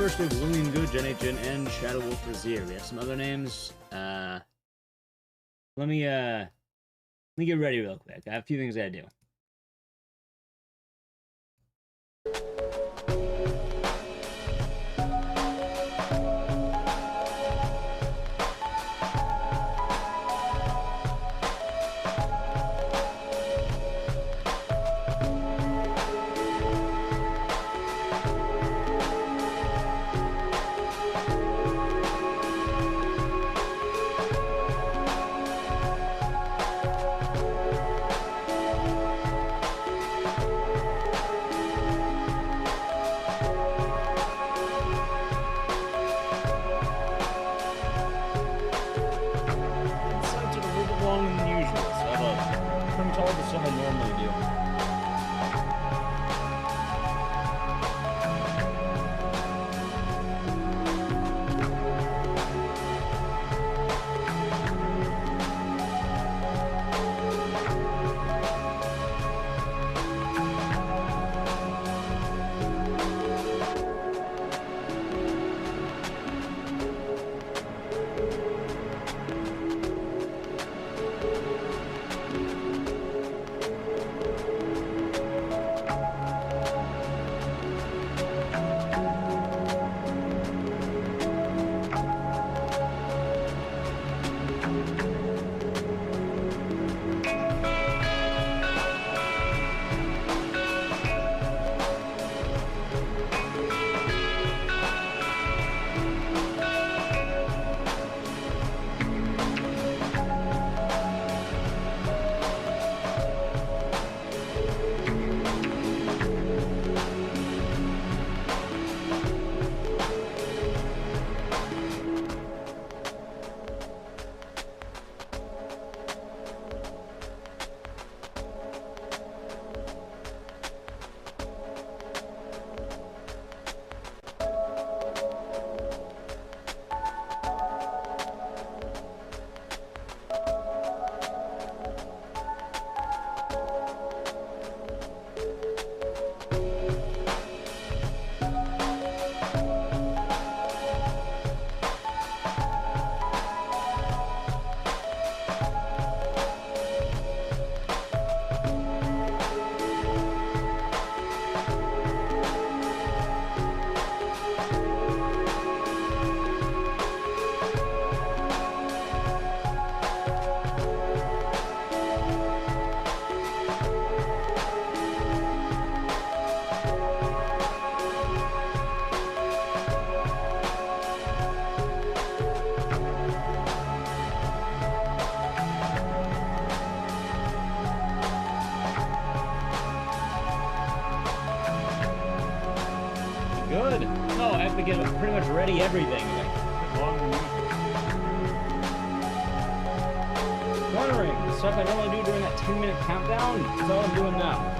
First we have William Good, Gen 8, Gen N, Shadow Wolf, Brazier. We have some other names. Let me get ready real quick. I have a few things I gotta do. to get pretty much ready everything. Like, longer than usual. Wondering, the stuff I normally do during that 10-minute countdown, that's all I'm doing now.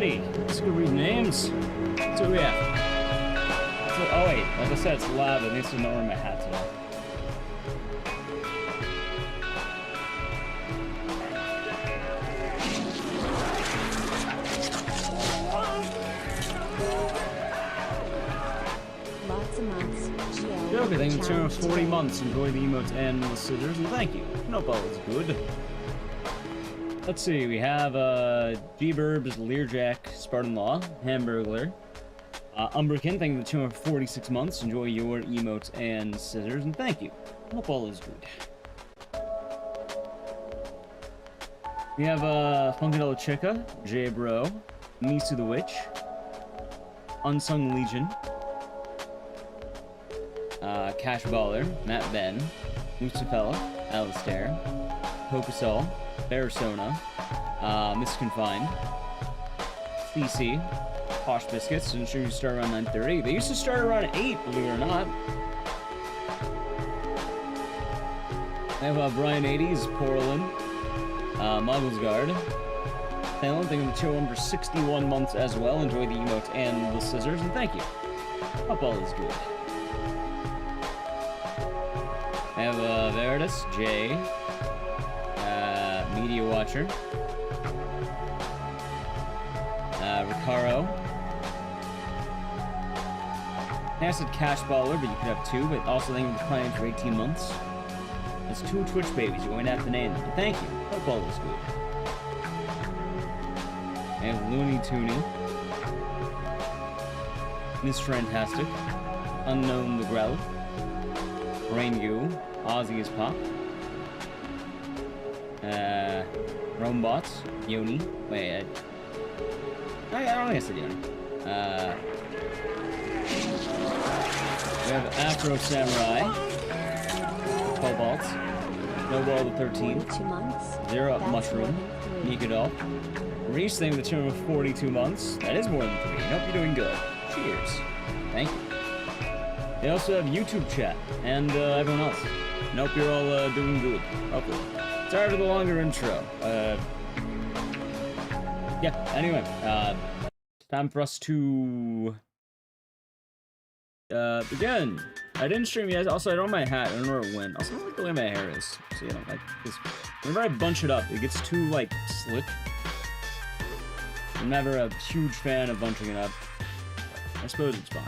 Let's go read names. So what we have. So, oh wait, like I said, it's lava. It needs to know where my hat's at. Lots of months. Okay, thank you for 40 months. Enjoy the emotes and the scissors, and thank you. Nope, all is good. Let's see, we have G-Burbs, Learjack, Spartan Law, Hamburglar, Umbrican, thank you for 246 months. Enjoy your emotes and scissors, and thank you. Hope all is good. We have Funkadella Chica, J-Bro, Misu the Witch, Unsung Legion, Cash Baller, Matt Ben, Lucifella, Alistair, Pokesol, Barisona, Misconfined, CC, Posh Biscuits, and sure you start around 9:30. They used to start around 8, believe it or not. I have Brian 80s, Portland, Mugglesguard, Talon, thank you for 261 months as well. Enjoy the emotes and the scissors, and thank you. Hope all is good. I have Veritas, Jay, Media Watcher, Ricaro. I said Cash Baller, but you could have 2, but also thank you for playing for 18 months. That's 2 Twitch babies. You're going to have to name them. But thank you. Hope all is good. I have Looney Tooney, Miss Fantastic, Unknown the Grell, Brain Goo, Ozzy is Pop, Rombots, Yoni. Wait, I don't think I said Yoni. We have Afro Samurai, Cobalt, Snowball the 13th, 2 months. Zero Up That's Mushroom, Nikadolf. Reese, thank you for the term of 42 months. That is more than 3. I hope you're doing good. Cheers. Thank you. They also have YouTube chat and everyone else. I hope you're all doing good. Hopefully. Sorry for the longer intro. Yeah, anyway, time for us to begin. I didn't stream yet. Also, I don't have my hat. I don't know where it went. Also, I don't like the way my hair is. So, you know, like, because whenever I bunch it up, it gets too, like, slick. I'm never a huge fan of bunching it up. I suppose it's fine.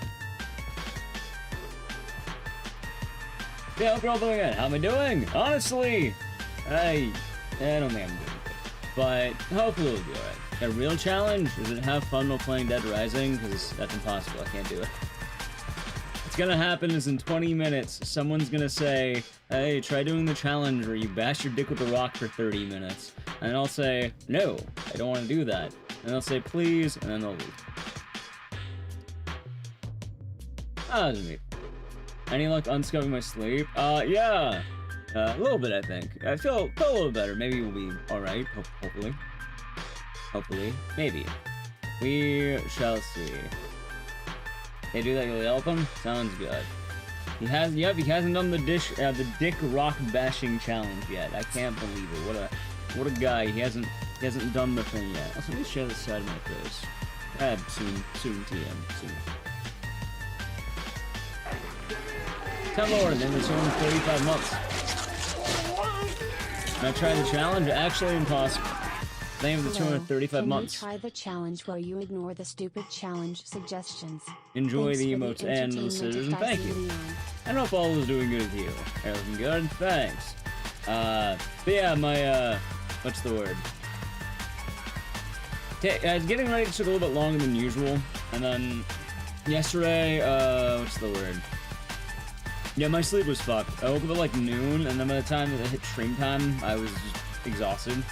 Yeah, I hope you're all doing good. How am I doing? Honestly, I don't think I'm doing good. But hopefully we'll be alright. Got a real challenge? Is it have fun while playing Dead Rising? Because that's impossible. I can't do it. What's gonna happen is in 20 minutes, someone's gonna say, hey, try doing the challenge where you bash your dick with a rock for 30 minutes. And I'll say, no, I don't want to do that. And they'll say, please, and then they'll leave. Ah, that's me. Any luck unscuffing my sleep? Yeah. A little bit, I think. I feel a little better. Maybe we'll be alright. Hopefully. Hopefully. Maybe. We shall see. They do that, you'll help him? Sounds good. He hasn't done the dick rock bashing challenge yet. I can't believe it. What a guy. He hasn't done the thing yet. Also, let me share the side of my face. Soon, TM, soon. Tell Lauren, then it's only 35 months. Can I try the challenge? Actually impossible. Name of the 235 months. Try the challenge where you ignore the stupid challenge suggestions. Enjoy the emotes and the scissors, and thank you. I don't know if all is doing good with you. Everything good? Thanks. But yeah, my, what's the word? Getting ready took a little bit longer than usual, and then yesterday, what's the word? Yeah, my sleep was fucked. I woke up at like noon, and then by the time that it hit stream time, I was just exhausted.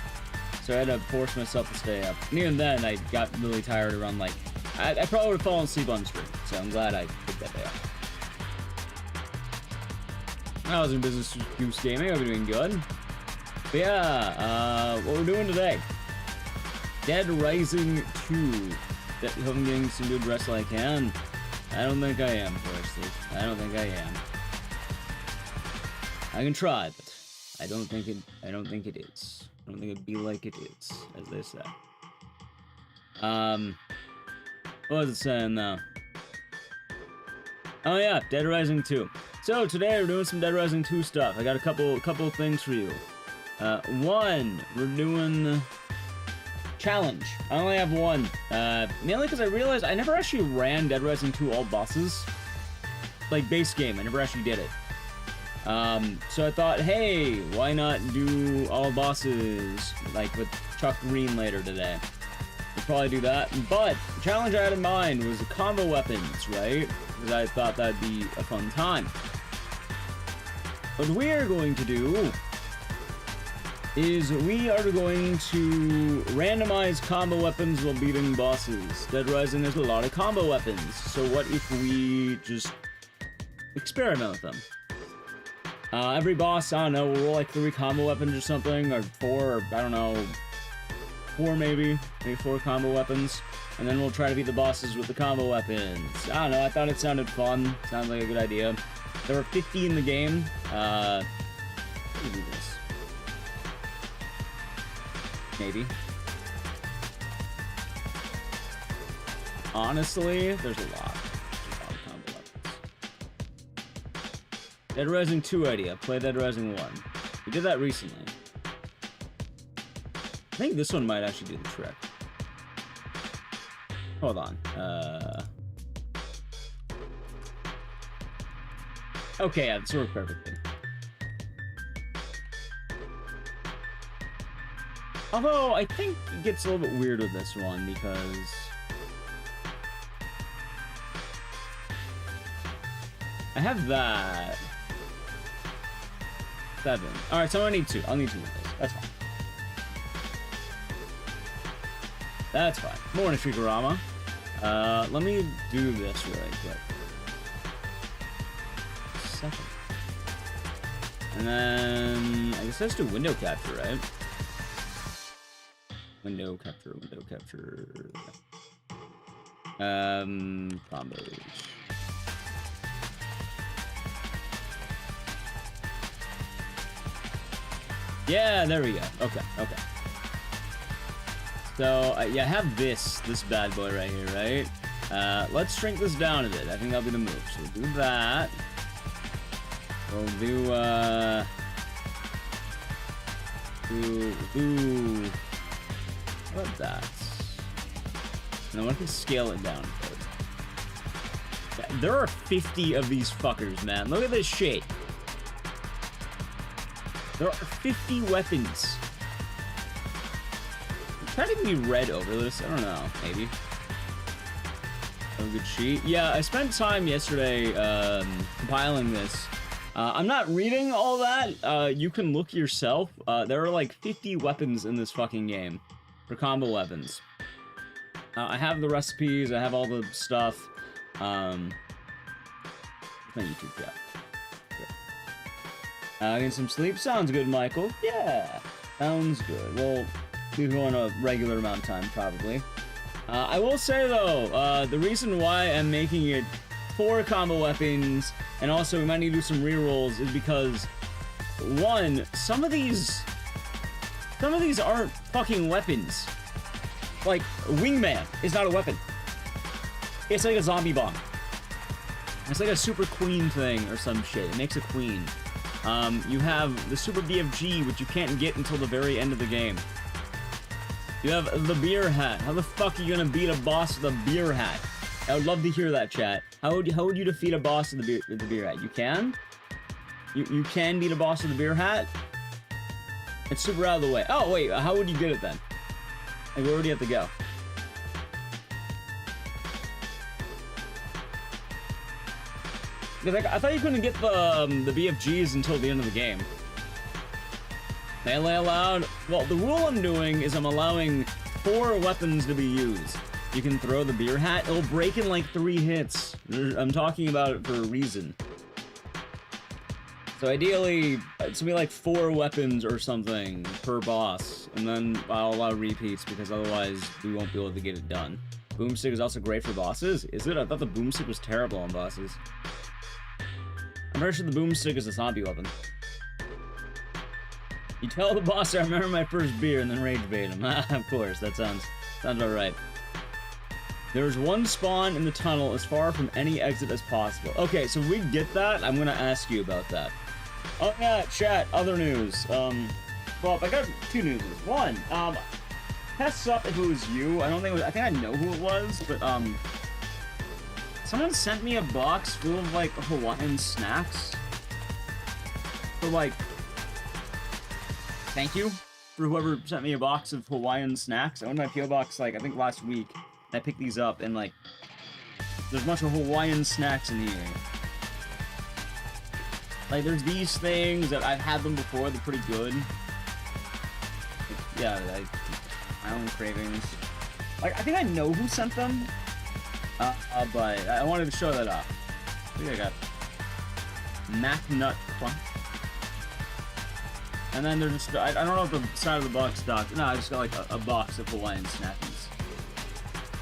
So I had to force myself to stay up. And even then, I got really tired around like... I probably would have fallen asleep on stream, so I'm glad I took that day off. I was in business Goose Gaming, I've been doing good. But yeah, what we're doing today. Dead Rising 2. I hope I'm getting some good rest while I can. I don't think I am, firstly. I don't think I am. I can try, but I don't think it is. I don't think it'd be like it is, as they say. What was it saying now? Oh yeah, Dead Rising 2. So today we're doing some Dead Rising 2 stuff. I got a couple of things for you. One, we're doing challenge. I only have one. Mainly because I realized I never actually ran Dead Rising 2 all bosses. Like base game, I never actually did it. So I thought, hey, why not do all bosses, like with Chuck Green later today? We'll probably do that. But the challenge I had in mind was the combo weapons, right? Because I thought that'd be a fun time. What we are going to do is we are going to randomize combo weapons while beating bosses. Dead Rising has a lot of combo weapons, so what if we just experiment with them? Every boss, I don't know, we'll roll like 3 combo weapons or something, or 4, or I don't know, 4 maybe 4 combo weapons, and then we'll try to beat the bosses with the combo weapons. I don't know, I thought it sounded fun, sounds like a good idea. There were 50 in the game. Let me do this. Maybe. Honestly, there's a lot. Dead Rising 2 idea. Play Dead Rising 1. We did that recently. I think this one might actually do the trick. Hold on. Okay, yeah, this worked perfectly. Although, I think it gets a little bit weird with this one, because... I have that. 7. Alright, so I need 2. I'll need 2 of those. That's fine. That's fine. Morning, Shigarama. Let me do this really quick. 7. And then... I guess let's do window capture, right? Window capture, window capture. Combos. Yeah, there we go. Okay, okay. So, yeah, I have this bad boy right here, right? Let's shrink this down a bit. I think that'll be the move. So we'll do that. We'll do, what about that? And I want to scale it down a bit. Yeah, there are 50 of these fuckers, man. Look at this shit. There are 50 weapons. Try to be read over this. I don't know. Maybe. Oh, good sheet. Yeah, I spent time yesterday compiling this. I'm not reading all that. You can look yourself. There are like 50 weapons in this fucking game for combo weapons. I have the recipes. I have all the stuff. My YouTube chat. Getting some sleep? Sounds good, Michael. Yeah, sounds good. We'll do on a regular amount of time, probably. I will say, though, the reason why I'm making it 4 combo weapons, and also we might need to do some rerolls, is because, one, some of these aren't fucking weapons. Like, Wingman is not a weapon. It's like a zombie bomb. It's like a super queen thing or some shit. It makes a queen. You have the Super BFG, which you can't get until the very end of the game. You have the beer hat. How the fuck are you gonna beat a boss with a beer hat? I would love to hear that, chat. How would you defeat a boss with the beer hat? You can? You can beat a boss with a beer hat? It's super out of the way. Oh, wait, how would you get it then? Like, where would you have to go? Because I thought you couldn't get the BFGs until the end of the game. Melee allowed? Well, the rule I'm doing is I'm allowing 4 weapons to be used. You can throw the beer hat. It'll break in like 3 hits. I'm talking about it for a reason. So ideally, it's gonna be like 4 weapons or something per boss. And then I'll allow repeats because otherwise we won't be able to get it done. Boomstick is also great for bosses. Is it? I thought the boomstick was terrible on bosses. I'm pretty sure the boomstick is a zombie weapon. You tell the boss I remember my first beer and then rage bait him. Of course, that sounds alright. There's one spawn in the tunnel as far from any exit as possible. Okay, so if we get that, I'm gonna ask you about that. Oh yeah, chat, other news. Well, I got 2 news. One, test up if it was you. I think I know who it was, but someone sent me a box full of like Hawaiian snacks. For like, thank you for whoever sent me a box of Hawaiian snacks. I went to my PO box like I think last week. And I picked these up and like, there's a bunch of Hawaiian snacks in here. Like there's these things that I've had them before. They're pretty good. Like, yeah, like my own cravings. Like I think I know who sent them. But I wanted to show that off. I think I got Mac Nut Crunch. And then there's just, I don't know if the side of the box docked. No, I just got like a box of Hawaiian snackies.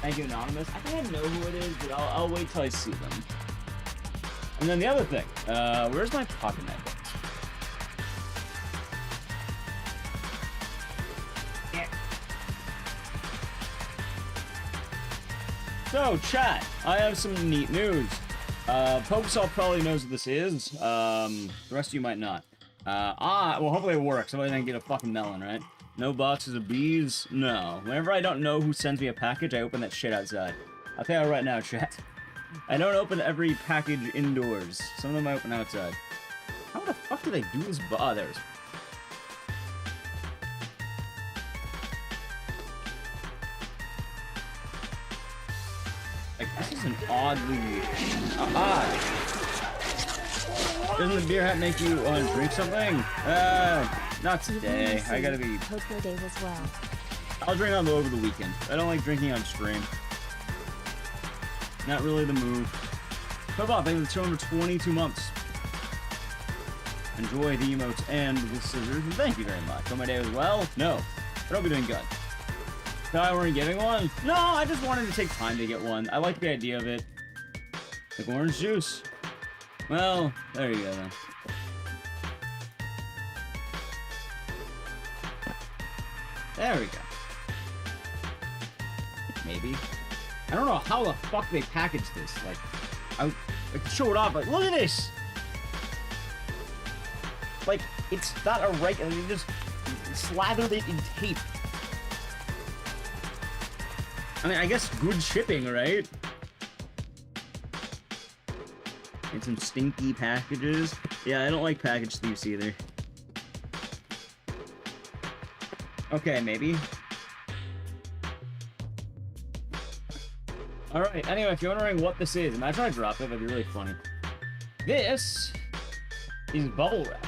Thank you, Anonymous. I think I know who it is, but I'll wait till I see them. And then the other thing, where's my pocket knife? So, chat, I have some neat news. Pokesol probably knows what this is. The rest of you might not. Well, hopefully it works. Otherwise I didn't get a fucking melon, right? No boxes of bees? No. Whenever I don't know who sends me a package, I open that shit outside. I'll tell you right now, chat. I don't open every package indoors. Some of them I open outside. How the fuck do they do this? Oh, there's... Like, this is an oddly... Doesn't the beer hat make you want to drink something? Not today. I gotta be... Poker days as well. I'll drink on over the weekend. I don't like drinking on stream. Not really the move. Cobalt, thank you for showing for 22 months. Enjoy the emotes and the scissors, and thank you very much. On my day as well? No. But I'll be doing good. Thought I weren't getting one? No, I just wanted to take time to get one. I like the idea of it. Like orange juice. Well, there you go then. There we go. Maybe. I don't know how the fuck they packaged this. Like, I could show it off. Like, look at this. Like, it's not a regular. They just slathered it in tape. I mean, I guess good shipping, right? And some stinky packages. Yeah, I don't like package thieves either. Okay, maybe. Alright, anyway, if you're wondering what this is, imagine I drop it, that'd be really funny. This is bubble wrap.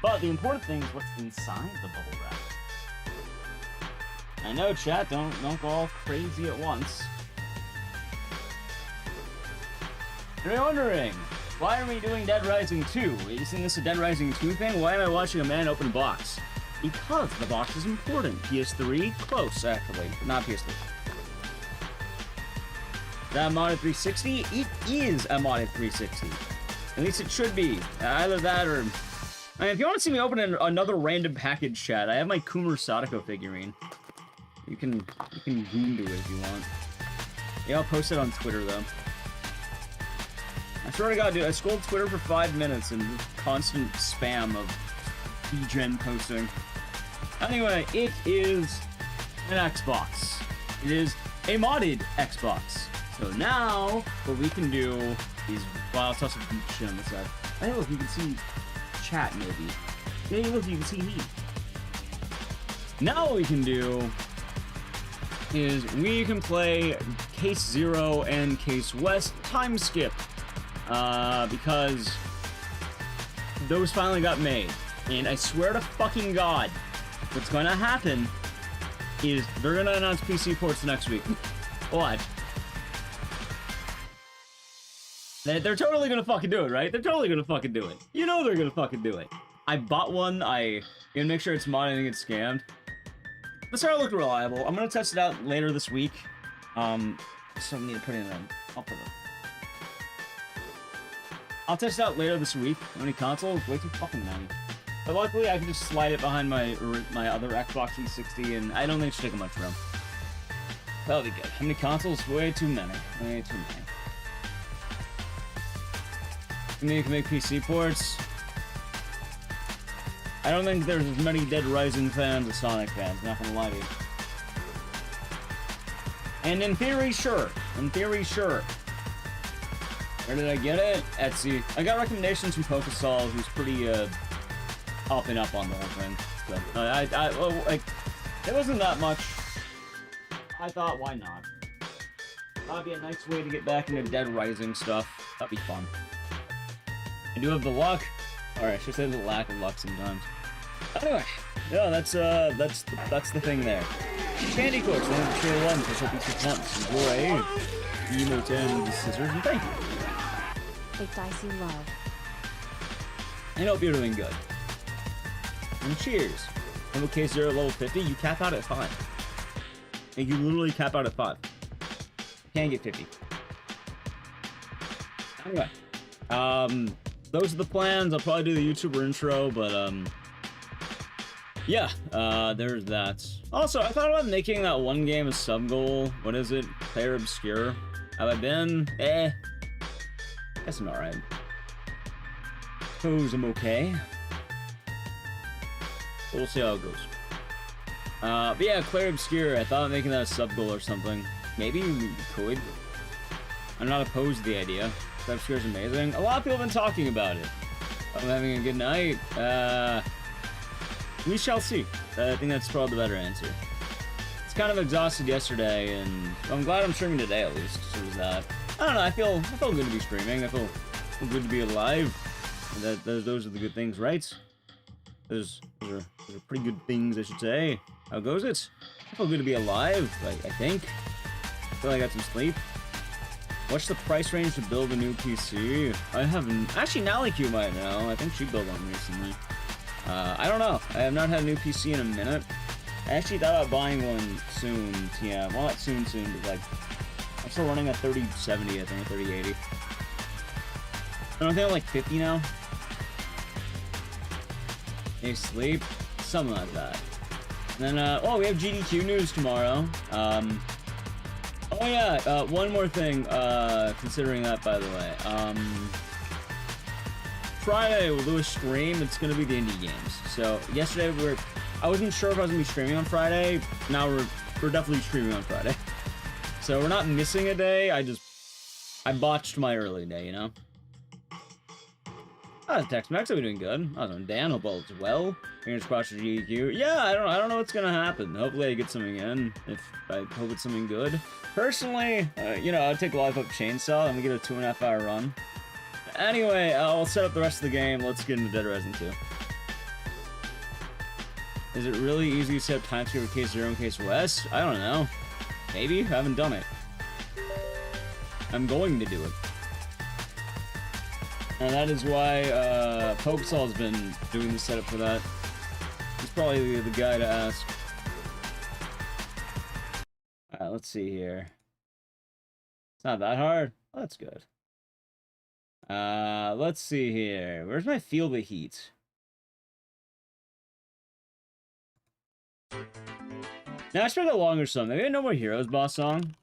But the important thing is what's inside the bubble wrap. I know, chat, don't go all crazy at once. You're wondering, why are we doing Dead Rising 2? Isn't this a Dead Rising 2 thing? Why am I watching a man open a box? Because the box is important. PS3? Close, actually. Not PS3. That modded 360? It is a modded 360. At least it should be. Either that or... I mean, if you want to see me open another random package, chat, I have my Coomer Sadako figurine. You can zoom to it if you want. Yeah, I'll post it on Twitter, though. I swear to God, dude, I scrolled Twitter for 5 minutes and constant spam of degen posting. Anyway, it is an Xbox. It is a modded Xbox. So now, what we can do is... Well, it's also shit on the side. I don't know if you can see chat, maybe. Yeah, look, you can see me. Now what we can do is we can play Case Zero and Case West time skip. Because those finally got made. And I swear to fucking God, what's gonna happen is they're gonna announce PC ports next week. What? They're totally gonna fucking do it, right? They're totally gonna fucking do it. You know they're gonna fucking do it. I bought one, I gonna make sure it's modded and get scammed. This already looked reliable. I'm gonna test it out later this week. So I need to put in I'll put it. I'll test it out later this week. How many consoles? Way too fucking many. But luckily, I can just slide it behind my other Xbox 360, and I don't think it should take much room. That'll be good. How many consoles? Way too many. Way too many. And then you can make PC ports. I don't think there's as many Dead Rising fans as Sonic fans, not gonna lie to you. And in theory, sure. In theory, sure. Where did I get it? Etsy. I got recommendations from Pokesol, who's pretty, up and up on the whole thing. So, well, like, it wasn't that much. I thought, why not? That'd be a nice way to get back into Dead Rising stuff. That'd be fun. I do have the luck. Or I should say the lack of luck sometimes. Anyway, yeah, that's the thing there. Candy Corks, one of the tier 1 for hoping 6 months. Enjoy. Emote and scissors, and thank you. Ecdycis love. I hope you're doing good. And cheers. In case you're at level 50, you cap out at 5. And you literally cap out at 5. Can't get 50. Anyway. Those are the plans. I'll probably do the YouTuber intro, but, yeah, there's that. Also, I thought about making that one game a sub-goal. What is it? Player Obscure. Have I been? Guess I'm alright. Suppose I'm okay. We'll see how it goes. But yeah, Player Obscure. I thought of making that a sub-goal or something. Maybe we could. I'm not opposed to the idea. Player Obscure is amazing. A lot of people have been talking about it. I'm having a good night. We shall see. I think that's probably the better answer. It's kind of exhausted yesterday, and I'm glad I'm streaming today at least. So was that. I don't know. I feel good to be streaming. I feel good to be alive. Those are the good things, right? Those are pretty good things, I should say. How goes it? I feel good to be alive. I think. I feel like I got some sleep. What's the price range to build a new PC? I haven't. Actually, Nallyq might know. I think she built one recently. I don't know. I have not had a new PC in a minute. I actually thought about buying one soon, yeah. Well, not soon, but like, I'm still running a 3070, I think, a 3080. I don't think I'm like 50 now. They sleep, something like that. And then, oh, we have GDQ news tomorrow. Oh yeah, one more thing, considering that, by the way. Friday, we'll do a stream. It's gonna be the indie games. So, yesterday I wasn't sure if I was gonna be streaming on Friday. Now we're definitely streaming on Friday. So, we're not missing a day. I botched my early day, you know? Tex-Mex, I'll be doing good. I was on Dan, hope all is well. Fingers crossed for GQ. Yeah, I don't know what's gonna happen. Hopefully I get something in. I hope it's something good. Personally, you know, I'd take Live Up Chainsaw and we get a 2.5 hour run. Anyway, I'll set up the rest of the game. Let's get into Dead Rising 2. Is it really easy to set up timescale for Case 0 and Case West? I don't know. Maybe? I haven't done it. I'm going to do it. And that is why Pokesall's been doing the setup for that. He's probably the guy to ask. Alright, let's see here. It's not that hard. Oh, that's good. Let's see here. Where's my Feel the Heat? Now, I expect a longer song. Maybe a No More Heroes boss song.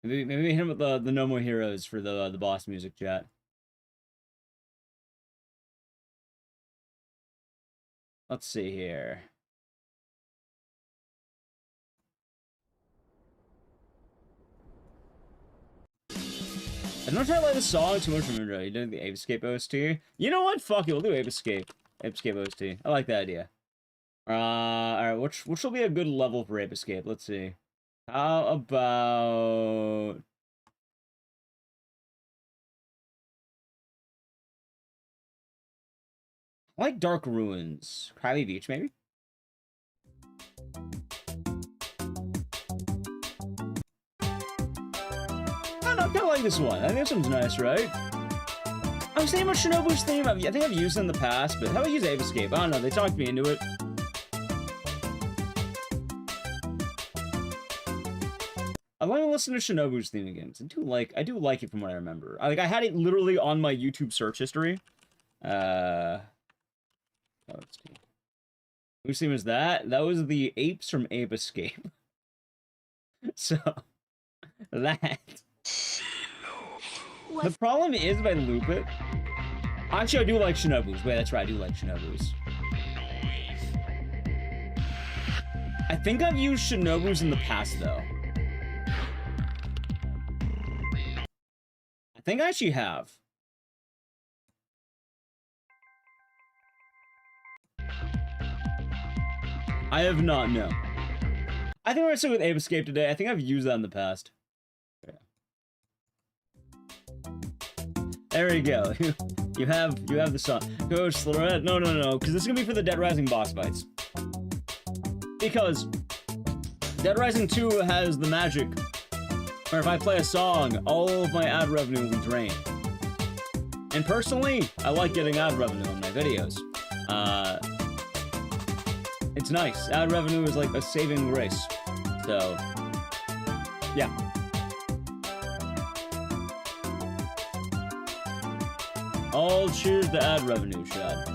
Maybe hit him with the No More Heroes for the boss music, chat. Let's see here. I don't try to like the song too much from intro. You did the Ape Escape OST. You know what? Fuck it, we'll do Ape Escape. Ape Escape OST. I like that idea. Alright, which will be a good level for Ape Escape? Let's see. How about... I like Dark Ruins. Kylie Beach, maybe? I don't know, I kinda like this one. I think this one's nice, right? I was thinking about Shinobu's theme. I think I've used it in the past, but how about use Ape Escape? I don't know, they talked me into it. I want to listen to Shinobu's theme again. I do like it from what I remember. I had it literally on my YouTube search history. Whose theme was that? That was the apes from Ape Escape. So, that. The problem is if I loop it. Actually, I do like Shinobu's. Wait, that's right. I do like Shinobu's. I think I've used Shinobu's in the past, though. I think I actually have. I have not, no. I think we're gonna stick with Ape Escape today. I think I've used that in the past. Yeah. There we go. You have the song. Coach Slurette. No, because this is gonna be for the Dead Rising boss fights. Because Dead Rising 2 has the magic where if I play a song, all of my ad revenue will be drained. And personally, I like getting ad revenue on my videos. It's nice. Ad revenue is like a saving grace. So, yeah. I'll choose the ad revenue, Shad.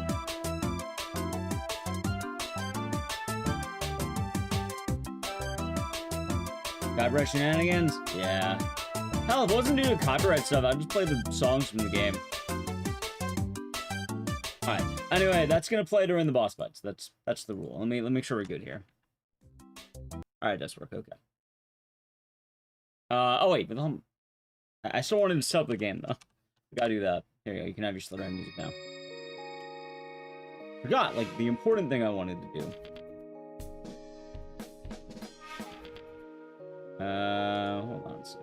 Copyright shenanigans? Yeah. Hell, if it wasn't due to copyright stuff, I'd just play the songs from the game. Alright. Anyway, that's gonna play during the boss fights. That's the rule. Let me make sure we're good here. Alright, does work, okay. Oh wait, but I still wanted to set up the game though. We gotta do that. Here you go, you can have your Slither music now. Forgot, like, the important thing I wanted to do. Hold on a sec.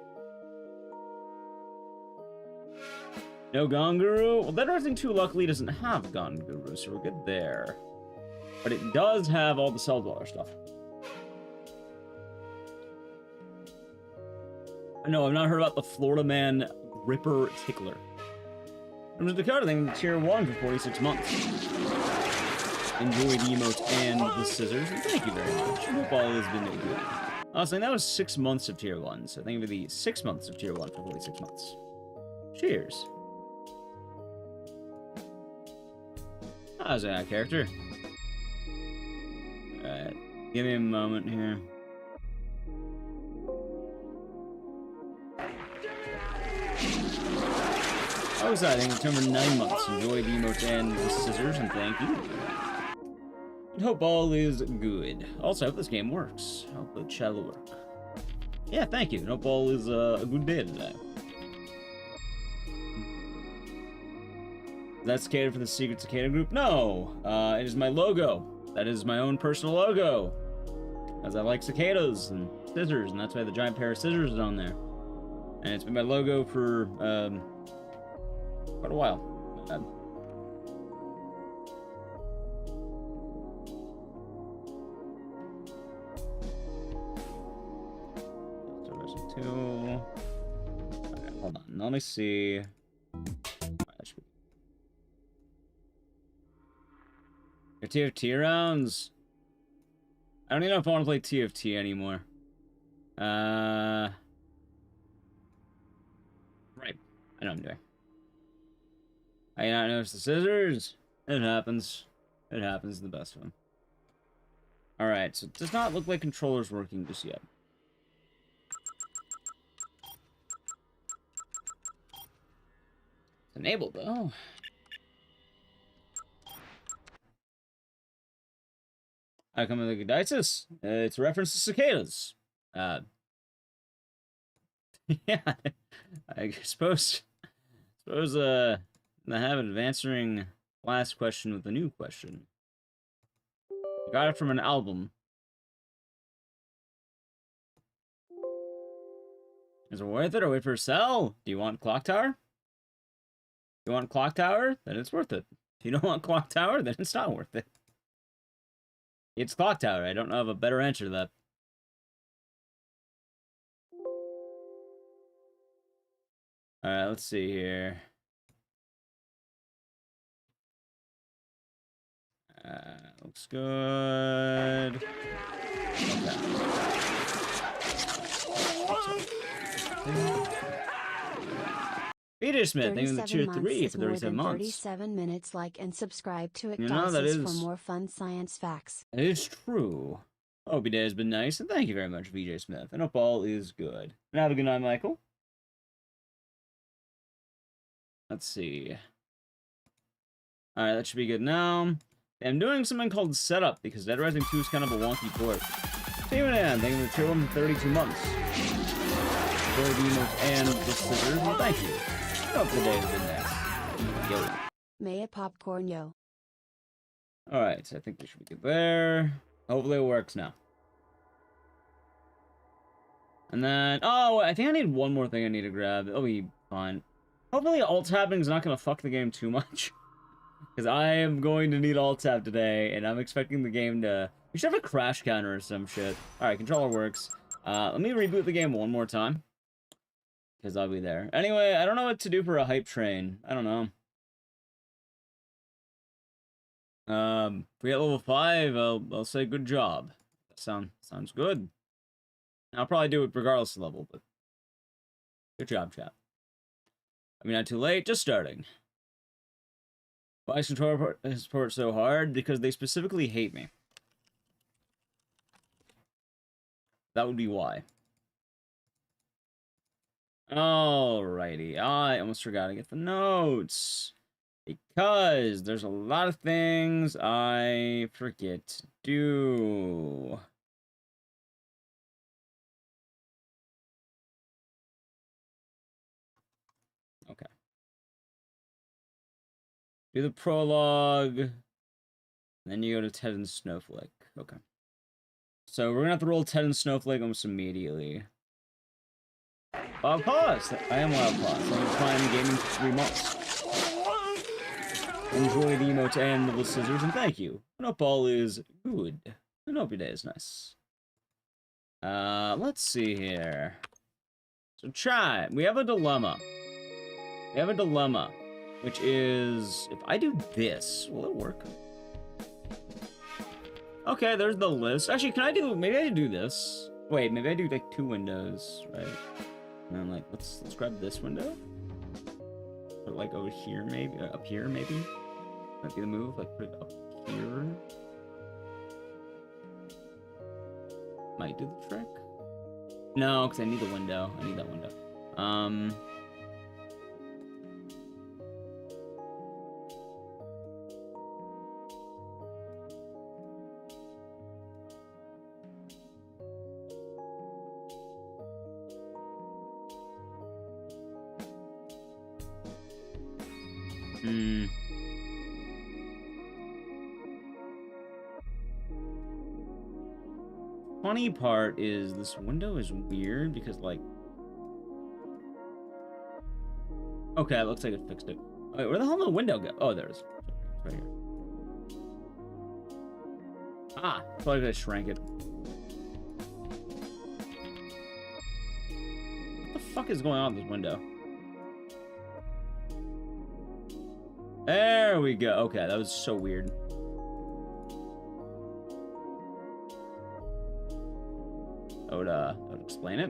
No Gonguru? Well, Dead Rising 2 luckily doesn't have Gonguru, so we're good there. But it does have all the Cell Dweller stuff. No, I've not heard about the Florida Man Ripper Tickler. I'm just Dakota thing, tier 1 for 46 months. Enjoy the emotes and the scissors, and thank you very much. I hope all has been good. I was saying that was 6 months of tier 1, so thank you for the 6 months of tier 1 for 46 months. Cheers. How's that character? Alright, give me a moment here. How exciting, it's over 9 months. Enjoy the emotes and the scissors, and thank you. I hope all is good. Also, I hope this game works. I hope the chat will work. Yeah, thank you. I hope all is a good day today. Is that cicada for the secret cicada group? No! It is my logo. That is my own personal logo. As I like cicadas and scissors, and that's why the giant pair of scissors is on there. And it's been my logo for, quite a while. Two. Okay, hold on. Let me see. Your TFT rounds? I don't even know if I want to play TFT anymore. Right. I know what I'm doing. I not notice the scissors. It happens. It happens, the best of them. Alright, so it does not look like controller's working just yet. It's enabled, though. I come with the Ecdycis. It's a reference to cicadas. Yeah, I suppose, the habit of answering last question with a new question. I got it from an album. Is it worth it or wait for a sell? Do you want Clock Tower? If you want Clock Tower, then it's worth it. If you don't want Clock Tower, then it's not worth it. It's Clock Tower. I don't have a better answer to that. Alright, let's see here. Looks good. Okay. Peter Smith, thank you for the tier 3 for 37 months. 37 minutes. Like and subscribe to Ecdycis for more fun science facts. It is true. Hope your day has been nice, and thank you very much, VJ Smith. I hope all is good. And have a good night, Michael. Let's see. Alright, that should be good now. I'm doing something called Setup, because Dead Rising 2 is kind of a wonky port. Steven Ann, thank you for the tier 1 for 32 months. Enjoy the emotes and the scissors, and thank you. Hope the day has been nice. Yo. May a popcorn yo. Alright, so I think we should be good there. Hopefully it works now. And then, oh, I think I need one more thing I need to grab. It'll be fine. Hopefully alt-tabbing is not going to fuck the game too much. Because I am going to need alt-tab today, and I'm expecting the game to... We should have a crash counter or some shit. Alright, controller works. Let me reboot the game one more time. Because I'll be there. Anyway, I don't know what to do for a hype train. I don't know. If we get level 5, I'll say good job. That sounds good. I'll probably do it regardless of level, but good job, chat. I mean, not too late, just starting. Why is controller support so hard? Because they specifically hate me. That would be why. Alrighty, I almost forgot to get the notes. Because there's a lot of things I forget to do. Okay. Do the prologue. Then you go to Ted and Snowflake. Okay. So we're gonna have to roll Ted and Snowflake almost immediately. Wild Paws! I am Wild Paws. I'm Prime Gaming for 3 months. Enjoy the emotes and the scissors, and thank you. I hope all is good. I hope your day is nice. Let's see here. So chat, we have a dilemma. We have a dilemma, which is, if I do this, will it work? Okay, there's the list. Actually, maybe I do this. Wait, maybe I do like 2 windows, right? And then like, let's grab this window. Put it like over here, maybe, up here, maybe. Might be the move, like put it up here. Might do the trick. No, because I need the window. I need that window. Funny part is this window is weird because like, okay, it looks like it fixed it. Wait, where the hell did the window go? Oh, there it is. It's right here. Ah, probably gonna shrank it. What the fuck is going on with this window? There we go. Okay, that was so weird. That would explain it.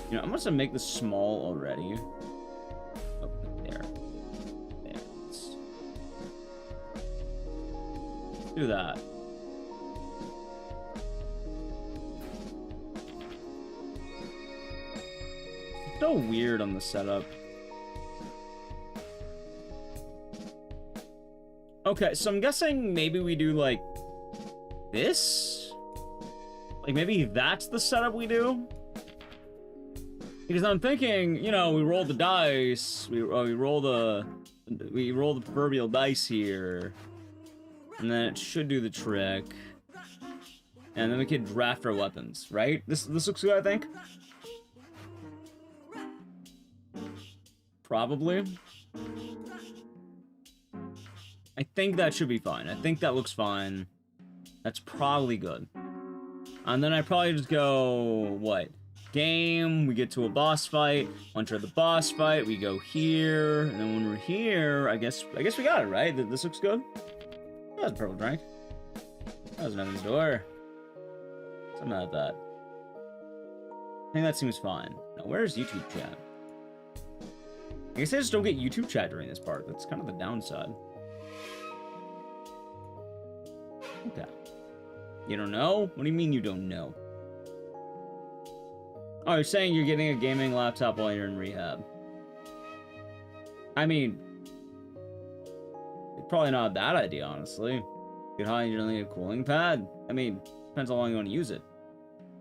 You know, I'm gonna make this small already. Oh, there. There. Let's do that. It's so weird on the setup. Okay, so I'm guessing maybe we do like this? Like maybe that's the setup we do? Because I'm thinking, you know, we roll the dice, we roll the proverbial dice here, and then it should do the trick, and then we could draft our weapons, right? This looks good, I think. Probably. I think that should be fine. I think that looks fine. That's probably good. And then I probably just go, what? Game, we get to a boss fight. Once we're at the boss fight, we go here. And then when we're here, I guess we got it, right? This looks good. That was a purple drink. That was Nevin's door. Something like that. I think that seems fine. Now, where's YouTube chat? I guess I just don't get YouTube chat during this part. That's kind of the downside. Okay. You don't know? What do you mean you don't know? Oh, you're saying you're getting a gaming laptop while you're in rehab. I mean, it's probably not a bad idea, honestly. Get high and you don't need a cooling pad. I mean, depends how long you want to use it.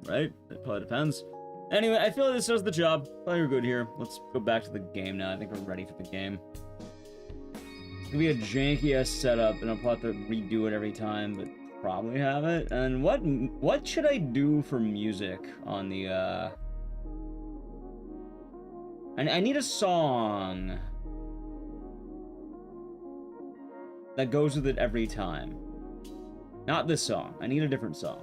Right? It probably depends. Anyway, I feel like this does the job. Well, you're good here. Let's go back to the game now. I think we're ready for the game. It's gonna be a janky-ass setup, and I'll probably have to redo it every time, but probably have it. And what should I do for music on the, I need a song that goes with it every time. Not this song. I need a different song.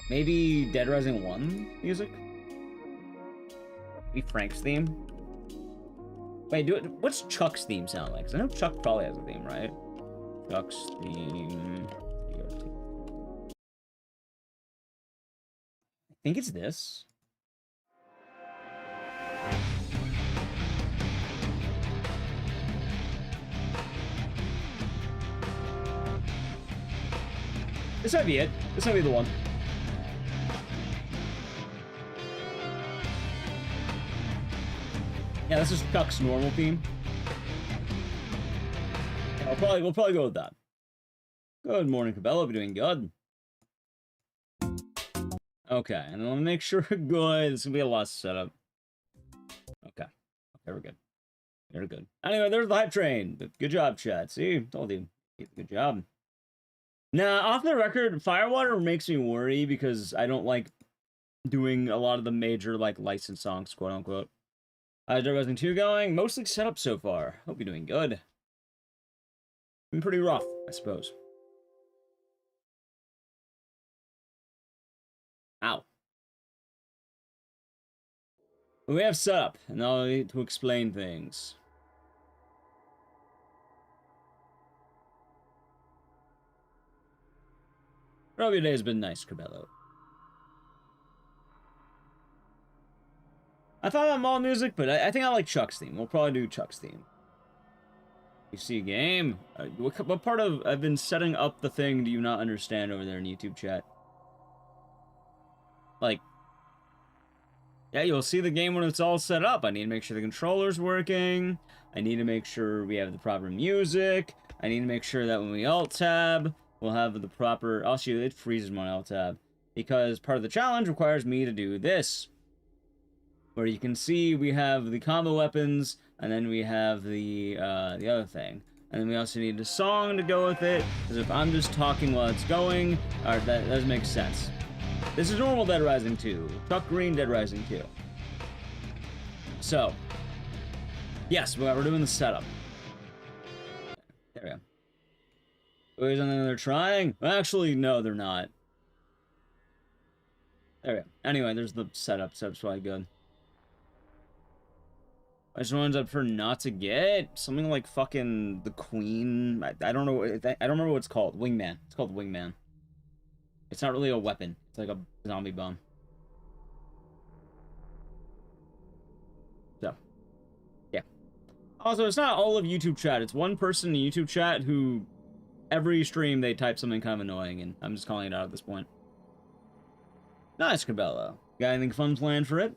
Maybe Dead Rising 1 music? Maybe Frank's theme? Wait, what's Chuck's theme sound like? Because I know Chuck probably has a theme, right? Chuck's theme. I think it's this. This might be it. This might be the one. Yeah, this is Chuck's normal theme. Yeah, we'll probably go with that. Good morning, Cabela. We're doing good. Okay, and then let me make sure we're good. This is gonna be a lot of setup. Okay. Okay, we're good. We're good. Anyway, there's the hype train. Good job, chat. See? Told you. Good job. Now, off the record, Firewater makes me worry because I don't like doing a lot of the major, like, licensed songs, quote unquote. How's Dead Rising 2 going? Mostly set up so far. Hope you're doing good. Been pretty rough, I suppose. Ow. We have setup, and now I need to explain things. Hope your day has been nice, Cabello. I thought about mall music, but I think I like Chuck's theme. We'll probably do Chuck's theme. You see a game? What part of I've been setting up the thing do you not understand over there in YouTube chat? Like, yeah, you'll see the game when it's all set up. I need to make sure the controller's working. I need to make sure we have the proper music. I need to make sure that when we alt-tab, we'll have the proper... Oh, shoot, it freezes my alt-tab. Because part of the challenge requires me to do this. Where you can see we have the combo weapons, and then we have the other thing. And then we also need a song to go with it, because if I'm just talking while it's going, that doesn't make sense. This is normal Dead Rising 2. Chuck Green Dead Rising 2. So, yes, we're doing the setup. There we go. Wait, something they're trying? Actually, no, they're not. There we go. Anyway, there's the setup. Setup's probably good. Which one's up for not to get? Something like fucking the Queen. I don't know. I don't remember what it's called. Wingman. It's called Wingman. It's not really a weapon. It's like a zombie bomb. So, yeah. Also, it's not all of YouTube chat. It's one person in YouTube chat who, every stream, they type something kind of annoying, and I'm just calling it out at this point. Nice, Cabello. Got anything fun planned for it?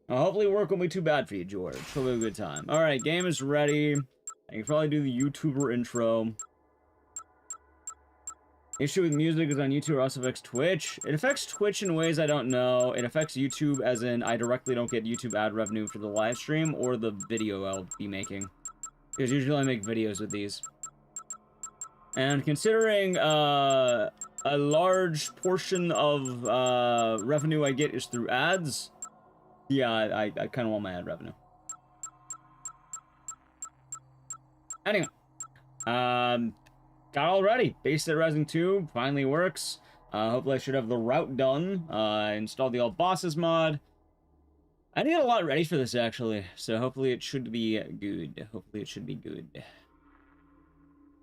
Well, hopefully work won't be too bad for you, George. It'll be a good time. Alright, game is ready. I can probably do the YouTuber intro. Issue with music is on YouTube, also affects Twitch. It affects Twitch in ways I don't know. It affects YouTube as in I directly don't get YouTube ad revenue for the live stream or the video I'll be making. Because usually I make videos with these. And considering a large portion of revenue I get is through ads, yeah, I kind of want my ad revenue. Anyway, got all ready. Base Dead Rising 2 finally works. Hopefully I should have the route done. Installed the All Bosses mod. I need a lot ready for this, actually. So hopefully it should be good. Hopefully it should be good.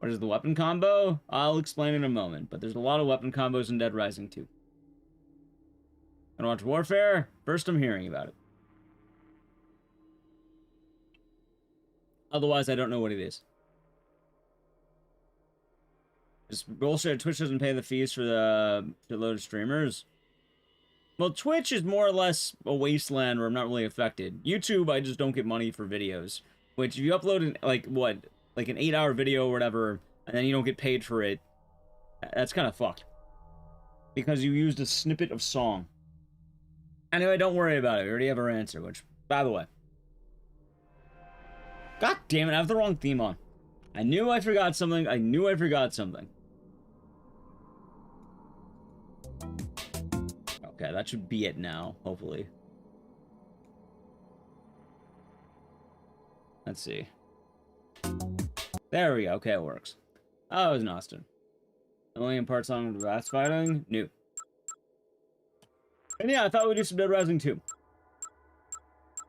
What is the weapon combo? I'll explain in a moment, but there's a lot of weapon combos in Dead Rising 2. Gonna watch Warfare? First I'm hearing about it. Otherwise, I don't know what it is. Just bullshit. Twitch doesn't pay the fees for the load of streamers. Well, Twitch is more or less a wasteland where I'm not really affected. YouTube, I just don't get money for videos. Which, if you upload an, like an 8-hour video or whatever, and then you don't get paid for it, that's kind of fucked. Because you used a snippet of song. Anyway, don't worry about it. We already have our answer, which, by the way. God damn it, I have the wrong theme on. I knew I forgot something. I knew I forgot something. Okay, that should be it now, hopefully. Let's see. There we go. Okay, it works. Oh, it was an Austin. Only in part song of the last fighting? New. And yeah, I thought we'd do some Dead Rising 2.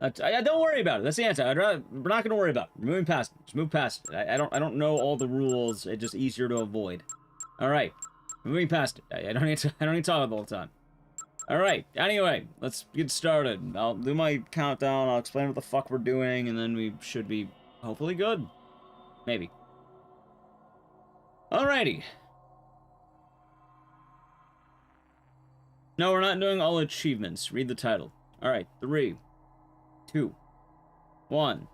Don't worry about it. That's the answer. We're not gonna worry about it. We're moving past it. Just move past it. I don't know all the rules. It's just easier to avoid. All right, moving past it. I don't need to talk the whole time. All right. Anyway, let's get started. I'll do my countdown. I'll explain what the fuck we're doing, and then we should be hopefully good. Maybe. Alrighty. No, we're not doing all achievements. Read the title. Alright, 3, 2, 1.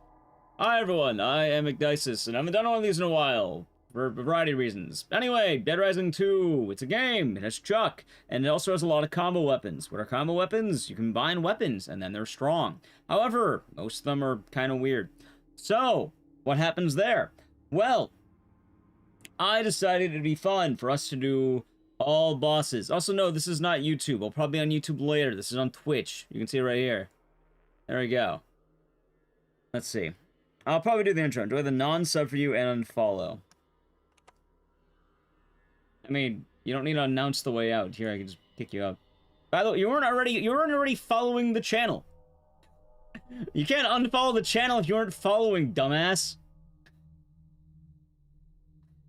Hi everyone, I am Ecdycis, and I haven't done one of these in a while, for a variety of reasons. Anyway, Dead Rising 2, it's a game, it has Chuck, and it also has a lot of combo weapons. What are combo weapons? You combine weapons, and then they're strong. However, most of them are kind of weird. So, what happens there? Well, I decided it'd be fun for us to do All bosses. Also, no, this is not YouTube. I'll probably be on YouTube later. This is on Twitch. You can see it right here. There we go. Let's see. I'll probably do the intro. Enjoy the non-sub for you and unfollow. I mean, you don't need to announce the way out. Here, I can just kick you out. By the way, you weren't already following the channel. You can't unfollow the channel if you weren't following, dumbass.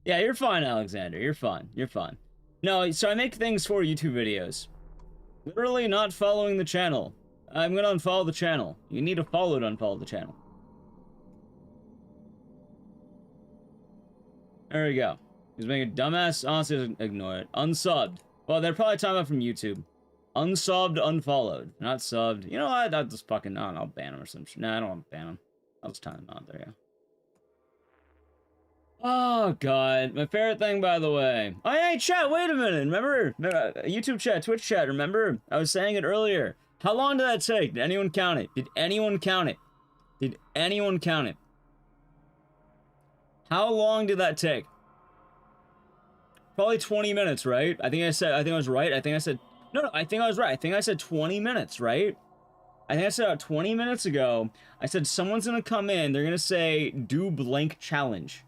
Yeah, you're fine, Alexander. You're fine. You're fine. No, so I make things for YouTube videos. Literally not following the channel. I'm gonna unfollow the channel. You need to follow to unfollow the channel. There we go. He's being a dumbass. Honestly, ignore it. Unsubbed. Well, they're probably talking about from YouTube. Unsubbed, unfollowed. Not subbed. You know what? I'll just fucking... I'll ban him or some shit. Nah, I don't want to ban him. I'll just time him out. There you go. Oh, God. My favorite thing, by the way. Oh, hey, chat, wait a minute. Remember? YouTube chat, Twitch chat, remember? I was saying it earlier. How long did that take? Did anyone count it? Did anyone count it? Did anyone count it? How long did that take? Probably 20 minutes, right? I think I was right. I think I said... No, I think I was right. I think I said 20 minutes, right? I think I said 20 minutes ago, I said someone's gonna come in, they're gonna say, do blank challenge.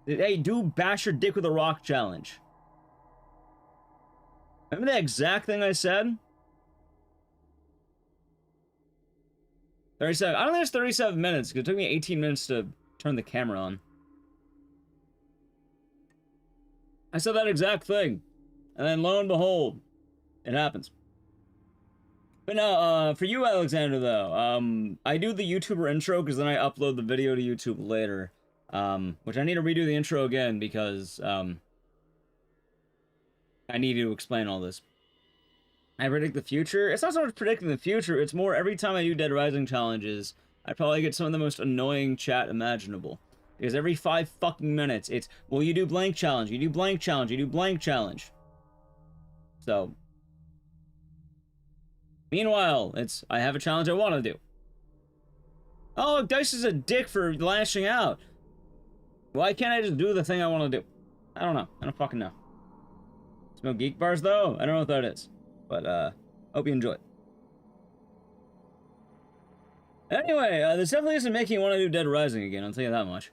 Hey, do bash your dick with a rock challenge. Remember the exact thing I said? 37. I don't think it's 37 minutes, because it took me 18 minutes to turn the camera on. I said that exact thing. And then lo and behold, it happens. But no, for you, Alexander, though, I do the YouTuber intro because then I upload the video to YouTube later. Which I need to redo the intro again because, I need to explain all this. I predict the future. It's not so much predicting the future, it's more every time I do Dead Rising challenges, I probably get some of the most annoying chat imaginable. Because every 5 fucking minutes, it's, well, you do blank challenge, you do blank challenge, you do blank challenge. So, meanwhile, it's, I have a challenge I want to do. Oh, Ecdycis is a dick for lashing out. Why can't I just do the thing I want to do? I don't know. I don't fucking know. Smell geek bars, though? I don't know what that is. But, hope you enjoy it. Anyway, this definitely isn't making you want to do Dead Rising again, I'll tell you that much.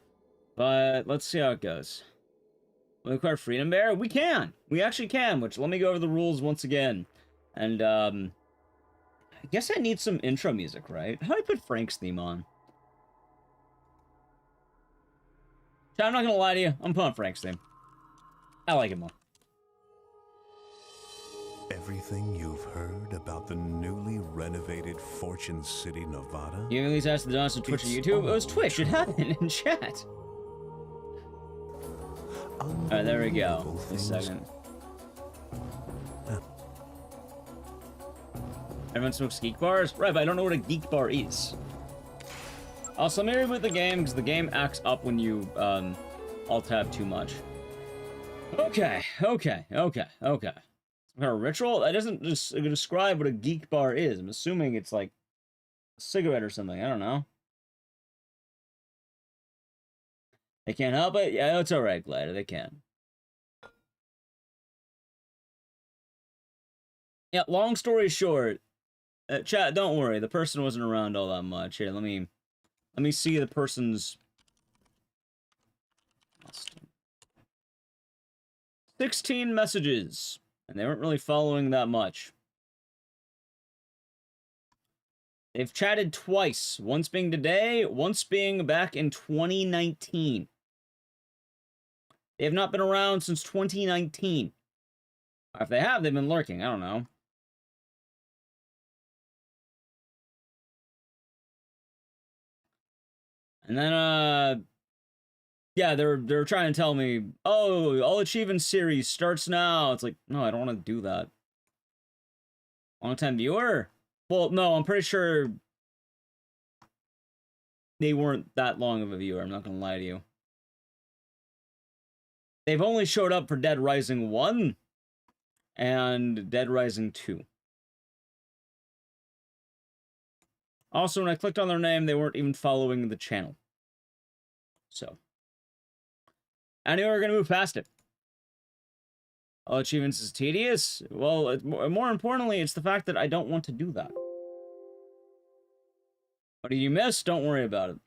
But, let's see how it goes. We require Freedom Bear? We can! We actually can, which, let me go over the rules once again. And, I guess I need some intro music, right? How do I put Frank's theme on? I'm not gonna lie to you, I'm putting Frank's theme. I like it more. Everything you've heard about the newly renovated Fortune City, Nevada? You at least asked the Johnson Twitch or YouTube? It was Twitch, it happened in chat. Alright, there we go. Just a second. Everyone smokes geek bars? Right, but I don't know what a geek bar is. Also, let me reboot the game, because the game acts up when you, alt-tab too much. Okay. Some kind of ritual? That doesn't just describe what a geek bar is. I'm assuming it's like a cigarette or something. I don't know. They can't help it? Yeah, it's alright, Glider. They can. Yeah, long story short, chat, don't worry. The person wasn't around all that much. Here, let me see the person's... 16 messages. And they weren't really following that much. They've chatted twice. Once being today, once being back in 2019. They have not been around since 2019. If they have, they've been lurking. I don't know. And then, yeah, they're trying to tell me, oh, All Achievement series starts now. It's like, no, I don't want to do that. Long-time viewer? Well, no, I'm pretty sure they weren't that long of a viewer. I'm not going to lie to you. They've only showed up for Dead Rising 1 and Dead Rising 2. Also, when I clicked on their name, they weren't even following the channel. So, anyway, we're going to move past it. All achievements is tedious? Well, more importantly, it's the fact that I don't want to do that. What did you miss? Don't worry about it.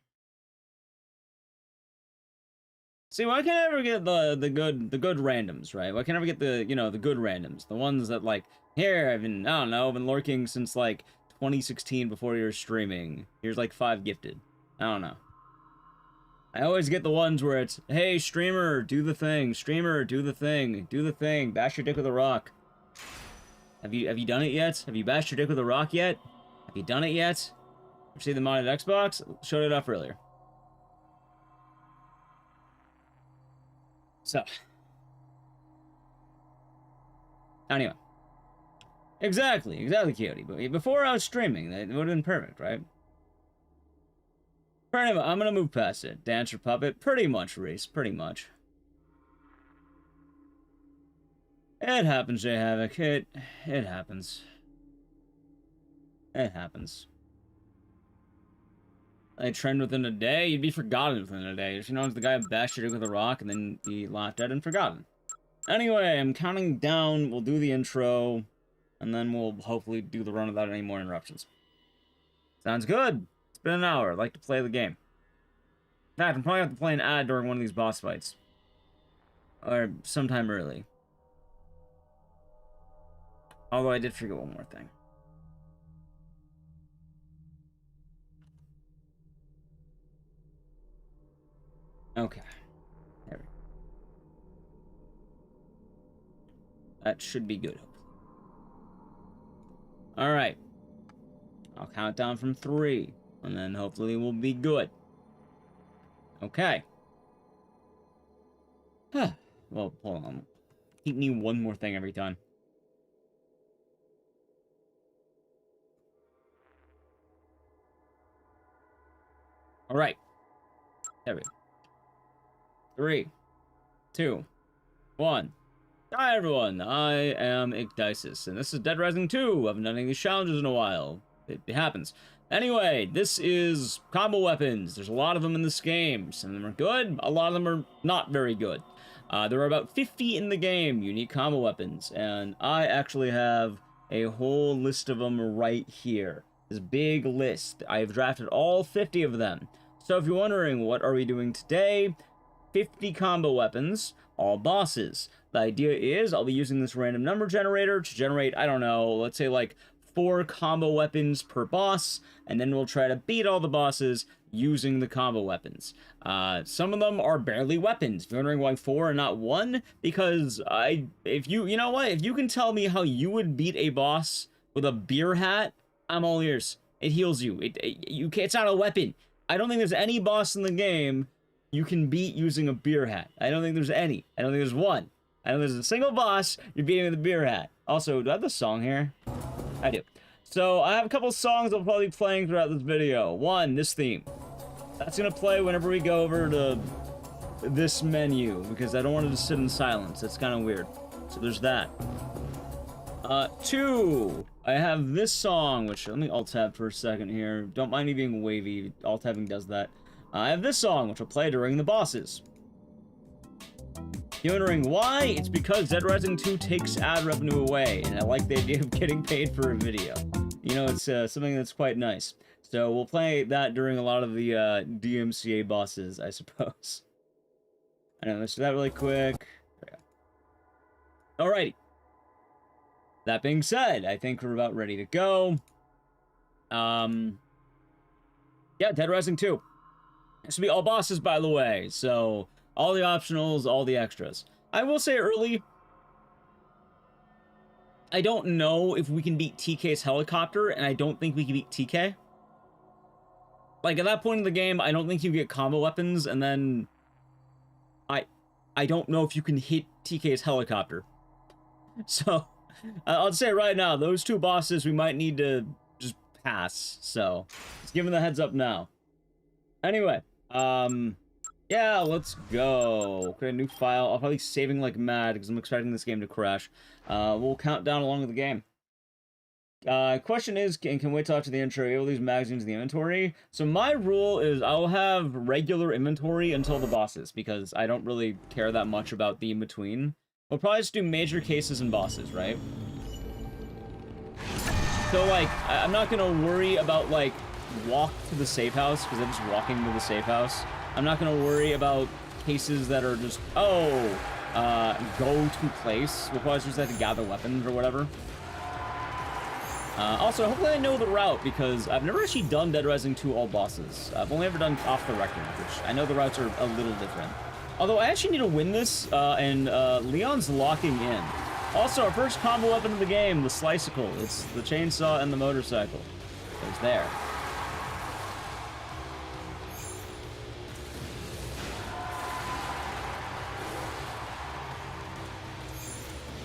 See, why can't I ever get the good randoms, right? Why can't I ever get the, you know, the good randoms? The ones that, like, here, I don't know, I've been lurking since, like, 2016 before you were streaming. Here's, like, 5 gifted. I don't know. I always get the ones where it's, hey, streamer, do the thing. Streamer, do the thing. Do the thing. Bash your dick with a rock. Have you done it yet? Have you bashed your dick with a rock yet? Have you done it yet? You see the modded Xbox? Showed it off earlier. So. Anyway. Exactly, Coyote. But before I was streaming, that would have been perfect, right? Pretty much, I'm gonna move past it. Dancer Puppet, pretty much, Reese, pretty much. It happens, J Havoc. It happens. It happens. I trend within a day, you'd be forgotten within a day. You know, it's the guy who bashed your dick with a rock and then he laughed at and forgotten. Anyway, I'm counting down. We'll do the intro, and then we'll hopefully do the run without any more interruptions. Sounds good. It's been an hour. I'd like to play the game. In fact, I'm probably going to have to play an ad during one of these boss fights. Or sometime early. Although I did forget one more thing. Okay. There we go. That should be good, hopefully. Alright. I'll count down from 3. And then hopefully we'll be good. Okay. Well, hold on. Keep me one more thing every time. Alright. There we go. 3, 2, 1. Hi everyone, I am Ecdycis, and this is Dead Rising 2. I haven't done any of these challenges in a while. It happens. Anyway, this is combo weapons. There's a lot of them in this game. Some of them are good, a lot of them are not very good. There are about 50 in the game, unique combo weapons, and I actually have a whole list of them right here. This big list. I've drafted all 50 of them. So if you're wondering, what are we doing today? 50 combo weapons, all bosses. The idea is I'll be using this random number generator to generate, I don't know, let's say like 4 combo weapons per boss, and then we'll try to beat all the bosses using the combo weapons. Some of them are barely weapons. If you're wondering why 4 and not 1, because if you know what, if you can tell me how you would beat a boss with a beer hat, I'm all ears. It heals you. It's not a weapon. I don't think there's any boss in the game you can beat using a beer hat. I don't think there's any. I don't think there's one. I don't think there's a single boss you're beating with a beer hat. Also, do I have the song here? I do. So, I have a couple songs I'll probably be playing throughout this video. One, this theme. That's gonna play whenever we go over to this menu, because I don't want to just sit in silence. That's kind of weird. So there's that. 2, I have this song, which, let me alt-tab for a second here. Don't mind me being wavy. Alt-tabbing does that. I have this song, which will play during the bosses. You're wondering why? It's because Dead Rising 2 takes ad revenue away, and I like the idea of getting paid for a video. You know, it's something that's quite nice. So we'll play that during a lot of the DMCA bosses, I suppose. I know, let's do that really quick. Alrighty. That being said, I think we're about ready to go. Yeah, Dead Rising 2. This will be all bosses, by the way, so all the optionals, all the extras. I will say early, I don't know if we can beat TK's helicopter, and I don't think we can beat TK. Like, at that point in the game, I don't think you get combo weapons, and then I don't know if you can hit TK's helicopter. So, I'll say right now, those 2 bosses we might need to just pass, so just giving the heads up now. Anyway, yeah, let's go. Create a new file. I'll probably be saving like mad because I'm expecting this game to crash. We'll count down along with the game. Question is, can we wait till after the intro? All these magazines in the inventory. So my rule is I'll have regular inventory until the bosses because I don't really care that much about the in-between. We'll probably just do major cases and bosses, right? So, like, I'm not gonna worry about, like, walk to the safe house, because I'm just walking to the safe house. I'm not gonna worry about cases that are just, go to place. We'll probably just have to gather weapons or whatever. Also, hopefully I know the route, because I've never actually done Dead Rising 2 all bosses. I've only ever done off the record, which I know the routes are a little different. Although I actually need to win this, and Leon's locking in. Also, our first combo weapon of the game, the Sliceable. It's the chainsaw and the motorcycle. It's there.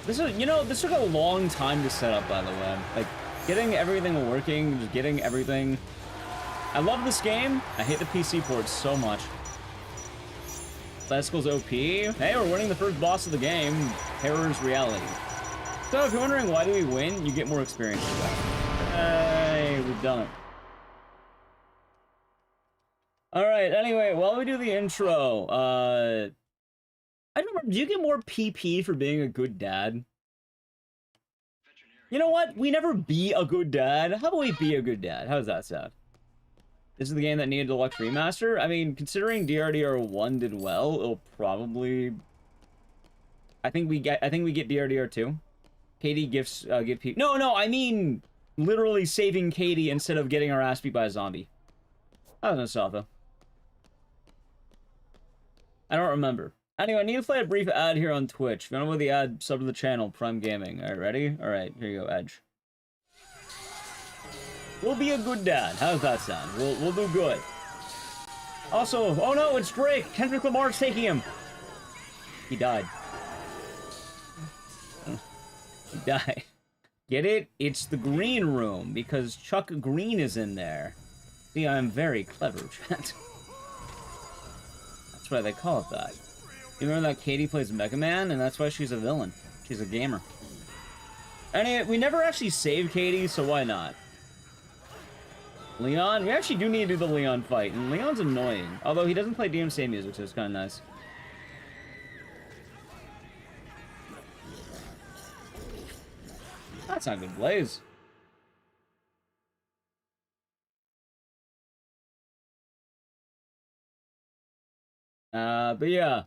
This is, you know, this took a long time to set up, by the way. Like, getting everything working, just getting everything. I love this game. I hate the PC port so much. Slicicle's OP. Hey, we're winning the first boss of the game. Terror's reality. So, if you're wondering why do we win, you get more experience with that. Hey, we've done it. Alright, anyway, while we do the intro, I don't remember, do you get more PP for being a good dad? You know what? We never be a good dad. How about we be a good dad? How does that sound? This is the game that needed a deluxe remaster? I mean, considering DRDR 1 did well, it'll probably... I think we get DRDR 2. Katie gives give people... No, I mean literally saving Katie instead of getting our ass beat by a zombie. I don't know, Salva. I don't remember. Anyway, I need to play a brief ad here on Twitch. If you want to know the ad, sub to the channel, Prime Gaming. Alright, ready? Alright, here you go, Edge. We'll be a good dad. How does that sound? We'll do good. Also, oh no, it's Drake! Kendrick Lamar's taking him! He died. He died. Get it? It's the green room, because Chuck Green is in there. See, I'm very clever, chat. That's why they call it that. You remember that Katie plays Mega Man, and that's why she's a villain. She's a gamer. Anyway, we never actually saved Katie, so why not? Leon? We actually do need to do the Leon fight, and Leon's annoying. Although he doesn't play DMC music, so it's kind of nice. That's not good, Blaze. But yeah,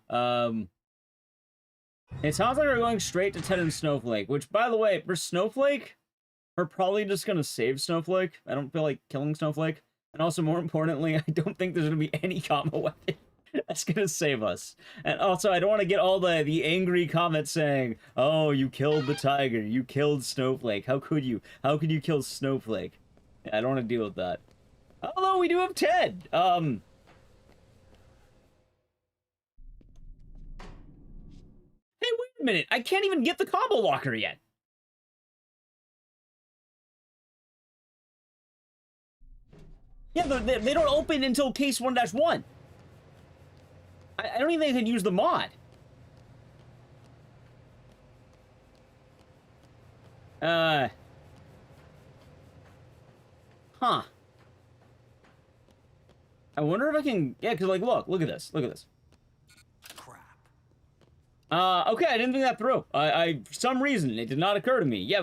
it sounds like we're going straight to Ted and Snowflake, which, by the way, for Snowflake, we're probably just gonna save Snowflake. I don't feel like killing Snowflake. And also, more importantly, I don't think there's gonna be any combo weapon that's gonna save us. And also, I don't want to get all the angry comments saying, oh, you killed the tiger, you killed Snowflake, how could you? How could you kill Snowflake? I don't want to deal with that. Although, we do have Ted! Hey, wait a minute! I can't even get the combo locker yet! Yeah, they don't open until case 1-1. I don't even think I can use the mod. Huh. I wonder if I can... Yeah, because, like, look at this. Look at this. Okay, I didn't think that through. For some reason, it did not occur to me. Yeah,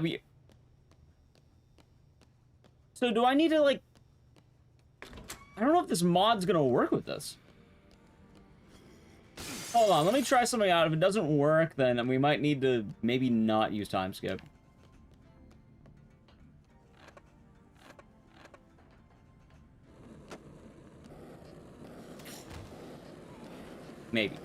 So, do I need to, like... I don't know if this mod's gonna work with this. Hold on, let me try something out. If it doesn't work, then we might need to maybe not use time skip. Maybe.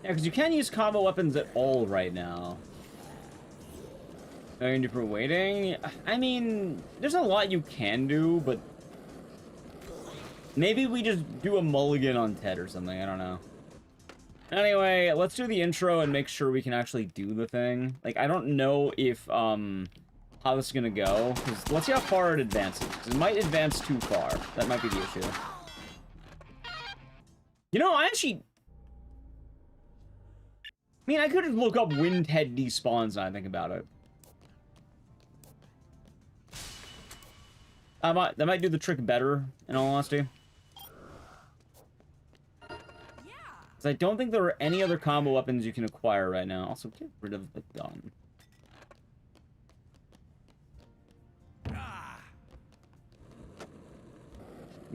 Yeah, because you can't use combo weapons at all right now. Going to for waiting? I mean, there's a lot you can do, but... Maybe we just do a mulligan on Ted or something, I don't know. Anyway, let's do the intro and make sure we can actually do the thing. Like, I don't know if, how this is gonna go. Because let's see how far it advances. It might advance too far. That might be the issue. You know, I actually... I mean, I could just look up when Ted despawns and I think about it. That might do the trick better, in all honesty. Yeah. Because I don't think there are any other combo weapons you can acquire right now. Also, get rid of the gun.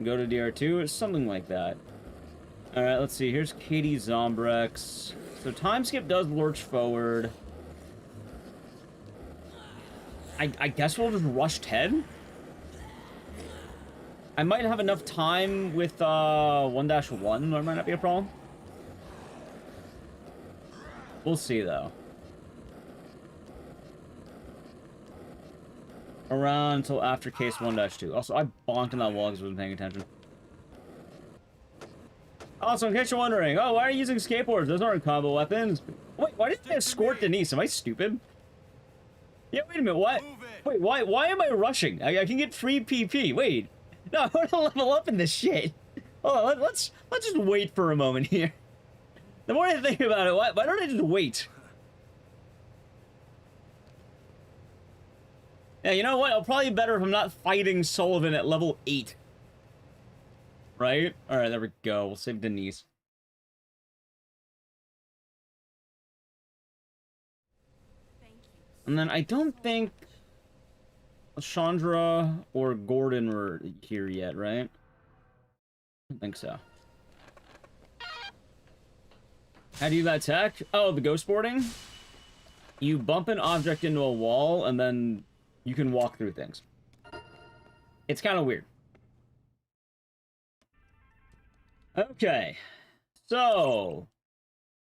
Go to DR2 or something like that. Alright, let's see. Here's Katie Zombrex. So time skip does lurch forward. I guess we'll just rush Ted? I might have enough time with 1-1, or it might not be a problem. We'll see, though. Around until after case 1-2. Also, I bonked on that wall because I wasn't paying attention. Also, in case you're wondering, oh, why are you using skateboards? Those aren't combo weapons. Wait, why did I escort Denise? Am I stupid? Yeah, wait a minute, what? Wait, why am I rushing? I can get free PP. Wait. No, I want to level up in this shit. Oh, let's just wait for a moment here. The more I think about it, why don't I just wait? Yeah, you know what? It'll probably be better if I'm not fighting Sullivan at level 8. Right? Alright, there we go. We'll save Denise. And then I don't think Chandra or Gordon were here yet, right? I don't think so. How do you that tech? Oh, the ghost boarding? You bump an object into a wall, and then you can walk through things. It's kind of weird. Okay. So,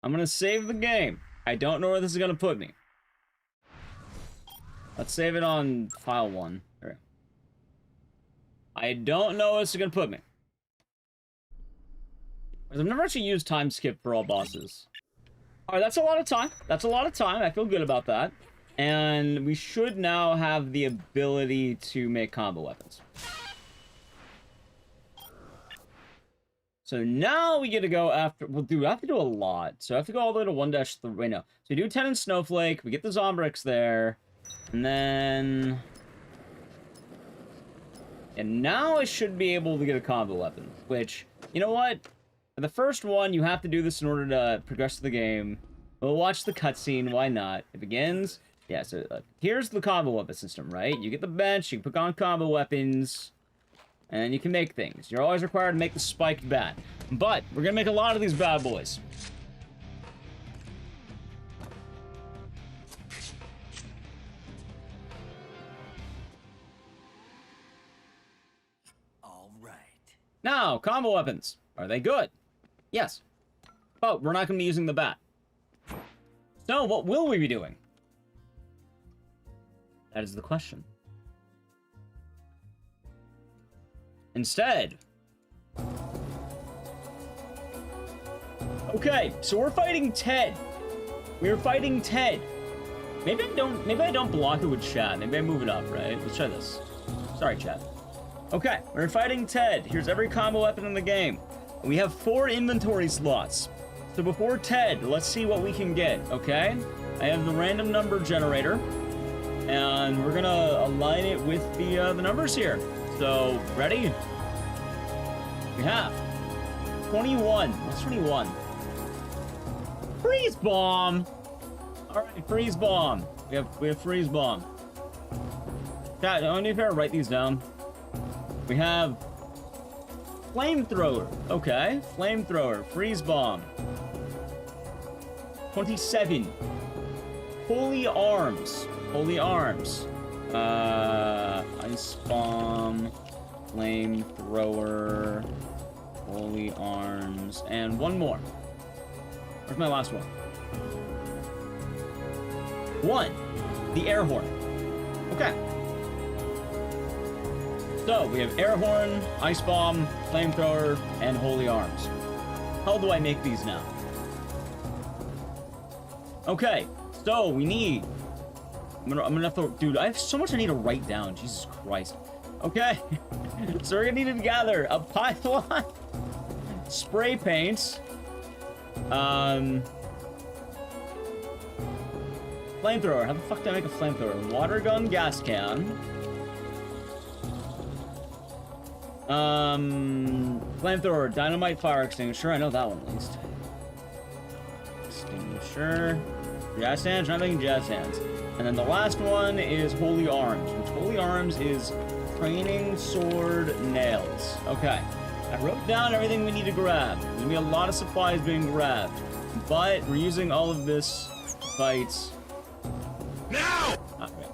I'm going to save the game. I don't know where this is going to put me. Let's save it on file 1. There. I don't know where this is going to put me. I've never actually used time skip for all bosses. Alright, that's a lot of time. That's a lot of time. I feel good about that. And we should now have the ability to make combo weapons. So now we get to go after... Well, dude, I have to do a lot. So I have to go all the way to 1-3. Wait, no. So we do 10 in Snowflake. We get the Zombrex there. And then... And now I should be able to get a combo weapon. Which, you know what? For the first one, you have to do this in order to progress the game. We'll watch the cutscene. Why not? It begins... Yeah, so here's the combo weapon system, right? You get the bench, you can pick on combo weapons, and you can make things. You're always required to make the spiked bat. But we're going to make a lot of these bad boys. All right. Now, combo weapons. Are they good? Yes. But we're not going to be using the bat. So, what will we be doing? That is the question. Instead... Okay, so we're fighting Ted. We're fighting Ted. Maybe I don't block it with chat. Maybe I move it up, right? Let's try this. Sorry, chat. Okay, we're fighting Ted. Here's every combo weapon in the game. We have 4 inventory slots. So before Ted, let's see what we can get, okay? I have the random number generator. And we're gonna align it with the numbers here. So, ready? We have 21. What's 21? Freeze bomb! Alright, freeze bomb. We have freeze bomb. Chat, I need to write these down. We have flamethrower. Okay, flamethrower, freeze bomb. 27. Holy arms. Holy arms. Ice bomb, flamethrower, holy arms, and one more. Where's my last one? 1. The air horn. Okay. So we have air horn, ice bomb, flamethrower, and holy arms. How do I make these now? Okay. So we need... I'm gonna have to... Dude, I have so much I need to write down. Jesus Christ. Okay. So we're gonna need to gather a pylon, spray paints, flamethrower. How the fuck do I make a flamethrower? Water gun, gas can. Flamethrower, dynamite, fire extinguisher. I know that one at least. Sure. Jazz hands, not making jazz hands. And then the last one is Holy Arms, which Holy Arms is training sword nails. Okay. I wrote down everything we need to grab. There's gonna be a lot of supplies being grabbed. But we're using all of this fights. Now! Okay.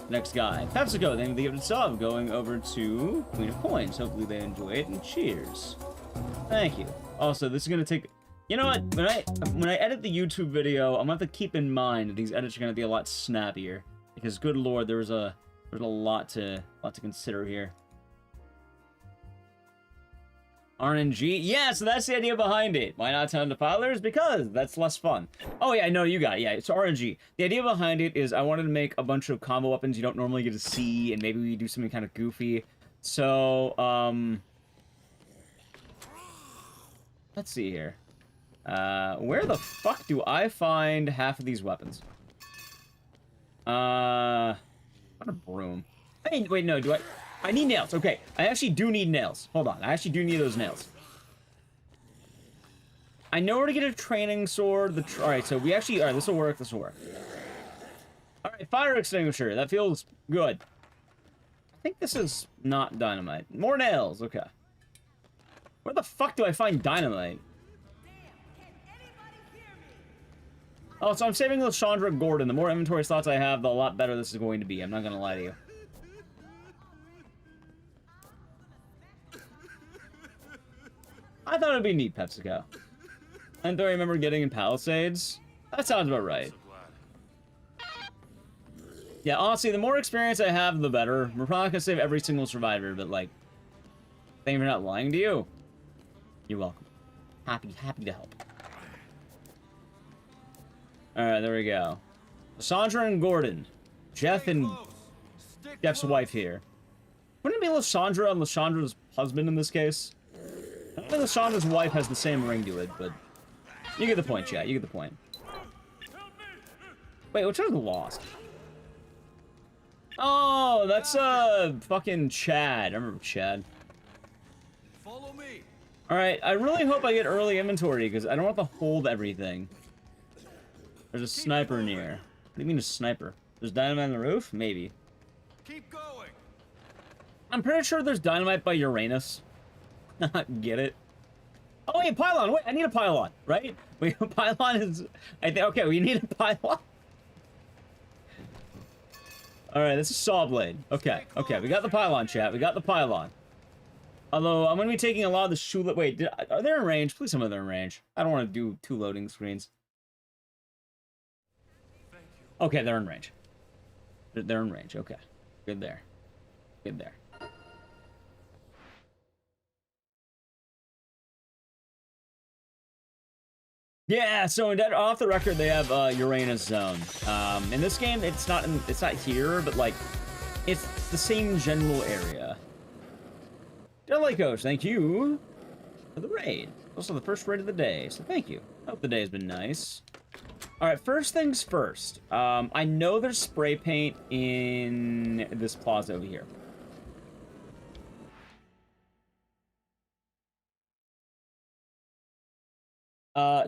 Next guy. PepsiCo, thank you for the gift of sub. Going over to Queen of Coins. Hopefully they enjoy it, and cheers. Thank you. Also, this is gonna take... You know what? When I edit the YouTube video, I'm gonna have to keep in mind that these edits are gonna be a lot snappier. Because, good lord, there's a lot to consider here. RNG? Yeah, so that's the idea behind it. Why not tell defilers? Because that's less fun. Oh yeah, I know you got it. Yeah, it's RNG. The idea behind it is I wanted to make a bunch of combo weapons you don't normally get to see, and maybe we do something kind of goofy. So, let's see here. Where the fuck do I find half of these weapons? What a broom. Hey, wait, no, do I need nails. Okay, I actually do need nails. Hold on, I actually do need those nails. I know where to get a training sword. Alright, so we actually... Alright, this will work, this will work. Alright, fire extinguisher. That feels good. I think this is not dynamite. More nails, okay. Where the fuck do I find dynamite? Oh, so I'm saving Lysandra Gordon. The more inventory slots I have, the lot better this is going to be. I'm not gonna lie to you. I thought it'd be neat, PepsiCo. And do I remember getting in Palisades? That sounds about right. Yeah, honestly, the more experience I have, the better. We're probably not gonna save every single survivor, but like, thank you for not lying to you. You're welcome. Happy to help. Alright, there we go. Lysandra and Gordon. Jeff and Jeff's wife here. Wouldn't it be Lysandra and Lysandra's husband in this case? I don't think Lysandra's wife has the same ring to it, but... You get the point, chat. You get the point. Wait, which one's lost? Oh, that's, fucking Chad. I remember Chad. Follow me. Alright, I really hope I get early inventory, because I don't have to hold everything. There's a sniper near. What do you mean a sniper? There's dynamite on the roof? Maybe. Keep going. I'm pretty sure there's dynamite by Uranus. Get it? Oh, wait, pylon. Wait, I need a pylon, right? Wait, a pylon is... okay, we need a pylon. Alright, this is saw blade. Okay, we got the pylon, chat. We got the pylon. Although, I'm going to be taking a lot of the shoe... Wait, are they in range? Please tell me they're in range. I don't want to do 2 loading screens. Okay, they're in range. They're in range, okay. Good there. Good there. Yeah, so in off the record, they have Uranus Zone. In this game, it's not here, but like, it's the same general area. Delay Coach, thank you for the raid. Also the first raid of the day, so thank you. Hope the day has been nice. All right, first things first. I know there's spray paint in this plaza over here.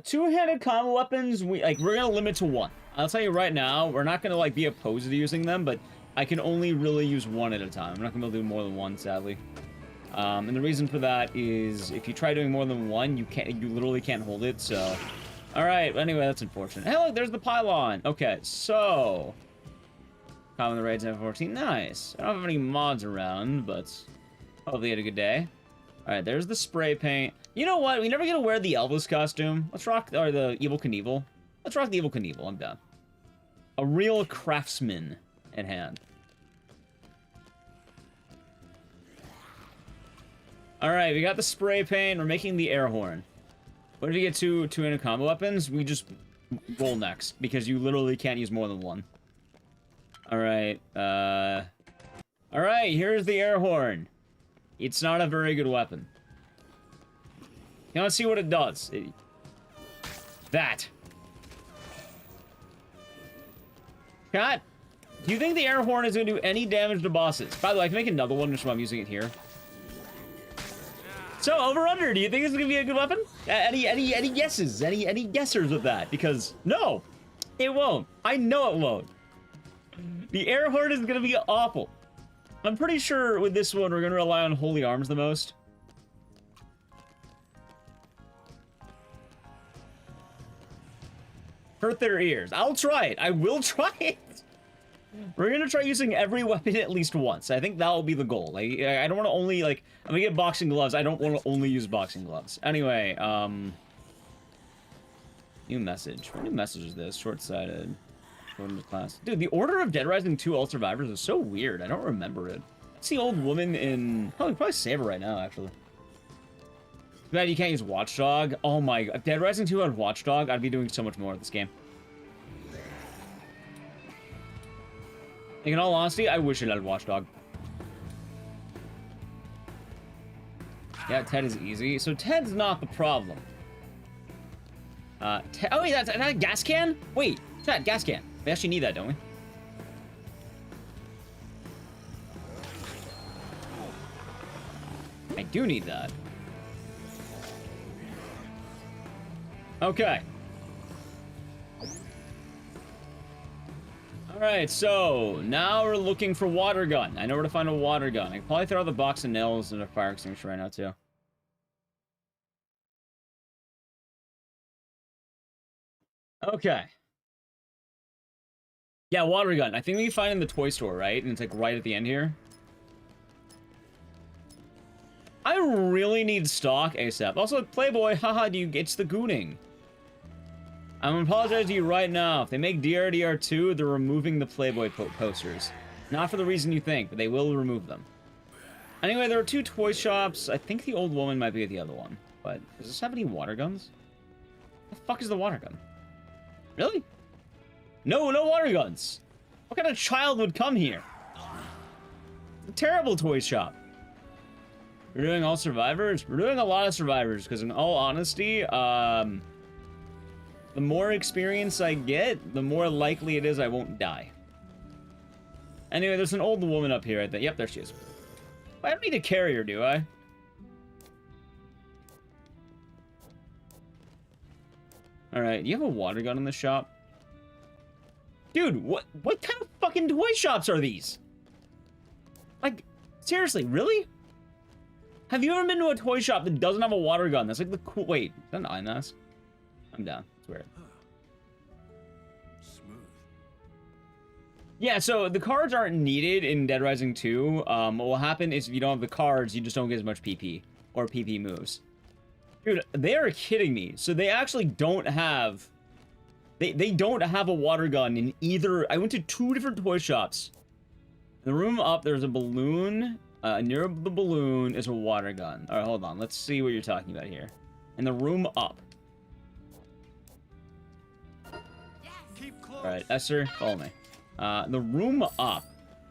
Two-handed combo weapons, we're gonna limit to 1. I'll tell you right now, we're not gonna like be opposed to using them, but I can only really use 1 at a time. I'm not gonna be able to do more than 1, sadly. And the reason for that is if you try doing more than 1, you literally can't hold it. So, all right. Anyway, that's unfortunate. Hey, look, there's the pylon. Okay, so common the raids F14. Nice. I don't have any mods around, but hopefully you had a good day. All right, there's the spray paint. You know what? We never get to wear the Elvis costume. Let's rock, or the Evil Knievel. Let's rock the Evil Knievel. I'm done. A real craftsman at hand. All right, we got the spray paint. We're making the air horn. What if you get two-handed combo weapons? We just roll next because you literally can't use more than 1. All right. All right. Here's the air horn. It's not a very good weapon. You want to see what it does? That. Cat, do you think the air horn is going to do any damage to bosses? By the way, I can make another one just while I'm using it here. So, over under, do you think this is gonna be a good weapon? Any guesses? Any guessers with that? Because, no, it won't. I know it won't. The air horn is gonna be awful. I'm pretty sure with this one, we're gonna rely on holy arms the most. Hurt their ears. I'll try it. I will try it. We're gonna try using every weapon at least once. I think that will be the goal. Like, I don't want to only, like, I'm gonna get boxing gloves. I don't want to only use boxing gloves. Anyway, new message. What new message is this? Short-sighted. Going to class. Dude, the Order of Dead Rising 2 All Survivors is so weird. I don't remember it. It's the old woman in... Oh, we probably save her right now, actually. Glad you can't use Watchdog. Oh my god. If Dead Rising 2 had Watchdog, I'd be doing so much more with this game. In all honesty, I wish it had Watchdog. Yeah, Ted is easy. So Ted's not the problem. Oh wait, that's a gas can? Wait, Ted, gas can. We actually need that, don't we? I do need that. Okay. Alright, so now we're looking for water gun. I know where to find a water gun. I can probably throw the box of nails and a fire extinguisher right now, too. Okay. Yeah, water gun. I think we can find it in the toy store, right? And it's like right at the end here. I really need stock ASAP. Also, Playboy, haha, it's the gooning. I'm gonna apologize to you right now. If they make DRDR 2, they're removing the Playboy posters. Not for the reason you think, but they will remove them. Anyway, there are 2 toy shops. I think the old woman might be at the other one. But does this have any water guns? What the fuck is the water gun? Really? No, no water guns. What kind of child would come here? It's a terrible toy shop. We're doing all survivors? We're doing a lot of survivors, because in all honesty, the more experience I get, the more likely it is I won't die. Anyway, there's an old woman up here, I think. Yep, there she is. I don't need to carry her, do I? Alright, do you have a water gun in the shop? Dude, what kind of fucking toy shops are these? Like, seriously, really? Have you ever been to a toy shop that doesn't have a water gun? That's like the cool... Wait, is that an eye mask? I'm down. It's weird. Smooth. Yeah, so the cards aren't needed in Dead Rising 2. What will happen is if you don't have the cards, you just don't get as much PP. Or PP moves. Dude, they are kidding me. So they actually don't have... They don't have a water gun in either... I went to 2 different toy shops. In the room up, there's a balloon. Near the balloon is a water gun. Alright, hold on. Let's see what you're talking about here. In the room up. Keep close. Alright, Esther, follow me. The room up.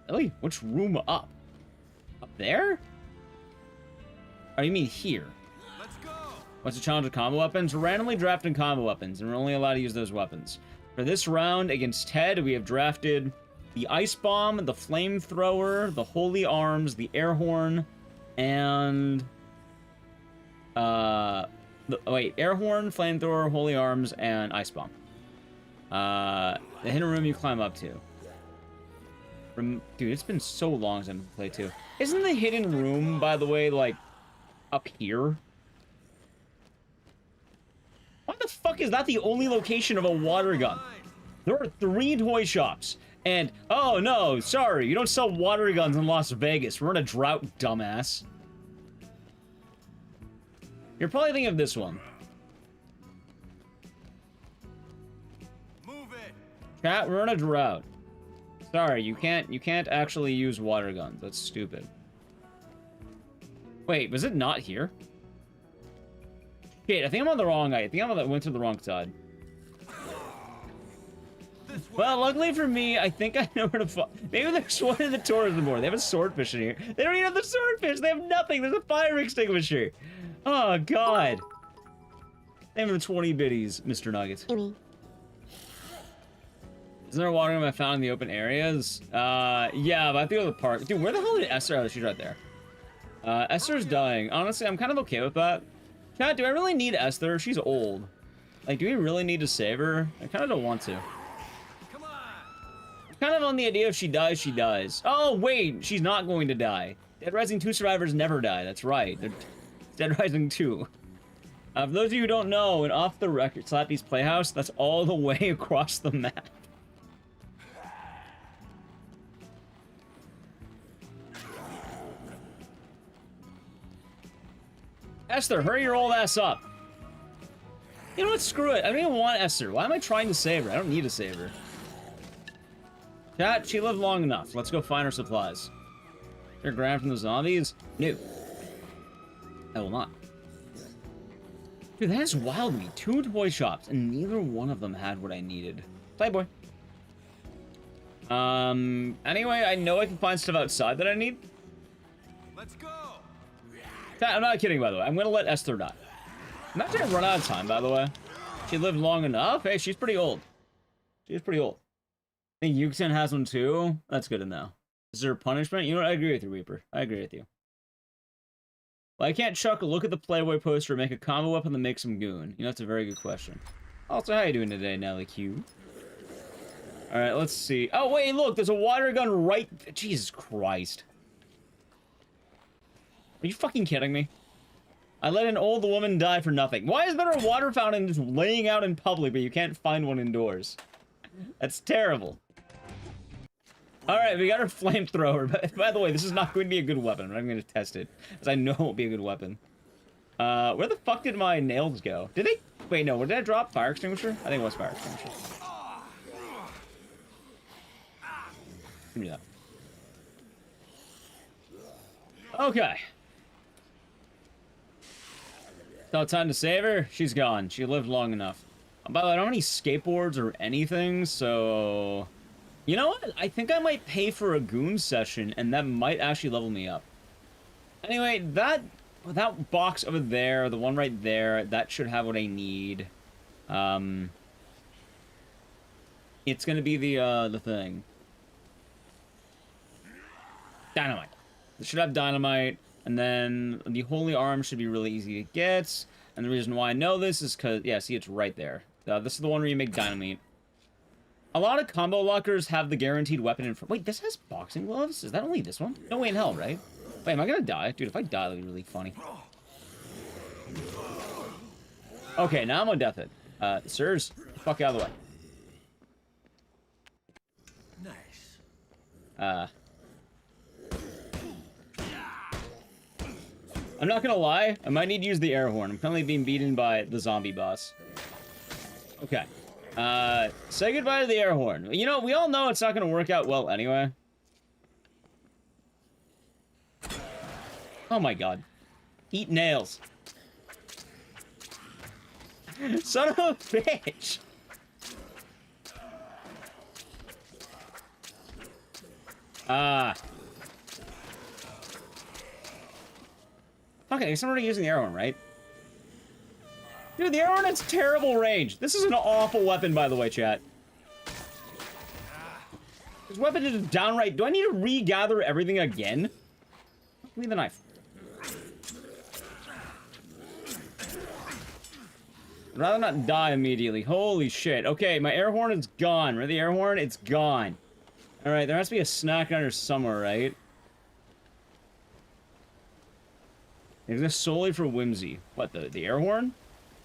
Really? Which room up? Up there? Oh, you mean here? Let's go. What's the challenge of combo weapons? We're randomly drafting combo weapons, and we're only allowed to use those weapons. For this round against Ted, we have drafted the Ice Bomb, the Flamethrower, the Holy Arms, the Air Horn, and... Air Horn, Flamethrower, Holy Arms, and Ice Bomb. The hidden room you climb up to. Dude, it's been so long since I've played 2. Isn't the hidden room, by the way, like, up here? Why the fuck is that the only location of a water gun? There are 3 toy shops. And, oh no, sorry, you don't sell water guns in Las Vegas. We're in a drought, dumbass. You're probably thinking of this one. Move it. Chat, we're in a drought. Sorry, you can't actually use water guns. That's stupid. Wait, was it not here? Shit, I think I'm on the wrong guy. I think I went to the wrong side. Well, luckily for me, I think I know where to find. Maybe there's one in the tourism board. They have a swordfish in here. They don't even have the swordfish. They have nothing. There's a fire extinguisher. Oh, God. They have the 20 biddies, Mr. Nuggets. Isn't there a water gun I found in the open areas? Yeah, but I have to go to the park. Dude, where the hell did Esther... Oh, she's right there. Esther's dying. Honestly, I'm kind of okay with that. Chat, do I really need Esther? She's old. Like, do we really need to save her? I kind of don't want to. Come on. I'm kind of on the idea if she dies, she dies. Oh, wait, she's not going to die. Dead Rising 2 survivors never die. That's right. They're Dead Rising 2. For those of you who don't know, in Off the Record, Slappy's Playhouse, that's all the way across the map. Esther, hurry your old ass up. You know what? Screw it. I don't even want Esther. Why am I trying to save her? I don't need to save her. Chat, she lived long enough. Let's go find her supplies. You're grabbed from the zombies? No. I will not. Dude, that is wild to me. 2 toy shops, and neither one of them had what I needed. Playboy. Anyway, I know I can find stuff outside that I need. Let's go. I'm not kidding, by the way. I'm gonna let Esther die. Imagine I run out of time, by the way. She lived long enough. Hey, she's pretty old. She's pretty old. I think Yuxin has one too. That's good to know. Is there a punishment? You know what? I agree with you, Reaper. I agree with you. Well, I can't chuck a look at the Playboy poster and make a combo weapon that makes him goon. You know, that's a very good question. Also, how you doing today, Nelly Q? Alright, let's see. Oh, wait, look, there's a water gun right... Jesus Christ. Are you fucking kidding me? I let an old woman die for nothing. Why is there a water fountain just laying out in public, but you can't find one indoors? That's terrible. Alright, we got our flamethrower. By the way, this is not going to be a good weapon, but I'm going to test it, because I know it won't be a good weapon. Where the fuck did my nails go? Did they? Wait, no, where did I drop? Fire extinguisher? I think it was fire extinguisher. Give me that. Okay. So it's time to save her? She's gone. She lived long enough. By the way, I don't have any skateboards or anything, so... You know what? I think I might pay for a goon session, and that might actually level me up. Anyway, that box over there, the one right there, that should have what I need. It's gonna be the thing. Dynamite. It should have dynamite, and then the holy arm should be really easy to get. And the reason why I know this is because, yeah, see, it's right there. This is the one where you make dynamite. A lot of combo lockers have the guaranteed weapon in front. Wait, this has boxing gloves? Is that only this one? No way in hell, right? Wait, am I gonna die? Dude, if I die, that'd be really funny. Okay, now I'm on death hit. Sirs, fuck out of the way. Nice. I'm not gonna lie, I might need to use the air horn. I'm currently being beaten by the zombie boss. Okay. Say goodbye to the air horn. You know, we all know it's not gonna work out well anyway. Oh my god. Eat nails. Son of a bitch! Okay, I guess I'm already using the air horn, right? Dude, the air horn has terrible range. This is an awful weapon, by the way, chat. This weapon is downright... Do I need to regather everything again? Give me the knife. I'd rather not die immediately. Holy shit. Okay, my air horn is gone. Remember the air horn? It's gone. Alright, there has to be a snack down here somewhere, right? Is this solely for whimsy? What, the air horn?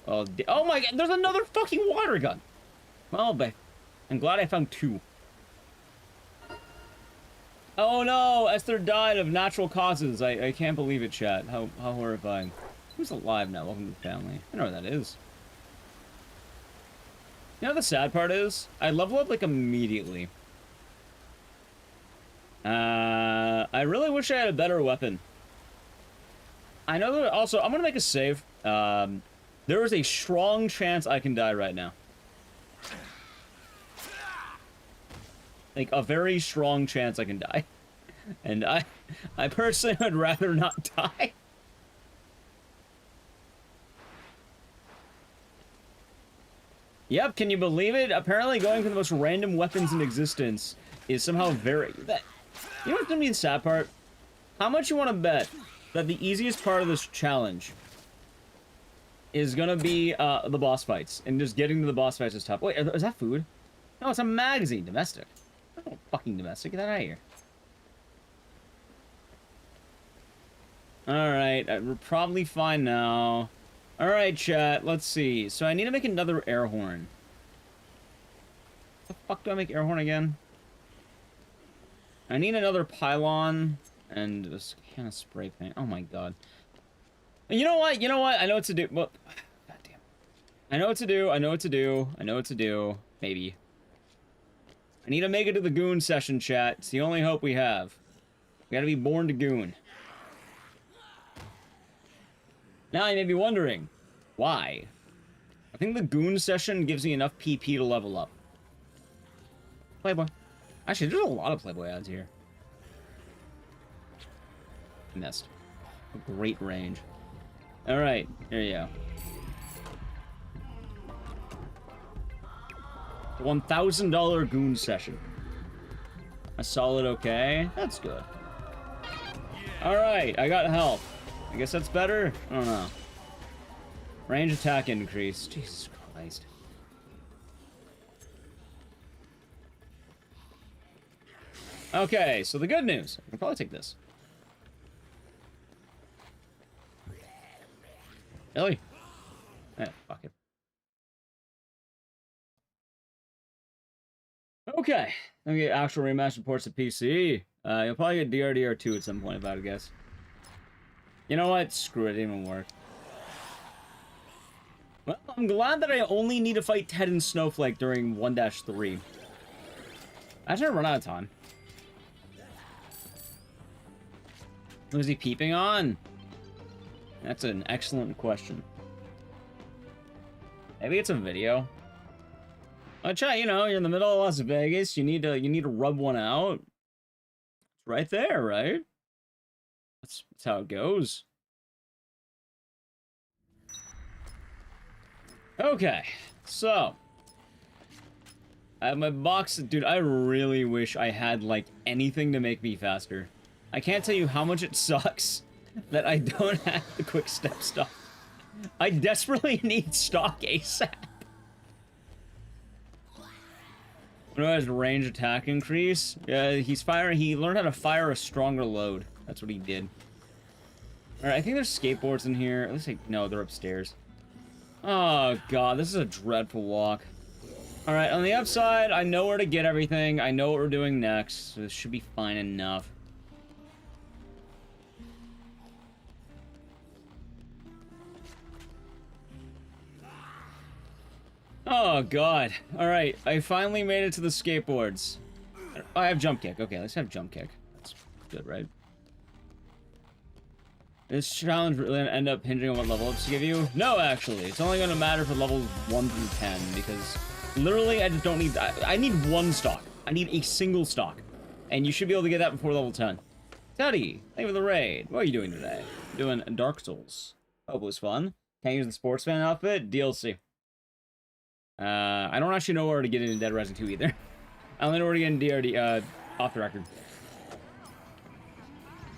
Oh, oh my god, there's another fucking water gun! Well, but I'm glad I found 2. Oh no, Esther died of natural causes. I can't believe it, chat. How horrifying. Who's alive now? Welcome to the family. I know where that is. You know what the sad part is? I level up, like, immediately. I really wish I had a better weapon. I know that also, I'm gonna make a save. There is a strong chance I can die right now. Like, a very strong chance I can die. And I personally would rather not die. Yep, can you believe it? Apparently going for the most random weapons in existence is somehow very... You know what's gonna be the sad part? How much you want to bet that the easiest part of this challenge is gonna be the boss fights, and just getting to the boss fights is tough. Wait, is that food? No, it's a magazine. Domestic. Oh, fucking domestic. Get that out of here. Alright, we're probably fine now. Alright, chat, let's see. So I need to make another air horn. What the fuck do I make air horn again? I need another pylon and this can of spray paint. Oh my god. And you know what? You know what? I know what to do. Well, god damn. I know what to do. I know what to do. I know what to do. Maybe. I need to make it to the goon session, chat. It's the only hope we have. We gotta be born to goon. Now you may be wondering, why? I think the goon session gives me enough PP to level up. Playboy. Actually, there's a lot of Playboy ads here. Missed. A great range. Alright, here you go. $1,000 goon session. A solid okay. That's good. Alright, I got health. I guess that's better? I don't know. Range attack increase. Jesus Christ. Okay, so the good news. I can probably take this. Really? Eh, fuck it. Okay. Let me get actual remastered ports to PC. You'll probably get DRDR2 at some point, if I had to guess. You know what? Screw it. It didn't even work. Well, I'm glad that I only need to fight Ted and Snowflake during 1-3. I should run out of time. Who's he peeping on? That's an excellent question. Maybe it's a video. Oh, chat, you know, you're in the middle of Las Vegas. You need to rub one out. It's right there, right? That's how it goes. Okay, so I have my box. Dude, I really wish I had like anything to make me faster. I can't tell you how much it sucks that I don't have the quick step stuff. I desperately need stock ASAP. What has range attack increase? Yeah, he learned how to fire a stronger load. That's what he did. Alright, I think there's skateboards in here. It looks like, no, they're upstairs. Oh god, this is a dreadful walk. Alright, on the upside, I know where to get everything. I know what we're doing next, so this should be fine enough. Oh god. Alright, I finally made it to the skateboards. I have jump kick. Okay, let's have jump kick. That's good, right? This challenge really gonna end up hinging on what level ups to give you? No, actually. It's only gonna matter for levels 1 through 10, because literally I just don't need... I need one stock. I need a single stock. And you should be able to get that before level 10. Teddy, thank you for the raid. What are you doing today? Doing Dark Souls. Hope it was fun. Can't use the sportsman outfit? DLC. I don't actually know where to get into Dead Rising 2 either. I only know where to get in DRD, off the record.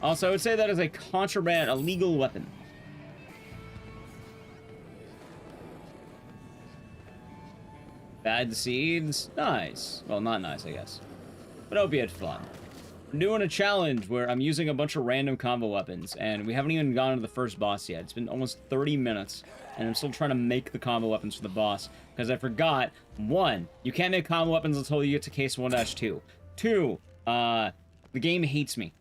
Also, I would say that is a contraband, illegal weapon. Bad seeds? Nice. Well, not nice, I guess. But opiate fun. I'm doing a challenge where I'm using a bunch of random combo weapons, and we haven't even gone to the first boss yet. It's been almost 30 minutes, and I'm still trying to make the combo weapons for the boss, because I forgot, 1, you can't make combo weapons until you get to case 1-2. 2, the game hates me.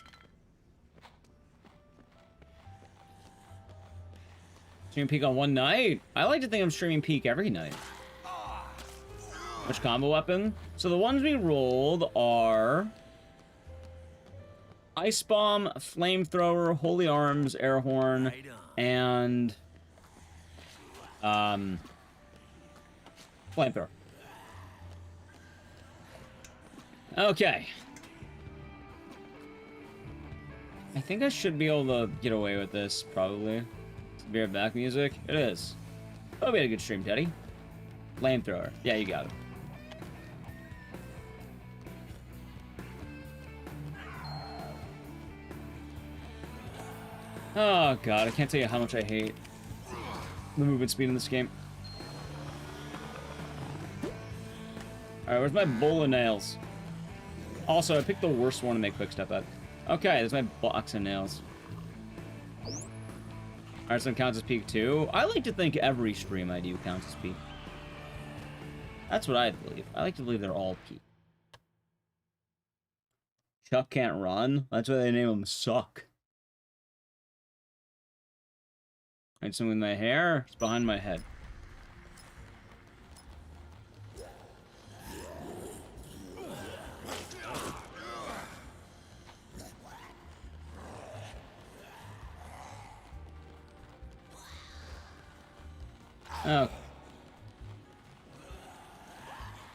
Stream Peak on one night? I like to think I'm streaming Peak every night. Which combo weapon? So the ones we rolled are... Ice Bomb, Flamethrower, Holy Arms, Air Horn, and... Flamethrower. Okay. I think I should be able to get away with this, probably. Be right back music. It is. Oh, we had a good stream, Teddy. Flamethrower. Yeah, you got it. Oh god, I can't tell you how much I hate the movement speed in this game. Alright, where's my bowl of nails? Also, I picked the worst one to make quick step at. Okay, there's my box of nails. Alright, so it counts as peak too. I like to think every stream I do counts as peak. That's what I believe. I like to believe they're all peak. Chuck can't run? That's why they name him Suck. I had something with my hair. It's behind my head. Okay.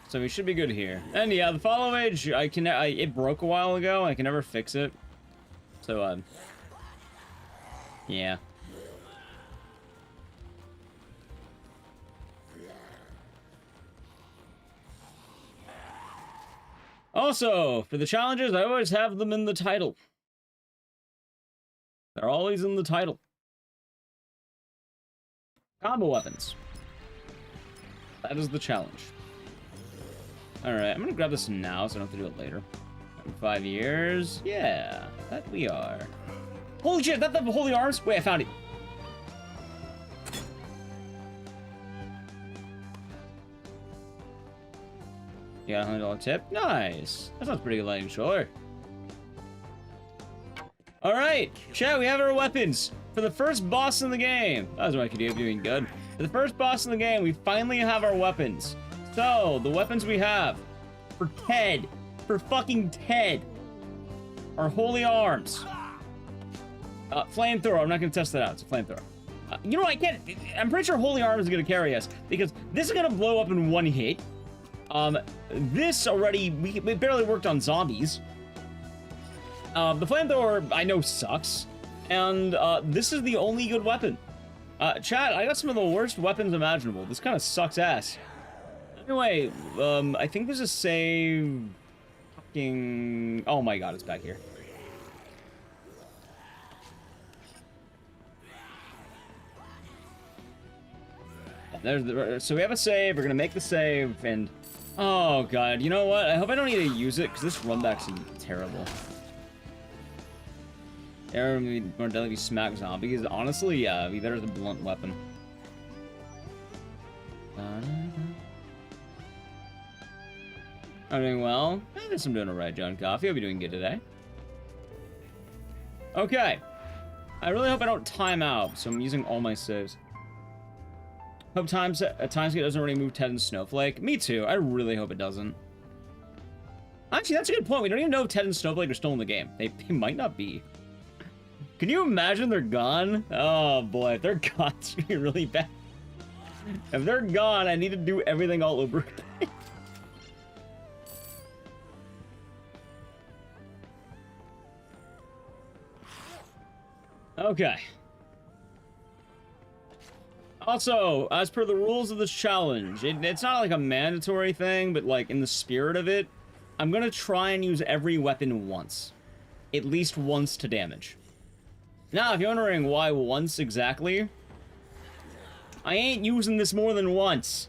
So we should be good here. And yeah, the follow age, it broke a while ago. I can never fix it. So, yeah. Also, for the challenges, I always have them in the title. They're always in the title. Combo weapons. That is the challenge. Alright, I'm gonna grab this now so I don't have to do it later. In 5 years? Yeah, that we are. Holy shit, that the holy arms? Wait, I found it. You got a $100 tip? Nice. That sounds pretty good lighting, sure. Alright, chat, we have our weapons. For the first boss in the game. That was what I could do, doing good. For the first boss in the game, we finally have our weapons. So, the weapons we have for Ted, for fucking Ted, are holy arms. Flamethrower, I'm not gonna test that out, it's a flamethrower. You know what, I'm pretty sure holy arms is gonna carry us, because this is gonna blow up in one hit. This already, we barely worked on zombies. The flamethrower, I know, sucks. And, this is the only good weapon. Chat, I got some of the worst weapons imaginable. This kind of sucks ass. Anyway, I think there's a save... Fucking... Oh my god, it's back here. So we have a save, we're gonna make the save, and... Oh god, you know what? I hope I don't need to use it, because this runback's terrible. Air more deadly smack zombies. Honestly, yeah, be better as a blunt weapon. I'm doing well. I guess I'm doing alright, John Coffee. I'll be doing good today. Okay. I really hope I don't time out, so I'm using all my saves. Hope timeskip doesn't already move Ted and Snowflake. Me too. I really hope it doesn't. Actually, that's a good point. We don't even know if Ted and Snowflake are still in the game. They might not be. Can you imagine they're gone? Oh boy, if they're gone, it's gonna be really bad. If they're gone, I need to do everything all over again. Okay. Also, as per the rules of this challenge, it's not like a mandatory thing, but like in the spirit of it, I'm gonna try and use every weapon once. At least once to damage. Now, if you're wondering why once exactly, I ain't using this more than once.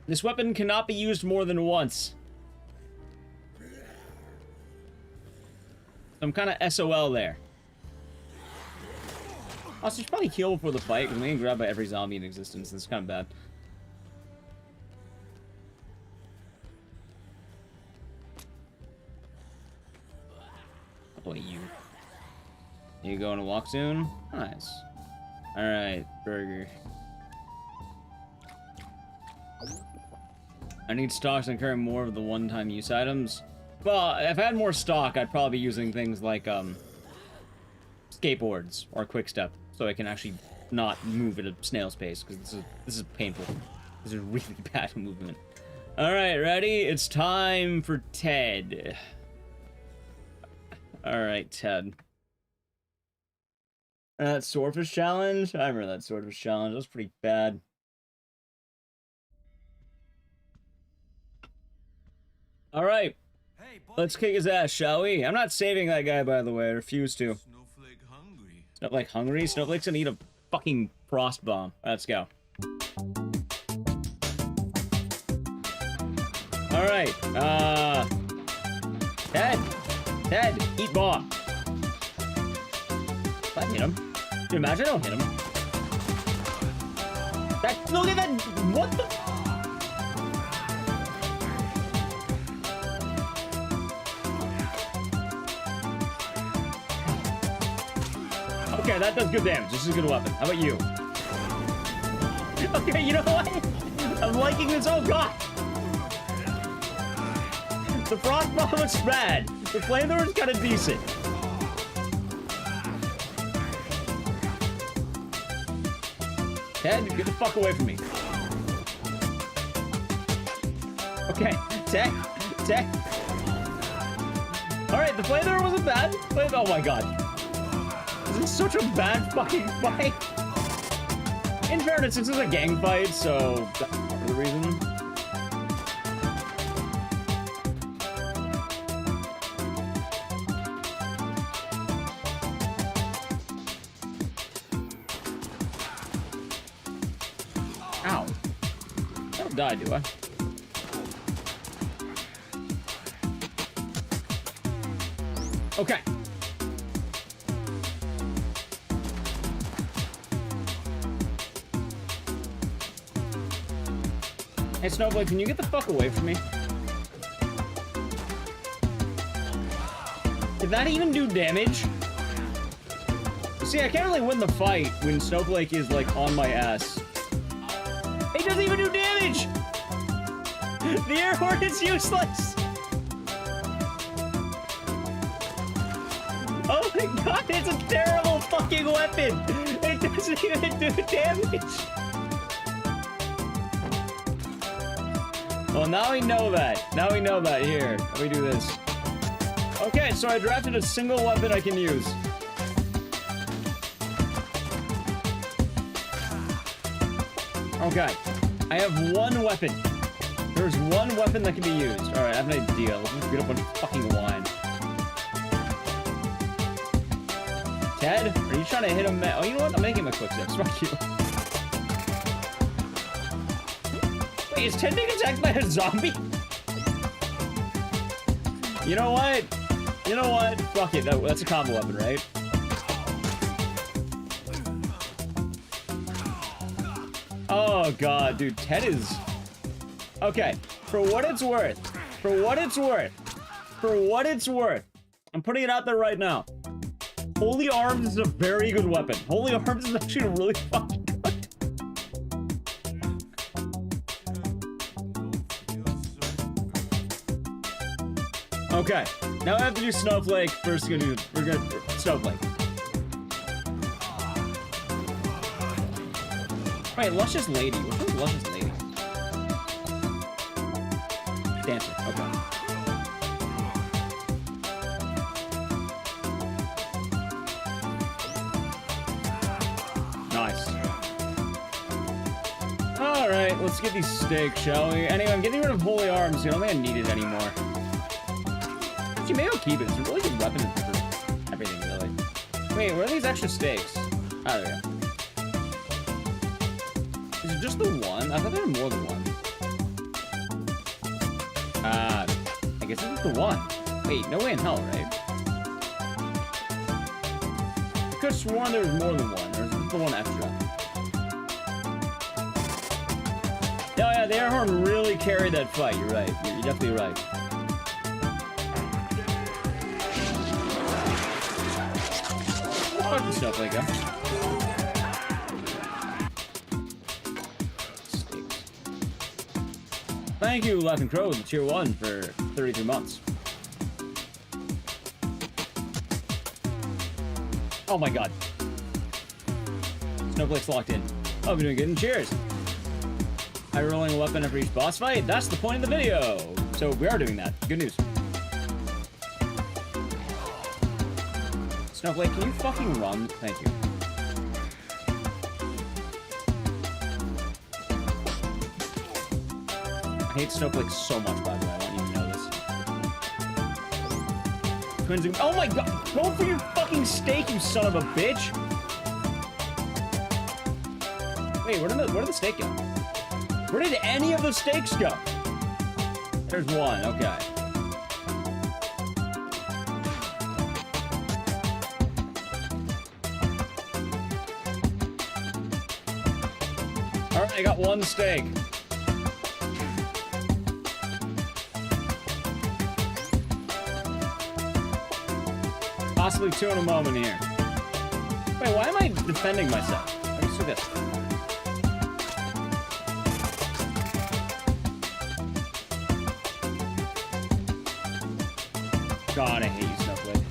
This weapon cannot be used more than once. I'm kind of SOL there. Also, should probably heal before the fight, because I'm getting grabbed by every zombie in existence. This is kind of bad. Oh, you going to walk soon? Nice. Alright, burger. I need stocks and carry more of the one-time use items. Well, if I had more stock, I'd probably be using things like, skateboards or quick step, so I can actually not move at a snail's pace, because this is painful. This is really bad movement. Alright, ready? It's time for Ted. Alright, Ted. That swordfish challenge? I remember that swordfish challenge. That was pretty bad. Alright. Hey, Let's kick his ass, shall we? I'm not saving that guy, by the way. I refuse to. Snowflake hungry. Snowflake hungry? Snowflake's gonna eat a fucking frost bomb. Let's go. Alright, Ted, eat bomb. If I hit him. Dude, imagine I don't hit him. Look at that, what the? Okay, that does good damage. This is a good weapon. How about you? Okay, you know what? I'm liking this. Oh god! The frost bomb looks bad. The flamethrower is kind of decent. Ted, get the fuck away from me. Okay, Ted. Alright, the flamethrower wasn't bad. Oh my god. This is such a bad fucking fight. In fairness, this is a gang fight, so that's part of the reason. Ow. I don't die, do I? Okay. Hey, Snowflake, can you get the fuck away from me? Did that even do damage? See, I can't really win the fight when Snowflake is, like, on my ass. It doesn't even do damage! The air horn is useless! Oh my god, it's a terrible fucking weapon! It doesn't even do damage! Well, now we know that. Now we know that. Here, let me do this. Okay, so I drafted a single weapon I can use. Okay, I have one weapon. There's one weapon that can be used. All right, I have an idea. Let's get a bunch of fucking wine. Ted, are you trying to hit him? Oh, you know what? I'm making him a quick step. Fuck you. Wait, is Ted being attacked by a zombie? You know what? You know what? Fuck it. That's a combo weapon, right? Oh god, dude, Ted is... Okay, for what it's worth, I'm putting it out there right now. Holy Arms is a very good weapon. Holy Arms is actually really fucking good. Okay, now I have to do Snowflake. First, we're gonna do Snowflake. Wait, Luscious Lady. Which one's Luscious Lady? Dancer. Okay. Nice. Alright, let's get these steaks, shall we? Anyway, I'm getting rid of Holy Arms. I don't think I need it anymore. Actually, maybe I'll keep it. It's a really good weapon for everything, really. Wait, where are these extra steaks? Oh, there we go. Is it just the one? I thought there were more than one. I guess it's the one. Wait, no way in hell, right? I could have sworn there was more than one. There's just the one extra. Oh yeah, the air horn really carried that fight. You're right. You're definitely right. Fuck the Snowflake, huh? Thank you, Laughing Crow, with the tier 1 for 32 months. Oh my god. Snowflake's locked in. Oh, we're doing good. And cheers. Are you rolling a weapon after each boss fight? That's the point of the video. So we are doing that. Good news. Snowflake, can you fucking run? Thank you. I hate Snowflake so much, by the way. I want you to know this. cleansing. Oh my god! Go for your fucking steak, you son of a bitch! Wait, where did the steak go? Where did any of the steaks go? There's one, okay. Alright, I got one steak. Possibly two in a moment here. Wait, why am I defending myself? Let me see this. God, I hate you, Snowflake.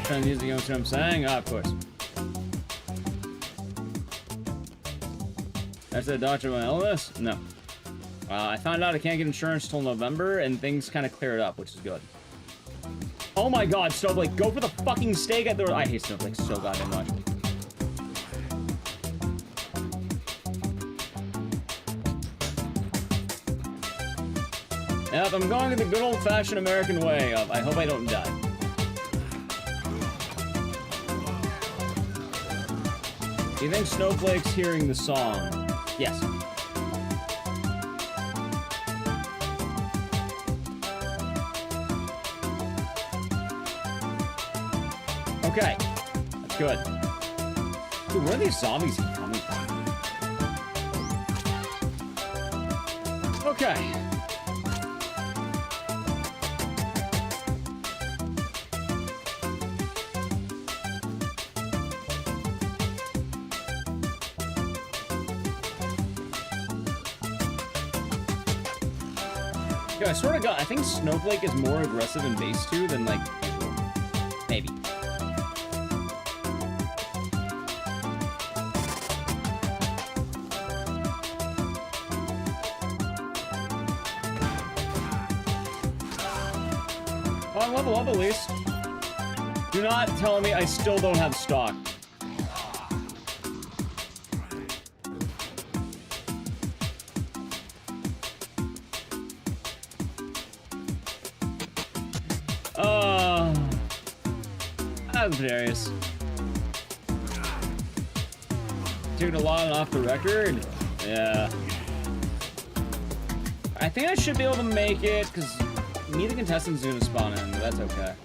Trying to use the what I'm saying? Ah, of course. That's the doctor of my illness? No. I found out I can't get insurance till November, and things kind of cleared up, which is good. Oh my god, Snowflake, go for the fucking steak at the... I hate Snowflake so goddamn much. Yep, I'm going the good old-fashioned American way of I hope I don't die. Do you think Snowflake's hearing the song? Yes. Okay. That's good. Dude, where are these zombies coming from? Okay. Yo, I swear to God, I think Snowflake is more aggressive in base 2 than, like, usual. Maybe. Oh, I level up at least. Do not tell me I still don't have stock. That's hilarious. Took a lot off the record. Yeah. I think I should be able to make it because neither contestant's gonna spawn in, but that's okay.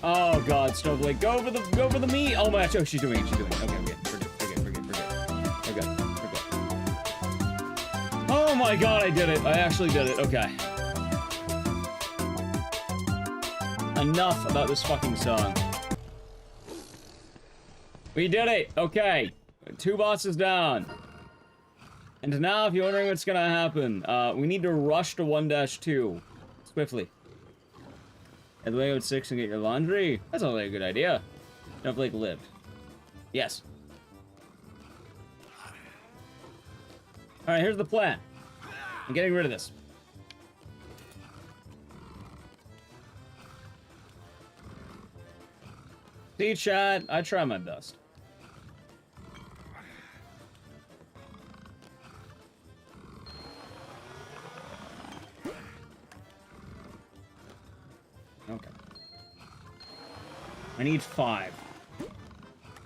Oh god, Snowflake, go for the meat. Oh my gosh, oh she's doing it, she's doing it. Okay, we're good. We're good. Oh my god, I did it. I actually did it. Okay. Enough about this fucking song. We did it! Okay. 2 bosses down. And now, if you're wondering what's gonna happen, we need to rush to 1-2. Swiftly. Head the way out 6 and get your laundry. That's not really a good idea. Snowflake lived. Yes. Alright, here's the plan. I'm getting rid of this. See, chat, I try my best. Okay. I need 5.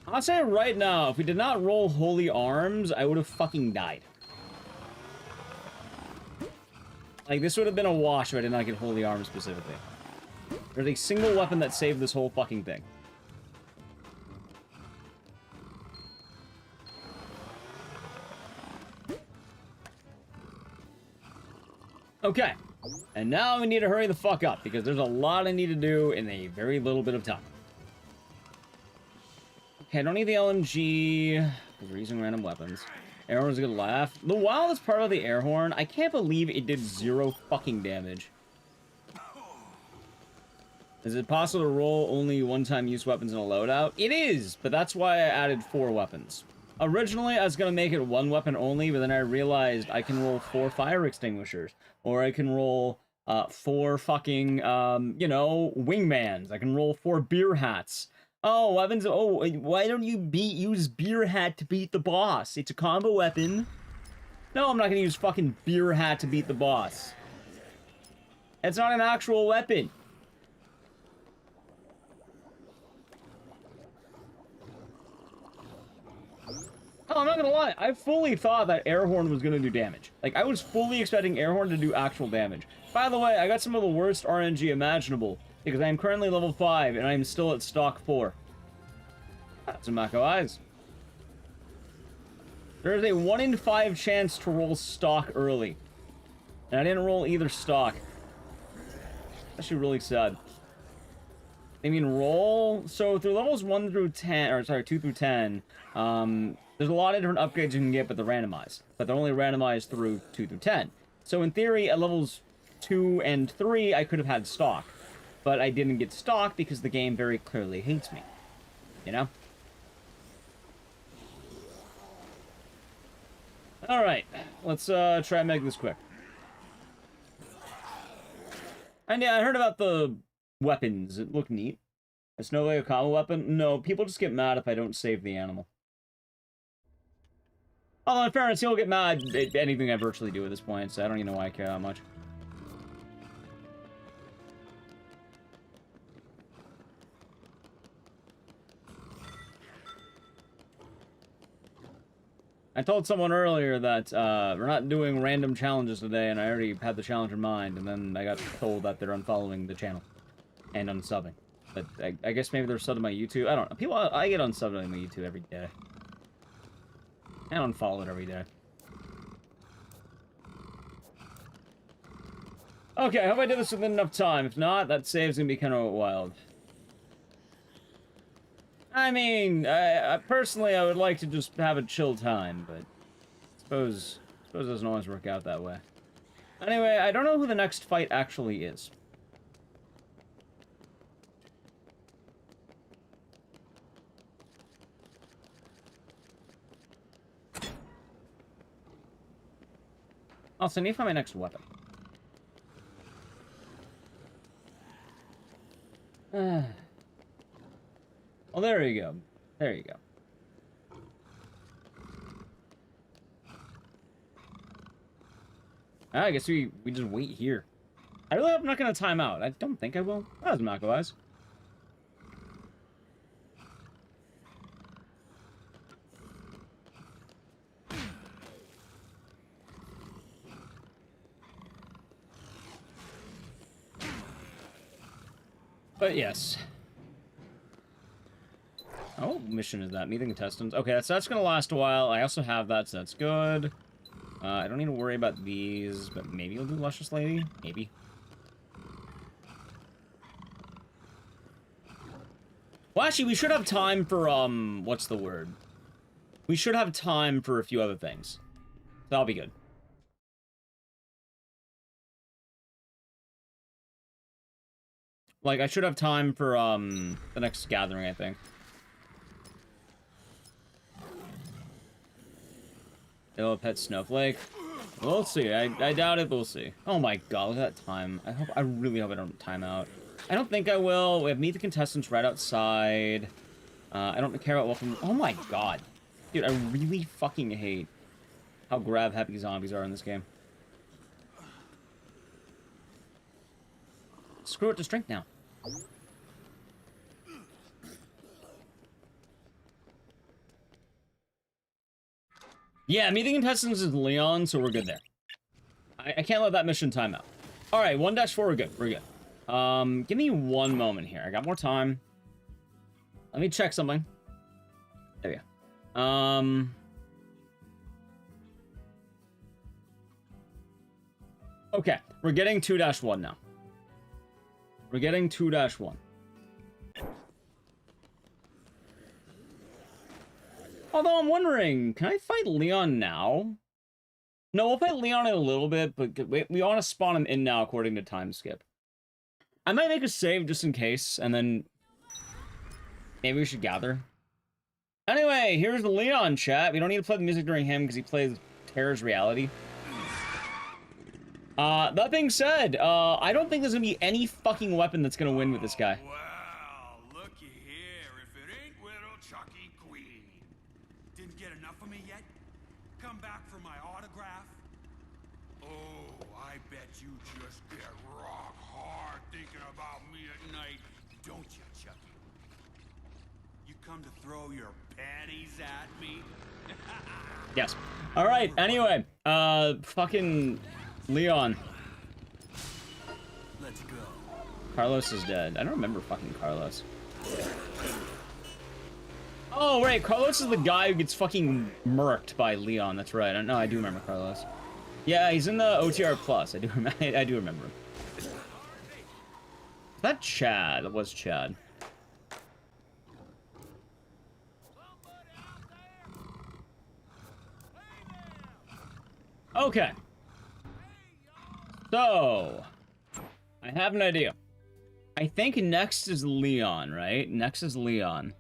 I'll say right now, if we did not roll Holy Arms, I would have fucking died. Like, this would have been a wash if I did not get Holy Arms specifically. There's a single weapon that saved this whole fucking thing. Okay, and now we need to hurry the fuck up, because there's a lot I need to do in a very little bit of time. Okay, I don't need the LMG, because we're using random weapons. Air horn's a good laugh. The wildest part of the air horn, I can't believe it did 0 fucking damage. Is it possible to roll only one-time use weapons in a loadout? It is, but that's why I added 4 weapons. Originally, I was going to make it 1 weapon only, but then I realized I can roll 4 fire extinguishers. Or I can roll 4 fucking, you know, wingmans. I can roll 4 beer hats. Oh, weapons. Oh, why don't you use beer hat to beat the boss? It's a combo weapon. No, I'm not gonna use fucking beer hat to beat the boss. It's not an actual weapon. Oh, I'm not gonna lie. I fully thought that air horn was gonna do damage. Like, I was fully expecting air horn to do actual damage. By the way, I got some of the worst RNG imaginable, because I am currently level 5, and I am still at stock 4. That's some Mako eyes. There is a 1 in 5 chance to roll stock early. And I didn't roll either stock. Actually really sad. I mean, roll... So, through levels 1 through 10... Or, sorry, 2 through 10, there's a lot of different upgrades you can get, but they're randomized. But they're only randomized through 2 through 10. So, in theory, at levels 2 and 3, I could have had stock. But I didn't get stock because the game very clearly hates me. You know? Alright, let's try and make this quick. And yeah, I heard about the weapons. It looked neat. A Snowflake combo weapon? No, people just get mad if I don't save the animal. Although, in fairness, he'll get mad at anything I virtually do at this point, so I don't even know why I care that much. I told someone earlier that we're not doing random challenges today, and I already had the challenge in mind, and then I got told that they're unfollowing the channel and unsubbing. But I guess maybe they're subbed to my YouTube. I don't know. People, I get unsubbed on my YouTube every day. And unfollowed every day. Okay, I hope I did this within enough time. If not, that save's gonna be kind of wild. I mean, personally, I would like to just have a chill time, but suppose it doesn't always work out that way. Anyway, I don't know who the next fight actually is. Also, I need to find my next weapon. Well, there you go. There you go. I guess we just wait here. I really hope I'm not going to time out. I don't think I will. That was Mako eyes. But yes. Oh, mission is that? Meet the contestants. Okay, that's gonna last a while. I also have that, so that's good. I don't need to worry about these, but maybe we'll do Luscious Lady? Maybe. Well, actually, we should have time for, what's the word? We should have time for a few other things. That'll be good. Like, I should have time for, the next gathering, I think. It'll pet Snowflake. We'll see. I doubt it, but we'll see. Oh my god, look at that time. I really hope I don't time out. I don't think I will. We have meet the contestants right outside. I don't care about welcome. Oh my god. Dude, I really fucking hate how grab-happy zombies are in this game. Screw it, just drink now. Yeah, meeting contestants is Leon, so we're good there. I can't let that mission time out. Alright, 1-4, we're good. We're good. Give me one moment here. I got more time. Let me check something. There we go. Okay, we're getting 2-1 now. We're getting 2-1. Although I'm wondering, can I fight Leon now? No, we'll fight Leon in a little bit, but we want to spawn him in now according to time skip. I might make a save just in case, and then maybe we should gather. Anyway, here's the Leon chat. We don't need to play the music during him because he plays Terror's Reality. That being said, I don't think there's gonna be any fucking weapon that's gonna win with this guy. Well, looky here, if it ain't little Chucky Queen. Didn't get enough of me yet? Come back for my autograph? come to throw your panties at me? Yes. All right. Anyway, fucking Leon. Let's go. Carlos is dead. I don't remember fucking Carlos. Oh, right. Carlos is the guy who gets fucking murked by Leon. That's right. No, I do remember Carlos. Yeah, he's in the OTR Plus. I do remember him. Is that Chad? That was Chad. Okay. So, I have an idea. I think next is Leon, right? Next is Leon.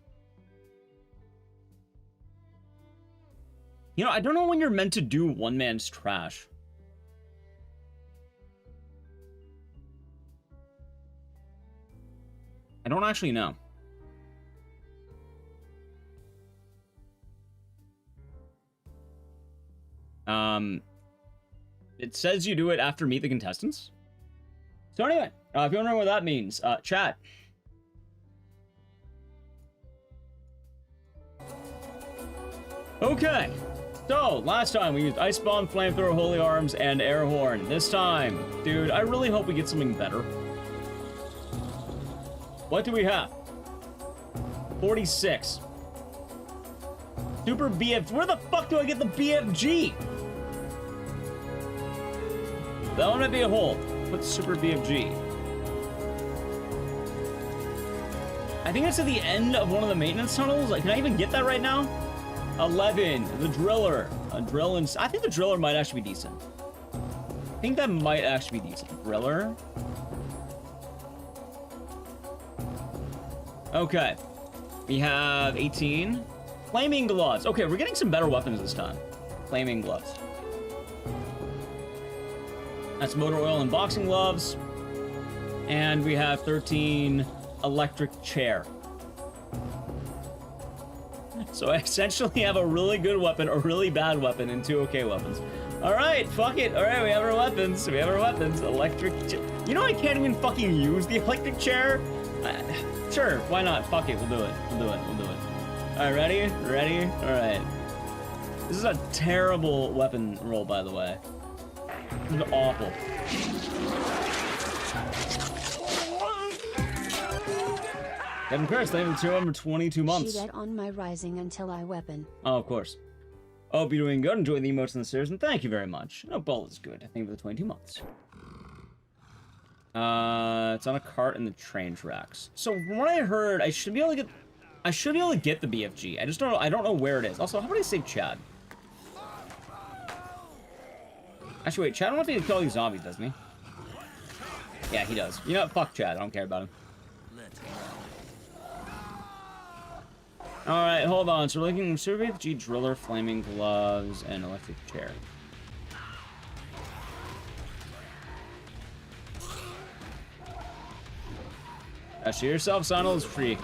You know, I don't know when you're meant to do one man's trash. I don't actually know. It says you do it after meet the contestants. So anyway, if you wondering what that means, chat. Okay. So, last time we used Ice Bomb, Flamethrower, Holy Arms, and Air Horn. This time, dude, I really hope we get something better. What do we have? 46. Super BF. Where the fuck do I get the BFG? That one might be a hole. What's Super BFG? I think it's at the end of one of the maintenance tunnels. Like, can I even get that right now? 11. The Driller. A drill and I think the Driller might actually be decent. I think that might actually be decent. Driller. Okay. We have 18. Flaming Gloves. Okay, we're getting some better weapons this time. Flaming Gloves. That's motor oil and boxing gloves. And we have 13 electric chair. So I essentially have a really good weapon, a really bad weapon, and 2 okay weapons. All right, fuck it. All right, we have our weapons. We have our weapons. Electric chair. You know I can't even fucking use the electric chair? Sure, why not? Fuck it, we'll do it. We'll do it. We'll do it. All right, ready? Ready? All right. This is a terrible weapon roll, by the way. This is awful. Kevin Curtis, thank you for 22 months. She dead on my rising until I weapon. Oh, of course. Hope you're doing good. Enjoy the emotes in the series, and thank you very much. No, ball is good. Thank you for the 22 months. It's on a cart in the train tracks. So from what I heard, I should be able to get the BFG. I just don't know. I don't know where it is. Also, how about I save Chad? Actually, wait. Chad don't have to kill these zombies, doesn't he? Yeah, he does. You know what? Fuck Chad. I don't care about him. Alright, hold on. So we're looking at Super BFG, Driller, Flaming Gloves, and Electric Chair. Shoot yourself, Sonal is free.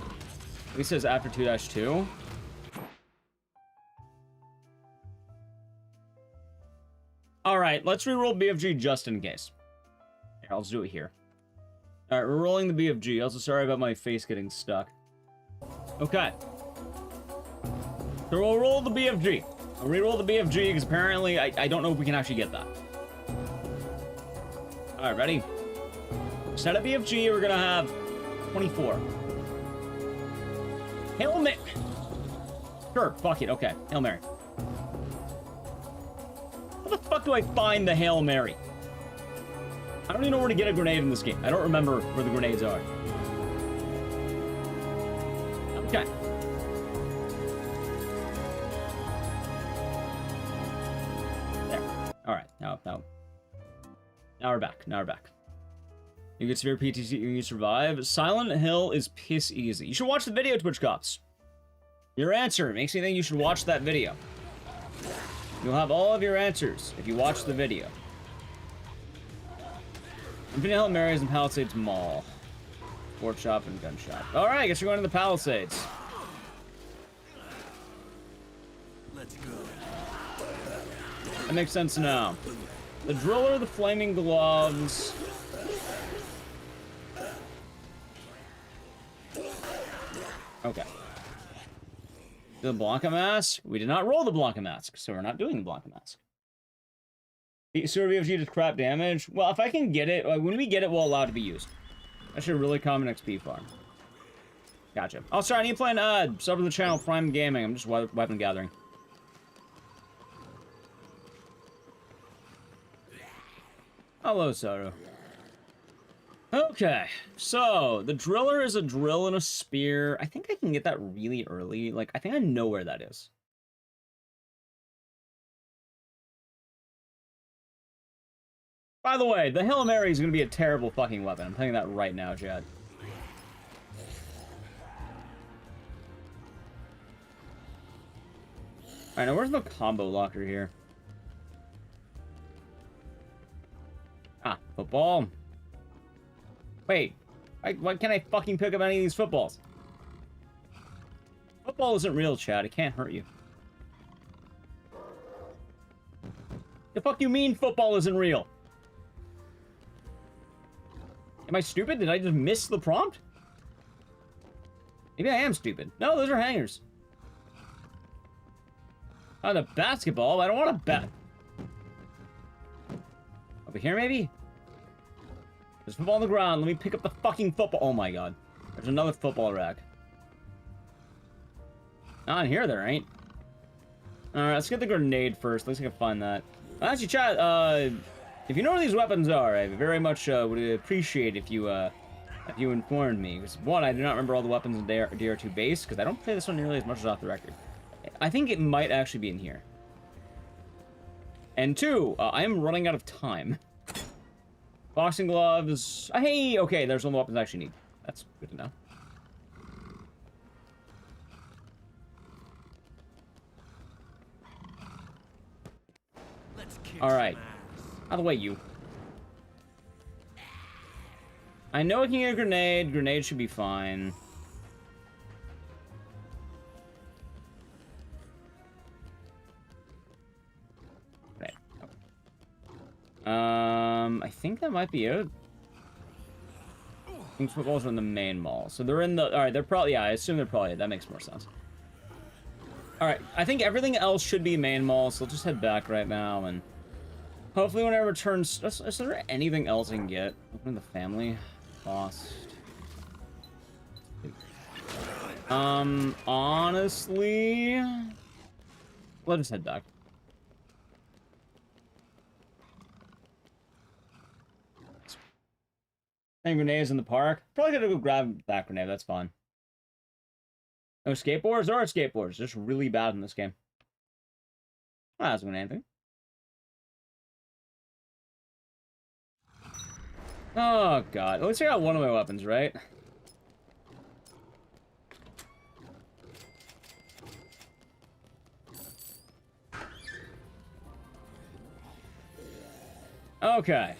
He says after 2-2. Alright, let's reroll BFG just in case. Here, I'll just do it here. Alright, we're rolling the BFG. Also, sorry about my face getting stuck. Okay. So we'll roll the BFG. I'll reroll the BFG because apparently I don't know if we can actually get that. Alright, ready? Set up BFG, we're gonna have 24. Hail Mary. Sure, fuck it, okay. Hail Mary. How the fuck do I find the Hail Mary? I don't even know where to get a grenade in this game. I don't remember where the grenades are. Okay. Alright, now we're back. Now we're back. You get severe PTC, you survive. Silent Hill is piss easy. You should watch the video, Twitch Cops. Your answer makes me think you should watch that video. You'll have all of your answers if you watch the video. Infinite Hail Marys and Palisades Mall. Sport Shop and Gun Shop. Alright, I guess you're going to the Palisades. Let's go. That makes sense now. The Driller, the Flaming Gloves. Okay. The Blanca Mask? We did not roll the Blanca Mask, so we're not doing the Blanca Mask. Sewer VFG does crap damage. Well, if I can get it, when we get it, we'll allow it to be used. That should really common XP farm. Gotcha. Oh, sorry, I need to play an sub to the channel, Prime Gaming. I'm just weapon gathering. Hello, Saru. Okay, so the driller is a drill and a spear. I think I can get that really early. Like, I think I know where that is. By the way, the Hail Mary is going to be a terrible fucking weapon. I'm telling you that right now, Chad. Alright, now where's the combo locker here? Ah, football. Wait, why can't I fucking pick up any of these footballs? Football isn't real, Chad. It can't hurt you. The fuck you mean football isn't real? Am I stupid? Did I just miss the prompt? Maybe I am stupid. No, those are hangers. Oh, the basketball? I don't want a bat. Over here, maybe? There's football on the ground. Let me pick up the fucking football. Oh my god. There's another football rack. Not in here, there ain't. Alright, let's get the grenade first. Let's see if I can find that. Actually, chat, if you know where these weapons are, I very much would appreciate if you informed me. Because, one, I do not remember all the weapons in DR2 base, because I don't play this one nearly as much as off the record. I think it might actually be in here. And two, I am running out of time. Boxing gloves. Hey, okay, there's all the weapons I actually need. That's good to know. Alright. Out of the way, you. I know I can get a grenade. Grenade should be fine. Okay. I think that might be it. I think footballs are in the main mall. So they're in the... Alright, they're probably... Yeah, I assume they're probably... That makes more sense. Alright, I think everything else should be main mall, so I'll just head back right now, and... Hopefully when I return... Is there anything else I can get? Open the family. Lost. Honestly... Let us head back. Any grenades in the park? Probably gonna go grab that grenade, that's fine. No skateboards? There are skateboards. They're just really bad in this game. Ah, that's anything. Oh, God. At least I got one of my weapons, right? Okay.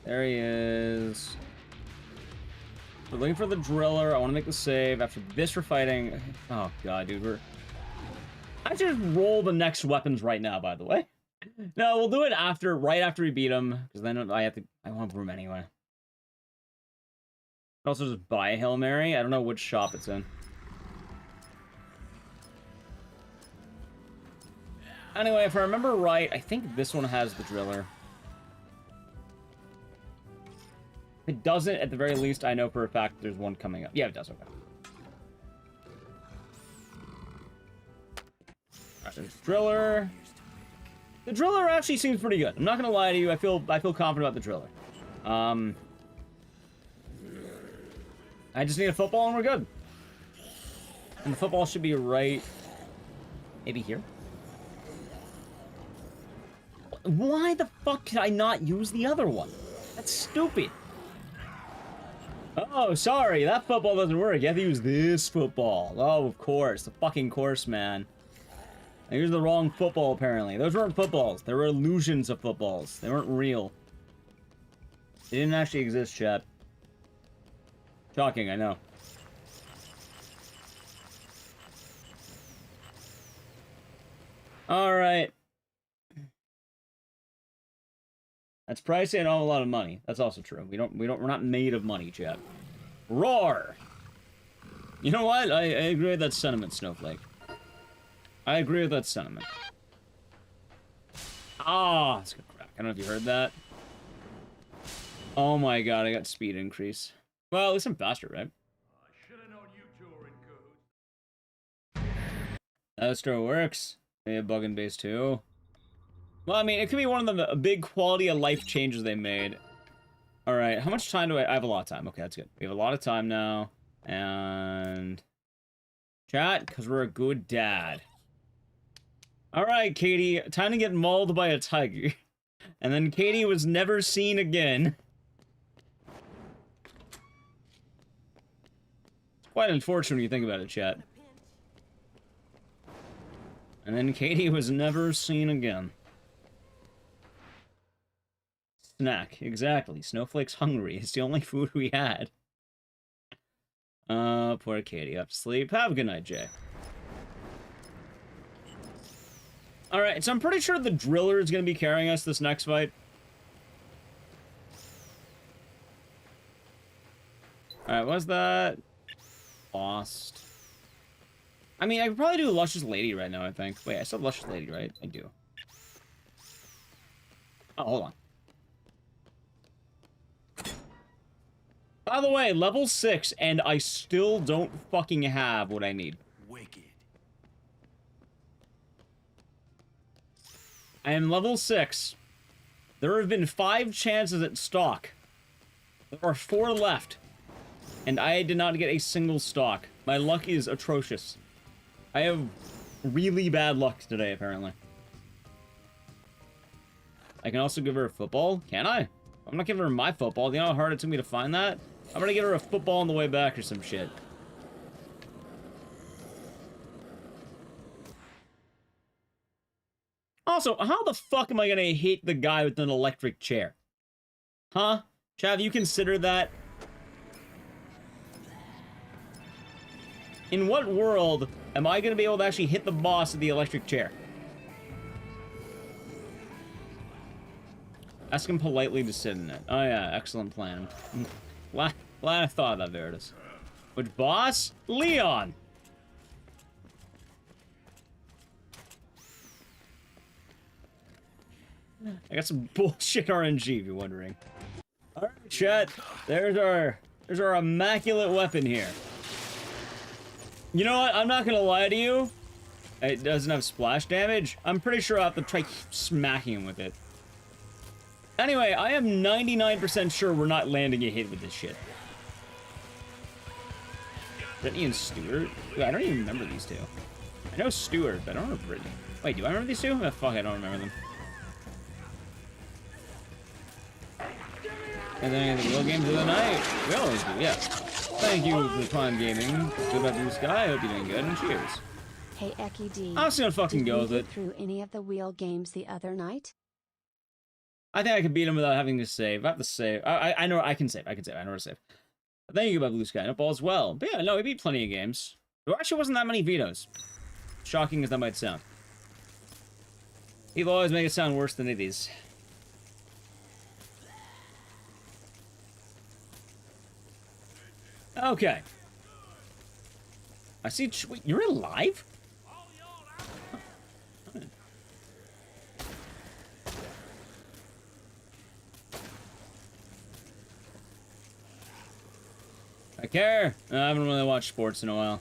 There he is. We're looking for the driller. I want to make the save. After this, we're fighting. Oh, God, dude. I just roll the next weapons right now, by the way. No, we'll do it after, right after we beat him. Because then I want room anyway. I'd also just buy a Hail Mary. I don't know which shop it's in. Anyway, if I remember right, I think this one has the driller. If it doesn't, at the very least, I know for a fact there's one coming up. Yeah, it does. Okay. Alright, there's driller. The driller actually seems pretty good. I'm not gonna lie to you. I feel confident about the driller. I just need a football and we're good. And the football should be right, maybe here. Why the fuck could I not use the other one? That's stupid. Oh, sorry, that football doesn't work. You have to use this football. Oh, of course. The fucking course, man. I used the wrong football, apparently. Those weren't footballs. They were illusions of footballs. They weren't real. They didn't actually exist, chat. Shocking, I know. Alright. That's pricey and all a lot of money. That's also true. We're not made of money, chat. Roar! You know what? I agree with that sentiment, Snowflake. I agree with that sentiment. Ah, that's good crack. I don't know if you heard that. Oh my god, I got speed increase. Well, at least I'm faster, right? I should have known you two were in cahoots. That still works. Maybe a bug in base 2. Well, I mean, it could be one of the big quality of life changes they made. Alright, how much time do I have? A lot of time. Okay, that's good. We have a lot of time now. And... chat, because we're a good dad. Alright, Katie, time to get mauled by a tiger. And then Katie was never seen again. It's quite unfortunate when you think about it, chat. And then Katie was never seen again. Snack, exactly. Snowflake's hungry. It's the only food we had. Poor Katie. Up to sleep. Have a good night, Jay. Alright, so I'm pretty sure the driller is going to be carrying us this next fight. Alright, what's that? Lost. I mean, I could probably do Luscious Lady right now, I think. Wait, I said Luscious Lady, right? I do. Oh, hold on. By the way, level 6, and I still don't fucking have what I need. Wicked. I am level 6. There have been 5 chances at stock. There are 4 left. And I did not get a single stock. My luck is atrocious. I have really bad luck today, apparently. I can also give her a football. Can I? I'm not giving her my football. Do you know how hard it took me to find that? I'm gonna give her a football on the way back or some shit. Also, how the fuck am I gonna hit the guy with an electric chair? Huh? Chav, you consider that? In what world am I gonna be able to actually hit the boss with the electric chair? Ask him politely to sit in it. Oh yeah, excellent plan. Glad I thought of that, Veritas. Which boss? Leon! I got some bullshit RNG, if you're wondering. Alright, chat. There's our immaculate weapon here. You know what? I'm not gonna lie to you. It doesn't have splash damage. I'm pretty sure I'll have to try smacking him with it. Anyway, I am 99% sure we're not landing a hit with this shit. Brittany and Stewart? Ooh, I don't even remember these two. I know Stewart, but I don't know Brittany. Wait, do I remember these two? Oh, fuck, I don't remember them. And then the real games of the night. We always do, yeah. Thank you for Prime Gaming. Goodbye, Blue Sky. I hope you're doing good, and cheers. Hey, Ecdy. I'm just gonna fucking go with Did you it. get through any of the wheel games the other night? I think I could beat him without having to save. I have to save. I know I can save. I know where to save. But thank you about Blue Sky. No ball as well. But yeah, no, we beat plenty of games. There actually wasn't that many vetoes. Shocking as that might sound. People always make it sound worse than it is. Okay. I see. Wait, you're alive? I care. I haven't really watched sports in a while.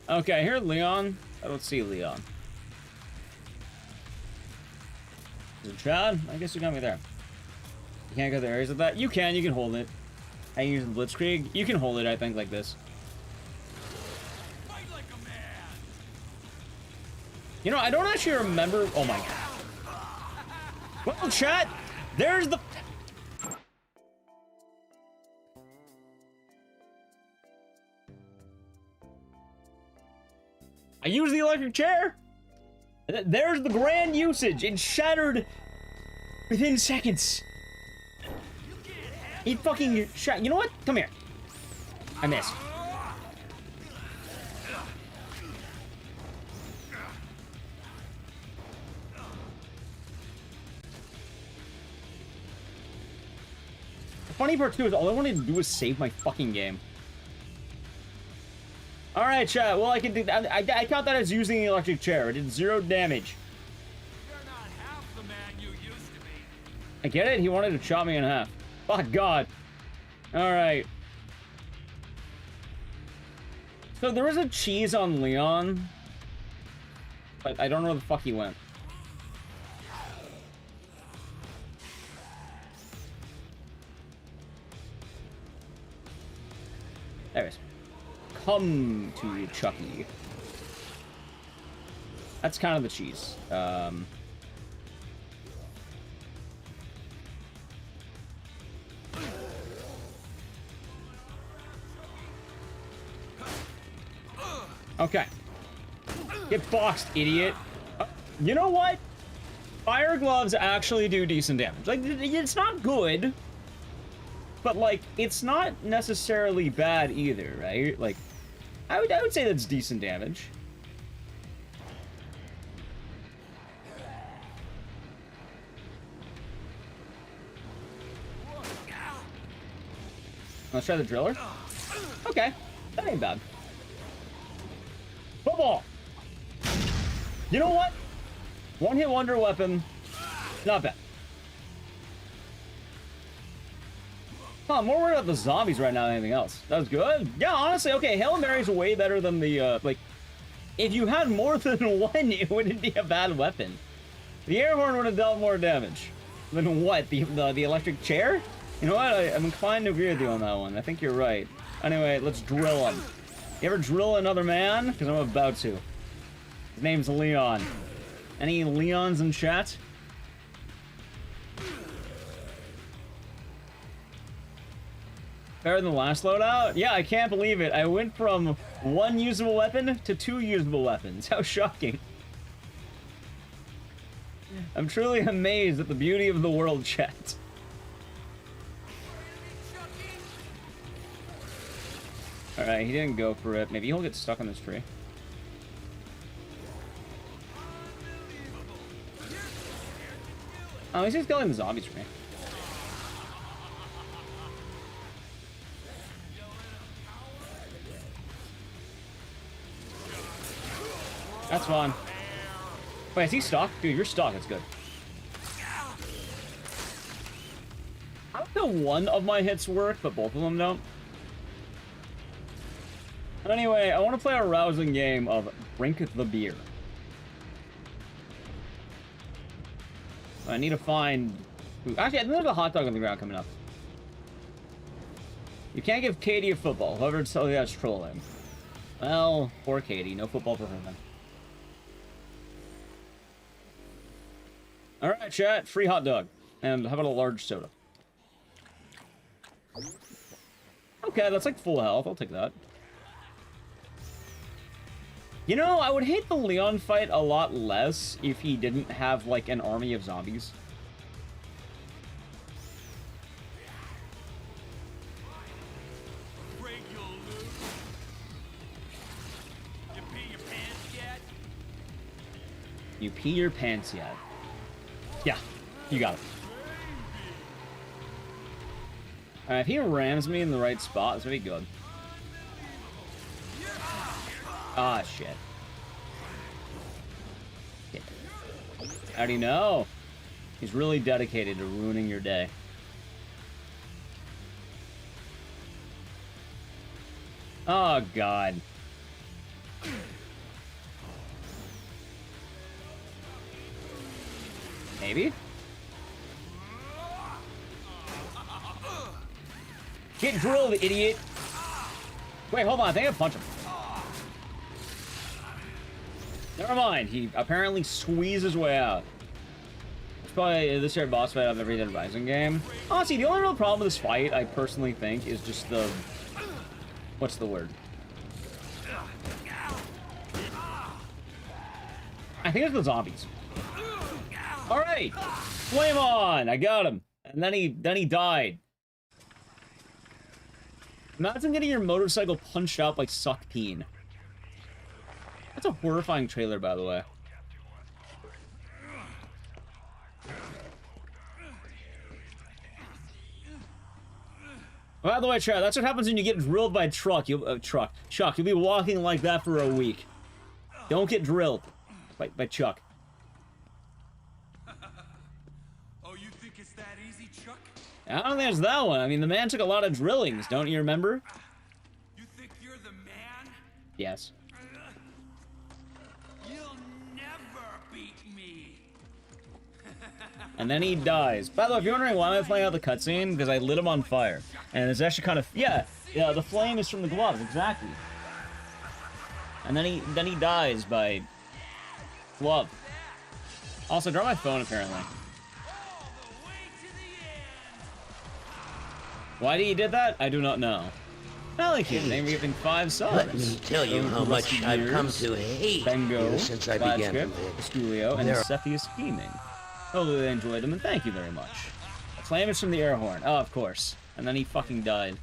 Okay, here, Leon. I don't see Leon. Is it Chad? I guess you got me there. You can't go to areas of that? You can hold it. I can use the Blitzkrieg. You can hold it, I think, like this. Fight like a man. You know, I don't actually remember. Oh my god. Well, chat, there's the. I used the electric chair. There's the grand usage. It shattered within seconds. He fucking shot. You know what? Come here. I missed. funny part, too, is all I wanted to do was save my fucking game. Alright, chat. Well, I can do... I count that as using the electric chair. It did 0 damage. You're not half the man you used to be. I get it. He wanted to chop me in half. Oh, God. Alright. So there was a cheese on Leon. But I don't know where the fuck he went. There it is. Come to Chucky. That's kind of the cheese. Okay. Get boxed, idiot. You know what? Fire gloves actually do decent damage. Like, it's not good, but, like, it's not necessarily bad either, right? Like, I would say that's decent damage. Let's try the driller. Okay, that ain't bad. Football! You know what? One-hit wonder weapon. Not bad. Huh, I'm more worried about the zombies right now than anything else. That was good. Yeah, honestly, okay, Hail Mary's way better than the, like... If you had more than one, it wouldn't be a bad weapon. The air horn would have dealt more damage. Than what? The electric chair? You know what? I'm inclined to agree with you on that one. I think you're right. Anyway, let's drill him. You ever drill another man? Because I'm about to. His name's Leon. Any Leons in chat? Better than the last loadout? Yeah, I can't believe it. I went from 1 usable weapon to 2 usable weapons. How shocking. I'm truly amazed at the beauty of the world, chat. Alright, he didn't go for it. Maybe he'll get stuck on this tree. Oh, he's just killing the zombies for me. That's fine. Wait, is he stuck? Dude, you're stuck. That's good. I don't know one of my hits work, but both of them don't. Anyway, I want to play a rousing game of Drink the Beer. I need to find... Actually, I think there's a hot dog on the ground coming up. You can't give Katie a football. Whoever tells you that's trolling. Well, poor Katie. No football for her then. Alright, chat. Free hot dog. And how about a large soda? Okay, that's like full health. I'll take that. You know, I would hate the Leon fight a lot less if he didn't have, like, an army of zombies. You pee your pants yet? Yeah, you got it. Alright, if he rams me in the right spot, it's gonna be good. Ah, shit. How do you know? He's really dedicated to ruining your day. Oh, God. Maybe? Get drilled, idiot! Wait, hold on. I think I punched him. Never mind. He apparently squeezed his way out. It's probably this year boss fight I've ever done Rising game. Honestly, the only real problem with this fight, I personally think, is just the... What's the word? I think it's the zombies. Alright! Flame on! I got him. And then he died. Imagine getting your motorcycle punched out by Suck Peen. That's a horrifying trailer, by the way. By the way, Chad, that's what happens when you get drilled by a truck. Chuck, you'll be walking like that for a week. Don't get drilled by Chuck. Oh, you think it's that easy, Chuck? I don't think it's that one. I mean, the man took a lot of drillings, don't you remember? You think you're the man? Yes. You'll never beat me. And then he dies. By the way, if you're wondering why I'm playing out the cutscene, because I lit him on fire. And it's actually kind of, yeah, the flame is from the gloves, exactly. And then he dies by glove. Also, draw my phone, apparently. Why he did that? I do not know. Thank you. Thank you for giving 5 subs. Let me tell you how much I've come to hate Bengo, you since I began to live. Stulio, and Cepheus Scheming. Hopefully they enjoyed them, and thank you very much. Flame is from the air horn. Oh, of course. And then he fucking died.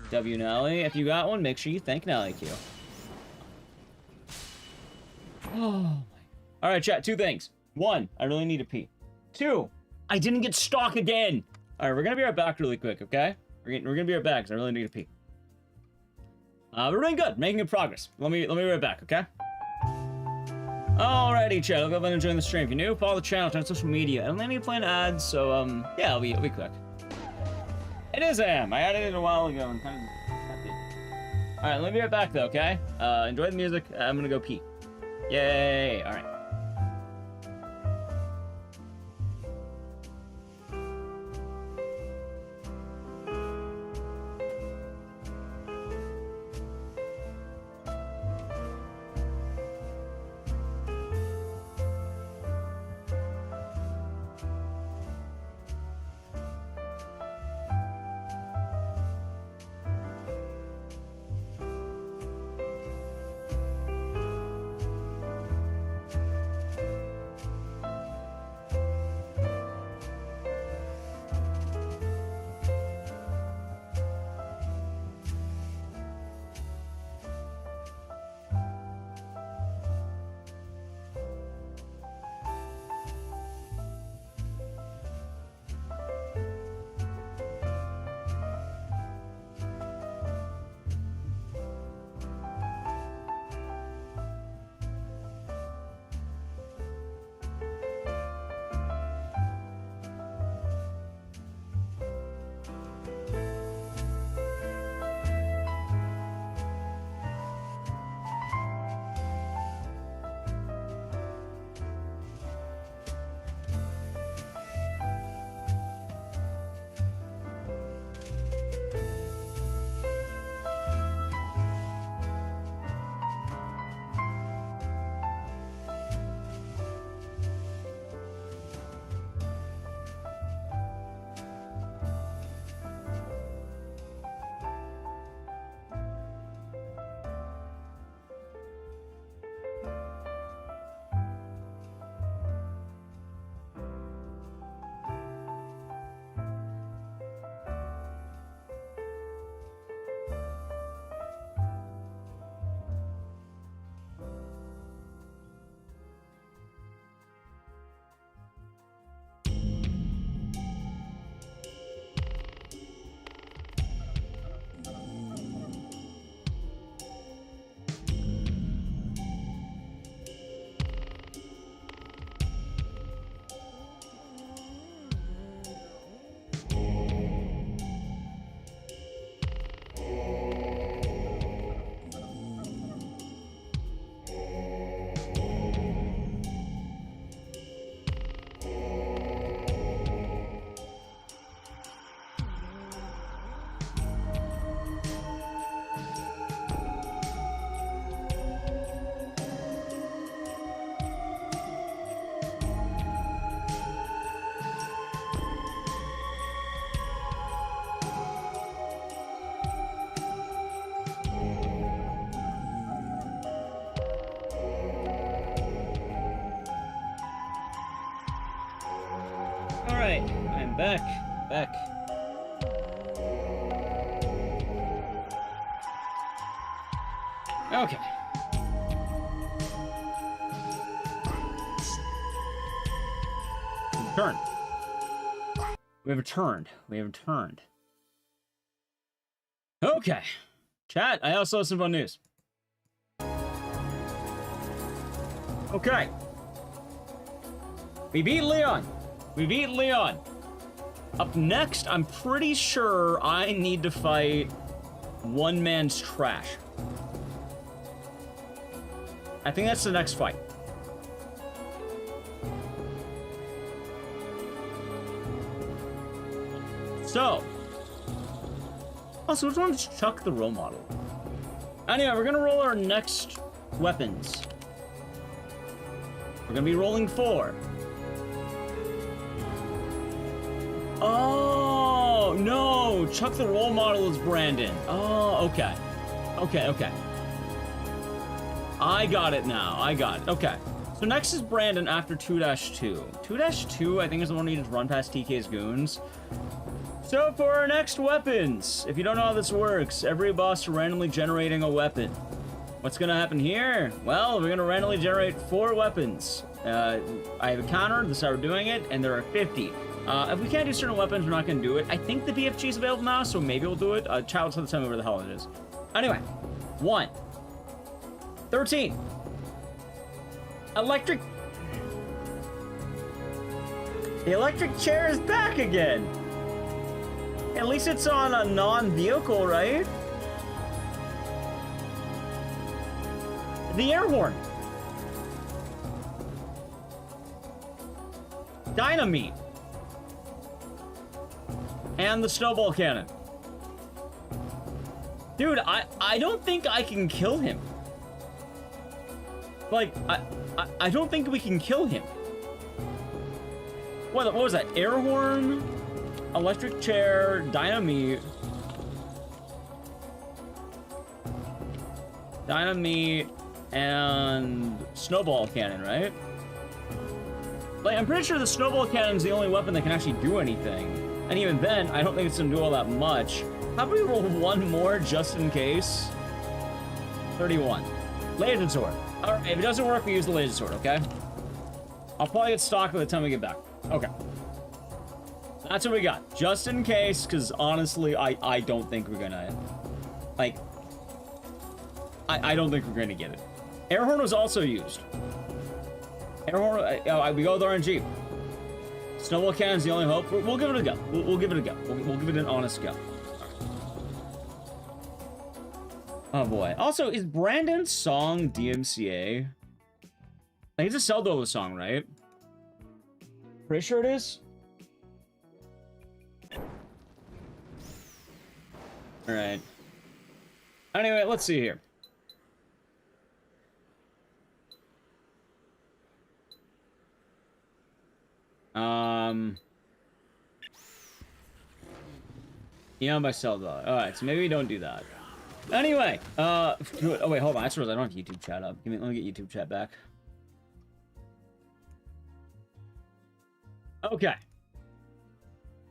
W. Nally, if you got one, make sure you thank Nally Q. Oh. Alright, chat, 2 things. 1, I really need to pee. 2, I didn't get stock again. Alright, we're gonna be right back really quick, okay? We're gonna be right back, because I really need to pee. We're doing good, making good progress. Let me be right back, okay? Alrighty, chat, I'll go ahead and enjoy the stream. If you're new, follow the channel, turn on social media. I don't have any planned ads, so, yeah, it'll be quick. It is AM. I added it a while ago and kind of... Alright, let me be right back, though, okay? Enjoy the music. I'm gonna go pee. Yay! Alright. Alright, I'm back. Okay. We have returned. Okay. Chat, I also have some fun news. Okay. We beat Leon. We beat Leon. Up next, I'm pretty sure I need to fight one man's trash. I think that's the next fight. So. Also, which one's Chuck the role model? Anyway, we're gonna roll our next weapons. We're gonna be rolling 4. Oh, no! Chuck the role model is Brandon. Oh, okay. Okay. I got it now. I got it. Okay. So next is Brandon after 2-2. 2-2, I think, is the one where you just run past TK's goons. So for our next weapons, if you don't know how this works, every boss randomly generating a weapon. What's gonna happen here? Well, we're gonna randomly generate 4 weapons. I have a counter, this is how we're doing it, and there are 50. If we can't do certain weapons, we're not gonna do it. I think the BFG is available now, so maybe we'll do it. Child, tell me where the hell it is. Anyway, 1. 13. Electric. The electric chair is back again. At least it's on a non-vehicle, right? The air horn. Dynamite. And the snowball cannon. Dude, I don't think I can kill him. Like, I don't think we can kill him. What was that? Air horn? Electric chair, dynamite, and snowball cannon, right? Like, I'm pretty sure the snowball cannon is the only weapon that can actually do anything. And even then, I don't think it's gonna do all that much. How about we roll 1 more just in case? 31. Laser sword. Alright, if it doesn't work, we use the laser sword, okay? I'll probably get stock by the time we get back. Okay. That's what we got, just in case, because honestly, I don't think we're gonna, like, I don't think we're gonna get it. Air horn was also used. Air horn, we go with RNG. Snowball cannon's the only hope. We'll give it a go. We'll give it a go. We'll give it an honest go. Oh boy. Also, is Brandon's song DMCA? Like, it's a Celdo song, right? Pretty sure it is. All right. Anyway, let's see here. Yeah, by Zelda. All right, so maybe we don't do that. Anyway, oh wait, hold on. I suppose I don't have YouTube chat up. Let me get YouTube chat back. Okay.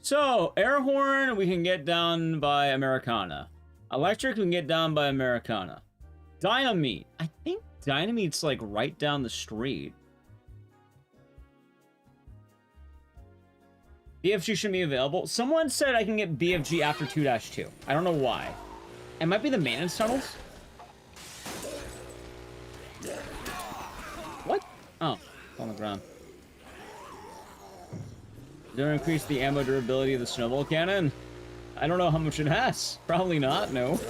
So, air horn we can get down by Americana. Electric we can get down by Americana. Dynamite. I think Dynamite's like right down the street. BFG shouldn't be available. Someone said I can get BFG after 2-2. I don't know why. It might be the maintenance tunnels. What? Oh, it's on the ground. Did it increase the ammo durability of the snowball cannon? I don't know how much it has. Probably not, no.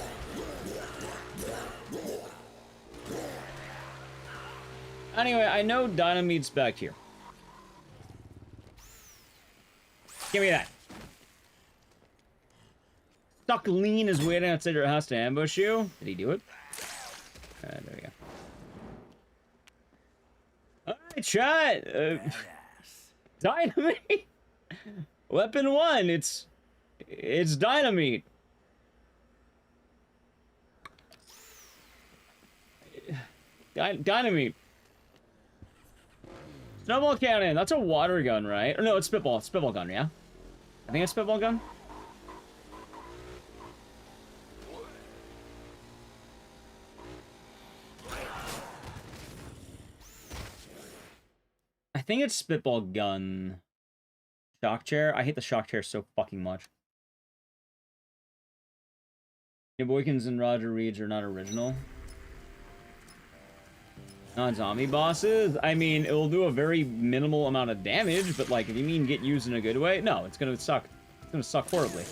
Anyway, I know Dynamite's back here. Give me that. Stuck Lean is waiting outside your house to ambush you. Did he do it? There we go. Alright, chat. Dynamite. Weapon 1. It's Dynamite. Dynamite. Snowball cannon. That's a water gun, right? Or no, it's spitball. Spitball gun, yeah? I think it's spitball gun. I think it's spitball gun. Shock chair. I hate the shock chair so fucking much. Yeah, Boykins and Roger Reeds are not original. Non-zombie bosses? I mean, it will do a very minimal amount of damage, but like, if you mean get used in a good way, no, it's gonna suck. It's gonna suck horribly.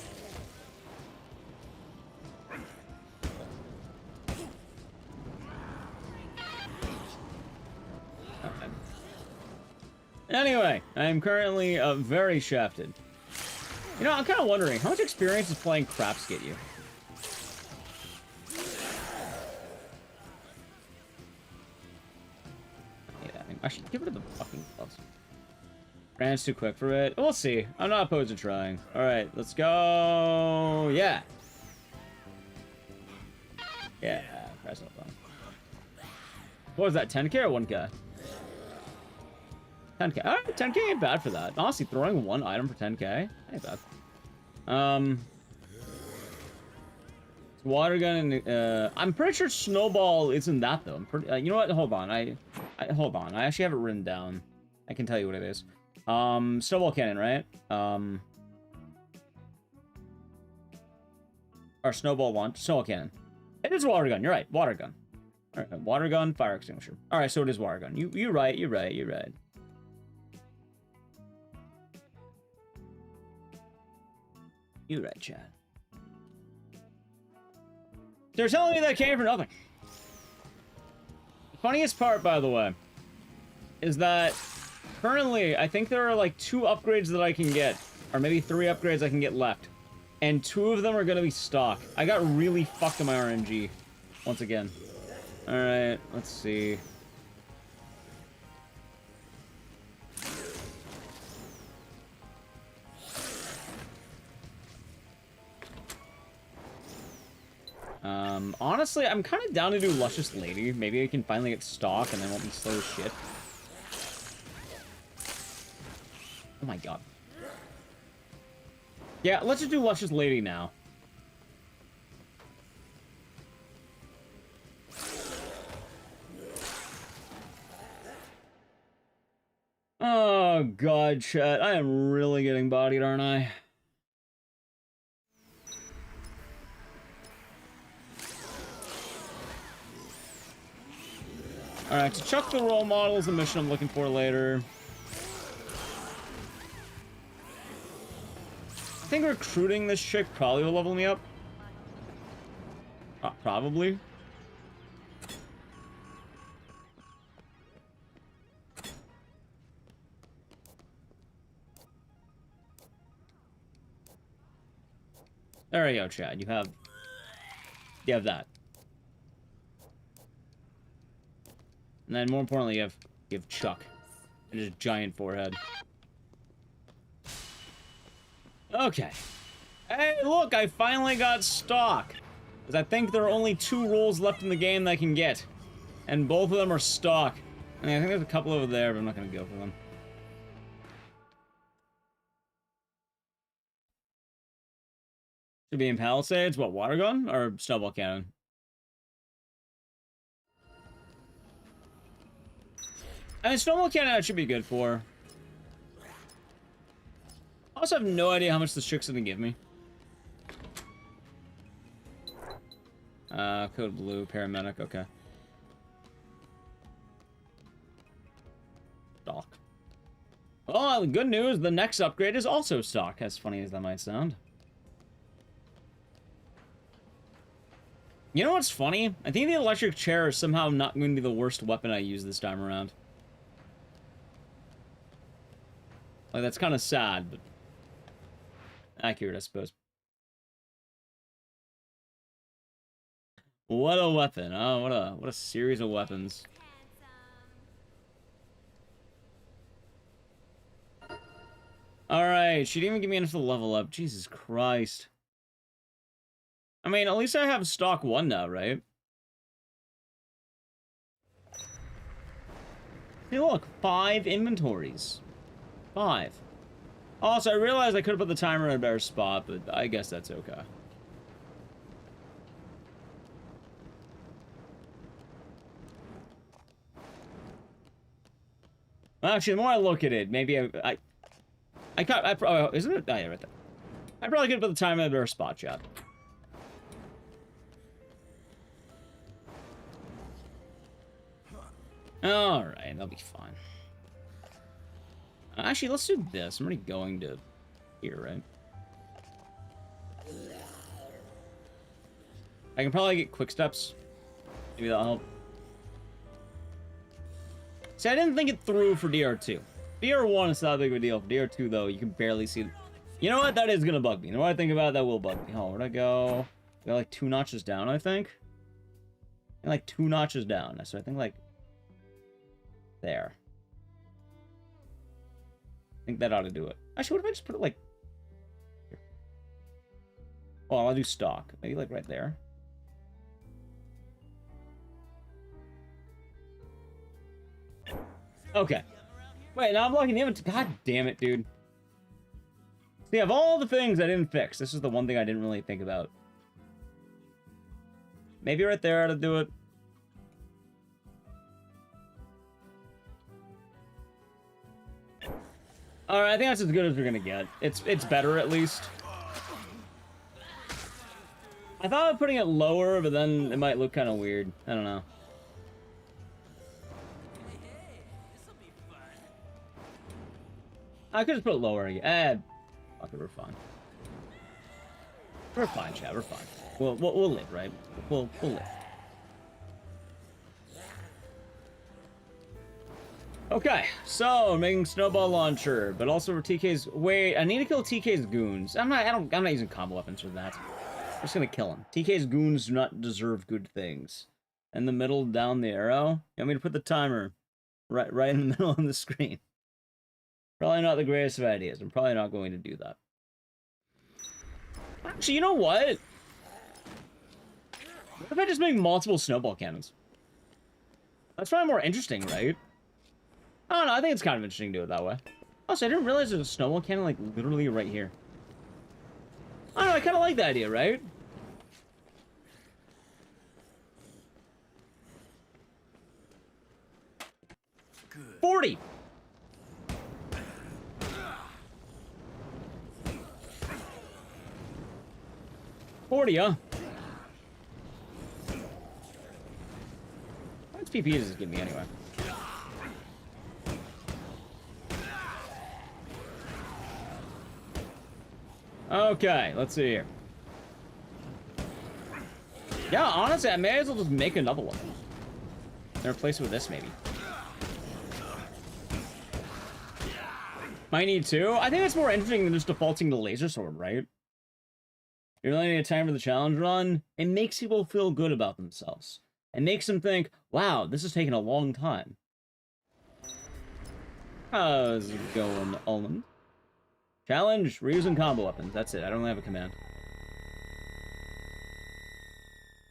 Okay. Anyway, I am currently very shafted. You know, I'm kind of wondering, how much experience does playing craps get you? I should give it the fucking gloves. Brand's too quick for it. We'll see. I'm not opposed to trying. Alright, let's go. Yeah. Yeah. Press up on. What was that? 10k or 1k? 10k. Alright, 10k ain't bad for that. Honestly, throwing one item for 10k ain't bad. Water gun and I'm pretty sure snowball isn't that though. You know what? Hold on. Hold on. I actually have it written down. I can tell you what it is. Snowball cannon, right? Or snowball launch. Snowball cannon. It is water gun. You're right. Water gun. All right. Water gun, fire extinguisher. All right. So it is water gun. You're right. You're right. You're right. You're right, Chad. They're telling me that came for nothing. The funniest part, by the way, is that currently, I think there are like 2 upgrades that I can get, or maybe 3 upgrades I can get left, and 2 of them are gonna be stock. I got really fucked in my RNG once again. All right, let's see. Honestly, I'm kind of down to do Luscious Lady. Maybe I can finally get stock and then won't be slow as shit. Oh my god. Yeah, let's just do Luscious Lady now. Oh god, chat. I am really getting bodied, aren't I? Alright, to chuck the role model is the mission I'm looking for later. I think recruiting this chick probably will level me up. Probably. There you go, Chad. You have that. And then, more importantly, you have Chuck. And his giant forehead. Okay. Hey, look! I finally got stock! Because I think there are only 2 roles left in the game that I can get. And both of them are stock. I mean, I think there's a couple over there, but I'm not going to go for them. Should be in Palisades. What, water gun? Or snowball cannon? I mean, snowball cannon I should be good for. I also have no idea how much this chick's gonna give me. Code blue, paramedic, okay. Stock. Oh, good news, the next upgrade is also stock, as funny as that might sound. You know what's funny? I think the electric chair is somehow not going to be the worst weapon I use this time around. Like, that's kind of sad, but accurate, I suppose. What a weapon! Oh, what a series of weapons. All right, she didn't even give me enough to level up. Jesus Christ! I mean, at least I have stock 1 now, right? Hey, look, 5 inventories. 5. Also, I realized I could have put the timer in a better spot, but I guess that's okay. Actually, the more I look at it, maybe isn't it? Oh, yeah, right there. I probably could have put the timer in a better spot, chat. Alright, that'll be fine. Actually, let's do this. I'm already going to here, right? I can probably get quick steps. Maybe that'll help. See, I didn't think it through for DR2. DR1 is not a big of a deal. For DR2, though, you can barely see... You know what? That is gonna bug me. The more I think about it, that will bug me. Oh, where'd I go? I got like 2 notches down, I think. And like 2 notches down. So I think like... There. I think that ought to do it. Actually, what if I just put it like... Here? Oh, I'll do stock. Maybe like right there. Okay. Wait, now I'm blocking the image. God damn it, dude. See, of all the things I didn't fix, this is the one thing I didn't really think about. Maybe right there how to do it. Alright, I think that's as good as we're gonna get. It's better at least. I thought of putting it lower, but then it might look kind of weird. I don't know. I could just put it lower again. Fuck it, we're fine. We're fine, chat. We're fine. We'll live, right? We'll live. Okay, so making snowball launcher, but also for TK's. Wait, I need to kill TK's goons. I'm not using combo weapons for that. I'm just gonna kill him. TK's goons do not deserve good things. In the middle, down the arrow. You want me to put the timer right in the middle of the screen? Probably not the greatest of ideas. I'm probably not going to do that. Actually, you know what? What if I just make multiple snowball cannons? That's probably more interesting, right? I don't know. I think it's kind of interesting to do it that way. Also, I didn't realize there's a snowball cannon, like, literally right here. I don't know. I kind of like the idea, right? Good. 40! 40, huh? How much PP does this give me anyway? Okay, let's see here. Yeah, honestly, I may as well just make another one. And replace it with this, maybe. Might need to. I think that's more interesting than just defaulting to laser sword, right? You're really need a time for the challenge run. It makes people feel good about themselves. It makes them think, wow, this is taking a long time. How's it going, Almond? Challenge, reusing combo weapons. That's it. I don't really have a command.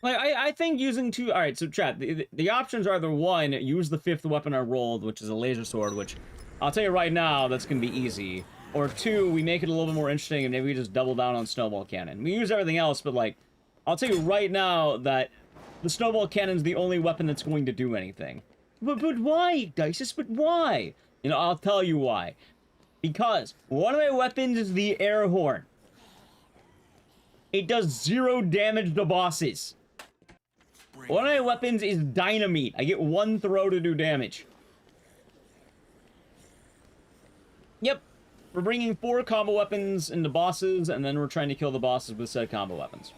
Like, I think using two... Alright, so chat, the options are either one, use the 5th weapon I rolled, which is a laser sword, which I'll tell you right now, that's going to be easy. Or 2, we make it a little bit more interesting and maybe we just double down on snowball cannon. We use everything else, but like, I'll tell you right now that the snowball cannon's the only weapon that's going to do anything. But why, Ecdycis? But why? You know, I'll tell you why. Because one of my weapons is the air horn. It does 0 damage to bosses. One of my weapons is dynamite. I get 1 throw to do damage. Yep. We're bringing 4 combo weapons into bosses, and then we're trying to kill the bosses with said combo weapons.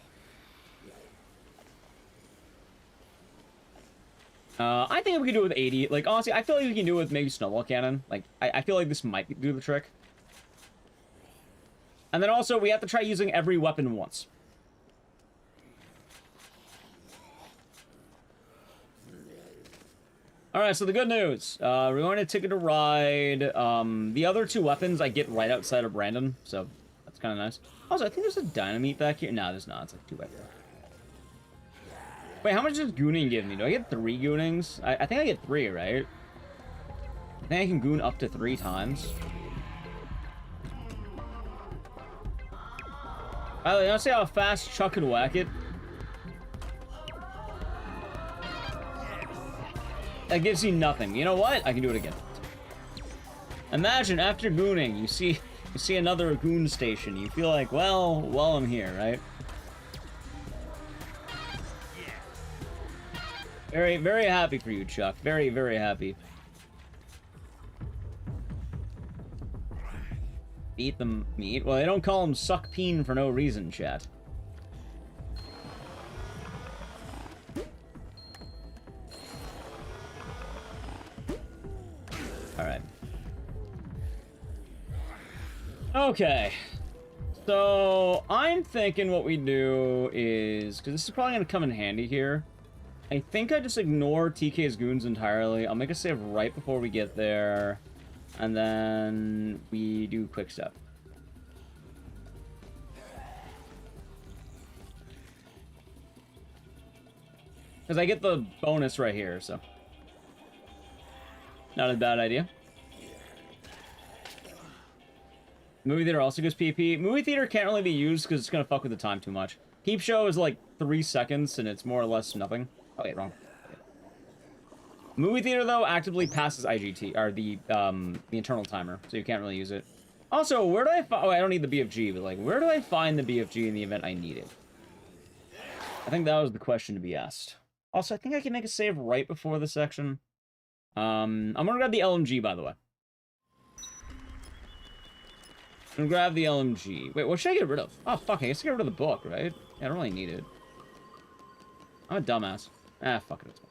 I think we can do it with 80. Like, honestly, I feel like we can do it with maybe snowball cannon. Like, I feel like this might do the trick. And then also, we have to try using every weapon once. Alright, so the good news. We're going to Ticket to Ride. The other 2 weapons I get right outside of Brandon, so that's kind of nice. Also, I think there's a dynamite back here. No, there's not. It's like 2 right there. Wait, how much does gooning give me? Do I get 3 goonings? I think I get 3, right? I think I can goon up to 3 times. By the way, you want to see how fast Chuck can whack it? That gives you nothing. You know what? I can do it again. Imagine after gooning, you see another goon station. You feel like, well, I'm here, right? Very, very happy for you, Chuck. Very, very happy. Eat the meat. Well, they don't call him suck peen for no reason, chat. Alright. Okay. So, I'm thinking what we do is... because this is probably going to come in handy here. I think I just ignore TK's goons entirely. I'll make a save right before we get there. And then we do quick step. Because I get the bonus right here, so. Not a bad idea. Movie theater also goes PP. Movie theater can't really be used because it's going to fuck with the time too much. Peep show is like 3 seconds and it's more or less nothing. Oh, wait, wrong. Movie theater, though, actively passes IGT, or the internal timer, so you can't really use it. Also, where do I find... oh, I don't need the BFG, but, like, where do I find the BFG in the event I need it? I think that was the question to be asked. Also, I think I can make a save right before this section. I'm gonna grab the LMG, by the way. I'm gonna grab the LMG. Wait, what should I get rid of? Oh, fuck, I guess I get rid of the book, right? Yeah, I don't really need it. I'm a dumbass. Ah, fuck it, it's fine.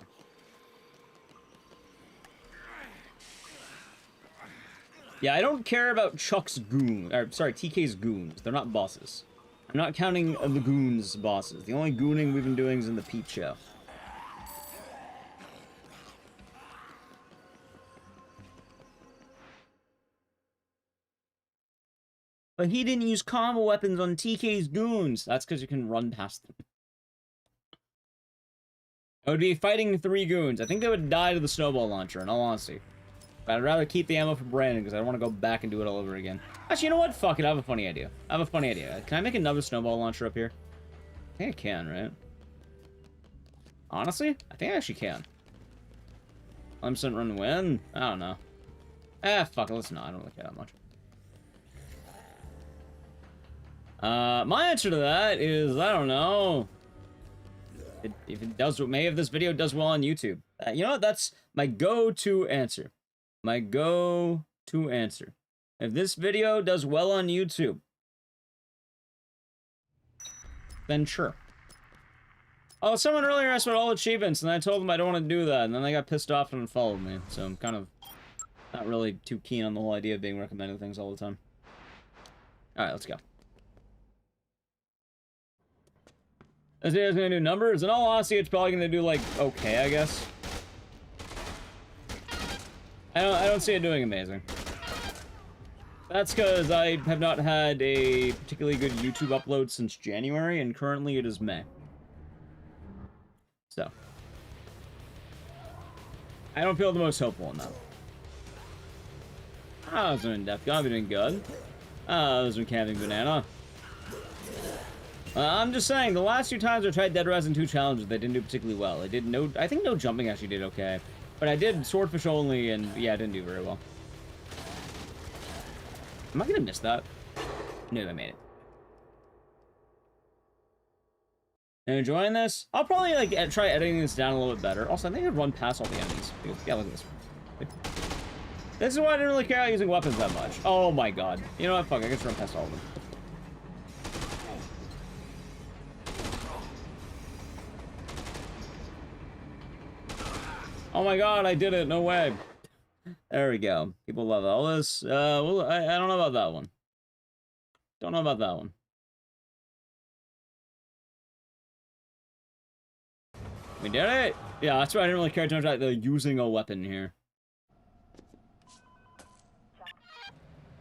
Yeah, I don't care about Chuck's goon, or sorry, TK's goons. They're not bosses. I'm not counting the goons bosses. The only gooning we've been doing is in the Peep show. But he didn't use combo weapons on TK's goons. That's because you can run past them. I would be fighting 3 goons. I think they would die to the snowball launcher, in all honesty. But I'd rather keep the ammo for Brandon because I don't want to go back and do it all over again. Actually, you know what? Fuck it. I have a funny idea. Can I make another snowball launcher up here? I think I can, right? Honestly, I think I actually can. Clemson run win? I don't know. Ah, fuck it. Let's not. I don't really care that much. My answer to that is, I don't know. If it does, if this video does well on YouTube. You know what? That's my go-to answer. My go-to answer. If this video does well on YouTube, then sure. Oh, someone earlier asked about all achievements, and I told them I don't want to do that, and then they got pissed off and unfollowed me. So I'm kind of not really too keen on the whole idea of being recommended things all the time. Alright, let's go. This video's gonna do numbers. In all honesty, it's probably gonna do, like, okay, I guess. I don't see it doing amazing. That's because I have not had a particularly good YouTube upload since January, and currently it is May. So. I don't feel the most hopeful in that. Ah, those are in depth. Gotta be doing good. Ah, those are camping banana. I'm just saying, the last 2 times I tried Dead Rising 2 challenges, they didn't do particularly well. I did no, I think no jumping actually did okay. But I did swordfish only, and yeah, I didn't do very well. Am I gonna miss that? No, I made it. Enjoying this? I'll probably like try editing this down a little bit better. Also, I think I'd run past all the enemies. Yeah, look at this. This is why I didn't really care about using weapons that much. Oh my god. You know what? Fuck, I can just run past all of them. Oh my god, I did it. No way. There we go. People love all this. Well, I don't know about that one. Don't know about that one. We did it! Yeah, that's why I didn't really care too much about the using a weapon here.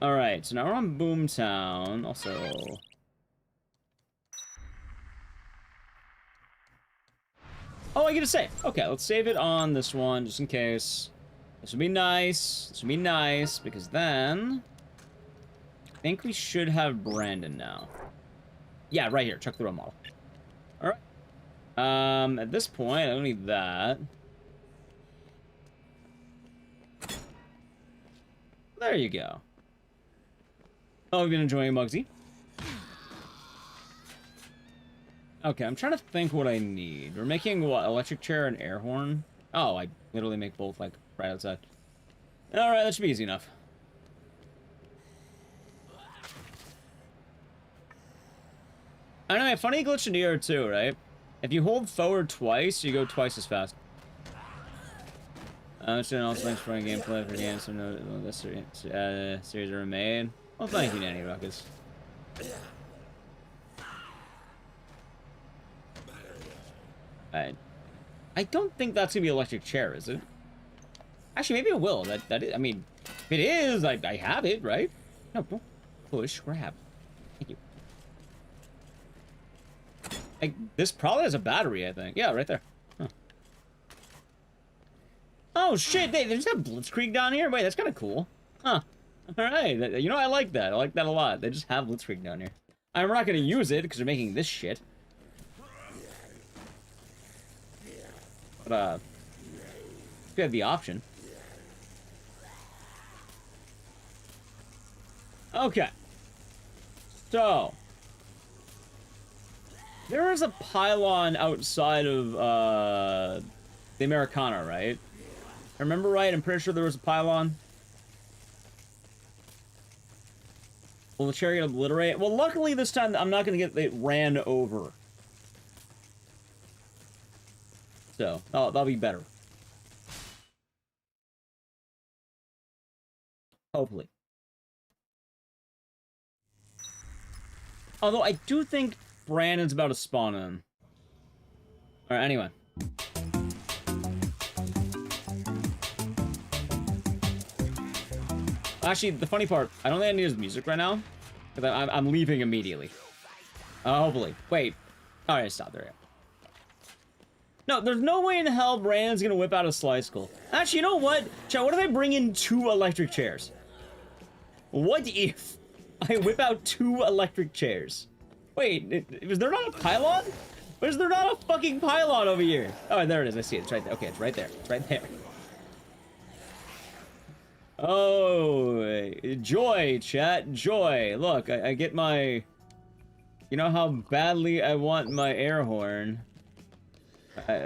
Alright, so now we're on Boomtown. Also... oh, I get a save. Okay, let's save it on this one, just in case. This would be nice. This would be nice, because then... I think we should have Brandon now. Yeah, right here. Chuck the road model. Alright. At this point, I don't need that. There you go. Oh, we've been enjoying Muggsy. Okay, I'm trying to think what I need. We're making, what, electric chair and air horn? Oh, I literally make both, like, right outside. Alright, that should be easy enough. I know, a funny glitch in ER too, right? If you hold forward twice, you go twice as fast. Should also thanks for playing gameplay for games. So no, this series are made. Well, thank you, Nanny Ruckus. I don't think that's gonna be electric chair, is it? Actually, maybe it will. That is, I mean, if it is, I have it, right? No, don't push, grab. Thank you. This probably has a battery, I think. Yeah, right there. Huh. Oh shit! They just have Blitzkrieg down here. Wait, that's kind of cool. Huh? All right. You know, I like that. I like that a lot. They just have Blitzkrieg down here. I'm not gonna use it because they're making this shit. But we have the option. Okay. So there is a pylon outside of the Americana, right? I remember right? I'm pretty sure there was a pylon. Will the chariot obliterate? Well, luckily this time I'm not gonna get it ran over. So, that'll be better. Hopefully. Although I do think Brandon's about to spawn in. Alright, anyway. Actually, the funny part, I don't think I need his music right now. Because I'm leaving immediately. Hopefully. Wait. Alright, stop there. No, there's no way in hell Brandon's gonna whip out a slice skull. Actually, you know what? Chat, what if I bring in 2 electric chairs? What if I whip out 2 electric chairs? Wait, is there not a pylon? Or is there not a fucking pylon over here? Oh, there it is. I see it. It's right there. Okay, it's right there. It's right there. Oh, joy, chat. Joy. Look, I get my... You know how badly I want my air horn?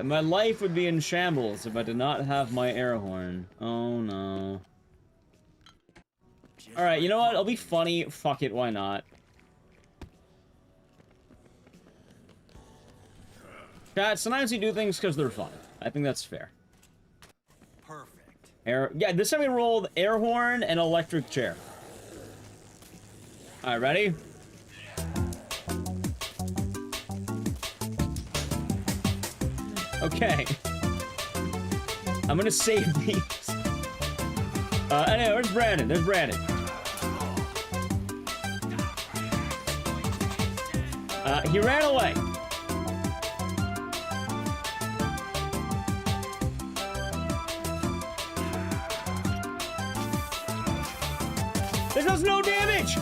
My life would be in shambles if I did not have my air horn. Oh, no. Alright, you know what? I'll be funny. Fuck it, why not? Chat, sometimes you do things because they're fun. I think that's fair. Perfect. Yeah, this time we rolled air horn and electric chair. Alright, ready? Okay. I'm gonna save these. Anyway, where's Brandon? There's Brandon. He ran away. There does no damage!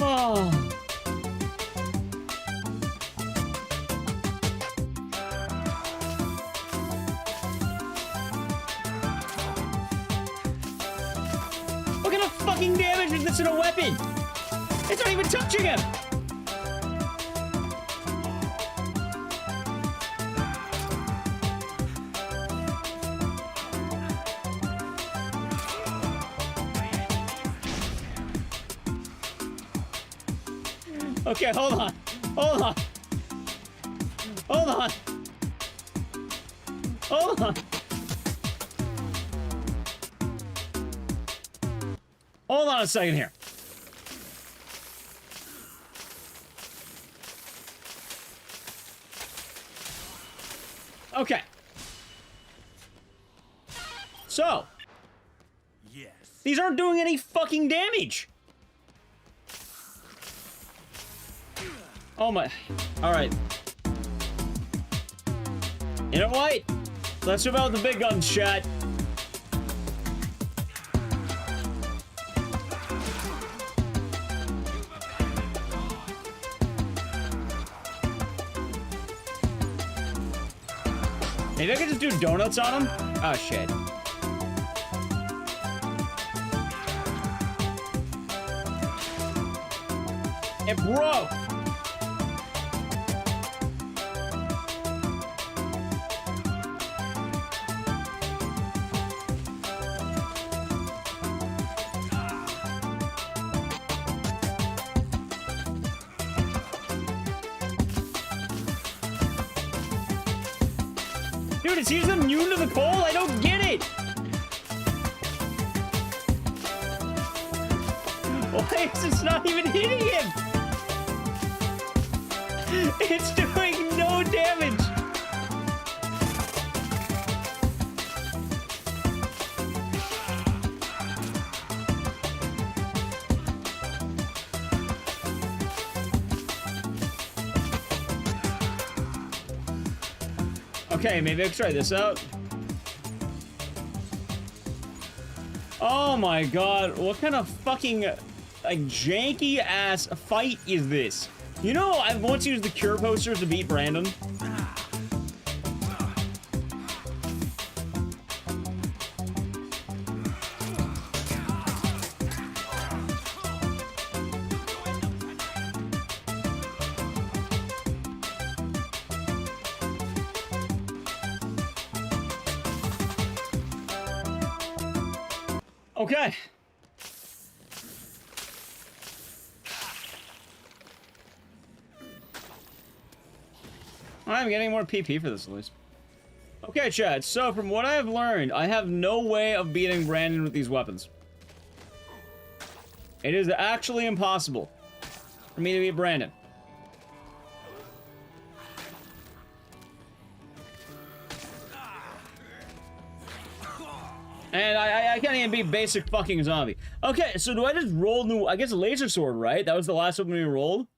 Oh. What kind of fucking damage is this in a weapon? It's not even touching him! Okay, hold on. Hold on. Hold on. Hold on. Hold on a second here. Okay. So. Yes. These aren't doing any fucking damage. Oh my. Alright. You know what? Let's move out the big guns, chat. Maybe I could just do donuts on him? Oh, shit. It broke! Dude, is he just immune to the coal? I don't get it! Why is this not even hitting him? It's doing no damage! Okay, maybe let's try this out. Oh my god, what kind of fucking, like, janky ass fight is this? You know, I once used the cure posters to beat Brandon. Okay. I'm getting more PP for this at least. Okay, Chad, so from what I've learned, I have no way of beating Brandon with these weapons. It is actually impossible for me to beat Brandon. And I can't even beat basic fucking zombie. Okay, so do I just roll new... I guess laser sword, right? That was the last one we rolled.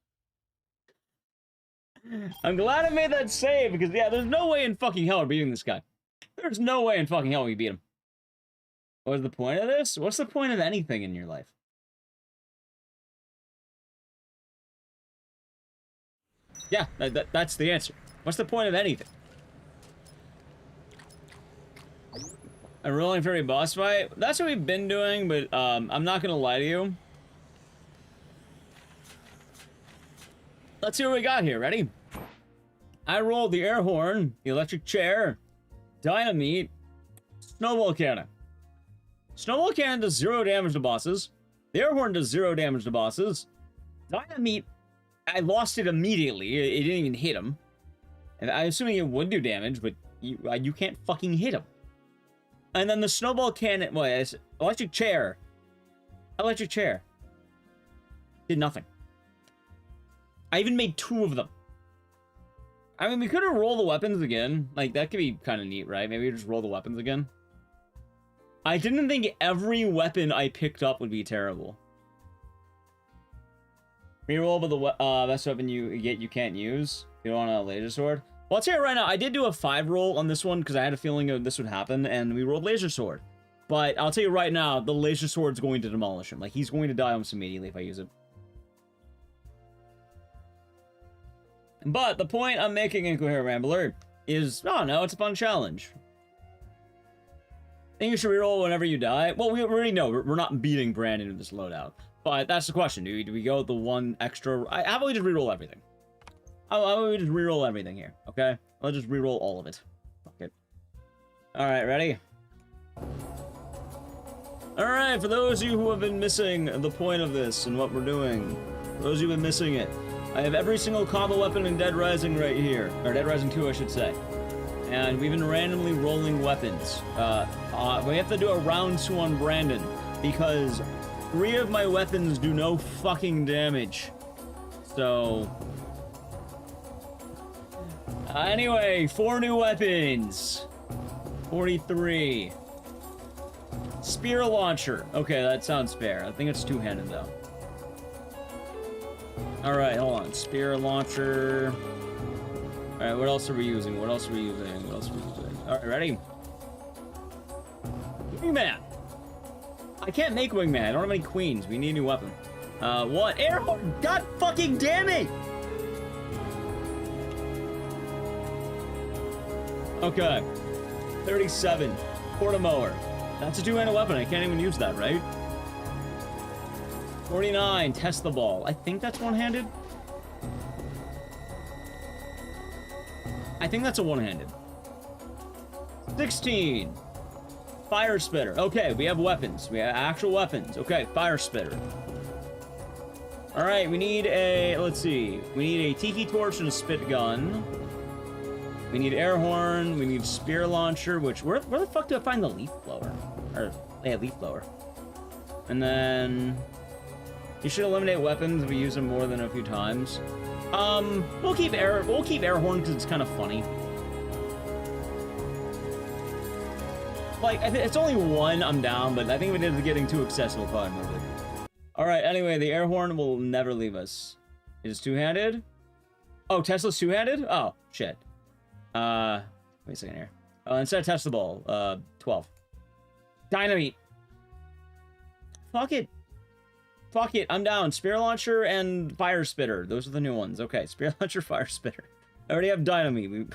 I'm glad I made that save, because, yeah, there's no way in fucking hell we're beating this guy. There's no way in fucking hell we beat him. What's the point of this? What's the point of anything in your life? Yeah, that's the answer. What's the point of anything? A rolling fairy boss fight? That's what we've been doing, but I'm not gonna lie to you. Let's see what we got here. Ready? I rolled the air horn, the electric chair, dynamite, snowball cannon. Snowball cannon does 0 damage to bosses. The air horn does 0 damage to bosses. Dynamite, I lost it immediately. It didn't even hit him. And I'm assuming it would do damage, but you can't fucking hit him. And then the snowball cannon, well, it's electric chair. Electric chair. Did nothing. I even made 2 of them. I mean, we could have rolled the weapons again. Like, that could be kind of neat, right? Maybe we just roll the weapons again. I didn't think every weapon I picked up would be terrible. Reroll, but the best weapon you get you can't use. You don't want a laser sword. Well, I'll tell you right now, I did do a 5 roll on this one because I had a feeling this would happen, and we rolled laser sword. But I'll tell you right now, the laser sword's going to demolish him. Like, he's going to die almost immediately if I use it. But the point I'm making in Coherent Rambler is, oh no, it's a fun challenge. I think you should reroll whenever you die. Well, we already know we're not beating Brandon in this loadout. But that's the question. Do we go with the one extra? How about we just reroll everything? How about we just reroll everything here, okay? Let's just reroll all of it. Fuck it. Alright, ready? Alright, for those of you who have been missing the point of this and what we're doing, for those of you who have been missing it, I have every single combo weapon in Dead Rising right here. Or Dead Rising 2, I should say. And we've been randomly rolling weapons. We have to do a round 2 on Brandon, because 3 of my weapons do no fucking damage. So... anyway, 4 new weapons. 43. Spear launcher. Okay, that sounds fair. I think it's 2-handed though. Alright, hold on. Spear launcher. Alright, what else are we using? What else are we using? What else are we using? Alright, ready? Wingman! I can't make Wingman. I don't have any queens. We need a new weapon. What? Air horn! God fucking damn it! Okay. 37. Portamower. That's a two-handed weapon. I can't even use that, right? 49. Test the ball. I think that's one-handed. I think that's a one-handed. 16. Fire spitter. Okay, we have weapons. We have actual weapons. Okay, fire spitter. All right, we need a, let's see. We need a tiki torch and a spit gun. We need air horn. We need spear launcher, which, where the fuck do I find the leaf blower? Or, yeah, leaf blower. And then, you should eliminate weapons if we use them more than a few times. We'll keep air horn because it's kind of funny. Like, it's only one, I'm down, but I think if it is getting too excessive, we'll probably move it. Alright, anyway, the air horn will never leave us. It is two-handed? Oh, Tesla's two-handed? Oh, shit. Wait a second here. Instead of test the ball, 12. Dynamite. Fuck it. Fuck it, I'm down. Spear launcher and fire spitter. Those are the new ones. Okay, spear launcher, fire spitter. I already have dynamite.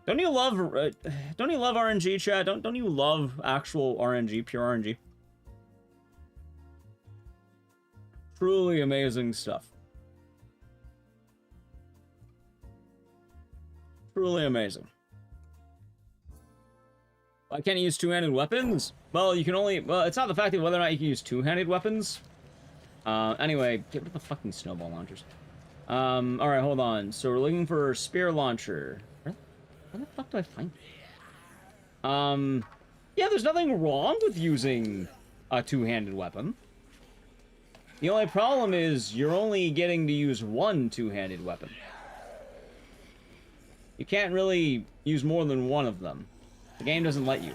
Don't you love RNG, chat? Don't you love actual RNG, pure RNG? Truly amazing stuff. Truly amazing. Why can't you use two-handed weapons? Well, you can only... Well, it's not the fact of whether or not you can use two-handed weapons. Anyway, get rid of the fucking snowball launchers. Alright, hold on. So we're looking for spear launcher. Where the fuck do I find it? Yeah, there's nothing wrong with using a two-handed weapon. The only problem is you're only getting to use one two-handed weapon. You can't really use more than one of them. The game doesn't let you,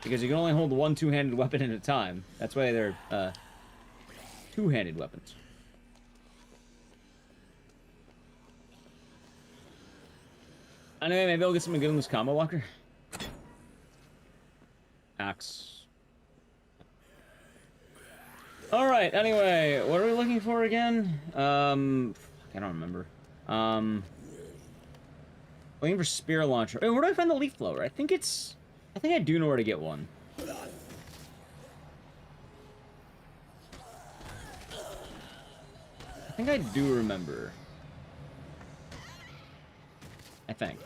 because you can only hold one two-handed weapon at a time. That's why they're two-handed weapons. Anyway, maybe I'll get something good in this combo locker. Axe. Alright, anyway, what are we looking for again? I don't remember. Looking for spear launcher. Wait, where do I find the leaf blower? I think I do know where to get one. I think I do remember. I think.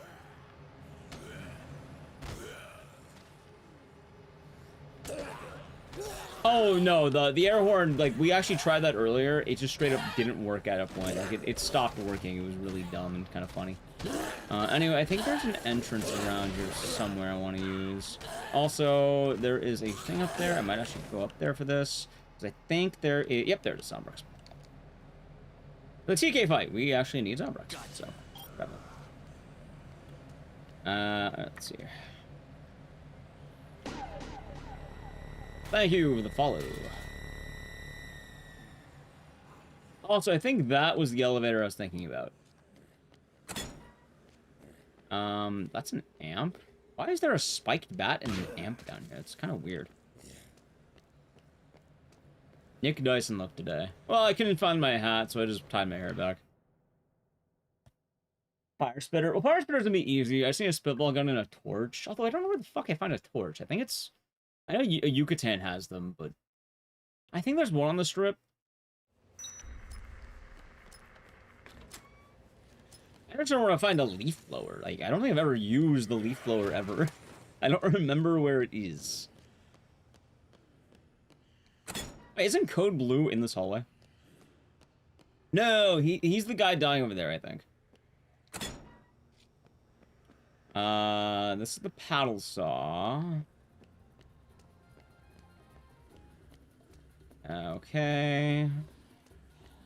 Oh no, the air horn, like, we actually tried that earlier. It just straight up didn't work at a point. Like, it stopped working. It was really dumb and kind of funny. Anyway, I think there's an entrance around here somewhere I want to use. Also, there is a thing up there. I might actually go up there for this, because I think there is... Yep, there's a Zombrex. The TK fight, we actually need Zombrex, so grab it. Let's see here. Thank you for the follow. Also, I think that was the elevator I was thinking about. That's an amp? Why is there a spiked bat and an amp down here? It's kind of weird. Nick Dyson looked today. Well, I couldn't find my hat, so I just tied my hair back. Fire spitter. Well, fire spitter's gonna be easy. I see a spitball gun and a torch. Although I don't know where the fuck I find a torch. I think it's... I know Yucatan has them, but... I think there's one on the strip. I don't know where to find a leaf blower. Like, I don't think I've ever used the leaf blower ever. I don't remember where it is. Wait, isn't Code Blue in this hallway? No, he's the guy dying over there, I think. This is the paddle saw. Okay.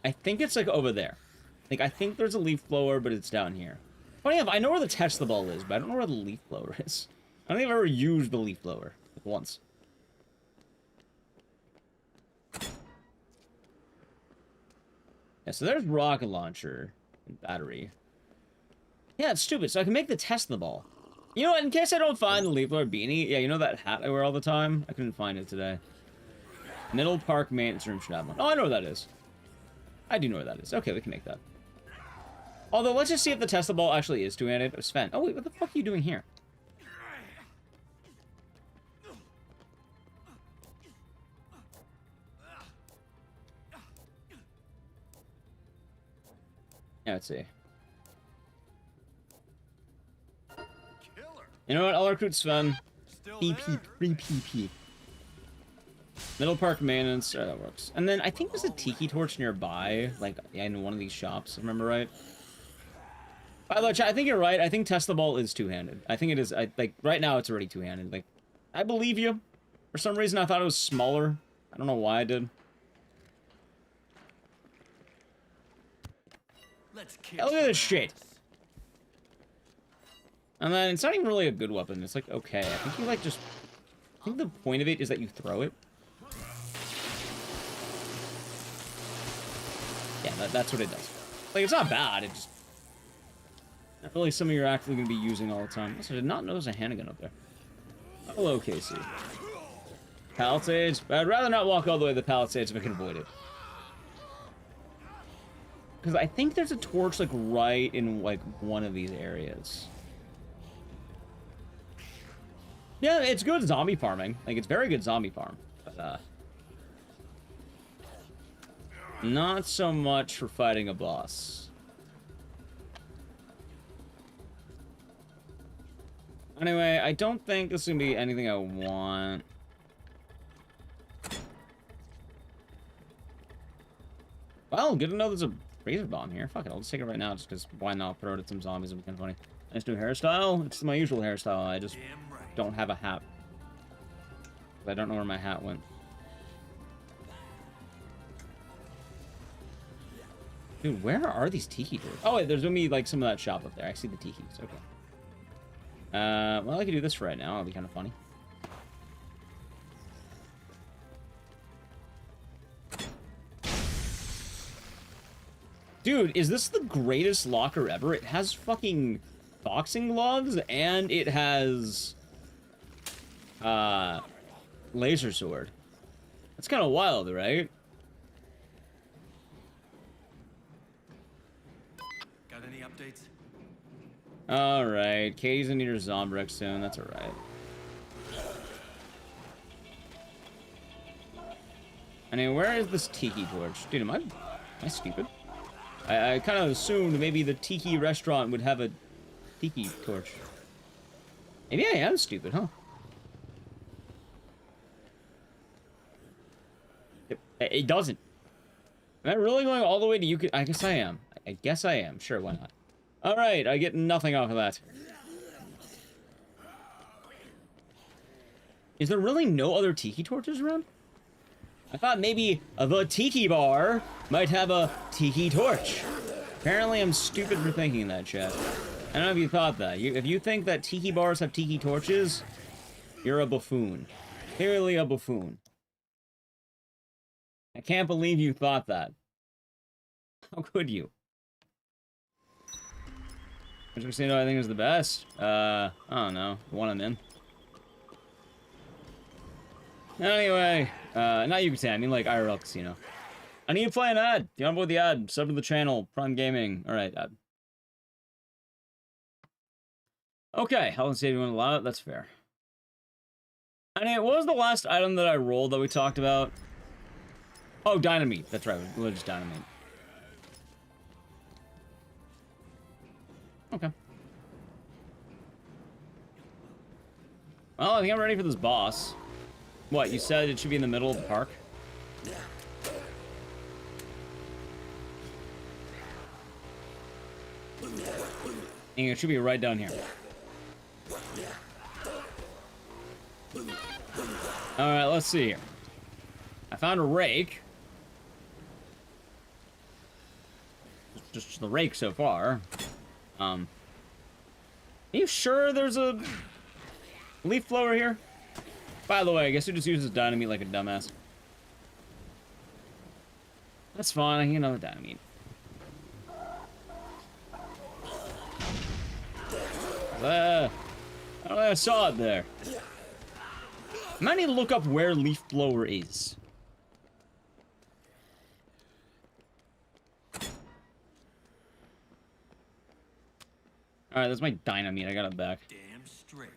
I think it's, like, over there. Like, I think there's a leaf blower, but it's down here. Funny enough, I know where the Tesla ball is, but I don't know where the leaf blower is. I don't think I've ever used the leaf blower. Like, once. Yeah, so there's rocket launcher and battery. Yeah, it's stupid. So I can make the Tesla ball. You know what? In case I don't find the leaf blower beanie, yeah, you know that hat I wear all the time? I couldn't find it today. Middle Park maintenance room should have one. Oh, I know where that is. I do know where that is. Okay, we can make that. Although, let's just see if the Tesla ball actually is two-handed. Oh, Sven. Oh, wait, what the fuck are you doing here? Yeah, let's see. You know what? I'll recruit Sven. PP, free PP. Middle Park maintenance. Oh, that works. And then I think there's a tiki torch nearby, like in one of these shops, if I remember right. By the way, I think you're right. I think Tesla ball is two-handed. I think it is. Like right now, it's already two-handed. Like, I believe you. For some reason, I thought it was smaller. I don't know why I did. Hey, look at this shit. And then it's not even really a good weapon. It's like, okay. I think you like just... I think the point of it is that you throw it. Yeah, that's what it does. Like, it's not bad. It's just... not really something you're actually going to be using all the time. Also, I did not notice a handgun up there. Hello, Casey. Palisades? But I'd rather not walk all the way to the Palisades if I can avoid it. Because I think there's a torch, like, right in, like, one of these areas. Yeah, it's good zombie farming. Like, it's very good zombie farm. But, not so much for fighting a boss. Anyway, I don't think this is going to be anything I want. Well, good to know there's a razor bomb here. Fuck it, I'll just take it right now, just because why not throw it at some zombies? It'll be kind of funny. Nice new hairstyle. It's my usual hairstyle. I just don't have a hat. I don't know where my hat went. Dude, where are these tiki doors? Oh, wait, there's gonna be, like, some of that shop up there. I see the tikis. Okay. Well, I could do this right now. That'll be kind of funny. Dude, is this the greatest locker ever? It has fucking boxing gloves, and it has... laser sword. That's kind of wild, right? Got any updates? Alright, Katie's gonna need her Zombrex soon, that's alright. I mean, where is this tiki torch? Dude, am I stupid? I kind of assumed maybe the tiki restaurant would have a tiki torch. Maybe I am stupid, huh? It doesn't. Am I really going all the way to you? I guess I am. I guess I am. Sure, why not? Alright, I get nothing off of that. Is there really no other tiki torches around? I thought maybe the tiki bar might have a tiki torch. Apparently I'm stupid for thinking that, chat. I don't know if you thought that. If you think that tiki bars have tiki torches, you're a buffoon. Clearly a buffoon. I can't believe you thought that. How could you? Which casino I think is the best? I don't know. The one I'm in. Anyway, not Yucatan, I mean like IRL Casino. I need to play an ad. You on board the ad? Sub to the channel. Prime Gaming. Alright, ad. Okay, health and safety won't allow it. That's fair. Anyway, what was the last item that I rolled that we talked about? Oh, dynamite. That's right. We'll just dynamite. Okay. Well, I think I'm ready for this boss. What, you said it should be in the middle of the park? And it should be right down here. Alright, let's see here. I found a rake. Just the rake so far. Are you sure there's a leaf blower here? By the way, I guess who just uses dynamite like a dumbass? That's fine, I can get another dynamite. I saw it there. I might need to look up where leaf blower is. Alright, that's my dynamite. I got it back. Damn straight.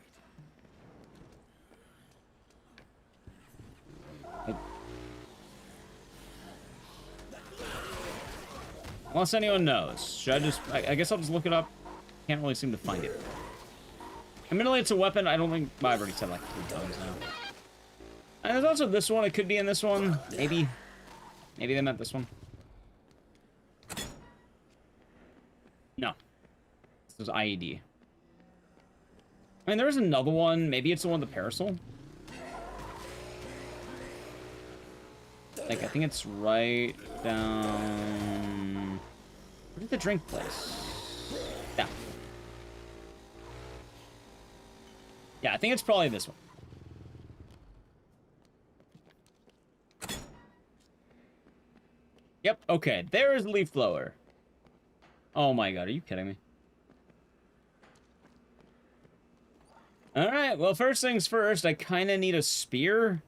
Unless anyone knows. Should I just... I guess I'll just look it up. Can't really seem to find it. Admittedly, it's a weapon. I don't think... Well, I've already said like 3 times now. And there's also this one. It could be in this one. Maybe. Maybe they meant this one. No. This is IED. I mean, there's another one. Maybe it's the one with the parasol. Like, I think it's right down... Where's the drink place? Yeah. Yeah, I think it's probably this one. Yep, okay. There is leaf blower. Oh my god, are you kidding me? Alright, well, first things first, I kind of need a spear.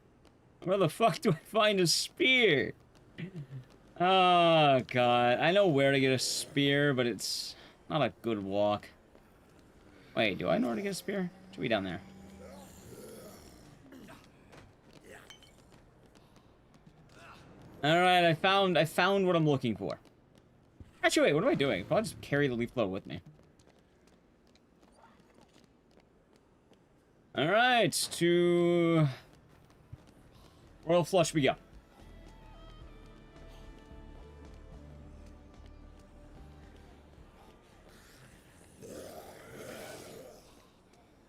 Where the fuck do I find a spear? Oh, God. I know where to get a spear, but it's not a good walk. Wait, do I know where to get a spear? Should be down there. Alright, I found what I'm looking for. Actually, wait, what am I doing? I'll just carry the leaf blower with me. Alright, to... Royal Flush we go.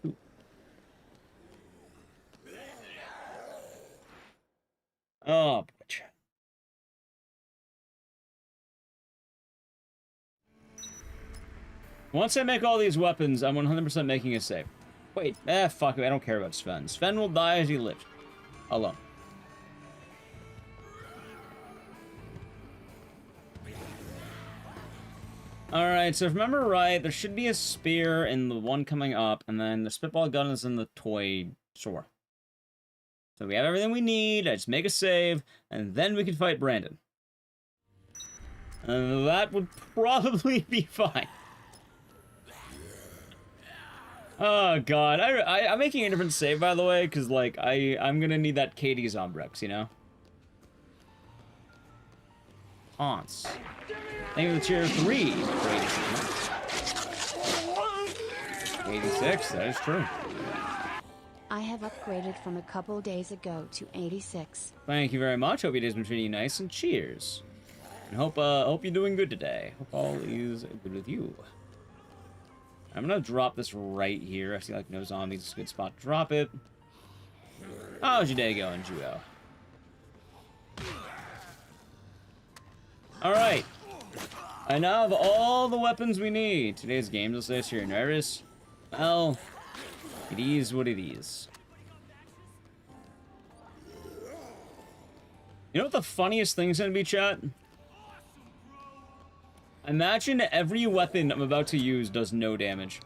Ooh. Oh, bitch. Once I make all these weapons, I'm 100% making a save. Wait, fuck it, I don't care about Sven. Sven will die as he lives. Alone. Alright, so if I remember right, there should be a spear in the one coming up, and then the spitball gun is in the toy store. So we have everything we need, I just make a save, and then we can fight Brandon. And that would probably be fine. Oh god, I'm making a different save, by the way, because, like, I'm gonna need that Katie Zombrex, you know? Haunts. Thank you for the tier 3 for 86, that is true. I have upgraded from a couple days ago to 86. Thank you very much, hope your day's been treating you nice, and cheers. And hope you're doing good today. Hope all is good with you. I'm gonna drop this right here. I see like no zombies. It's a good spot to drop it. How's your day going, Juo? Alright. I now have all the weapons we need. Today's game just says you're nervous. Well, it is what it is. You know what the funniest thing's gonna be, chat? Imagine every weapon I'm about to use does no damage.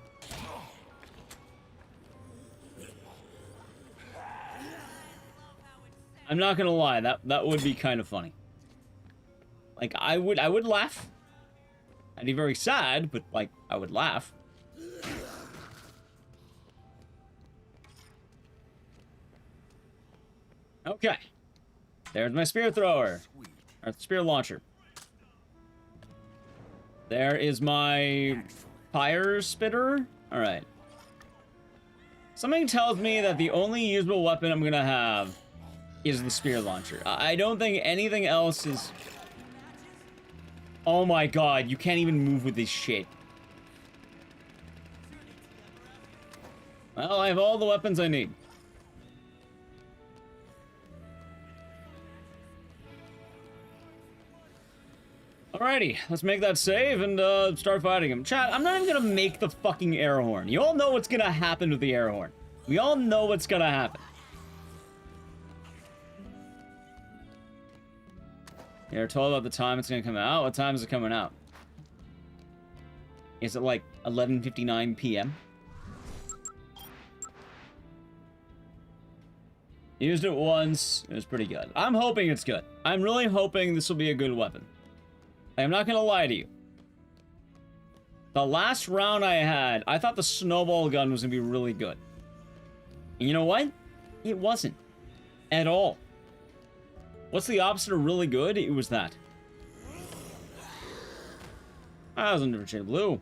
I'm not gonna lie, that would be kind of funny. Like, I would laugh. I'd be very sad, but, like, I would laugh. Okay. There's my spear thrower. Or spear launcher. There is my fire spitter. Alright. Something tells me that the only usable weapon I'm gonna have is the spear launcher. I don't think anything else is... Oh my god, you can't even move with this shit. Well, I have all the weapons I need. Alrighty, let's make that save and start fighting him. Chat, I'm not even gonna make the fucking air horn. You all know what's gonna happen with the air horn. We all know what's gonna happen. You're told about the time it's gonna come out? What time is it coming out? Is it like 11:59 p.m.? Used it once. It was pretty good. I'm hoping it's good. I'm really hoping this will be a good weapon. I'm not gonna lie to you. The last round I had, I thought the snowball gun was gonna be really good. And you know what? It wasn't. At all. What's the opposite of really good? It was that. That was a different shade of blue.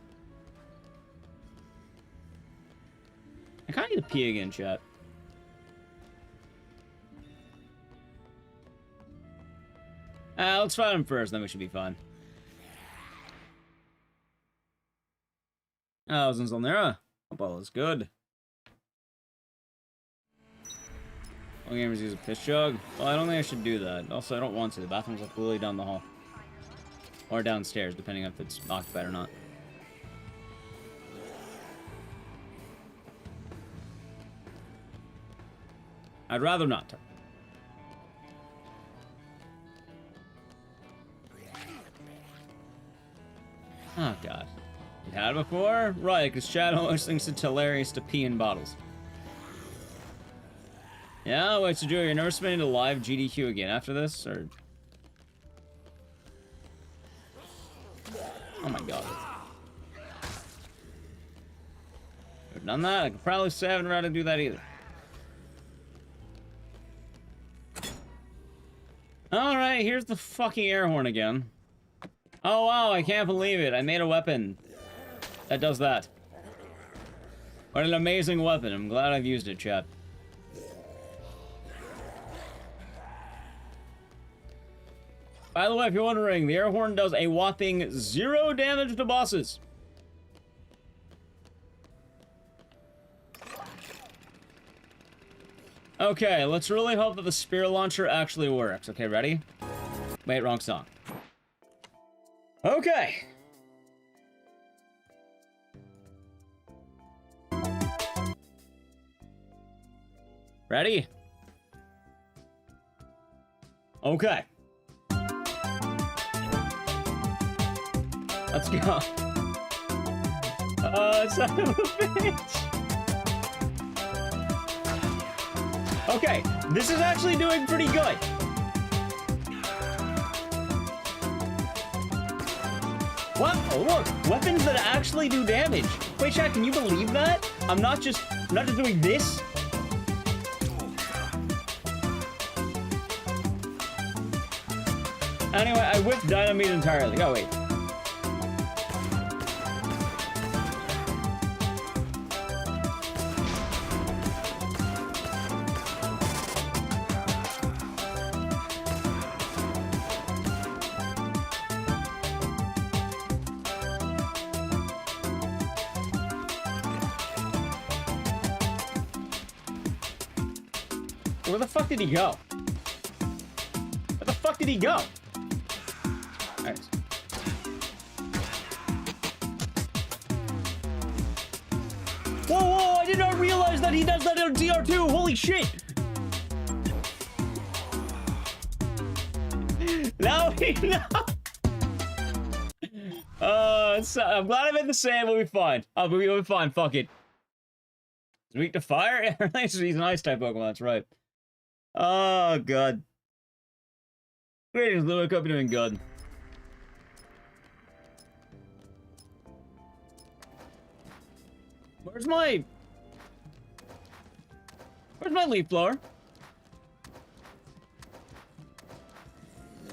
I kinda need to pee again, chat. Let's fight him first, then we should be fine. Oh, Zinzalnera. Hope all is good. All gamers use a piss jug. Well, I don't think I should do that. Also, I don't want to. The bathroom's like literally down the hall. Or downstairs, depending if it's occupied or not. I'd rather not. Oh, God. You had it before? Right, because Chad always thinks it's hilarious to pee in bottles. Yeah, wait, so Joey, you're never spending a live GDQ again after this, or...? Oh my God. I've done that? I could probably say I haven't tried to do that either. Alright, here's the fucking air horn again. Oh wow, I can't believe it. I made a weapon that does that. What an amazing weapon. I'm glad I've used it, chat. By the way, if you're wondering, the air horn does a whopping 0 damage to bosses. Okay, let's really hope that the spear launcher actually works. Okay, ready? Wait, wrong song. Okay. Ready? Okay. Let's go. Son of a bitch. Okay, this is actually doing pretty good. What? Oh look, weapons that actually do damage. Wait, chat, can you believe that? I'm not just doing this. Anyway, I whipped dynamite entirely. Oh wait. Where the fuck did he go? Where the fuck did he go? Alright. Whoa, whoa, I did not realize that he does that in DR2. Holy shit. No, no. I'm glad I made the same. We'll be fine. We'll be fine. Fuck it. He's weak to fire? He's an ice type Pokemon, that's right. Oh, God. Greetings, Lou. I hope you're doing good. Where's my leaf blower?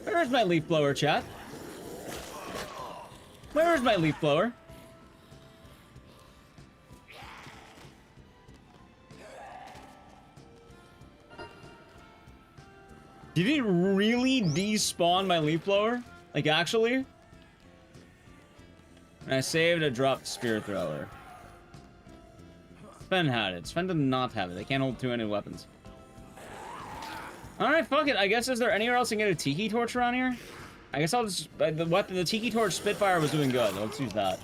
Where's my leaf blower, chat? Where is my leaf blower? Did it really despawn my leaf blower? Like, actually? And I saved a dropped spear thrower. Sven had it. Sven did not have it. They can't hold two-handed weapons. Alright, fuck it. I guess, is there anywhere else I can get a Tiki Torch around here? I guess I'll just... The Tiki Torch Spitfire was doing good. Let's use that.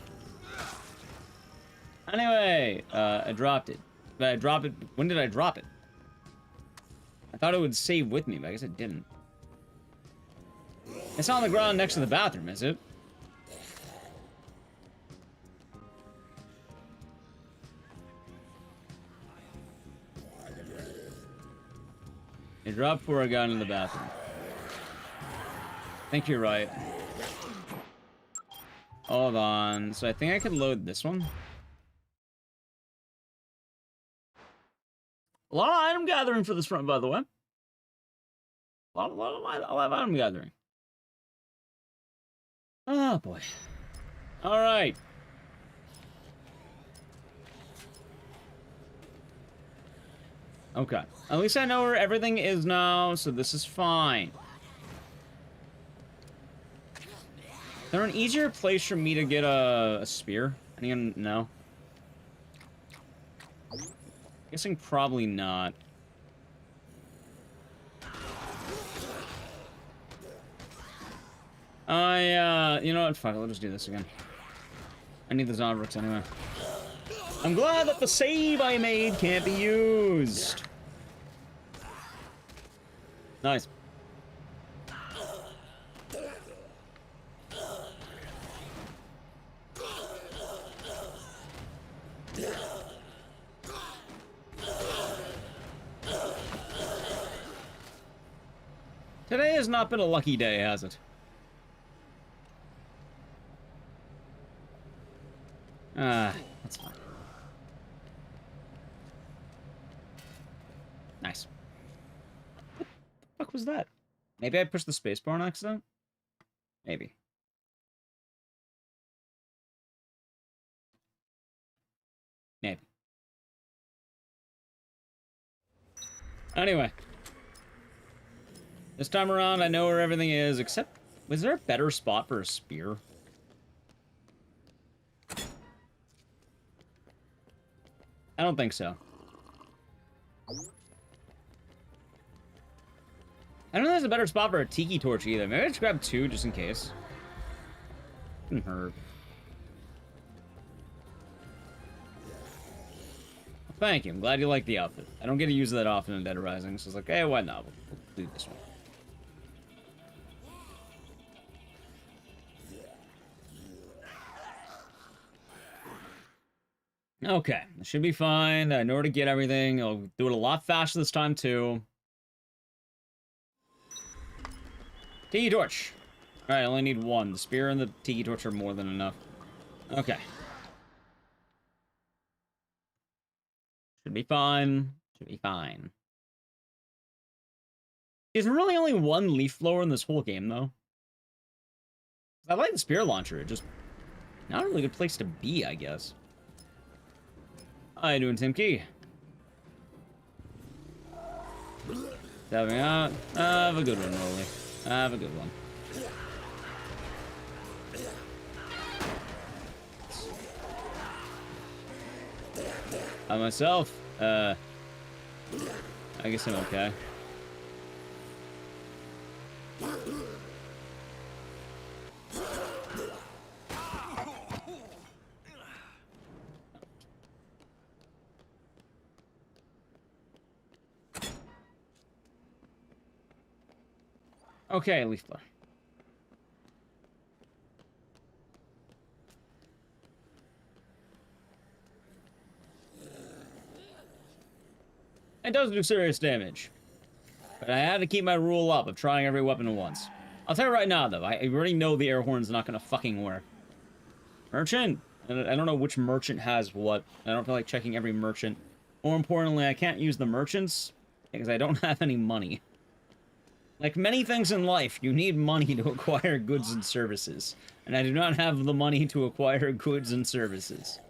Anyway, I dropped it. But I dropped it... When did I drop it? I thought it would save with me, but I guess it didn't. It's not on the ground next to the bathroom, is it? It dropped before I got into the bathroom. I think you're right. Hold on. So I think I could load this one. A lot of item gathering for this run, by the way. A lot of item gathering. Oh, boy. All right. Okay. At least I know where everything is now, so this is fine. Is there an easier place for me to get a spear? Anyone know? Guessing probably not. You know what? Fuck it, I'll just do this again. I need the Zonbricks anyway. I'm glad that the save I made can't be used. Nice. Today has not been a lucky day, has it? That's fine. Nice. What the fuck was that? Maybe I pushed the spacebar on accident? Maybe. Maybe. Anyway. This time around, I know where everything is, except... Was there a better spot for a spear? I don't think so. I don't know if there's a better spot for a tiki torch either. Maybe I just grab two just in case. Couldn't hurt. Well, thank you. I'm glad you like the outfit. I don't get to use that often in Dead Rising, so it's like, hey, why not? We'll do this one. Okay, it should be fine. I know where to get everything. I'll do it a lot faster this time, too. Tiki torch. Alright, I only need one. The spear and the tiki torch are more than enough. Okay. Should be fine. Should be fine. There's really only one leaf blower in this whole game, though. I like the spear launcher. It just... Not a really good place to be, I guess. How you doing, Tim Key? Tapping out. Have a good one, Rolly. Have a good one. By myself? I guess I'm okay. Okay, leaf blower. It does do serious damage. But I had to keep my rule up of trying every weapon at once. I'll tell you right now, though, I already know the air horn's not gonna fucking work. Merchant! I don't know which merchant has what. I don't feel like checking every merchant. More importantly, I can't use the merchants because I don't have any money. Like many things in life, you need money to acquire goods and services. And I do not have the money to acquire goods and services.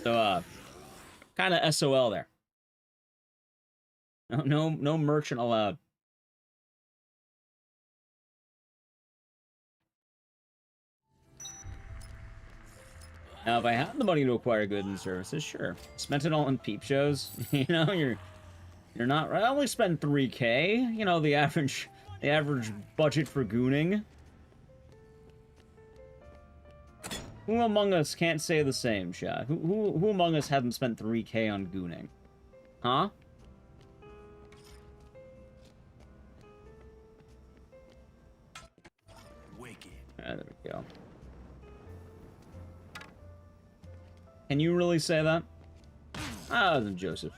So, kind of SOL there. No merchant allowed. Now, if I had the money to acquire goods and services, sure. Spent it all on peep shows. You know, you're not. I only spend 3K. You know, the average budget for gooning. Who among us can't say the same, chat? Who among us hasn't spent 3K on gooning? Huh? Wicked. Ah, there we go. Can you really say that? Ah, that wasn't Joseph.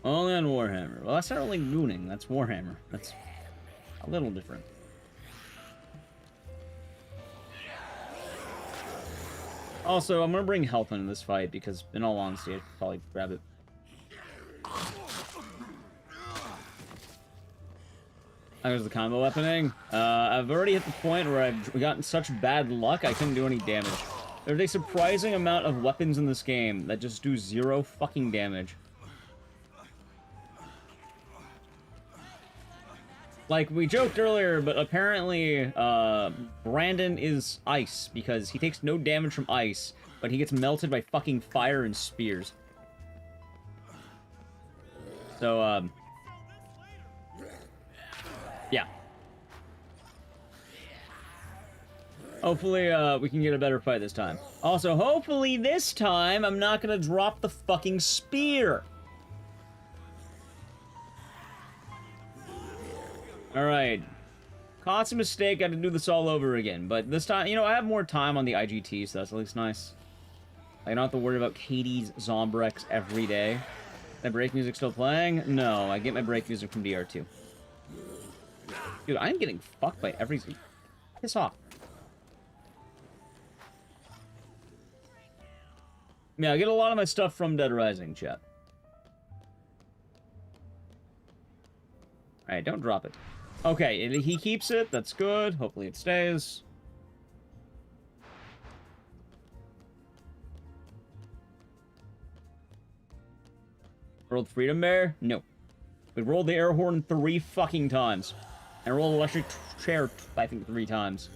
Only on Warhammer. Well, that's not really mooning. That's Warhammer. That's a little different. Also, I'm gonna bring health into this fight because, in all honesty, I should probably grab it. There's the combo weaponing. I've already hit the point where I've gotten such bad luck I couldn't do any damage. There's a surprising amount of weapons in this game that just do 0 fucking damage. Like, we joked earlier, but apparently, Brandon is ice, because he takes no damage from ice, but he gets melted by fucking fire and spears. So, yeah. Hopefully, we can get a better fight this time. Also, hopefully this time, I'm not gonna drop the fucking spear! Alright. Caught a mistake, got to do this all over again. But this time, you know, I have more time on the IGT, so that's at least nice. I don't have to worry about Katie's Zombrex every day. My break music still playing? No, I get my break music from DR2. Dude, I'm getting fucked by everything. Piss off. Yeah, I get a lot of my stuff from Dead Rising, chat. Alright, don't drop it. Okay, he keeps it. That's good. Hopefully it stays. Rolled Freedom Bear? No. We rolled the air horn 3 fucking times. And rolled electric chair, I think, 3 times.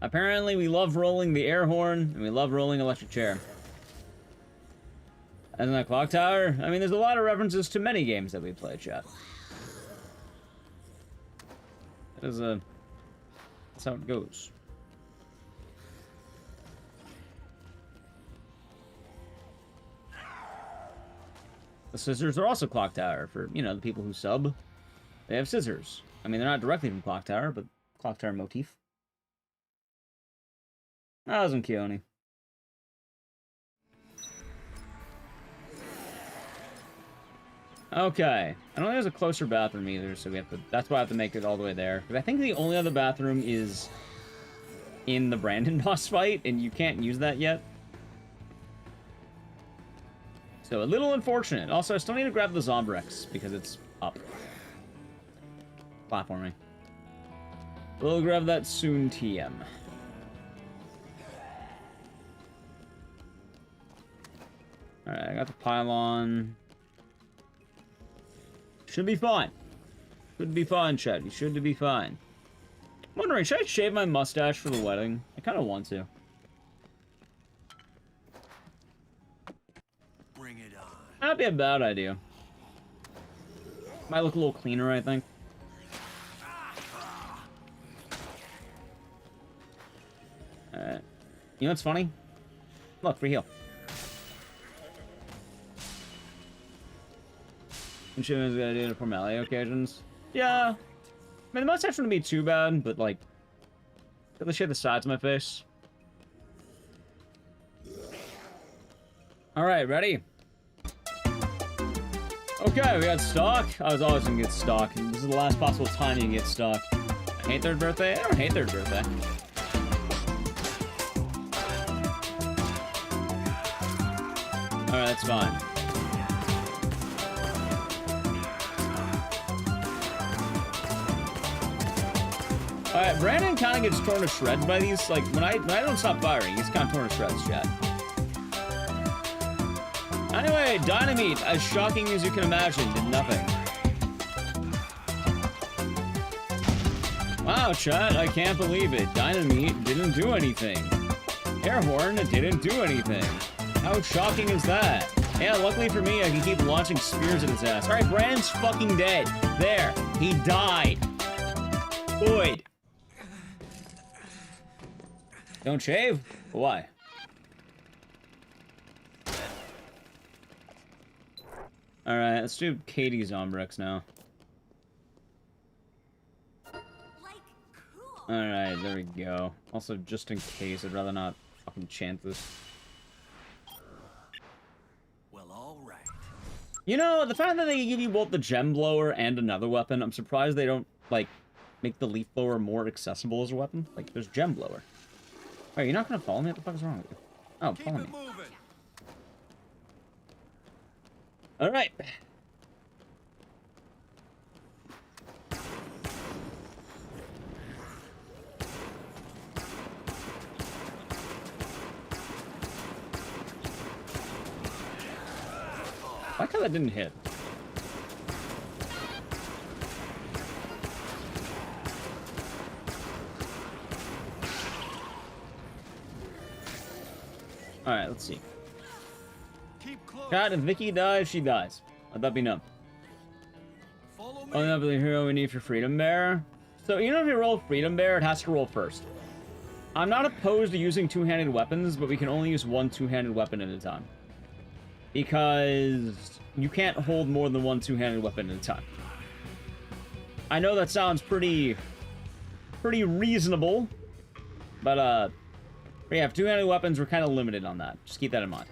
Apparently, we love rolling the air horn, and we love rolling electric chair. And that clock tower? I mean, there's a lot of references to many games that we play, chat. That's how it goes. The scissors are also clock tower for, you know, the people who sub. They have scissors. I mean, they're not directly from clock tower, but clock tower motif. That wasn't Keone. Okay. I don't think there's a closer bathroom either, so we have to... That's why I have to make it all the way there. Because I think the only other bathroom is in the Brandon boss fight, and you can't use that yet. So, a little unfortunate. Also, I still need to grab the Zombrex, because it's up. Platforming. We'll grab that soon, TM. Alright, I got the pylon. Should be fine. Should be fine, chat. You should be fine. I'm wondering, should I shave my mustache for the wedding? I kind of want to. Bring it on. That'd be a bad idea. Might look a little cleaner, I think. Alright. You know what's funny? Look, free heal. And she was gonna do it for melee occasions. Yeah. I mean, the mustache wouldn't be too bad, but like... Let's shave the sides of my face. Alright, ready? Okay, we got stock. I was always gonna get stock. And this is the last possible time you can get stock. I hate third birthday? I don't hate third birthday. Alright, that's fine. Alright, Brandon kind of gets torn to shreds by these. Like, when I don't stop firing, he's kind of torn to shreds, chat. Anyway, Dynamite, as shocking as you can imagine, did nothing. Wow, chat, I can't believe it. Dynamite didn't do anything. Airhorn didn't do anything. How shocking is that? Yeah, luckily for me, I can keep launching spears at his ass. Alright, Brandon's fucking dead. There. He died. Good. Don't shave? Why? Alright, let's do Katie's Zombrex now. Alright, there we go. Also, just in case, I'd rather not fucking chant this. Well, all right. You know, the fact that they give you both the gem blower and another weapon, I'm surprised they don't, like, make the leaf blower more accessible as a weapon. Like, there's gem blower. Wait, you're not gonna follow me? What the fuck is wrong with you? Oh, follow me. Alright. Why can't that didn't hit? Alright, let's see. God, if Vicky dies, she dies. Let that be known. Only the hero we need for Freedom Bear. So, you know, if you roll Freedom Bear, it has to roll first. I'm not opposed to using two-handed weapons, but we can only use one two-handed weapon at a time. Because you can't hold more than one two-handed weapon at a time. I know that sounds pretty reasonable, but yeah, if two-handed weapons, we're kind of limited on that. Just keep that in mind.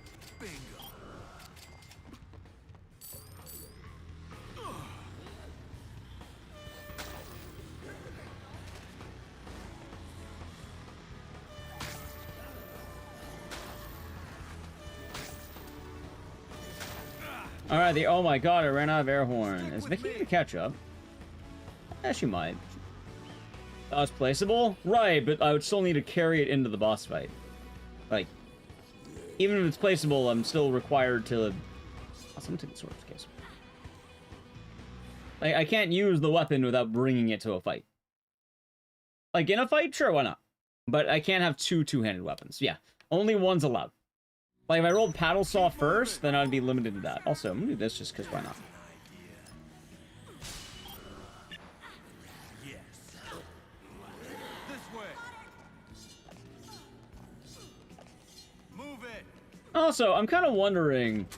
Alright, oh my god, I ran out of air horn. Is Vicky gonna catch up? Yeah, she might. That was placeable? Right, but I would still need to carry it into the boss fight. Like, even if it's placeable, I'm still required to... Oh, someone take the sword case. Like, I can't use the weapon without bringing it to a fight. Like, in a fight? Sure, why not? But I can't have two-handed weapons. Yeah, only one's allowed. Like, if I rolled Paddle Saw first, then I'd be limited to that. Also, I'm gonna do this just because why not? Also, I'm kind of wondering,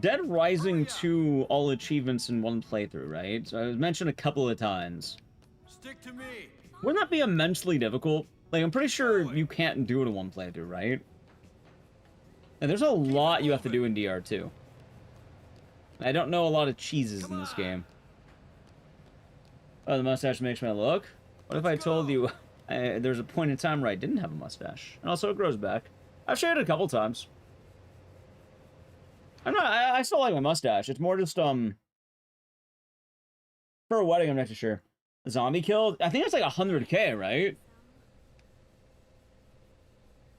Dead Rising 2 all achievements in one playthrough, right? So I was mentioned a couple of times. Stick to me. Wouldn't that be immensely difficult? Like, I'm pretty sure you can't do it in one playthrough, right? And there's a lot you have to do in DR2. I don't know a lot of cheeses in this game. Oh, the mustache makes me look. What if I told you there's a point in time where I didn't have a mustache? And also it grows back. I've shaved it a couple times. I still like my mustache. It's more just, for a wedding, I'm not too sure. A zombie killed? I think it's like 100k, right?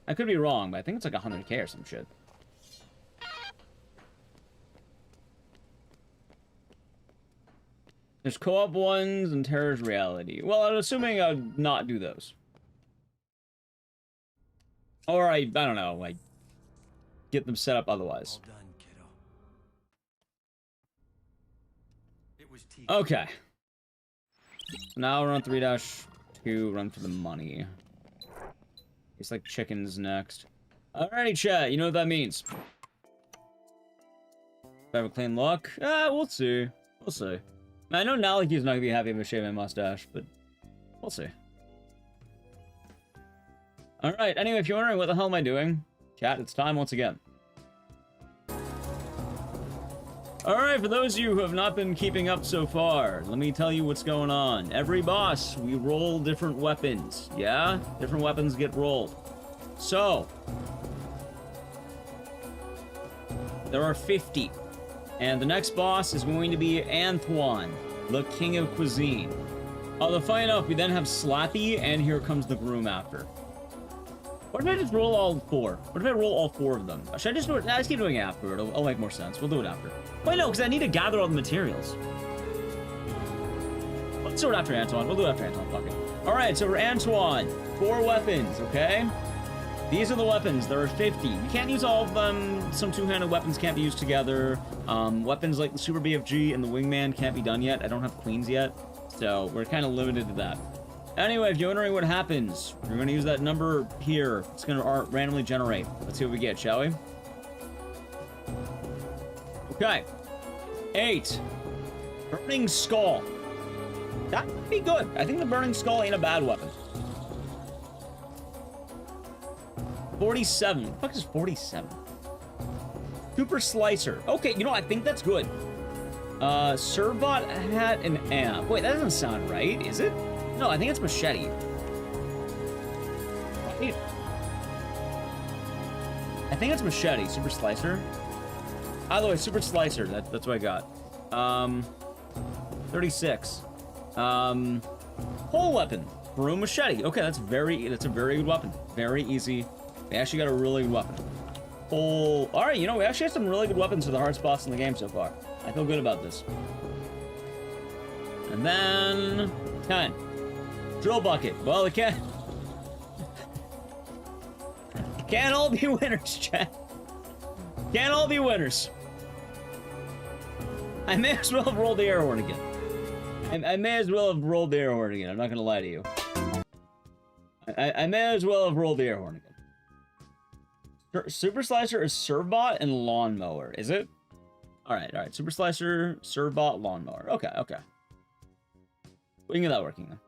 I could be wrong, but I think it's like 100k or some shit. There's co-op ones and Terror's Reality. Well, I'm assuming I'd not do those. Or I don't know, like, get them set up otherwise. Well done, kiddo. It was okay. So now we're on 3-2, run for the money. It's like chickens next. Alrighty, chat, you know what that means. If I have a clean look? We'll see. We'll see. I know Naliki's not gonna be happy with shaving my mustache, but we'll see. Alright, anyway, if you're wondering what the hell am I doing, chat, it's time once again. Alright, for those of you who have not been keeping up so far, let me tell you what's going on. Every boss, we roll different weapons, yeah? Different weapons get rolled. So, there are 50. And the next boss is going to be Antoine, the King of Cuisine. Although, funny enough, we then have Slappy, and here comes the Groom after. What if I just roll all four? What if I roll all four of them? Should I just do it? Nah, let's keep doing it after. It'll make more sense. We'll do it after. Wait, no, because I need to gather all the materials. Let's do it after Antoine. We'll do it after Antoine. Fuck it. Alright, so for Antoine, 4 weapons, okay? These are the weapons. There are 50. You can't use all of them. Some two-handed weapons can't be used together. Weapons like the Super BFG and the Wingman can't be done yet. I don't have queens yet, so we're kind of limited to that. Anyway, if you're wondering what happens, we're going to use that number here. It's going to randomly generate. Let's see what we get, shall we? Okay. 8. Burning Skull. That would be good. I think the Burning Skull ain't a bad weapon. 47. What the fuck is 47? Super Slicer. Okay, you know, I think that's good. Servbot hat and amp. Wait, that doesn't sound right, is it? No, I think it's machete. Right? I think it's machete. Super Slicer. Either way, Super Slicer. That's what I got. 36. Whole weapon. Broom machete. Okay, that's a very good weapon. Very easy. We actually got a really good weapon. All right, you know, we actually have some really good weapons for the hard spots in the game so far. I feel good about this. And then 10. Drill bucket. Well, it can't all be winners, chat. Can't all be winners. I may as well have rolled the air horn again. I may as well have rolled the air horn again. I'm not gonna lie to you. I may as well have rolled the air horn again. Super Slicer is Servbot and Lawnmower, is it? Alright. Super Slicer, Servbot, Lawnmower. Okay. We can get that working then.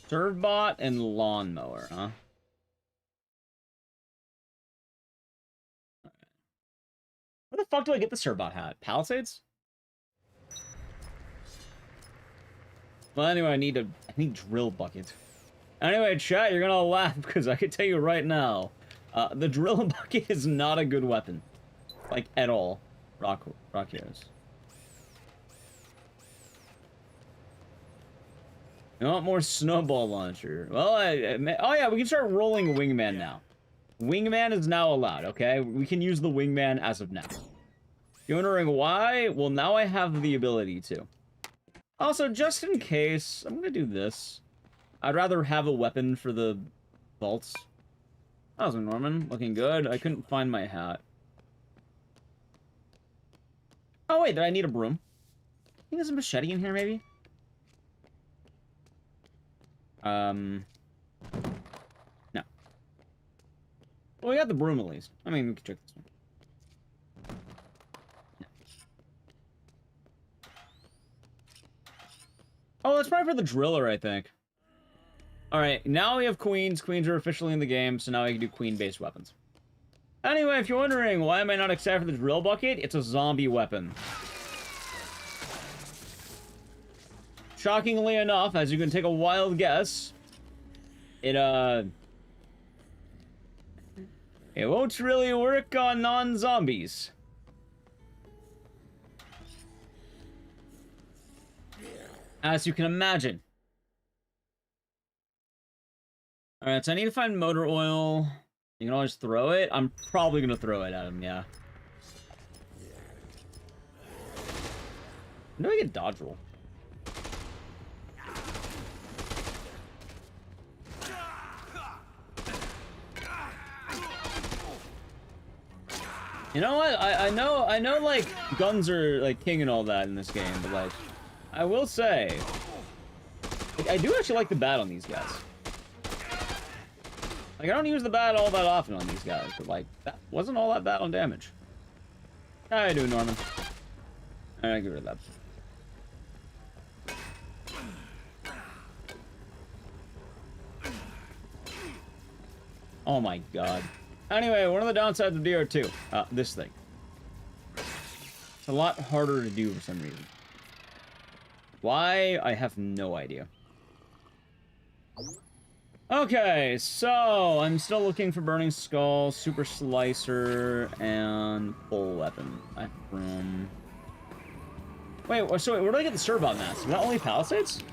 Servbot and Lawnmower, huh? Where the fuck do I get the Servbot hat? Palisades? Well, anyway, I need drill bucket. Anyway, chat, you're gonna laugh because I can tell you right now, the drill bucket is not a good weapon, like at all. Rock heroes. You want more snowball launcher? Well, oh yeah, we can start rolling wingman now. Wingman is now allowed. Okay, we can use the wingman as of now. You're wondering why? Well, now I have the ability to. Also, just in case, I'm gonna do this. I'd rather have a weapon for the vaults. How's it, Norman? Looking good. I couldn't find my hat. Oh, wait, did I need a broom? I think there's a machete in here, maybe? No. Well, we got the broom, at least. I mean, we can check this one. Oh, that's probably for the driller, I think. Alright, now we have queens. Queens are officially in the game, so now I can do queen-based weapons. Anyway, if you're wondering, why am I not excited for the drill bucket? It's a zombie weapon. Shockingly enough, as you can take a wild guess, it won't really work on non-zombies. As you can imagine. Alright, so I need to find motor oil. You can always throw it. I'm probably gonna throw it at him, yeah. When do I get dodge roll? You know what? I know like guns are like king and all that in this game, but like I will say I do actually like the bat on these guys. Like I don't use the bat all that often on these guys, but like that wasn't all that bad on damage. How you doing, Norman? Alright, get rid of that. Oh my god. Anyway, one of the downsides of DR2, this thing. It's a lot harder to do for some reason. Why? I have no idea. Okay, so I'm still looking for Burning Skull, Super Slicer, and Full Weapon. I have room. Wait, so where do I get the Servbot mask? Is that only Palisades?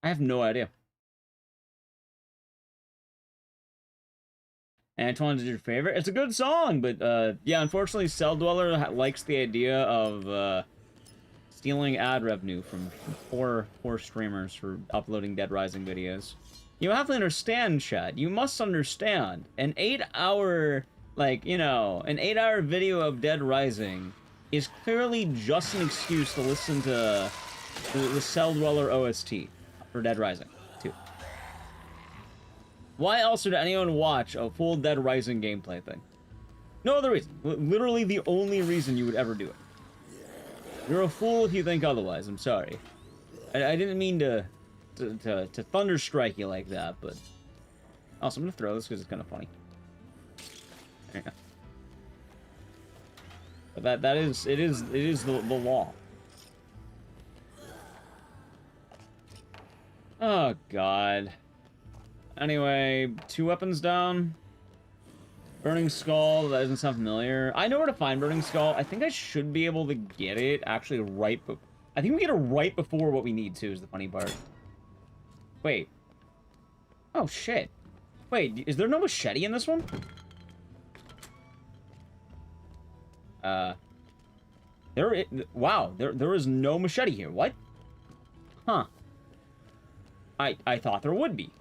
I have no idea. Antoine, is your favorite? It's a good song, but yeah, unfortunately, Cell Dweller likes the idea of stealing ad revenue from poor streamers for uploading Dead Rising videos. You have to understand, chat. You must understand. An 8-hour, like, you know, an 8-hour video of Dead Rising is clearly just an excuse to listen to the Cell Dweller OST for Dead Rising 2. Why else would anyone watch a full Dead Rising gameplay thing? No other reason. Literally the only reason you would ever do it. You're a fool if you think otherwise. I'm sorry. I didn't mean to thunderstrike you like that, but also I'm gonna throw this because it's kind of funny. There you go. But it is the law. Oh god. Anyway, 2 weapons down. Burning Skull, that doesn't sound familiar. I know where to find Burning Skull. I think I should be able to get it actually right I think we get it right before what we need to, is the funny part. Wait. Oh, shit. Wait, is there no machete in this one? Wow, there is no machete here. What? Huh. I thought there would be.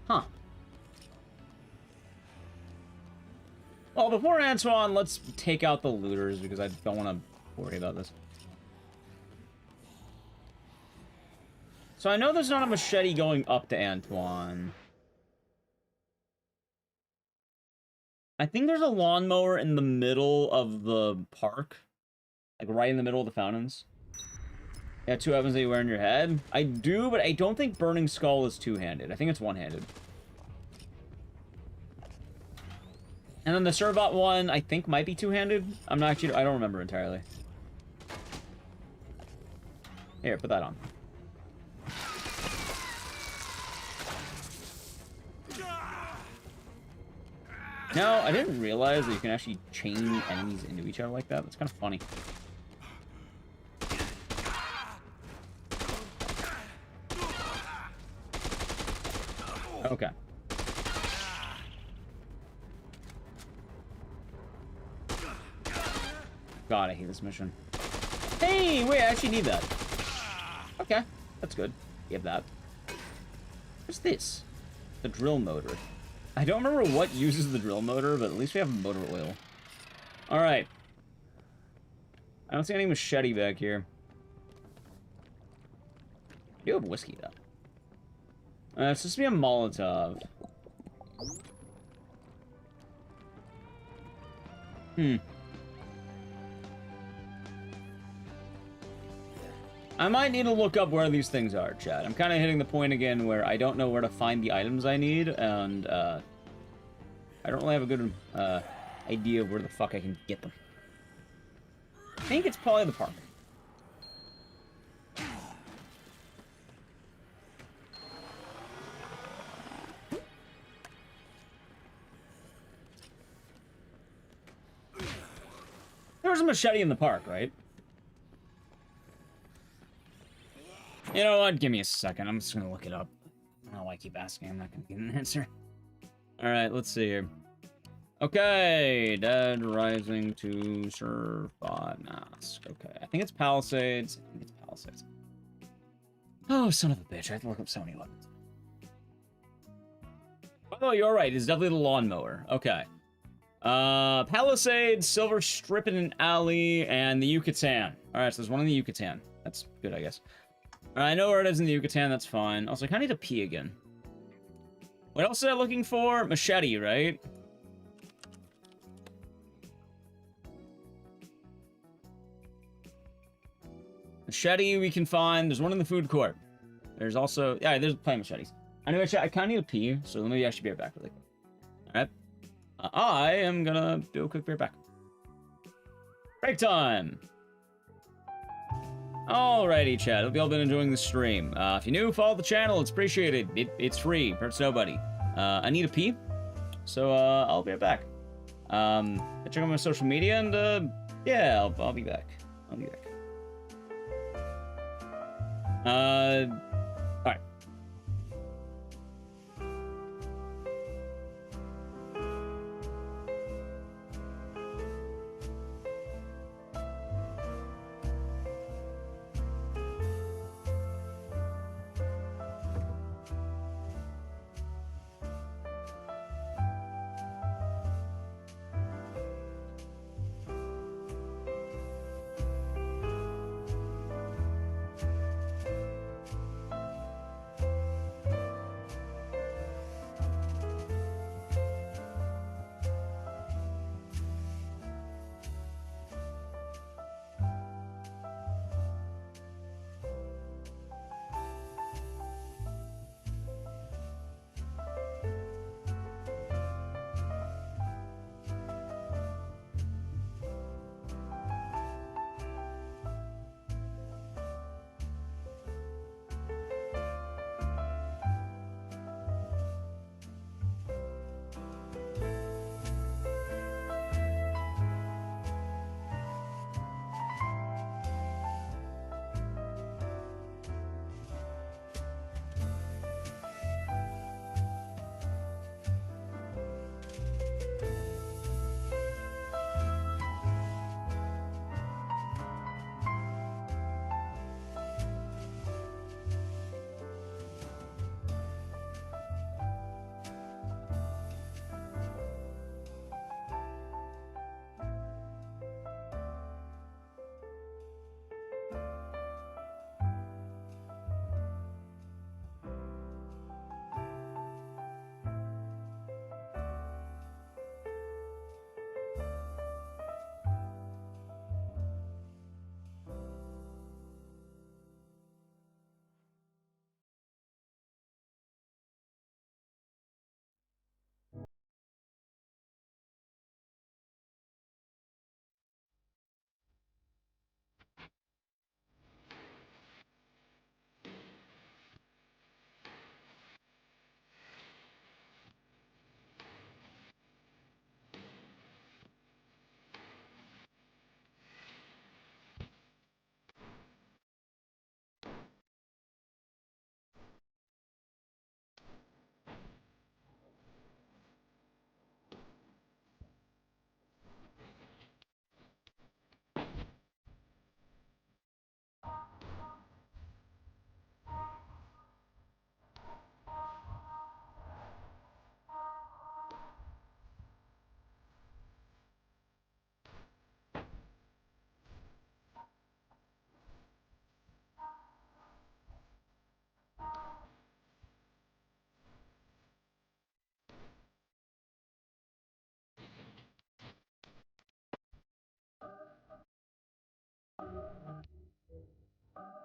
Huh. Well, before Antoine, let's take out the looters, because I don't want to worry about this. So I know there's not a machete going up to Antoine. I think there's a lawnmower in the middle of the park. Like, right in the middle of the fountains. Yeah, 2 weapons that you wear in your head. I do, but I don't think Burning Skull is two-handed. I think it's one-handed. And then the Servbot one, I think, might be two-handed. I'm not actually... I don't remember entirely. Here, put that on. No, I didn't realize that you can actually chain enemies into each other like that. That's kind of funny. Okay. God, I hate this mission. Hey, wait, I actually need that. Okay, that's good. Give that. What's this? The drill motor. I don't remember what uses the drill motor, but at least we have motor oil. Alright. I don't see any machete back here. I do have whiskey, though. It's supposed to be a Molotov. I might need to look up where these things are, chat. I'm kind of hitting the point again where I don't know where to find the items I need, and I don't really have a good idea of where the fuck I can get them. I think it's probably the park. There was a machete in the park, right? You know what? Give me a second. I'm just gonna look it up. I don't know why I keep asking. I'm not gonna get an answer. Alright, let's see here. Okay, Dead Rising to Servbot Mask. Okay, I think it's Palisades. I think it's Palisades. Oh, son of a bitch. I have to look up so many weapons. Oh, you're right. It's definitely the lawnmower. Okay. Palisades, Silver Strip in an Alley, and the Yucatan. Alright, so there's one in the Yucatan. That's good, I guess. I know where it is in the Yucatan, that's fine. Also, I kind of need to pee again. What else am I looking for? Machete, right? Machete we can find. There's one in the food court. There's also... Yeah, there's plenty of machetes. Anyway, I kind of need to pee, so maybe I should be right back really quick. Alright. I am gonna do a quick beer back. Break time! Alrighty, chat. Hope you all been enjoying the stream. If you're new, follow the channel. It's appreciated. It's free. Hurts nobody. I need a pee, so I'll be right back. Check out my social media, and yeah, I'll be back. I'll be back. Alright.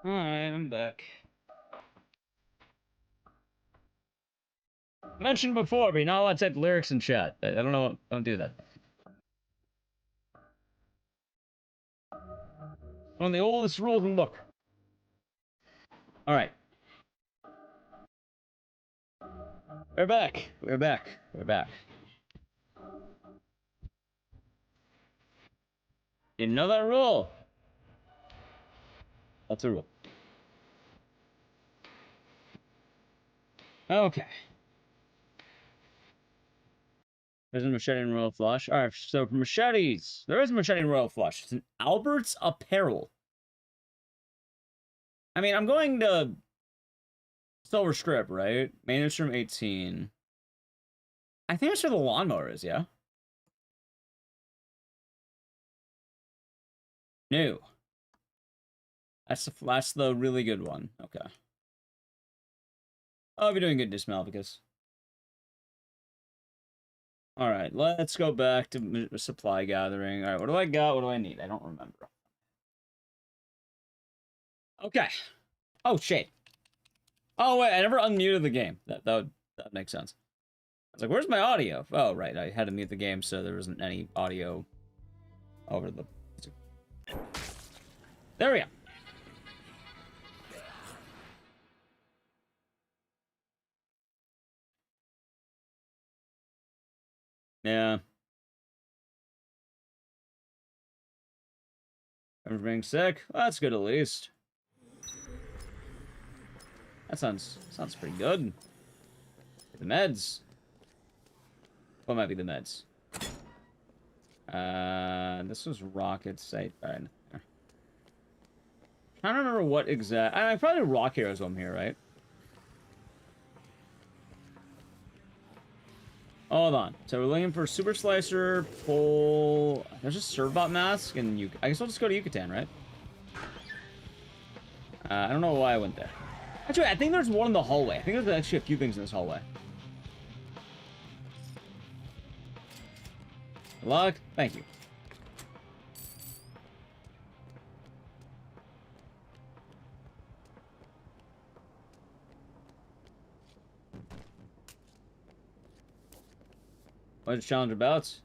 Alright, I'm back. Mentioned before, but you're not allowed to type lyrics in chat. I don't know. Don't do that. One of the oldest rules in the book. Alright. We're back. We're back. We're back. Didn't know that rule. That's a rule. Okay. There's a machete and royal flush. Alright, so for machetes, there is a machete and royal flush. It's an Albert's Apparel. I mean, I'm going to Silver Strip, right? Main instrument 18. I think it's for the lawnmowers, yeah? No. That's the really good one. Okay. Oh, you're doing good, Dismal, because... Alright, let's go back to supply gathering. Alright, what do I got? What do I need? I don't remember. Okay. Oh, shit. Oh, wait, I never unmuted the game. That makes sense. I was like, where's my audio? Oh, right, I had to mute the game so there wasn't any audio over the... There we go. Yeah. Everyone's being sick? Well, that's good at least. That sounds pretty good. The meds. What might be the meds? This was rocket site. Alright. I don't remember what exact. I probably Rock Heroes I'm here, right? Hold on. So we're looking for Super Slicer, Pole. There's a Servbot mask, and I guess I'll just go to Yucatan, right? I don't know why I went there. Actually, I think there's one in the hallway. I think there's actually a few things in this hallway. Good luck. Thank you. What's the challenge about?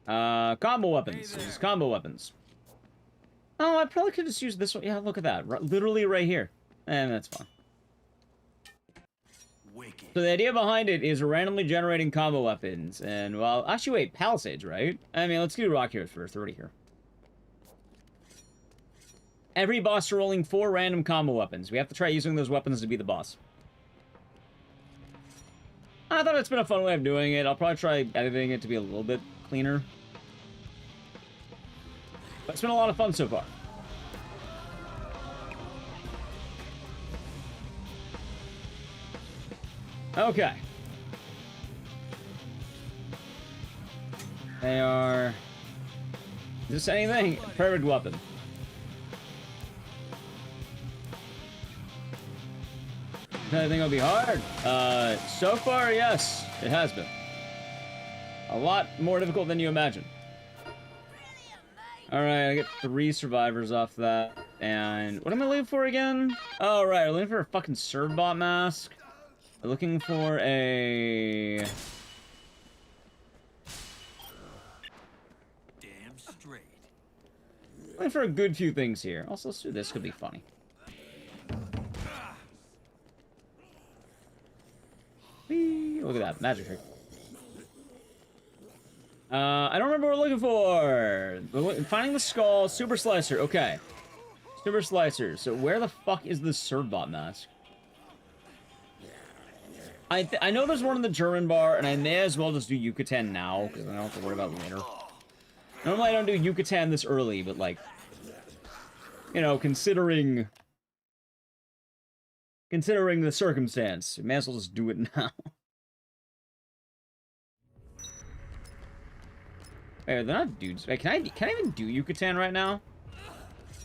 Combo weapons. This is combo weapons. Oh, I probably could just use this one. Yeah, look at that. Literally right here. And that's fine. Wicked. So the idea behind it is randomly generating combo weapons. And, well, actually, wait, Palisades, right? I mean, let's do Rock Heroes first. 30 here. Every boss rolling 4 random combo weapons. We have to try using those weapons to be the boss. I thought it's been a fun way of doing it. I'll probably try editing it to be a little bit cleaner. But it's been a lot of fun so far. Okay. They are... Is this anything? Perfect weapon. I think it'll be hard. So far, yes, it has been. A lot more difficult than you imagine. Alright, I get 3 survivors off that. And what am I looking for again? Oh, right, we're looking for a fucking Servbot mask. We're looking for a... Damn straight. Looking for a good few things here. Also, let's do this. Could be funny. Whee! Look at that. Magic trick. I don't remember what we're looking for. Finding the skull. Super Slicer. Okay. Super Slicer. So where the fuck is the Servbot mask? I know there's one in the German bar, and I may as well just do Yucatan now, because I don't have to worry about it later. Normally I don't do Yucatan this early, but like... You know, considering the circumstance, you may as well just do it now. Wait, they're not dudes. Wait, can I even do Yucatan right now?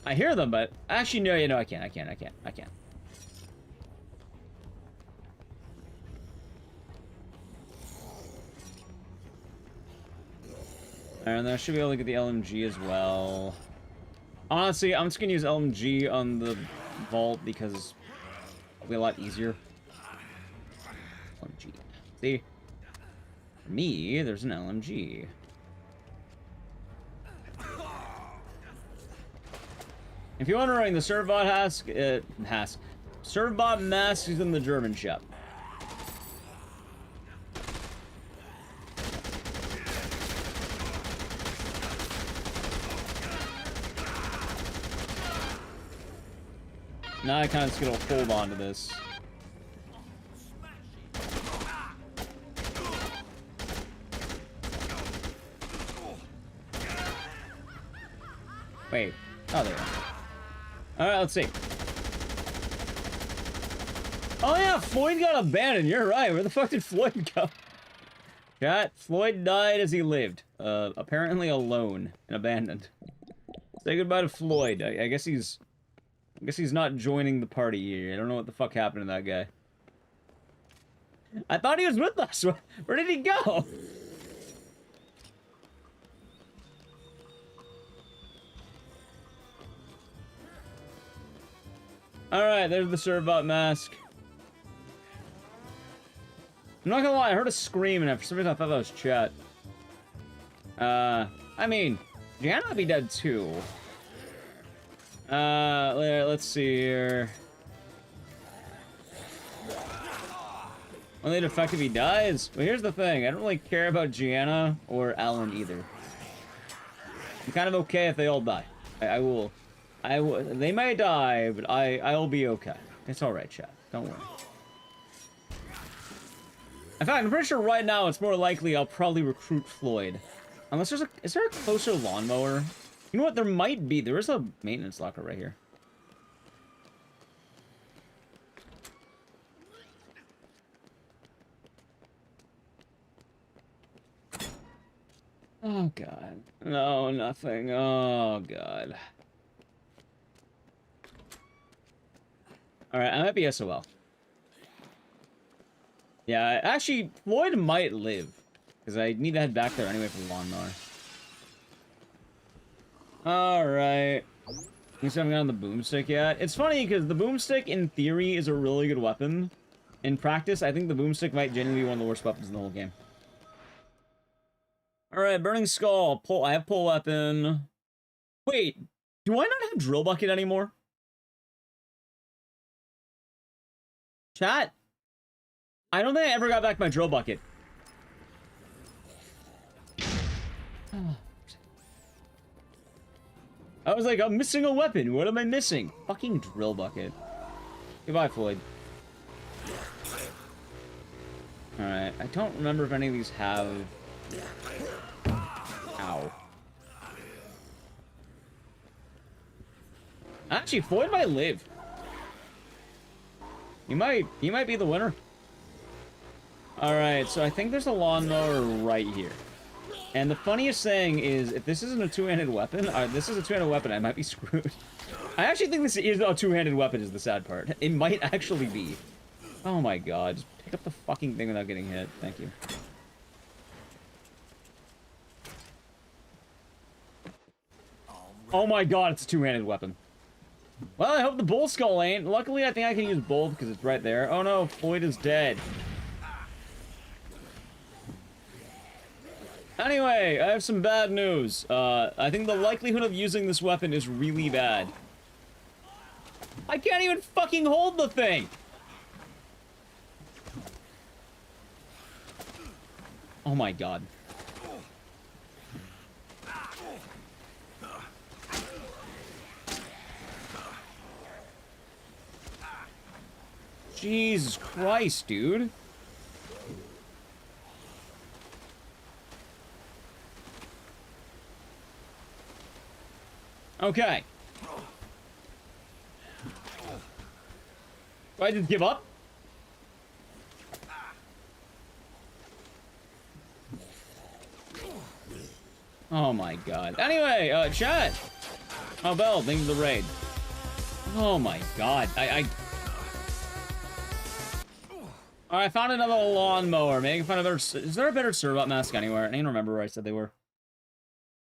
I hear them, but actually no, you know, I can't. And then I should be able to get the LMG as well. Honestly, I'm just gonna use LMG on the vault because it'll be a lot easier. LMG. See? For me, there's an LMG. If you're wondering, the Servbot Servbot mask is in the German shop. Now I kind of just gonna hold on to this. Wait. Oh, there you are. Alright, let's see. Oh yeah, Floyd got abandoned. You're right. Where the fuck did Floyd go? Chat, Floyd died as he lived. Apparently alone and abandoned. Say goodbye to Floyd. I guess he's not joining the party here. I don't know what the fuck happened to that guy. I thought he was with us. Where did he go? Alright, there's the Servbot mask. I'm not gonna lie, I heard a scream and for some reason I thought that was chat. I mean, Gianna would be dead too. Let's see here. Only effect if he dies? Well, here's the thing. I don't really care about Gianna or Alan either. I'm kind of okay if they all die. I will. They may die, but I'll be okay. It's alright, chat. Don't worry. In fact, I'm pretty sure right now it's more likely I'll probably recruit Floyd. Unless there's is there a closer lawnmower? You know what? There might be. There is a maintenance locker right here. Oh, God. No, nothing. Oh, God. Alright, I might be SOL. Yeah, actually, Floyd might live. Because I need to head back there anyway for the lawnmower. Alright. At least I haven't gotten the boomstick yet. It's funny, because the boomstick, in theory, is a really good weapon. In practice, I think the boomstick might genuinely be one of the worst weapons in the whole game. Alright, Burning Skull. I have pull weapon. Wait, do I not have Drill Bucket anymore? Chat? I don't think I ever got back my Drill Bucket. I was like, I'm missing a weapon. What am I missing? Fucking Drill Bucket. Goodbye, Floyd. Alright, I don't remember if any of these have... Ow. Actually, Floyd might live. He might be the winner. Alright, so I think there's a lawnmower right here. And the funniest thing is, if this isn't a two-handed weapon, this is a two-handed weapon, I might be screwed. I actually think this is a two-handed weapon is the sad part. It might actually be. Oh my god, just pick up the fucking thing without getting hit. Thank you. Oh my god, it's a two-handed weapon. Well, I hope the bull skull ain't. Luckily, I think I can use both because it's right there. Oh no, Floyd is dead. Anyway, I have some bad news. I think the likelihood of using this weapon is really bad. I can't even fucking hold the thing! Oh my god. Jesus Christ, dude. Okay. Do I just give up? Oh my god. Anyway, chat. Oh, Bell, thank you for the raid. Oh my god. Alright, I found another lawnmower. Maybe I can find a better... Is there a better Servbot mask anywhere? I don't remember where I said they were.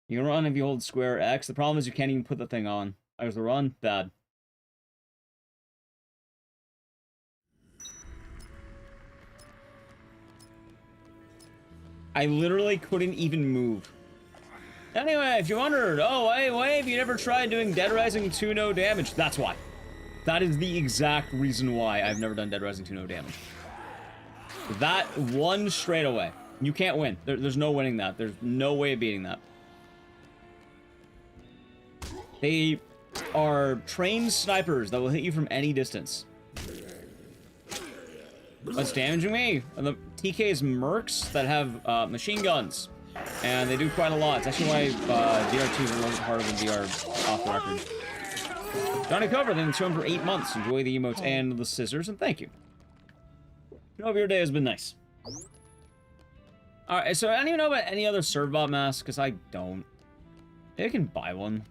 You can run if you hold square X. The problem is you can't even put the thing on. I was the run, bad. I literally couldn't even move. Anyway, if you wondered, oh, wait, have you never tried doing Dead Rising 2 no damage? That's why. That is the exact reason why I've never done Dead Rising 2 no damage. That one straight away. You can't win. There's no winning that. There's no way of beating that. They are trained snipers that will hit you from any distance. What's damaging me? The TK's mercs that have machine guns. And they do quite a lot. It's actually why DR2 is a little bit harder than DR off the record. Johnny Cover, then shown for 8 months. Enjoy the emotes and the scissors, and thank you. I hope your day has been nice. Alright, so I don't even know about any other Servbot masks, because I don't. Maybe I can buy one.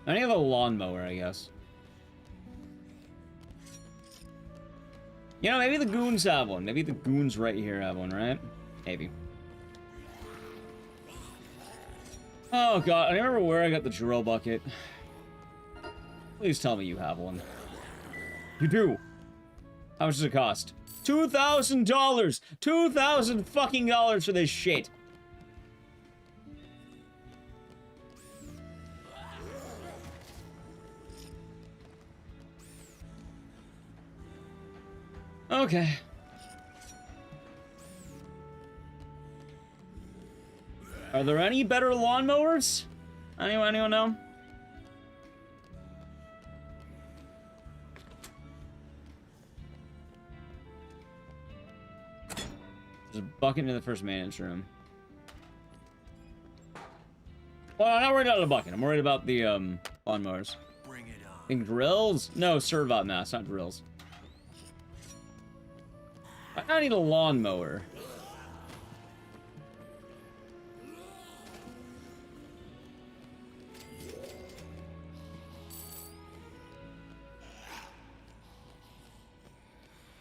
Any of a lawnmower, I guess. You know, maybe the goons have one. Maybe the goons right here have one, right? Maybe. Oh god, I remember where I got the drill bucket. Please tell me you have one. You do. How much does it cost? $2,000! $2,000 fucking dollars for this shit. Okay. Are there any better lawnmowers? Anyone know? There's a bucket in the first maintenance room. Well, I'm not worried about the bucket. I'm worried about the lawnmowers. Bring it on. And drills? No, servot masks, not drills. I need a lawnmower.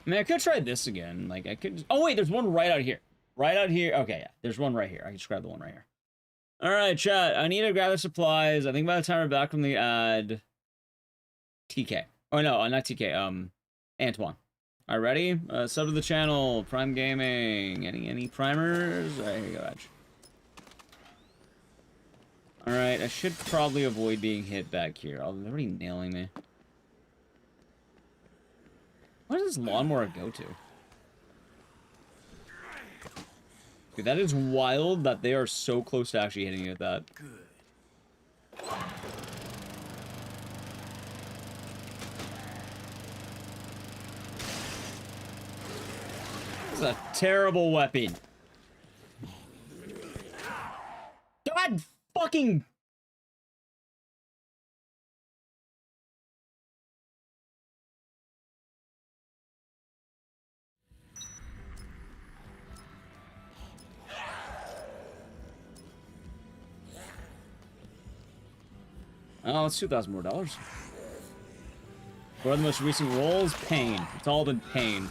I mean, I could try this again. Like, I could... Oh, wait, there's one right out here. Right out here. Okay, yeah. There's one right here. I can just grab the one right here. Alright, chat. I need to grab the supplies. I think by the time we're back from the ad... TK. Oh, no, not TK. Antoine. Alright, ready? Sub to the channel. Prime Gaming. Any primers? Alright, here you go, Edge. Alright, I should probably avoid being hit back here. Oh, they're already nailing me. Where does this lawnmower go to? Dude, that is wild that they are so close to actually hitting you with that. Good. It's a terrible weapon. God fucking... Oh, it's $2,000 more. What are the most recent rolls? Pain. It's all been pain.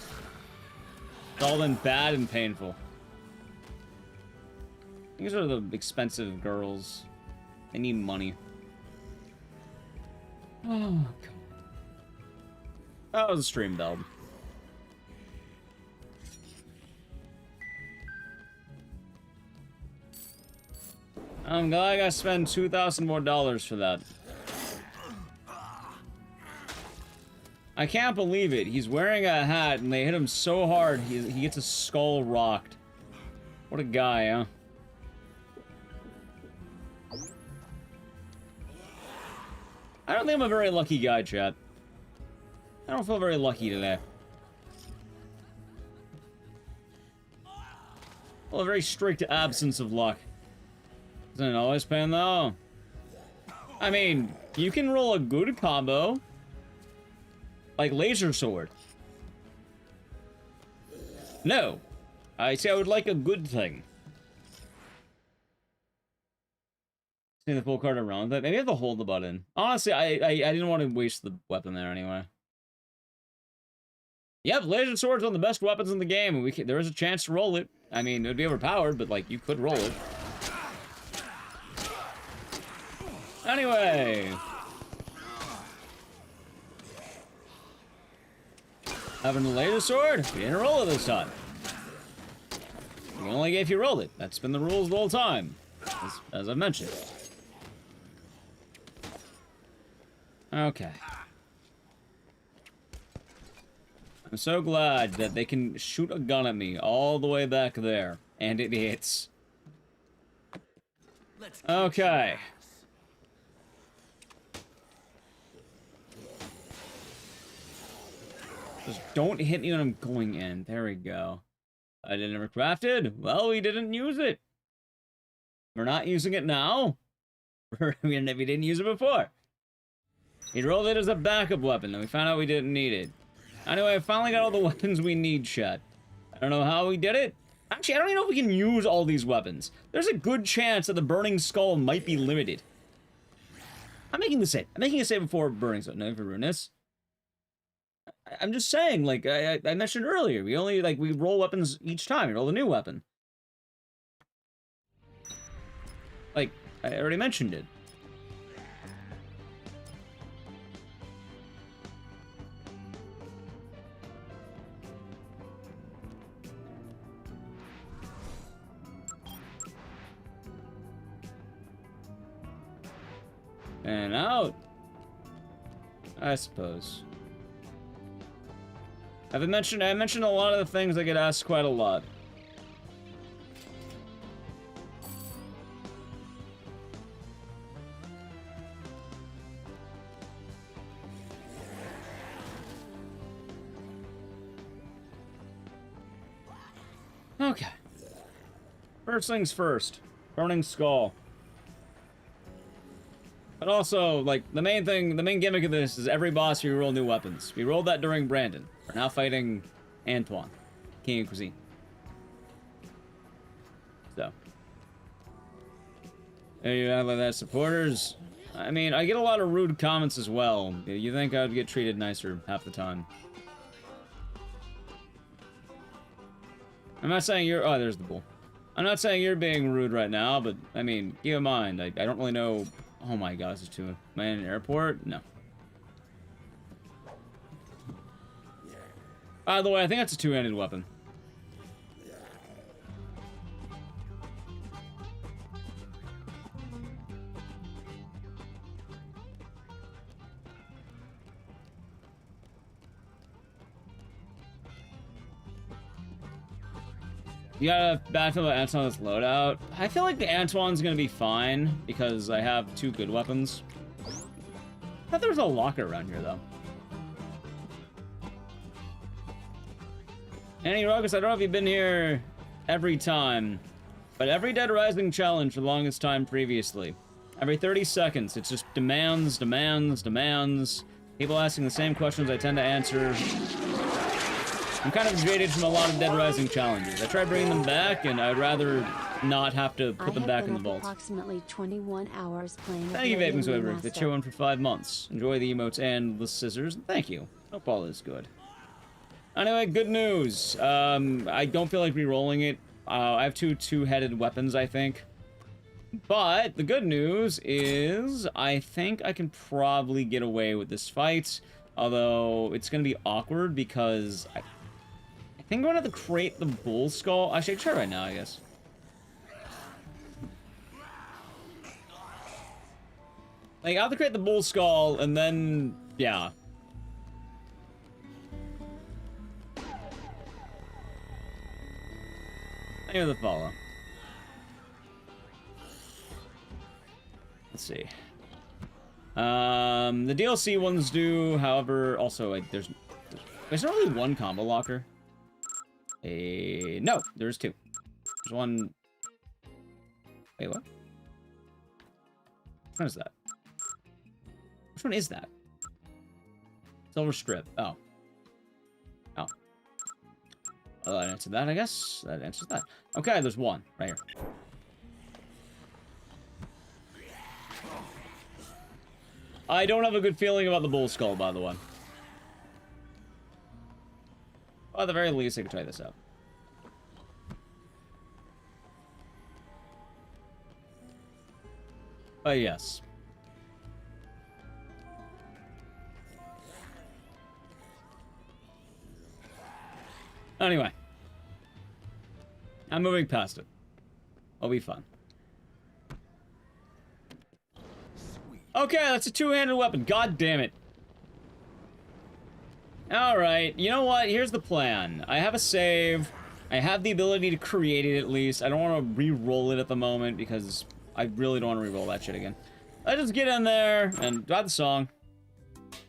It's all been bad and painful. These are the expensive girls. They need money. Oh, God. That was a stream build. I'm glad I gotta spend $2,000 more for that. I can't believe it. He's wearing a hat and they hit him so hard he gets his skull rocked. What a guy, huh? I don't think I'm a very lucky guy, chat. I don't feel very lucky today. Well, a very strict absence of luck. Isn't it always pain, though? I mean, you can roll a good combo. Like laser sword. No. I say I would like a good thing. See the full card around that. Maybe I have to hold the button. Honestly, I didn't want to waste the weapon there anyway. Yep, laser sword's one of the best weapons in the game. There is a chance to roll it. I mean, it would be overpowered, but, like, you could roll it. Anyway. Having a laser sword, we didn't roll it this time. We only if you rolled it. That's been the rules the whole time, as I've mentioned. Okay. I'm so glad that they can shoot a gun at me all the way back there, and it hits. Okay. Just don't hit me when I'm going in. There we go. I didn't ever crafted. Well, we didn't use it. We're not using it now. We didn't use it before. He rolled it as a backup weapon, and we found out we didn't need it. Anyway, I finally got all the weapons we need, chat. I don't know how we did it. Actually, I don't even know if we can use all these weapons. There's a good chance that the Burning Skull might be limited. I'm making the save. I'm making a save before Burning Skull. No, for Ruinous. I'm just saying, like, I mentioned earlier, we only, like, we roll weapons each time. We roll a new weapon. Like, I already mentioned it. And out. I suppose. I mentioned a lot of the things I get asked quite a lot. Okay. First things first. Burning Skull. But also, like, the main gimmick of this is every boss we roll new weapons. We rolled that during Brandon. We're now fighting Antoine, King of Cuisine. So. There you have that, supporters. I mean, I get a lot of rude comments as well. You think I would get treated nicer half the time. I'm not saying you're... Oh, there's the bull. I'm not saying you're being rude right now, but, I mean, keep in mind, I don't really know... Oh my god, this is too... Am I in an airport? No. By the way, I think that's a two-handed weapon. You got a bad feel about Antoine's loadout? I feel like the Antoine's gonna be fine, because I have two good weapons. I thought there was a locker around here, though. Annie Rogus, I don't know if you've been here every time, but every Dead Rising challenge for the longest time previously. Every 30 seconds, it's just demands, demands, demands. People asking the same questions I tend to answer. I'm kind of jaded from a lot of Dead Rising challenges. I tried bringing them back, and I'd rather not have to put them back in the vault. Approximately 21 hours playing. Thank you, Vaping Swiver, the chill one for 5 months. Enjoy the emotes and the scissors. Thank you. Hope all is good. Anyway, good news. I don't feel like re-rolling it. I have two-headed weapons, I think. But the good news is I think I can probably get away with this fight. Although it's going to be awkward because I think I'm going to have to create the bull skull. Actually, I can try right now, I guess. Like, I have to create the bull skull, and then, yeah. I hear the follow. Let's see. The DLC ones do, however, also, like, there's not really one combo locker. No, there's two. There's one... Wait, what? Which one is that? Which one is that? Silver strip. Oh. Oh. Well, that answered that, I guess. That answers that. Okay, there's one right here. I don't have a good feeling about the bull skull, by the way. Well, at the very least, I can try this out. But yes. Anyway. I'm moving past it. It'll be fun. Okay, that's a two-handed weapon. God damn it. Alright, you know what? Here's the plan. I have a save. I have the ability to create it at least. I don't want to re-roll it at the moment because I really don't want to re-roll that shit again. Let's just get in there and drop the song.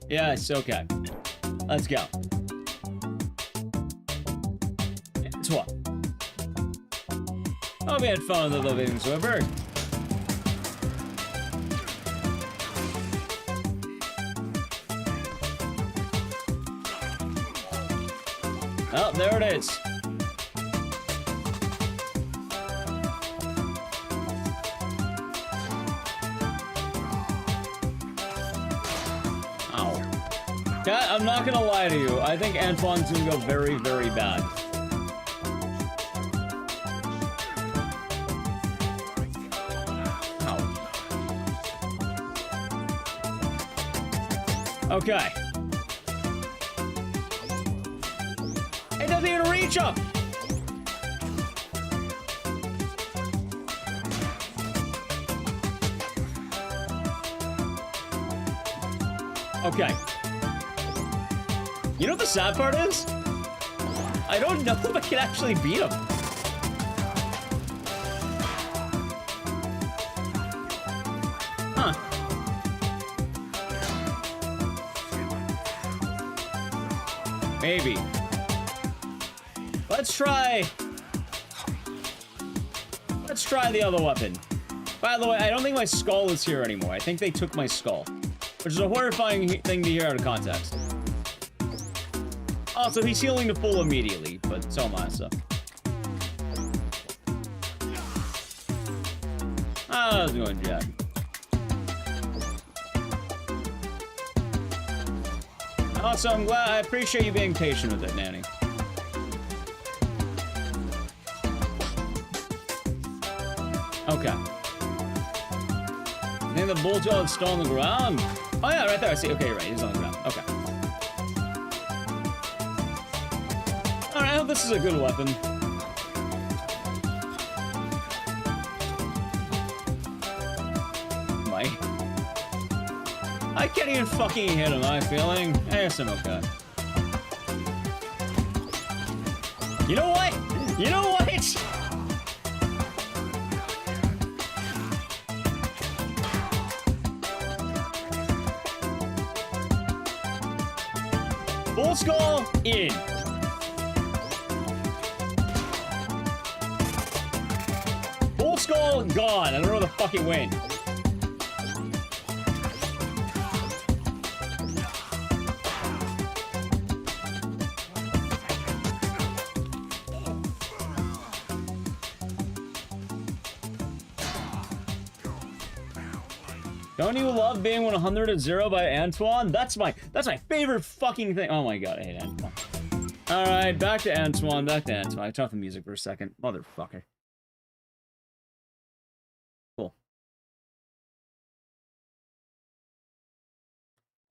Yes, okay. Let's go. It's what? Hope you had fun with the living swimmer. Oh, there it is. Ow. Yeah, I'm not gonna lie to you. I think Antoine's gonna go very, very bad. Ow. Okay. It doesn't even reach up! Okay. You know what the sad part is? I don't know if I can actually beat him. Huh. Maybe. Let's try the other weapon. By the way, I don't think my skull is here anymore. I think they took my skull. Which is a horrifying thing to hear out of context. Also, he's healing to full immediately, but so am I, so. How's it going, Jack? Also, I appreciate you being patient with it, Nanny. Okay. I think the bull's still on the ground. Oh yeah, right there. I see. Okay, you're right. He's on the ground. Okay. All right. I hope this is a good weapon. Mike. I can't even fucking hit him. I'm feeling. Yes, I'm okay. You know what? You know what? Bull skull in. Bull skull gone. I don't know where the fuck it went. Don't you love being 100-0 by Antoine? That's my favorite fucking thing. Oh my god, I hate Antoine. Alright, back to Antoine, I turned off the music for a second. Motherfucker. Cool.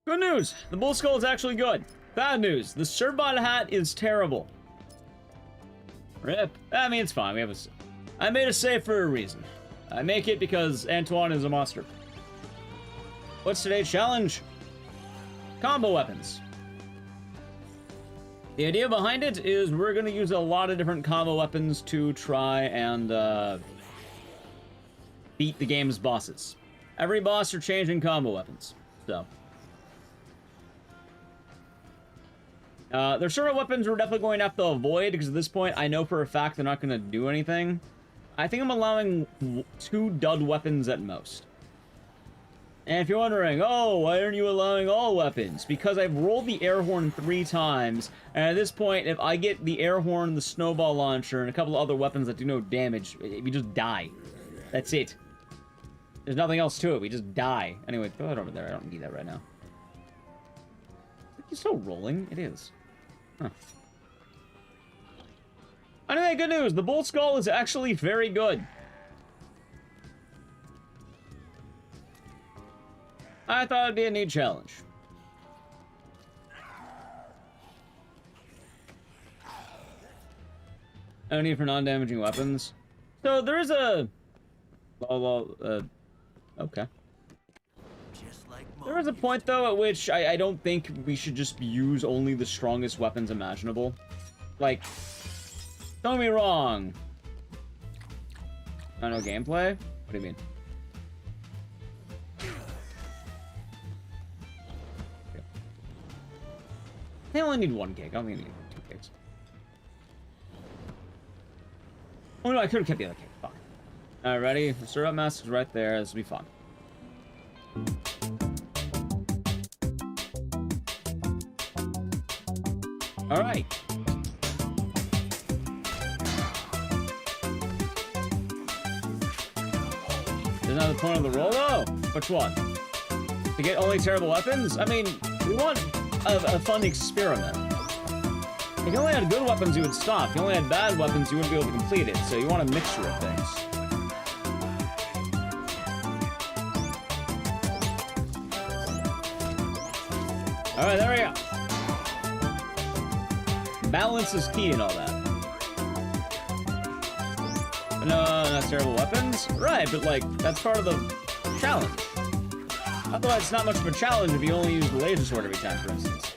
Good news! The bull skull is actually good. Bad news, the Cerbot hat is terrible. Rip. I mean, it's fine. I made a save for a reason. I make it because Antoine is a monster. What's today's challenge? Combo weapons. The idea behind it is we're going to use a lot of different combo weapons to try and beat the game's bosses. Every boss are changing combo weapons, so. There's certain weapons we're definitely going to have to avoid because at this point I know for a fact they're not going to do anything. I think I'm allowing 2 dud weapons at most. And if you're wondering, oh, why aren't you allowing all weapons? Because I've rolled the air horn 3 times, and at this point, if I get the air horn, the snowball launcher, and a couple of other weapons that do no damage, we just die. That's it. There's nothing else to it. We just die. Anyway, throw that over there. I don't need that right now. It's still rolling. It is. Huh. Anyway, good news. The bull skull is actually very good. I thought it'd be a neat challenge. No need for non-damaging weapons. So there is a... okay. There is a point, though, at which I don't think we should just use only the strongest weapons imaginable. Like, don't get me wrong. Oh, no gameplay? What do you mean? Okay. I only need one gig. I don't think I need 2 gigs. Oh no, I could have kept the other cake. Fuck. Alright, ready? The syrup mask is right there. This will be fun. Alright. Isn't that the point of the roll, though? Which one? To get only terrible weapons? I mean, we want a fun experiment. If you only had good weapons, you would stop. If you only had bad weapons, you wouldn't be able to complete it. So you want a mixture of things. Alright, there we go. Balance is key and all that. But no, not terrible weapons? Right, but like, that's part of the challenge. Otherwise, it's not much of a challenge if you only use the laser sword every time, for instance.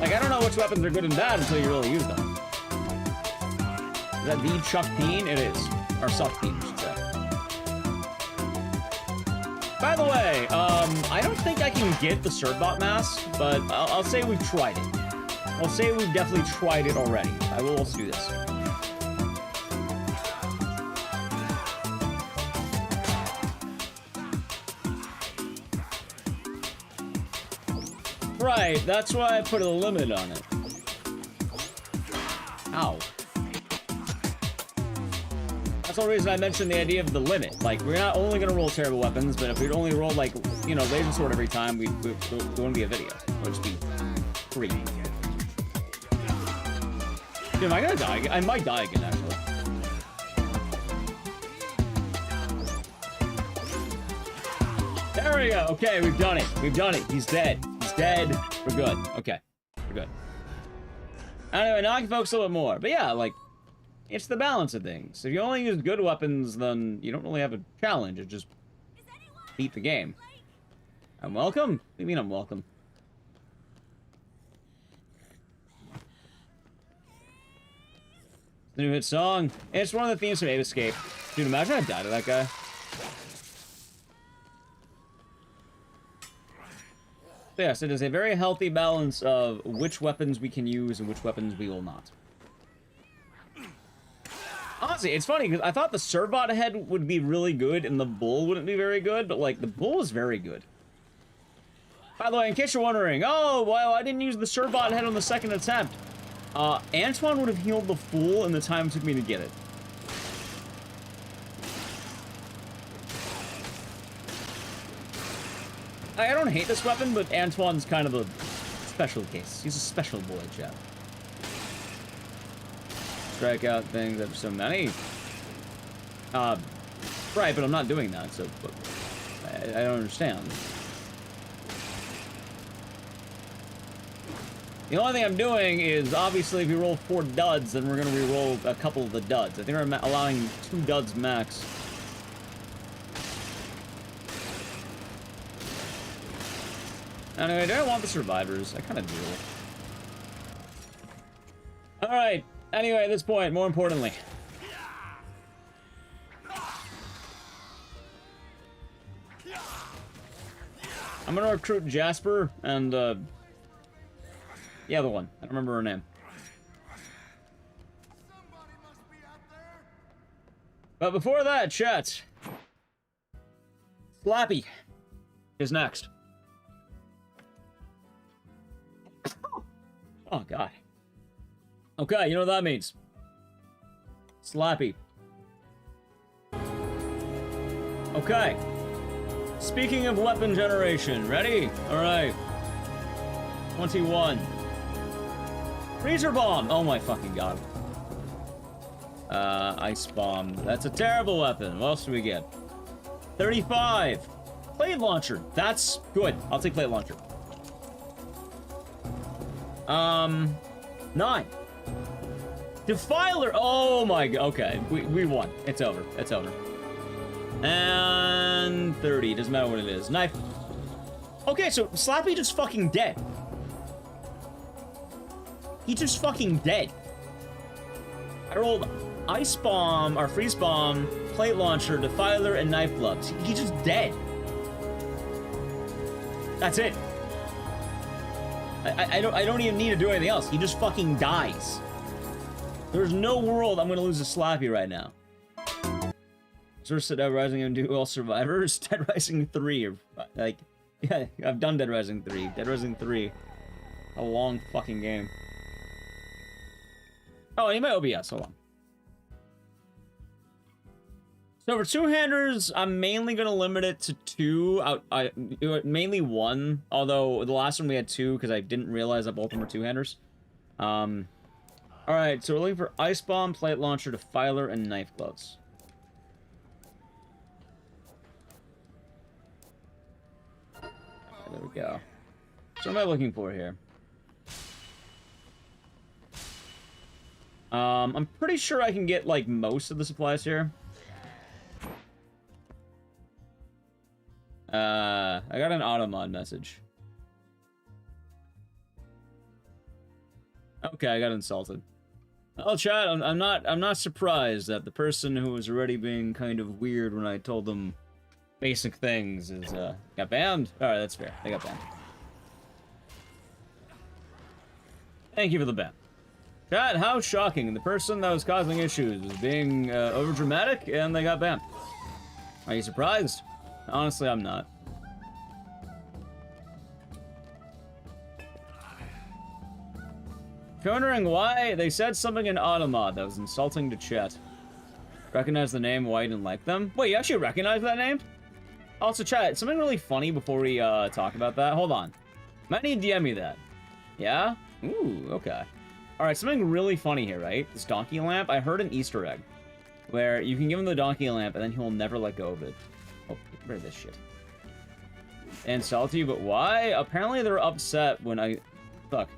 Like, I don't know which weapons are good and bad until you really use them. Is that the Chuck Peen? It is. Or Suck Peen, I should say. By the way, I don't think I can get the Certbot mask, but I'll say we've tried it. I'll say we've definitely tried it already. I will also do this. Right, that's why I put a limit on it. Ow. That's the whole reason I mentioned the idea of the limit. Like, we're not only gonna roll terrible weapons, but if we'd only roll, like, you know, laser sword every time, it wouldn't be a video. It would just be free. Dude, am I gonna die again? I might die again, actually. There we go. Okay, we've done it. We've done it. He's dead. He's dead. We're good. Okay. We're good. Anyway, now I can focus a little bit more. But yeah, like, it's the balance of things. If you only use good weapons, then you don't really have a challenge. It just beat the game. I'm welcome? What do you mean I'm welcome? New hit song. It's one of the themes from Ape Escape. Dude, imagine I died to that guy. So yes, it is a very healthy balance of which weapons we can use and which weapons we will not. Honestly, it's funny, because I thought the Certbot head would be really good and the bull wouldn't be very good, but, like, the bull is very good. By the way, in case you're wondering, oh, well, I didn't use the Certbot head on the second attempt. Antoine would have healed the fool in the time it took me to get it. I don't hate this weapon, but Antoine's kind of a special case. He's a special boy, chap. Strike out things after so many. Right, but I'm not doing that, so I don't understand. The only thing I'm doing is, obviously, if we roll 4 duds, then we're going to re-roll a couple of the duds. I think we're allowing 2 duds max. Anyway, do I want the survivors? I kind of do. Alright, anyway, at this point, more importantly. I'm going to recruit Jasper and, the other one. I don't remember her name. But before that, chat. Slappy is next. Oh, God. Okay, you know what that means. Slappy. Okay. Speaking of weapon generation, ready? Alright. 21. Freezer bomb! Oh my fucking god. Ice bomb. That's a terrible weapon. What else do we get? 35. Plate launcher. That's good. I'll take plate launcher. 9. Defiler. Oh my god. Okay, we won. It's over. It's over. And 30. Doesn't matter what it is. Knife. Okay, so Slappy just fucking dead. He just fucking dead. I rolled ice bomb or freeze bomb, plate launcher, defiler, and knife gloves. He's just dead. That's it. I don't even need to do anything else. He just fucking dies. There's no world I'm gonna lose a Slappy right now. Source Dead Rising and do all survivors. Dead Rising 3. Like, yeah, I've done Dead Rising 3. Dead Rising 3. A long fucking game. Oh, I need my OBS. Hold on. So for two-handers, I'm mainly going to limit it to 2. Mainly 1, although the last one we had 2 because I didn't realize that both of them were two-handers. Alright, so we're looking for ice bomb, plate launcher, defiler, and knife gloves. There we go. So what am I looking for here? I'm pretty sure I can get, like, most of the supplies here. I got an automod message. Okay, I got insulted. Oh, chat, I'm not surprised that the person who was already being kind of weird when I told them basic things is, got banned? Alright, that's fair. They got banned. Thank you for the ban. Chat, how shocking. The person that was causing issues was being, overdramatic, and they got banned. Are you surprised? Honestly, I'm not. Wondering why they said something in Automod that was insulting to chat. Recognize the name, why you didn't like them? Wait, you actually recognize that name? Also, chat, something really funny before we talk about that. Hold on. Might need to DM me that. Yeah? Ooh, okay. Alright, something really funny here, right? This donkey lamp, I heard an Easter egg. Where you can give him the donkey lamp and then he'll never let go of it. Oh, get rid of this shit. And salty, but why? Apparently they're upset when I... Fuck.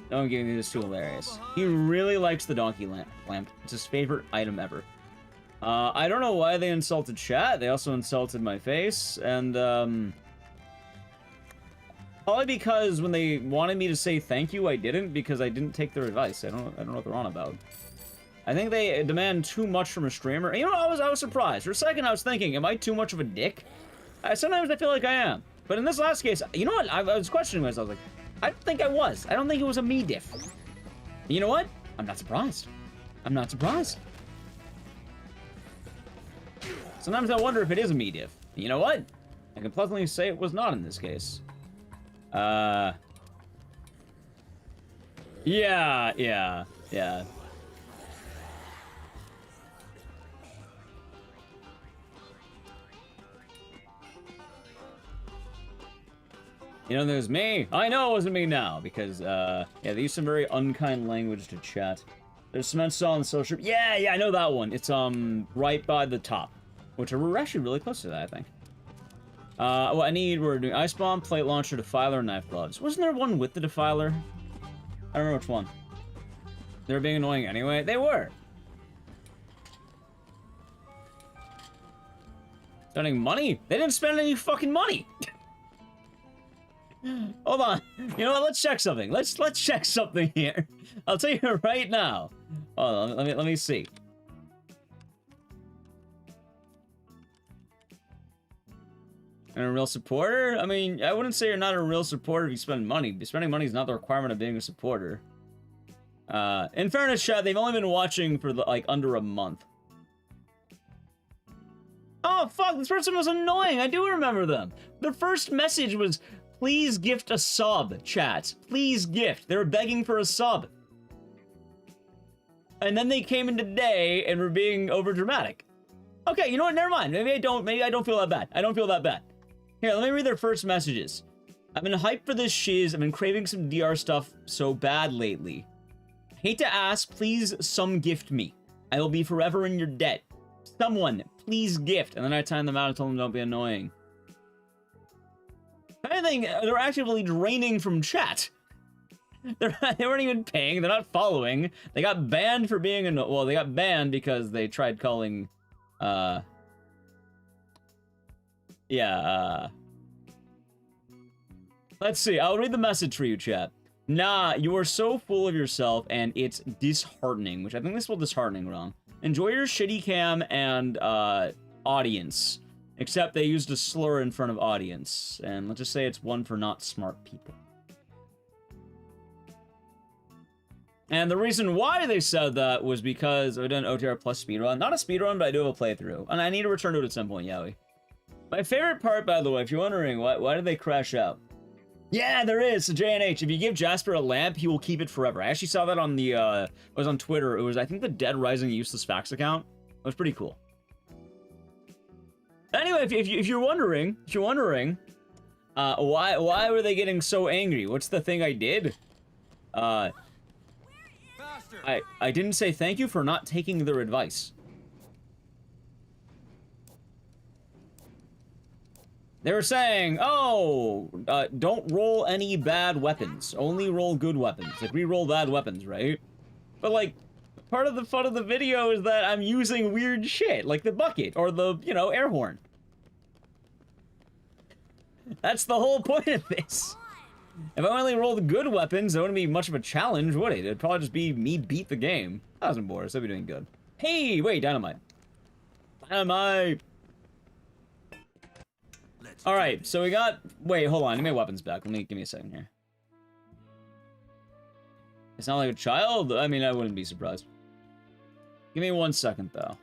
No one giving me this too hilarious. He really likes the donkey lamp. It's his favorite item ever. I don't know why they insulted chat. They also insulted my face. And, probably because when they wanted me to say thank you, I didn't, because I didn't take their advice. I don't know what they're on about. I think they demand too much from a streamer. And, you know, I was surprised. For a second, I was thinking, am I too much of a dick? Sometimes I feel like I am. But in this last case, you know what? I was questioning myself. I was like, I don't think I was. I don't think it was a me diff. You know what? I'm not surprised. I'm not surprised. Sometimes I wonder if it is a me diff. You know what? I can pleasantly say it was not in this case. Yeah. You know, there's me. I know it wasn't me now, because, yeah, they use some very unkind language to chat. There's cement saw on social... Yeah, I know that one. It's, right by the top. Which we're actually really close to that, I think. What I need, we're doing ice bomb, plate launcher, defiler, knife gloves. Wasn't there one with the defiler? I don't remember which one. They were being annoying anyway. They were. Spending money? They didn't spend any fucking money. Hold on. You know what? Let's check something. Let's check something here. I'll tell you right now. Hold on. Let me see. And a real supporter? I mean, I wouldn't say you're not a real supporter if you spend money. Spending money is not the requirement of being a supporter. In fairness, chat, they've only been watching for, like, under a month. Oh, fuck, this person was annoying. I do remember them. Their first message was, please gift a sub, chat. Please gift. They were begging for a sub. And then they came in today and were being overdramatic. Okay, you know what? Never mind. Maybe I don't feel that bad. I don't feel that bad. Here, let me read their first messages. I've been hyped for this shiz. I've been craving some DR stuff so bad lately. Hate to ask, please some gift me. I will be forever in your debt. Someone, please gift. And then I timed them out and told them don't be annoying. If anything, they're actively draining from chat. They weren't even paying. They're not following. They got banned for being well, they got banned because they tried calling, let's see. I'll read the message for you, chat. Nah, you are so full of yourself, and it's disheartening, which I think this will disheartening wrong. Enjoy your shitty cam and, audience. Except they used a slur in front of audience. And let's just say it's one for not smart people. And the reason why they said that was because I've done OTR plus speedrun. Not a speedrun, but I do have a playthrough. And I need to return to it at some point, Yowie. My favorite part, by the way, if you're wondering, why did they crash out? Yeah, there is. So J&H, if you give Jasper a lamp, he will keep it forever. I actually saw that on the, it was on Twitter. It was, I think, the Dead Rising Useless Facts account. It was pretty cool. Anyway, if you're wondering, why were they getting so angry? What's the thing I did? I didn't say thank you for not taking their advice. They were saying, oh, don't roll any bad weapons. Only roll good weapons. Like, re-roll bad weapons, right? But, like, part of the fun of the video is that I'm using weird shit, like the bucket, or the, you know, air horn. That's the whole point of this. If I only rolled good weapons, it wouldn't be much of a challenge, would it? It'd probably just be me beat the game. 1,000 Boris, I'd be doing good. Hey, wait, dynamite. Dynamite! Alright, so we got... Wait, hold on, give me my weapons back. Give me a second here. It's not like a child? I mean, I wouldn't be surprised. Give me 1 second, though.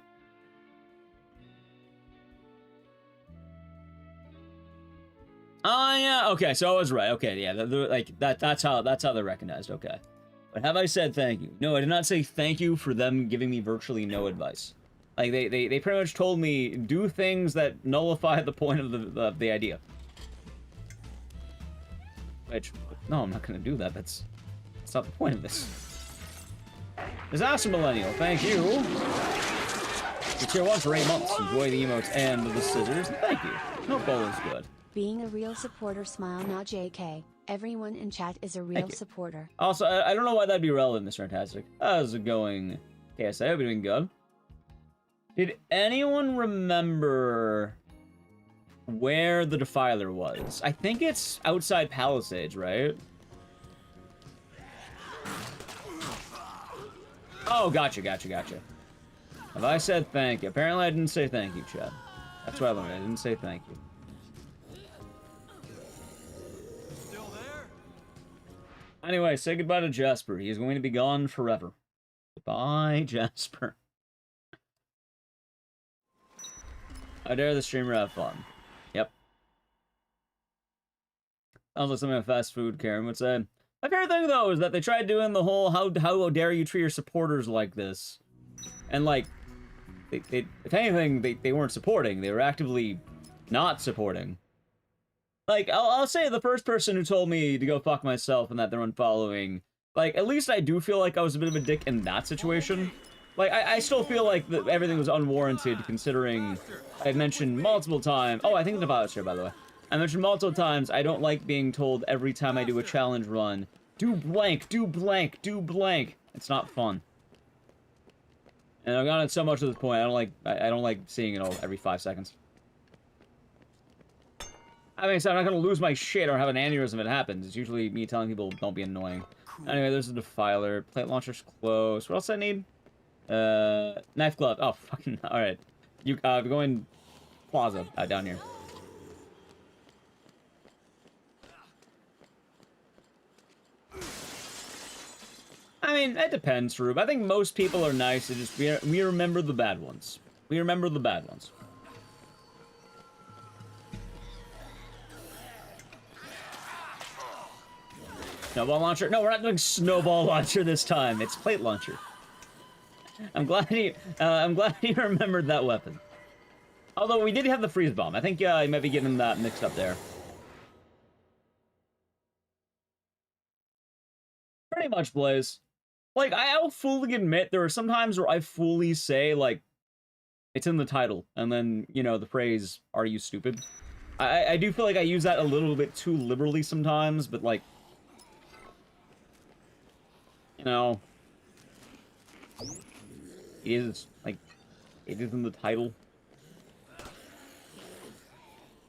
Oh, yeah, okay, so I was right. Okay, yeah, like, that's how they're recognized, okay. But have I said thank you? No, I did not say thank you for them giving me virtually no advice. Like, they pretty much told me, do things that nullify the point of the idea. Which, no, I'm not gonna do that. That's not the point of this. Disaster Millennial, thank you. You're tier 1 for 8 months. Enjoy the emotes and the scissors. Thank you. No bowl is good. Being a real supporter, smile, not JK. Everyone in chat is a real supporter. Also, I don't know why that'd be relevant, Mr. Fantastic. How's it going? KSA, hope you're doing good. Did anyone remember where the Defiler was? I think it's outside Palisades, right? Oh, gotcha. Have I said thank you? Apparently I didn't say thank you, Chad. That's what I learned. I didn't say thank you. Still there? Anyway, say goodbye to Jasper. He is going to be gone forever. Goodbye, Jasper. I dare the streamer have fun. Yep. Sounds like something a fast food Karen would say. My favorite thing, though, is that they tried doing the whole how dare you treat your supporters like this. And, like, if anything, they weren't supporting. They were actively not supporting. Like, I'll say the first person who told me to go fuck myself and that they're unfollowing, like, at least I do feel like I was a bit of a dick in that situation. Like, I still feel like everything was unwarranted, considering I mentioned multiple times... Oh, I think the Defiler's here, by the way. I mentioned multiple times I don't like being told every time I do a challenge run, do blank, do blank, do blank. It's not fun. And I've gotten it so much at this point, I don't like seeing it all every 5 seconds. I mean, so I'm not gonna lose my shit or have an aneurysm if it happens. It's usually me telling people don't be annoying. Anyway, there's a Defiler. Plate launcher's close. What else I need? Knife glove. Oh, fucking, alright. You, going plaza, down here. I mean, it depends, Rube. I think most people are nice. It just, we remember the bad ones. We remember the bad ones. Snowball launcher? No, we're not doing snowball launcher this time. It's plate launcher. I'm glad he remembered that weapon. Although we did have the freeze bomb. I think you might be getting that mixed up there. Pretty much, Blaze. Like, I'll fully admit there are some times where I fully say, like, It's in the title, and then, you know, the phrase, "Are you stupid?" I do feel like I use that a little bit too liberally sometimes, but, like, you know, it is, like, it is in the title.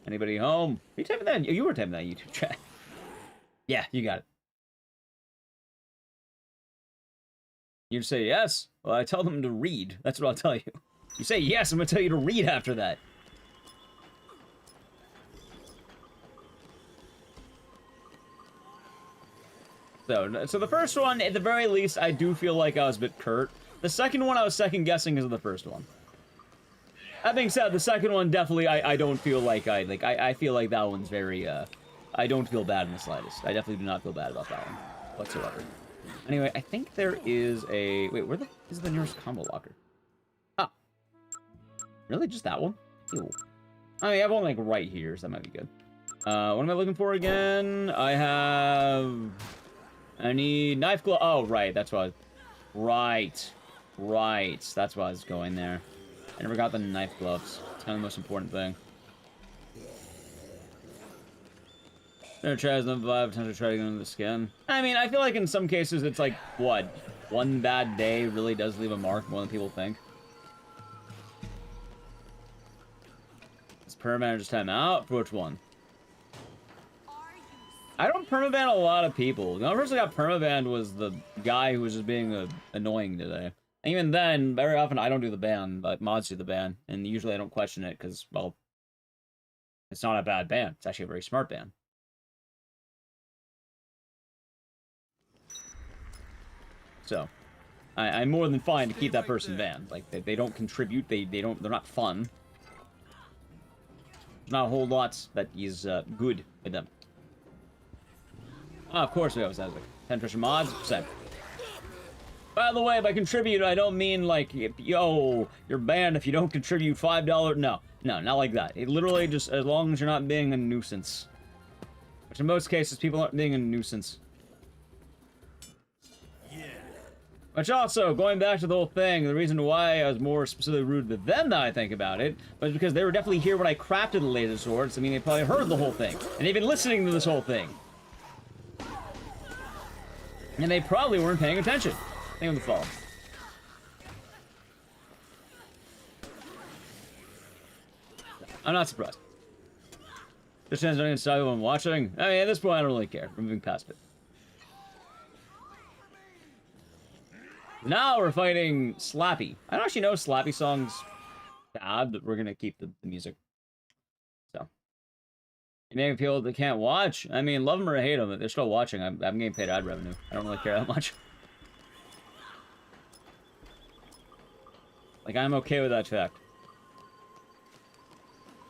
Anybody home? Are you typing that? You were typing that in YouTube chat. Yeah, you got it. You just say yes. Well, I tell them to read. That's what I'll tell you. You say yes, I'm gonna tell you to read after that. So the first one, at the very least, I do feel like I was a bit curt. The second one, I was second guessing because of the first one. That being said, the second one definitely, I don't feel like I feel like that one's very, I don't feel bad in the slightest. I definitely do not feel bad about that one whatsoever. Anyway, I think there is a, wait, where is the nearest combo locker? Ah, really, just that one? Ew. I mean, I have one like right here, so that might be good. What am I looking for again? I need knife glove. Oh, right, that's what right, that's why I was going there. I never got the knife gloves. It's kind of the most important thing. Never tries to vibe, potentially try to get into the skin. I mean, I feel like in some cases it's like, what? One bad day really does leave a mark more than people think. Is permaban just time out? For which one? I don't permaban a lot of people. The only person that got permabanned was the guy who was just being annoying today. And even then, very often I don't do the ban, but mods do the ban. And usually I don't question it because, well, it's not a bad ban. It's actually a very smart ban. So, I'm more than fine to keep that person banned. Like, they don't contribute, they're not fun. There's not a whole lot that is good with them. Of course we always have like 10 Trisha mods, same. By the way, by contribute, I don't mean like, yo, you're banned if you don't contribute $5. No, not like that. It literally just, as long as you're not being a nuisance. Which in most cases, people aren't being a nuisance. Yeah. Which also, going back to the whole thing, the reason why I was more specifically rude to them now I think about it, was because they were definitely here when I crafted the laser swords. I mean, they probably heard the whole thing. And they've been listening to this whole thing. And they probably weren't paying attention. Think of the fall. I'm not surprised. This chance don't stop when watching. I mean, at this point, I don't really care. We're moving past it. Now we're fighting Slappy. I don't actually know Slappy songs bad, but we're gonna keep the music. So. You make people that can't watch? I mean, love them or hate them, they're still watching. I'm getting paid ad revenue. I don't really care that much. Like, I'm okay with that fact.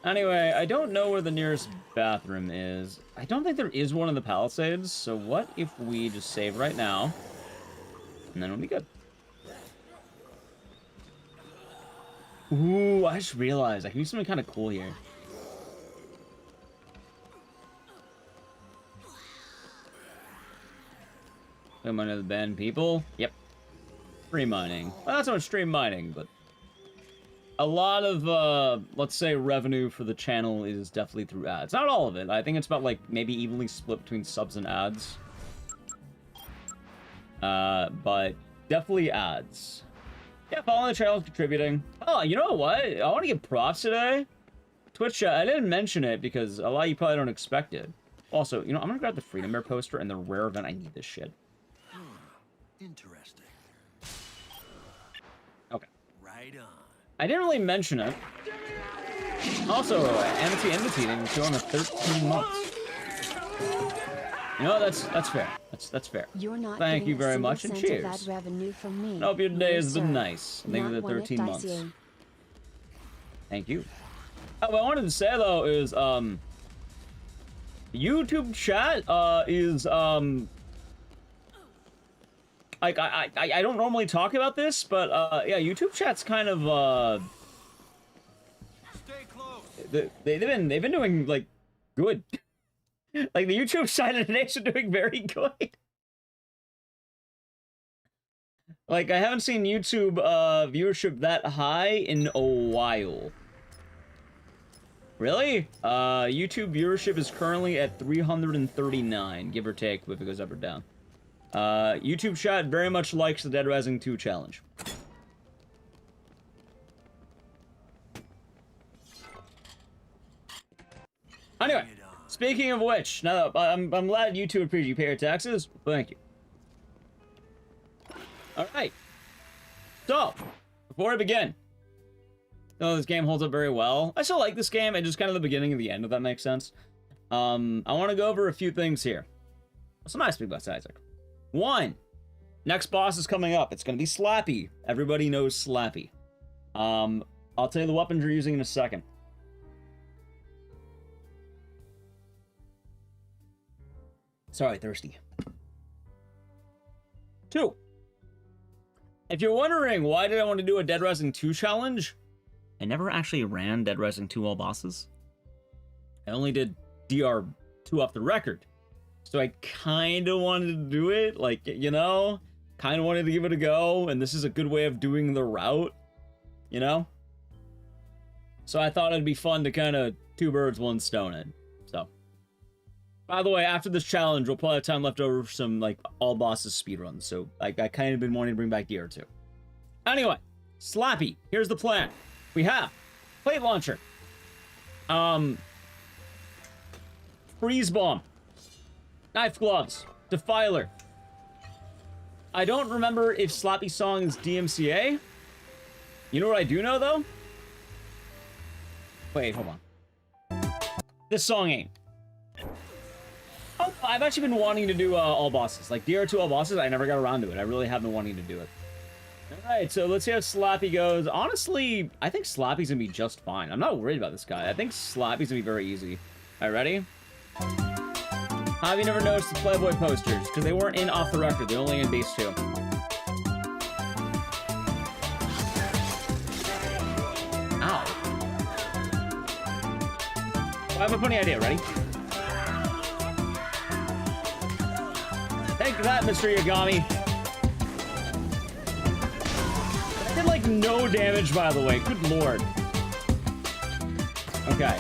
Anyway, I don't know where the nearest bathroom is. I don't think there is one in the Palisades, so what if we just save right now? And then we'll be good. Ooh, I just realized I can do something kind of cool here. Free money to the banned people? Yep. Free mining. Well, not so much stream mining, but a lot of, let's say, revenue for the channel is definitely through ads. Not all of it. I think it's about, like, maybe evenly split between subs and ads. But definitely ads. Yeah, following the channel is contributing. Oh, you know what? I want to give props today. Twitch chat, I didn't mention it because a lot of you probably don't expect it. Also, you know, I'm gonna grab the Freedom Bear poster and the rare event. I need this shit. Interesting. Okay. Right on. I didn't really mention it. Also, Amity didn't show on the 13 months. You know, that's fair. That's fair. You're not Thank you very much and cheers. Of ad revenue from me. Hope your day has been sir. nice. Thank you for the 13 months. Ecdycis. Thank you. What I wanted to say though is YouTube chat is like I don't normally talk about this, but yeah, YouTube chat's kind of Stay close. they've been doing like good. Like the YouTube side of the nation doing very good. Like, I haven't seen YouTube viewership that high in a while. Really? YouTube viewership is currently at 339, give or take, if it goes up or down. YouTube chat very much likes the Dead Rising 2 challenge. Anyway, speaking of which, now I'm glad YouTube appreciates you pay your taxes. Thank you. All right. So, before I begin, though this game holds up very well, I still like this game, and just kind of the beginning and the end, if that makes sense. I want to go over a few things here. So nice, Big Boss Isaac. 1, next boss is coming up. It's going to be Slappy. Everybody knows Slappy. I'll tell you the weapons you're using in a second. Sorry, thirsty. 2, if you're wondering why did I want to do a Dead Rising 2 challenge, I never actually ran Dead Rising 2 all bosses. I only did DR2 off the record. So I kind of wanted to do it, like, you know? Kind of wanted to give it a go, and this is a good way of doing the route, you know? So I thought it'd be fun to kind of 2 birds, 1 stone it. So. By the way, after this challenge, we'll probably have time left over for some, like, all bosses speedruns. So I kind of been wanting to bring back DR2. Anyway, Slappy, here's the plan. We have Plate Launcher, Freeze Bomb, Knife Gloves, Defiler. I don't remember if Slappy's song is DMCA. You know what I do know, though? Wait, hold on. This song ain't. Oh, I've actually been wanting to do all bosses. Like, DR2 all bosses, I never got around to it. I really have been wanting to do it. Alright, so let's see how Slappy goes. Honestly, I think Slappy's gonna be just fine. I'm not worried about this guy. I think Slappy's gonna be very easy. Alright, ready? How have you never noticed the Playboy posters? Because they weren't in off the record. They're only in base 2. Ow. I have a funny idea. Ready? Take that, Mr. Yagami. That did, like, no damage, by the way. Good lord. Okay.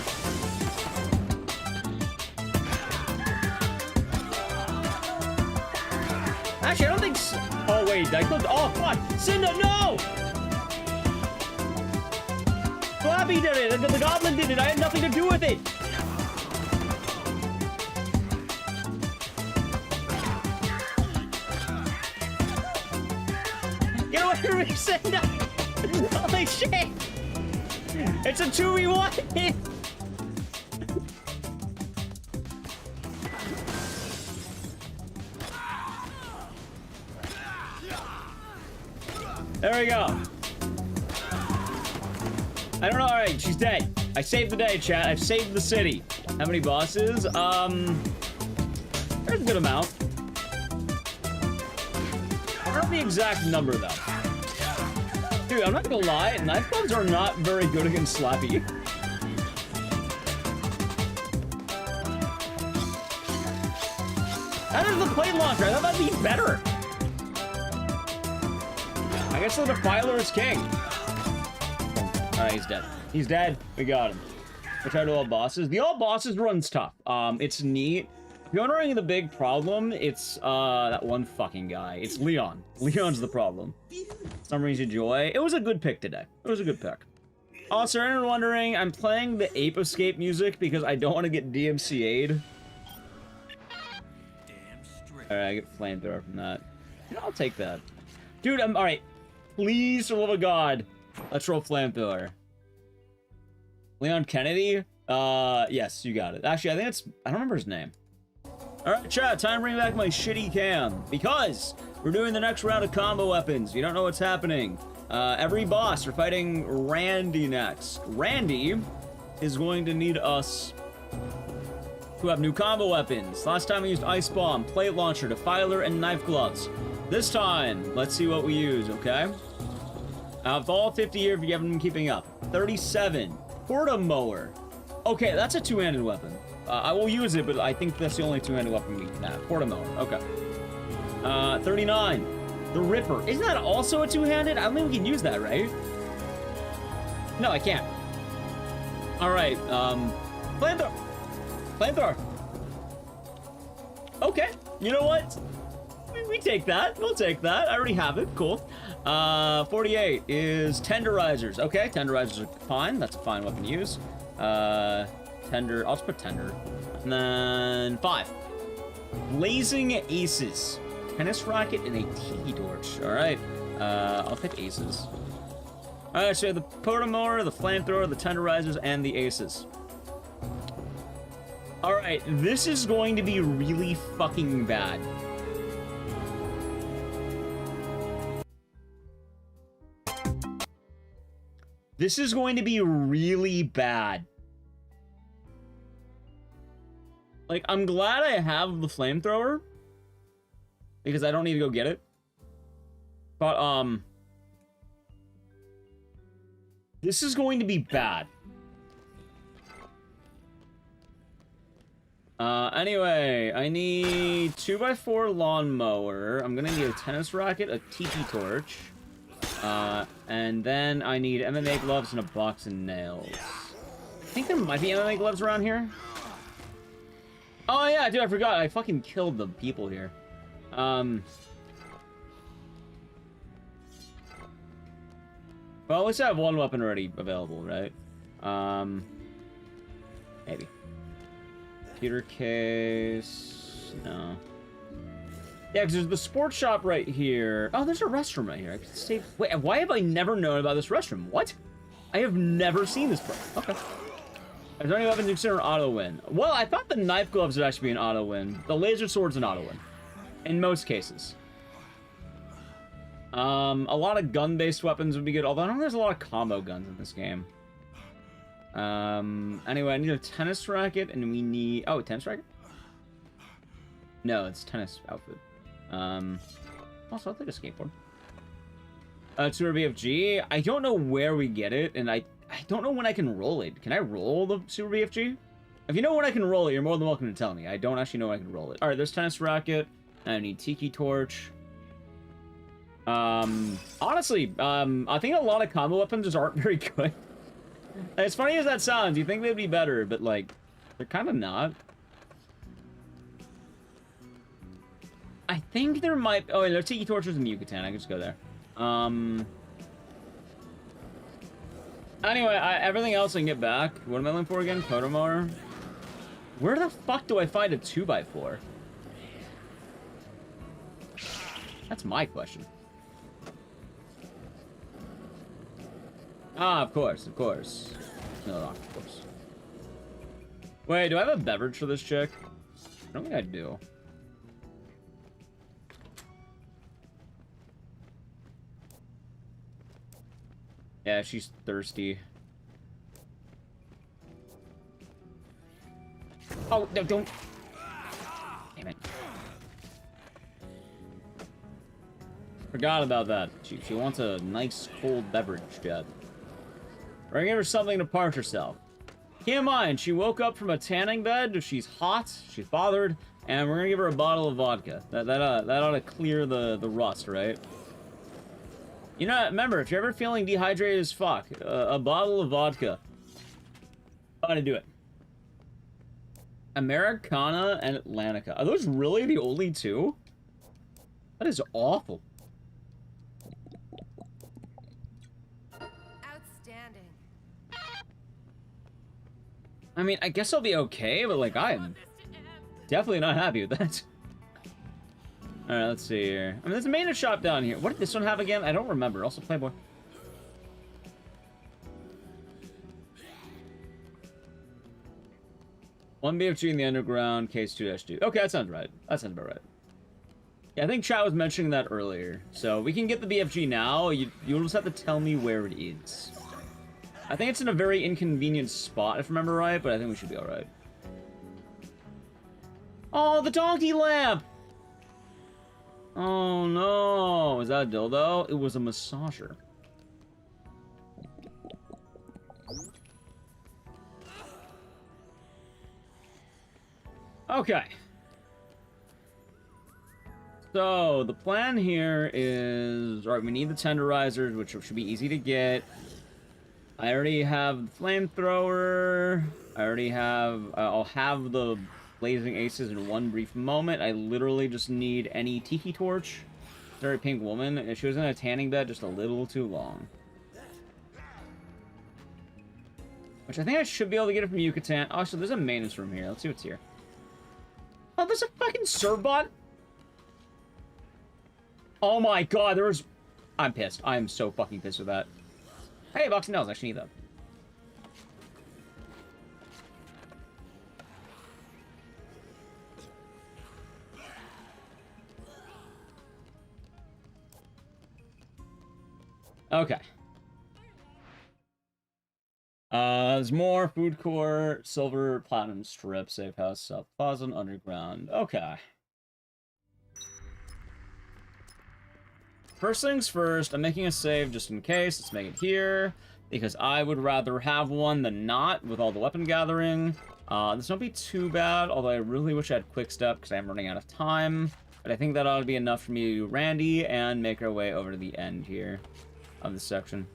Actually, I don't think... Oh, wait. I clicked... Oh, fuck. Cinda, no! Slappy did it. The goblin did it. I had nothing to do with it. Get away from me, Cinda! Holy shit! It's a 2v1! There we go. I don't know. All right, she's dead. I saved the day, chat. I've saved the city. How many bosses? There's a good amount. I don't know the exact number, though. Dude, I'm not gonna lie. Knife gloves are not very good against Slappy. That is the plate launcher. I thought that'd be better. I guess the Defiler is king. Alright, he's dead. He's dead. We got him. We tried to all bosses. The all bosses run's tough. It's neat. If you're wondering the big problem, it's that one fucking guy. It's Leon. Leon's the problem. Summaries of Joy. It was a good pick today. It was a good pick. Also, anyone wondering, I'm playing the Ape Escape music because I don't want to get DMCA'd. Alright, I get flamethrower from that. You know, I'll take that. Dude, alright. Please, for the love of God, let's roll flamethrower. Leon Kennedy? Yes, you got it. Actually, I think it's... I don't remember his name. Alright, chat, time to bring back my shitty cam. Because we're doing the next round of combo weapons. You don't know what's happening. Every boss, we're fighting Randy next. Randy is going to need us to have new combo weapons. Last time we used Ice Bomb, Plate Launcher, Defiler, and Knife Gloves. This time, let's see what we use, okay? Of all 50 here, if you haven't been keeping up. 37. Porta Mower. Okay, that's a two-handed weapon. I will use it, but I think that's the only two-handed weapon we can have. Porta Mower, okay. 39. The Ripper. Isn't that also a two-handed? I don't think we can use that, right? No, I can't. All right, flamethrower. Flamethrower. Okay, you know what? We take that. We'll take that. I already have it. Cool. 48 is tenderizers. Okay, tenderizers are fine. That's a fine weapon to use. Tender. I'll just put tender. And then 5. Blazing aces. Tennis racket and a tiki torch. All right. I'll pick aces. All right. So the Potomower, the flamethrower, the tenderizers, and the aces. All right. This is going to be really fucking bad. This is going to be really bad. Like, I'm glad I have the flamethrower, because I don't need to go get it. But, this is going to be bad. Anyway, I need 2x4 lawnmower. I'm gonna need a tennis racket, a tiki torch. And then I need MMA gloves and a box of nails. I think there might be MMA gloves around here. Oh yeah, dude, I forgot. I fucking killed the people here. Well, at least I have one weapon already available, right? Maybe. Computer case... No. Yeah, because there's the sports shop right here. Oh, there's a restroom right here. I could stay... Wait, why have I never known about this restroom? What? I have never seen this place. Okay. Is there any weapons you consider an auto-win? Well, I thought the knife gloves would actually be an auto-win. The laser sword's an auto-win. In most cases. A lot of gun-based weapons would be good, although I don't think there's a lot of combo guns in this game. Anyway, I need a tennis racket, and we need... Oh, a tennis racket? No, it's tennis outfit. Also, I'll take a skateboard. Super BFG. I don't know where we get it, and I don't know when I can roll it. Can I roll the Super BFG? If you know when I can roll it, you're more than welcome to tell me. I don't actually know when I can roll it. All right, there's tennis racket. I need tiki torch. Honestly, I think a lot of combo weapons just aren't very good. As funny as that sounds, you think they'd be better, but like, they're kind of not. I think there might... Oh, and there's tiki torches in Yucatan. I can just go there. Anyway, everything else I can get back. What am I looking for again? Potomower? Where the fuck do I find a 2x4? That's my question. Ah, of course, of course. No, of course. Wait, do I have a beverage for this chick? I don't think I do. Yeah, she's thirsty. Oh, no, don't. Damn it. Forgot about that. She wants a nice cold beverage, Jed. We're gonna give her something to parch herself. Keep in mind, she woke up from a tanning bed. She's hot. She's bothered, and we're gonna give her a bottle of vodka. That ought to clear the rust, right? You know, remember, if you're ever feeling dehydrated as fuck, a bottle of vodka ought to do it. Americana and Atlantica. Are those really the only two? That is awful. Outstanding. I mean, I guess I'll be okay, but like, I am definitely not happy with that. Alright, let's see here. I mean, there's a maintenance shop down here. What did this one have again? I don't remember. Also, Playboy. One BFG in the underground, case 2-2. Okay, that sounds right. That sounds about right. Yeah, I think chat was mentioning that earlier. So, we can get the BFG now. You'll just have to tell me where it is. I think it's in a very inconvenient spot, if I remember right, but I think we should be alright. Oh, the donkey lamp! Oh no, was that a dildo? It was a massager. Okay. So, the plan here is... Alright, we need the tenderizers, which should be easy to get. I already have the flamethrower. I already have... I'll have the blazing aces in one brief moment. I literally just need any tiki torch. Sorry, pink woman. She was in a tanning bed just a little too long. Which I think I should be able to get it from Yucatan. Oh, so there's a maintenance room here. Let's see what's here. Oh, there's a fucking servbot? Oh my god, there's... I'm pissed. I am so fucking pissed with that. Hey, box of nails. I actually need that. Okay. There's more food court, silver, platinum strip, safe house, South Plaza, underground. Okay. First things first, I'm making a save just in case. Let's make it here, because I would rather have one than not with all the weapon gathering. This won't be too bad, although I really wish I had quick step because I'm running out of time. But I think that ought to be enough for me to do Randy and make our way over to the end here of this section.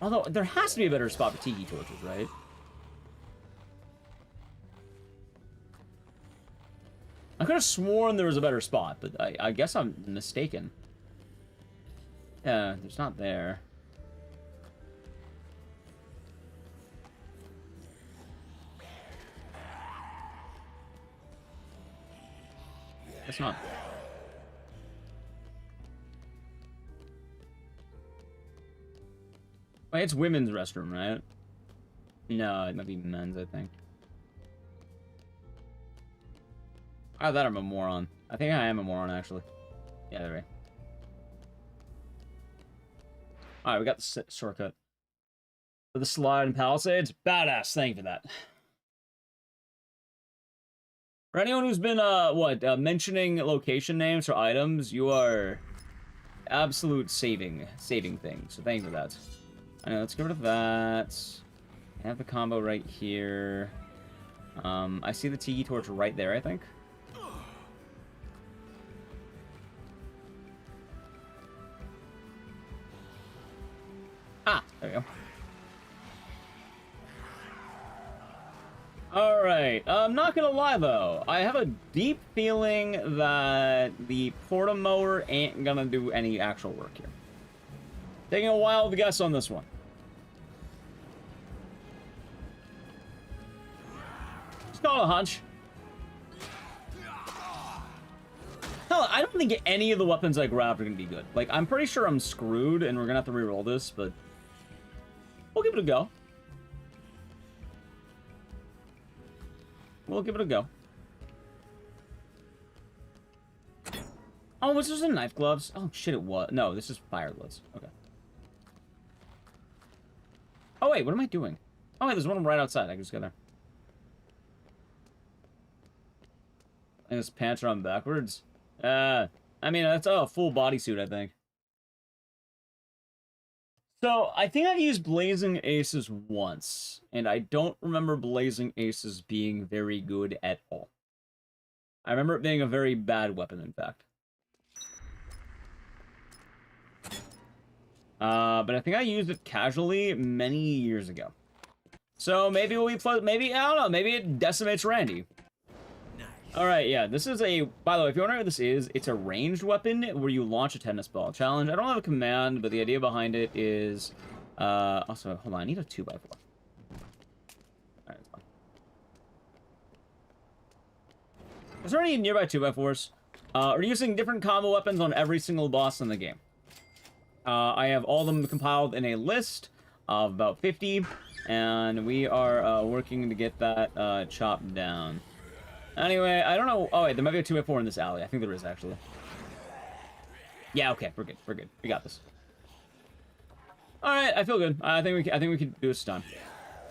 Although, there has to be a better spot for tiki torches, right? I could have sworn there was a better spot, but I guess I'm mistaken. Yeah, it's not there. It's not. Wait, it's women's restroom, right? No, it might be men's, I think. Oh, that I'm a moron. I think I am a moron, actually. Yeah, there we go. Alright, we got the shortcut. For the slide and Palisades. Badass, thank you for that. For anyone who's been, mentioning location names for items, you are absolute saving things. So thank you for that. Alright, let's get rid of that. I have the combo right here. I see the tiki torch right there, I think. Ah, there we go. Alright, I'm not gonna lie though. I have a deep feeling that the porta mower ain't gonna do any actual work here. Taking a wild guess on this one. Just call it a hunch. Hell, I don't think any of the weapons I grabbed are gonna be good. Like, I'm pretty sure I'm screwed and we're gonna have to reroll this, but we'll give it a go. We'll give it a go. Oh, was this in knife gloves? Oh, shit, it was. No, this is fire gloves. Okay. Oh, wait, what am I doing? Oh, wait, there's one right outside. I can just go there. I just pants are on backwards. I mean, that's a full bodysuit, I think. So, I think I've used Blazing Aces once, and I don't remember Blazing Aces being very good at all. I remember it being a very bad weapon, in fact. But I think I used it casually many years ago. So, maybe we'll be maybe, I don't know, maybe it decimates Randy. Alright, yeah, this is a... By the way, if you wonder what this is, it's a ranged weapon where you launch a tennis ball. Challenge, I don't have a command, but the idea behind it is... also, hold on, I need a 2x4. Alright, that's fine. Is there any nearby 2x4s? We're using different combo weapons on every single boss in the game. I have all of them compiled in a list of about 50, and we are working to get that chopped down. Anyway, I don't know. Oh, wait, there might be a 2x4 in this alley. I think there is, actually. Yeah, okay, we're good. We're good. We got this. All right, I feel good. I think we can do this time.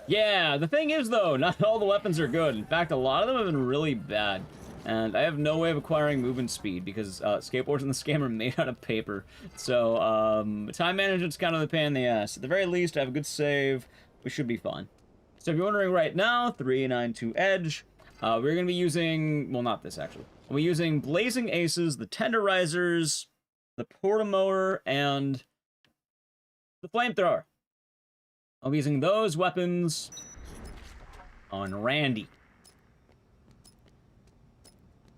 Yeah, the thing is, though, not all the weapons are good. In fact, a lot of them have been really bad. And I have no way of acquiring movement speed because skateboards in this game are made out of paper. So, time management's kind of a pain in the ass. At the very least, I have a good save. We should be fine. So if you're wondering right now, 392 Edge. We're going to be using... Well, not this, actually. We're using Blazing Aces, the Tenderizers, the Portamower, and the Flamethrower. I'll be using those weapons on Randy.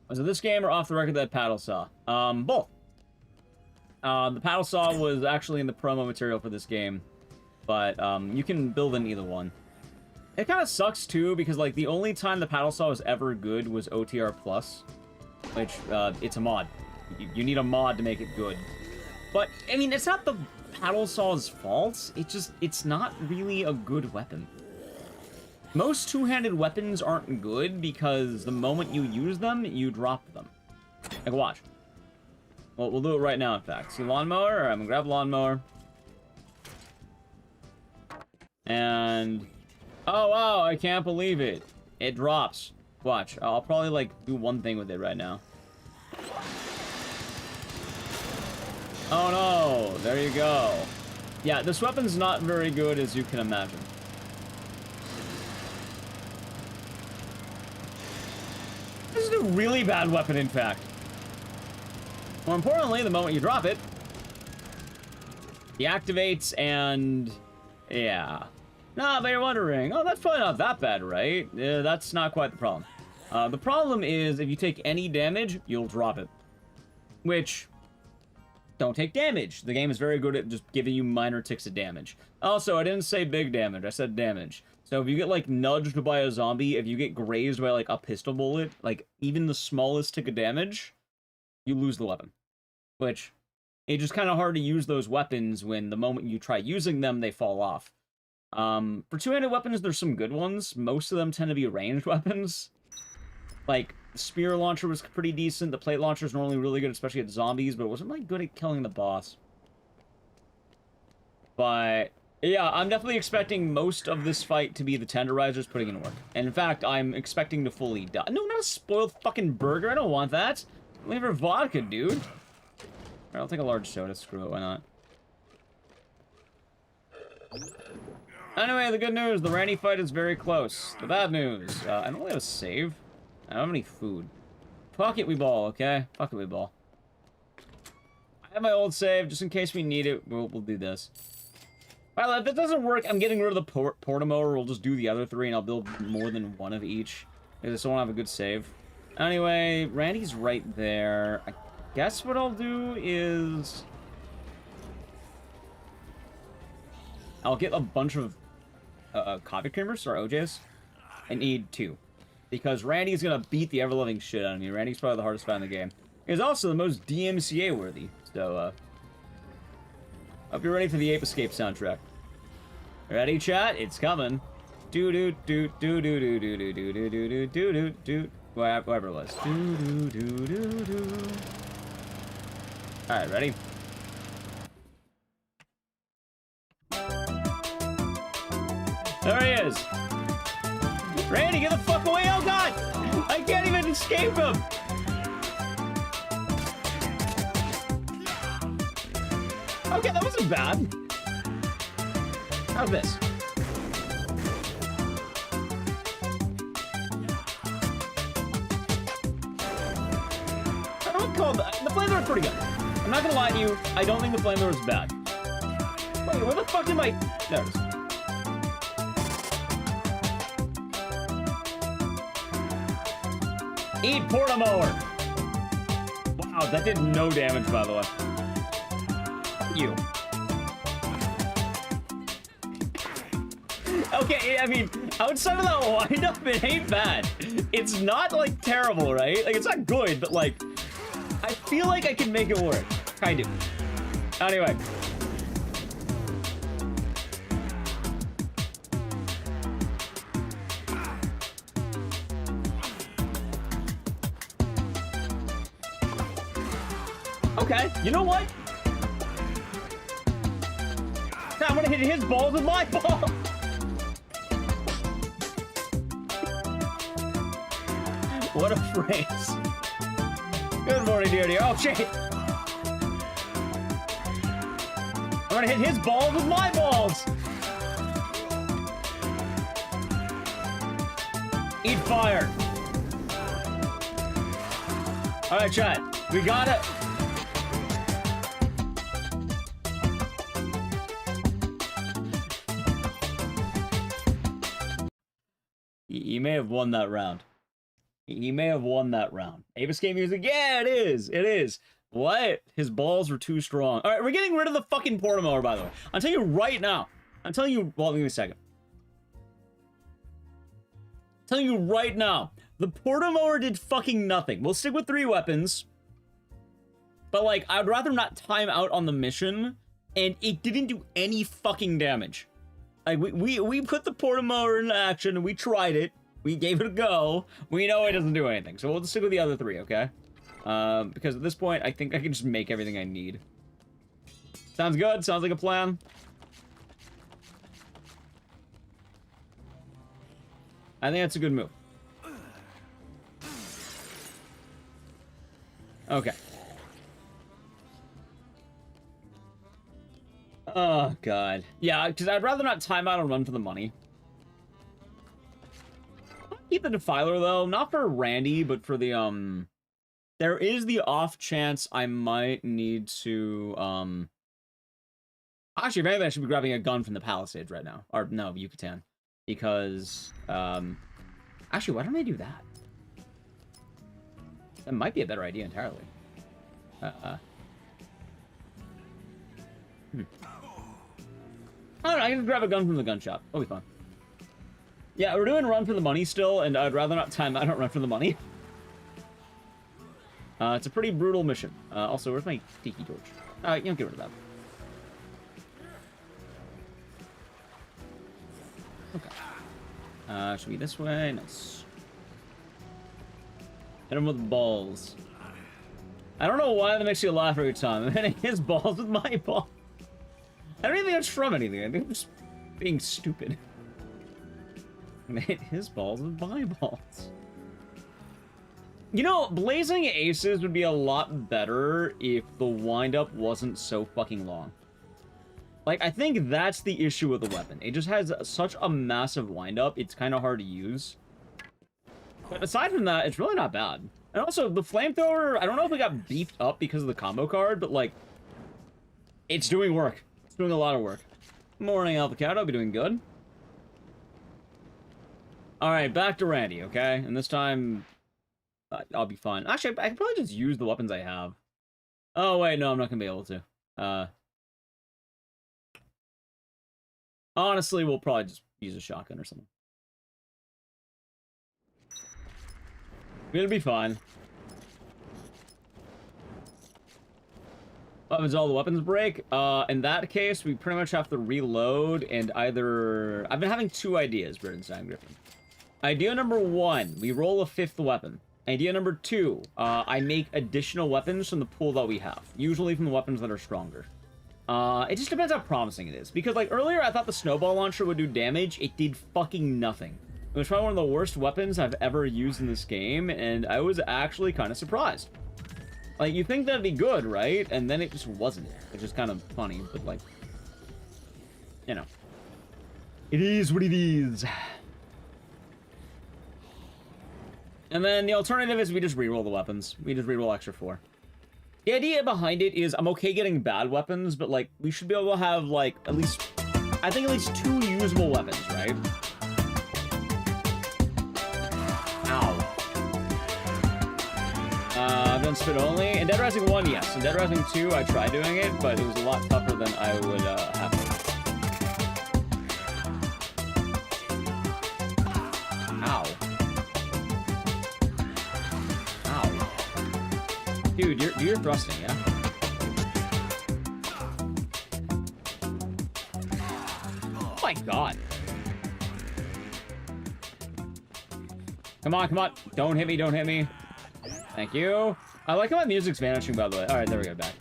Was it this game or off the record that paddle saw? Both. The paddle saw was actually in the promo material for this game, but you can build in either one. It kind of sucks too because like the only time the paddle saw was ever good was OTR Plus, which it's a mod. You need a mod to make it good. But I mean, it's not the paddle saw's fault. It's not really a good weapon. Most two-handed weapons aren't good because the moment you use them, you drop them. Like, watch. Well, we'll do it right now, in fact. See lawnmower? Or I'm gonna grab lawnmower. And... oh, wow, I can't believe it. It drops. Watch. I'll probably, like, do one thing with it right now. Oh, no. There you go. Yeah, this weapon's not very good, as you can imagine. This is a really bad weapon, in fact. More importantly, the moment you drop it, deactivates and... yeah. Nah, but you're wondering, oh, that's probably not that bad, right? Yeah, that's not quite the problem. The problem is, if you take any damage, you'll drop it. Which... don't take damage. The game is very good at just giving you minor ticks of damage. Also, I didn't say big damage, I said damage. So if you get, like, nudged by a zombie, if you get grazed by, like, a pistol bullet, like, even the smallest tick of damage, you lose the weapon. Which, it's just kind of hard to use those weapons when the moment you try using them, they fall off. For two-handed weapons, there's some good ones. Most of them tend to be ranged weapons. Like, the spear launcher was pretty decent. The plate launcher is normally really good, especially at zombies, but it wasn't, like, good at killing the boss. But... yeah, I'm definitely expecting most of this fight to be the tenderizers putting in work. And in fact, I'm expecting to fully die. No, not a spoiled fucking burger. I don't want that. Leave her vodka, dude. Alright, I'll take a large soda. Screw it, why not? Anyway, the good news. The Randy fight is very close. The bad news. I don't really have a save. I don't have any food. Pocket we ball, okay? Pocket we ball. I have my old save. Just in case we need it, we'll do this. Well, if it doesn't work, I'm getting rid of the Portamower. We'll just do the other three, and I'll build more than one of each. Because I still want to have a good save. Anyway, Randy's right there. I guess what I'll do is... I'll get a bunch of coffee creamers, or OJs. I need 2. Because Randy's going to beat the ever-loving shit out of me. Randy's probably the hardest fight in the game. He's also the most DMCA-worthy. So, hope you're ready for the Ape Escape soundtrack. Ready, chat? It's coming. Do do do do do do do do do do do do do do. Whatever it was. Do do do do do. All right, ready? There he is. Randy, get the fuck away! Oh god! I can't even escape him. Okay, that wasn't bad. How's this? I don't call the flamethrower is pretty good. I'm not gonna lie to you. I don't think the flamethrower is bad. Wait, where the fuck am I? There it is. Eat Portamower. Wow, that did no damage, by the way. You. Okay, I mean, outside of that wind-up, it ain't bad. It's not, like, terrible, right? Like, it's not good, but, like, I feel like I can make it work. I do. Anyway. Okay, you know what? I'm gonna hit his balls with my ball. What a phrase. Good morning, dear. Oh, shit. I'm gonna hit his balls with my balls. Eat fire. All right, chat. We got it. He may have won that round. He may have won that round. Avis game music. Yeah, it is. It is. What? His balls were too strong. All right, we're getting rid of the fucking portamower, by the way. I'm telling you right now. I'm telling you. Well, give me a second. I'm telling you right now. The portamower did fucking nothing. We'll stick with 3 weapons. But, like, I'd rather not time out on the mission. And it didn't do any fucking damage. Like, we put the portamower into action and we tried it. We gave it a go. We know it doesn't do anything. So we'll just stick with the other 3, okay? Because at this point, I think I can just make everything I need. Sounds good? Sounds like a plan? I think that's a good move. Okay. Oh, God. Yeah, because I'd rather not time out and run for the money. I'll keep the Defiler, though. Not for Randy, but for the, there is the off chance I might need to, Actually, if anything, I should be grabbing a gun from the Palisades right now. Or, no, Yucatan. Because, Actually, why don't I do that? That might be a better idea entirely. I don't know, I can grab a gun from the gun shop. That'll be fun. Yeah, we're doing run for the money still, and I'd rather not time out run for the money. It's a pretty brutal mission. Also, where's my tiki torch? You don't get rid of that. Okay. Should be this way. Nice. Hit him with balls. I don't know why that makes you laugh every time. I'm hitting his balls with my ball. I don't even think that's from anything. I think I'm just being stupid. I'm hit his balls with my balls. You know, blazing aces would be a lot better if the windup wasn't so fucking long. Like, I think that's the issue with the weapon. It just has such a massive windup, it's kind of hard to use. But aside from that, it's really not bad. And also, the flamethrower, I don't know if it got beefed up because of the combo card, but, like, it's doing work. It's doing a lot of work. Morning, Avocado. I'll be doing good. Alright, back to Randy, okay? And this time, I'll be fine. Actually, I can probably just use the weapons I have. Oh, wait, no, I'm not gonna be able to. Honestly, we'll probably just use a shotgun or something. It'll be fine. Does all the weapons break? In that case, we pretty much have to reload and either... I've been having 2 ideas, Birdenstein Griffin. Idea number 1, we roll a 5th weapon. Idea number 2, I make additional weapons from the pool that we have. Usually from the weapons that are stronger. It just depends how promising it is. Because, like, earlier I thought the snowball launcher would do damage. It did fucking nothing. It was probably one of the worst weapons I've ever used in this game, and I was actually kind of surprised. Like, you think that'd be good, right? And then it just wasn't. It's just kind of funny, but, like, you know. It is what it is. And then the alternative is we just reroll the weapons. We just reroll extra 4. The idea behind it is I'm okay getting bad weapons, but, like, we should be able to have, like, at least... I think at least 2 usable weapons, right? Ow. I've done spit only. In Dead Rising 1, yes. In Dead Rising 2, I tried doing it, but it was a lot tougher than I would have to. Ow. Ow. Dude, you're thrusting, yeah? Oh my god. Come on, come on. Don't hit me, don't hit me. Thank you. I like how my music's vanishing, by the way. Alright, there we go, back.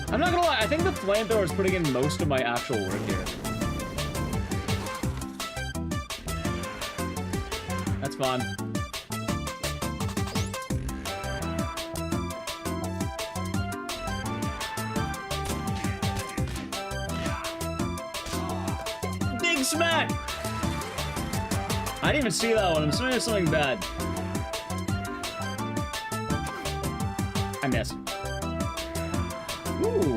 I'm not gonna lie, I think the flamethrower is putting in most of my actual work here. That's fun. fucking smack! I didn't even see that one. I'm assuming it's something bad. I missed. Ooh.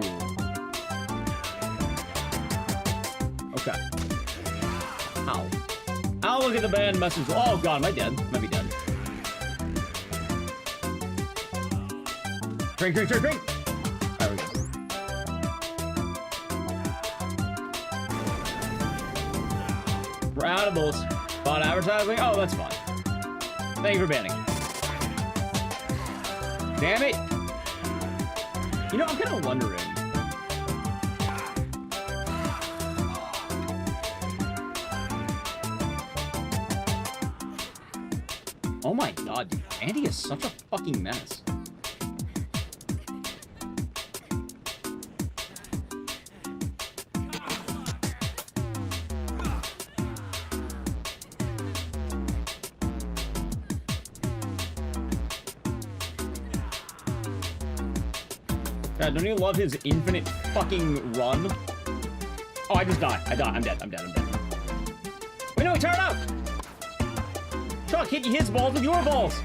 Okay. Ow. I'll look at the band message. Oh god, am I dead? Might be dead. Drink, drink, drink, drink! There we go. Roundables. Bought advertising? Oh, that's fine. Thank you for banning it. Damn it! You know, I'm kind of wondering. Oh my god, dude. Andy is such a fucking menace. God, don't you love his infinite fucking run? Oh, I just died. I'm dead. I'm dead. I'm dead. Wait, no, he turned out! Chuck hit his balls with your balls!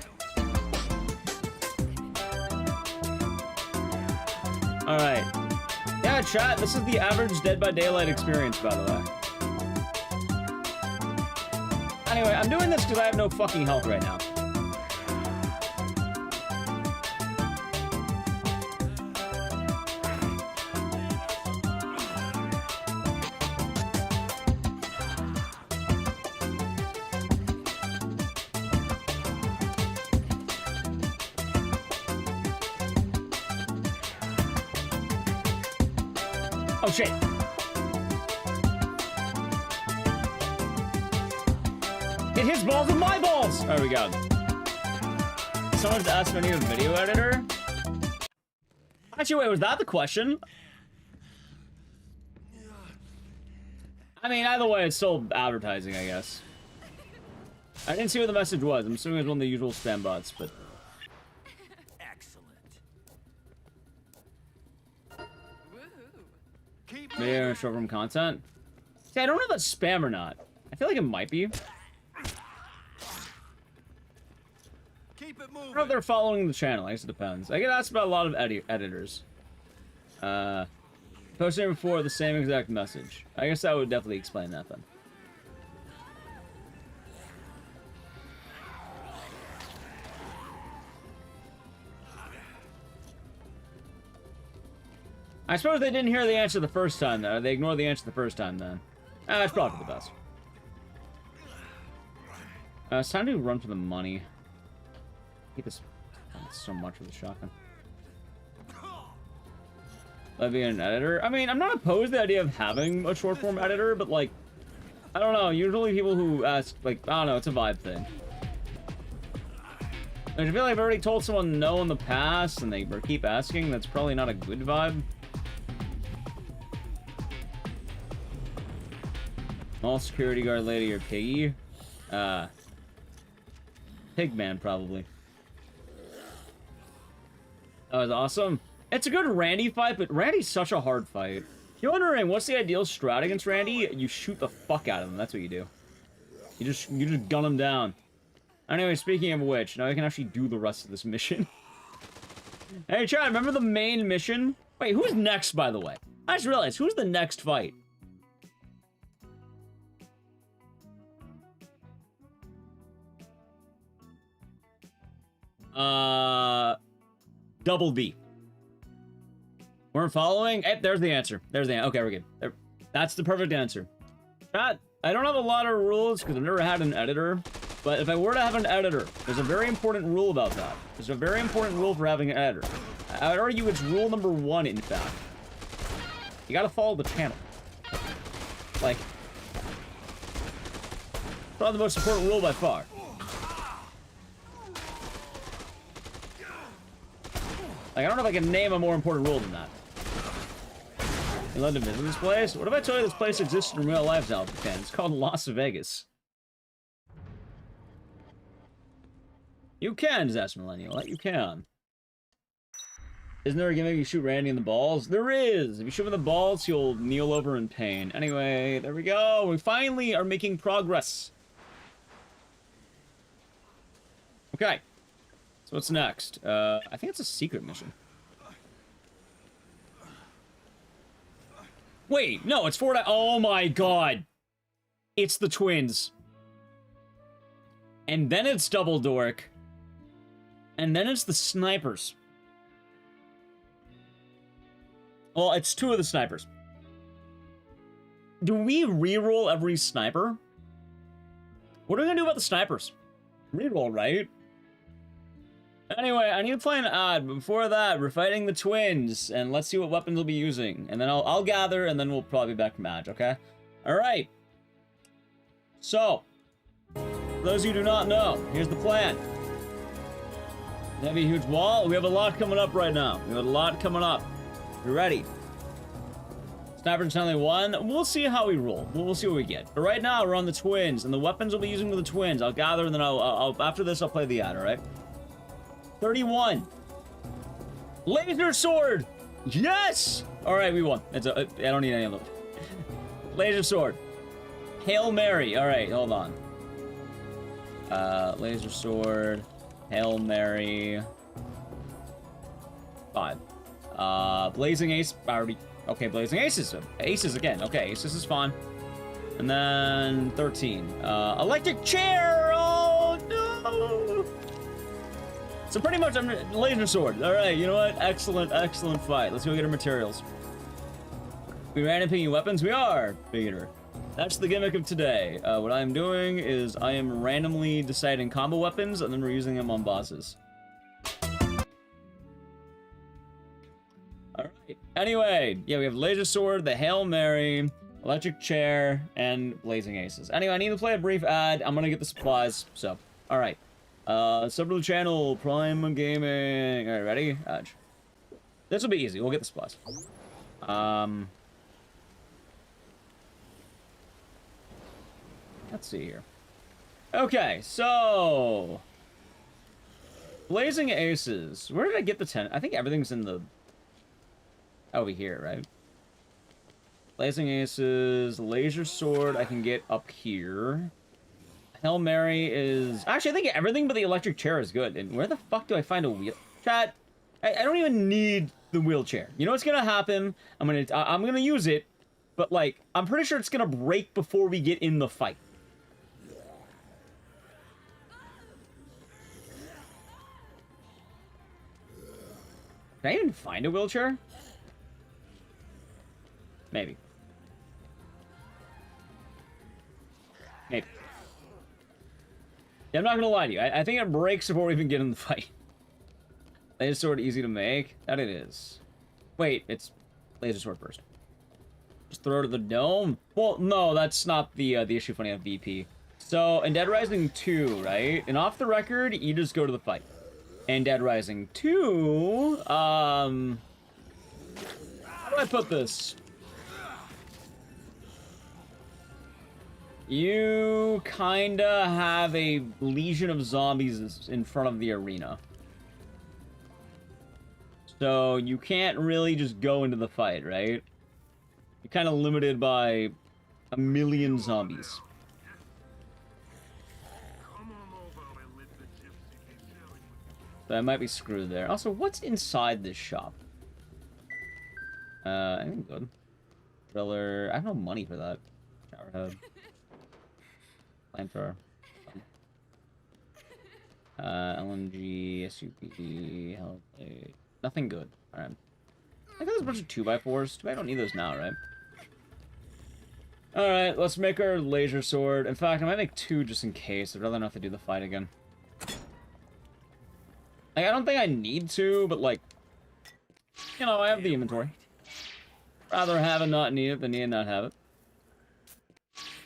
Alright. Yeah, chat, this is the average Dead by Daylight experience, by the way. Anyway, I'm doing this because I have no fucking health right now. Oh shit. Hit his balls with my balls! There we go. Someone's asked me to a video editor. Actually, wait, was that the question? I mean, either way, it's still advertising, I guess. I didn't see what the message was. I'm assuming it was one of the usual spam bots, but... Maybe short form content. See, I don't know if that's spam or not. I feel like it might be. Keep it I moving. don't know if they're following the channel. I guess it depends. I get asked about a lot of editors. Posting before the same exact message. I guess that would definitely explain that then. I suppose they didn't hear the answer the first time, though. They ignored the answer the first time, then. That's probably for the best. It's time to run for the money. Keep this so much with the shotgun. Let be an editor. I mean, I'm not opposed to the idea of having a short form editor, but like, I don't know. Usually people who ask, like, I don't know, it's a vibe thing. I feel like I've already told someone no in the past and they keep asking. That's probably not a good vibe. All security guard lady or piggy? Pigman, probably. That was awesome. It's a good Randy fight, but Randy's such a hard fight. If you're wondering what's the ideal strat against Randy, you shoot the fuck out of him. That's what you do. You just gun him down. Anyway, speaking of which, now I can actually do the rest of this mission. Hey, chat, remember the main mission? Wait, who's next, by the way? I just realized, who's the next fight? Double B. Weren't following? Hey, there's the answer. There's the answer. Okay, we're good. There. That's the perfect answer. Chat, I don't have a lot of rules because I've never had an editor. But if I were to have an editor, there's a very important rule about that. There's a very important rule for having an editor. I would argue it's rule number 1, in fact. You gotta follow the channel. Like, probably the most important rule by far. Like, I don't know if I can name a more important rule than that. You love to visit this place? What if I told you this place existed in real life, Sullivan? It's called Las Vegas. You can, Zest Millennial. You can. Isn't there a gimmick you shoot Randy in the balls? There is! If you shoot him in the balls, he'll kneel over in pain. Anyway, there we go. We finally are making progress. Okay. So what's next? I think it's a secret mission. Wait, no, it's Fort... Oh my god. It's the twins. And then it's Double Dork. And then it's the snipers. Well, it's two of the snipers. Do we reroll every sniper? What are we gonna do about the snipers? Reroll, right? Anyway, I need to play an ad, but before that, we're fighting the twins, and let's see what weapons we'll be using. And then I'll gather, and then we'll probably be back to match, okay? Alright. So, for those of you who do not know, here's the plan. We have a huge wall. We have a lot coming up right now. We have a lot coming up. You ready? Snipers only one. We'll see how we roll. We'll see what we get. But right now, we're on the twins, and the weapons we'll be using for the twins. I'll gather, and then I'll after this, I'll play the ad, alright? 31. Laser sword! Yes! Alright, we won. I don't need any of those. Laser sword. Hail Mary. Alright, hold on. Laser sword. Hail Mary. 5. Blazing Ace. Already. Okay, Blazing Aces. Aces again. Okay, Aces is fun. And then 13. Electric chair! Oh, no! So pretty much, I'm laser sword. All right, you know what? Excellent, excellent fight. Let's go get our materials. We ran and picking weapons. We are, Peter. That's the gimmick of today. What I'm doing is I am randomly deciding combo weapons, and then we're using them on bosses. All right. Anyway, yeah, we have laser sword, the Hail Mary, electric chair, and blazing aces. Anyway, I need to play a brief ad. I'm gonna get the supplies. So, all right. Sub to the channel, Prime Gaming. All right, ready? Edge. This will be easy. We'll get the supplies. Let's see here. Okay, so blazing aces. Where did I get the 10? I think everything's in the over here, right? Blazing aces, laser sword. I can get up here. Hail Mary is... Actually, I think everything but the electric chair is good. And where the fuck do I find a wheel... Chat, I don't even need the wheelchair. You know what's gonna happen? I'm gonna use it, but, like, I'm pretty sure it's gonna break before we get in the fight. Can I even find a wheelchair? Maybe. Maybe. Yeah, I'm not gonna lie to you. I think it breaks before we even get in the fight. Laser sword easy to make. That it is. Wait, it's laser sword first. Just throw it at the dome? Well, no, that's not the issue funny on VP. So, in Dead Rising 2, right? And off the record, you just go to the fight. And Dead Rising 2, how do I put this? You kinda have a legion of zombies in front of the arena. So you can't really just go into the fight, right? You're kinda limited by a million zombies. So I might be screwed there. Also, what's inside this shop? Anything good. Driller. I have no money for that. Showerhead. Flamethrower. LMG, SUP, Hellblade. Nothing good. Alright. I think there's a bunch of 2x4s. I don't need those now, right? Alright, let's make our laser sword. In fact, I might make 2 just in case. I'd rather not have to do the fight again. Like, I don't think I need to, but, like, you know, I have the inventory. Rather have it not need it than need it not have it.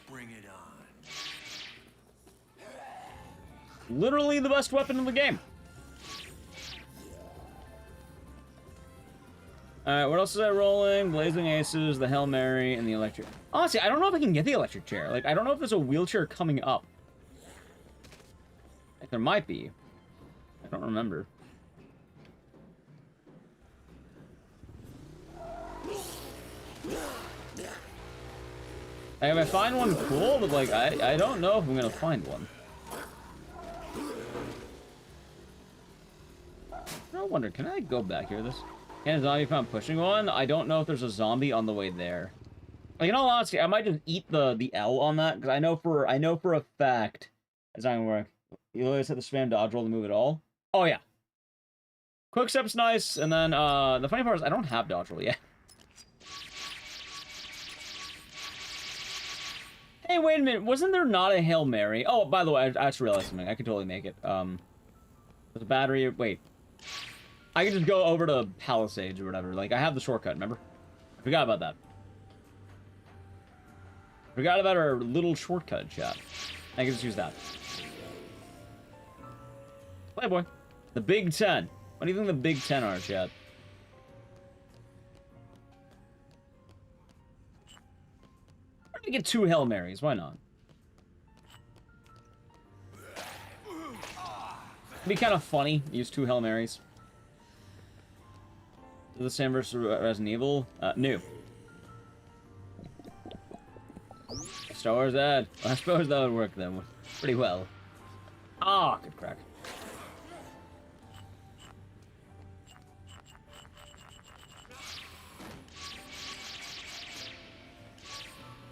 Bring it on. Literally the best weapon in the game. Alright, what else is I rolling? Blazing Aces, the Hail Mary, and the electric. Honestly, I don't know if I can get the electric chair. Like, I don't know if there's a wheelchair coming up. Like, there might be. I don't remember. Like, if I find one, cool, but like, I don't know if I'm gonna find one. I wonder, can I go back here? Can a zombie if I'm pushing one? I don't know if there's a zombie on the way there. Like, in all honesty, I might just eat the L on that, because I know for a fact it's not gonna work. You always have to spam dodge roll to move it all. Oh yeah. Quick step's nice, and then the funny part is I don't have dodge roll yet. Hey, wait a minute. Wasn't there not a Hail Mary? Oh, by the way, I just realized something. I could totally make it. There's a battery. Wait. I could just go over to Palisades or whatever. Like, I have the shortcut, remember? I forgot about that. Forgot about our little shortcut, chat. I can just use that. Playboy. The Big Ten. What do you think the Big Ten are, chat? Why don't we get 2 Hail Marys? Why not? It'd be kind of funny. Use 2 Hail Marys. The same versus Resident Evil? New. Star Wars ad. Well, I suppose that would work then pretty well. Ah, good crack.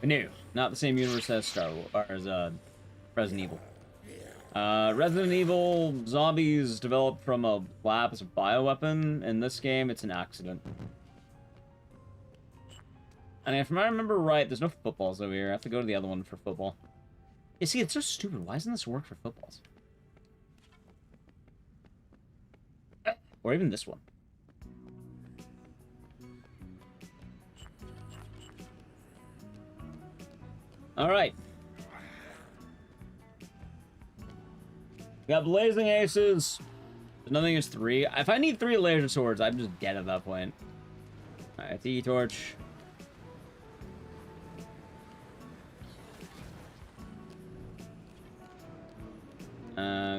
New. Not the same universe as Star Wars, or as Resident Evil. Resident Evil zombies developed from a lab as a bioweapon. In this game, it's an accident. And if I remember right, there's no footballs over here. I have to go to the other one for football. You see, it's so stupid. Why doesn't this work for footballs? Or even this one. Alright. Got blazing aces. There's nothing is 3. If I need 3 laser swords, I'm just dead at that point. Alright, the torch.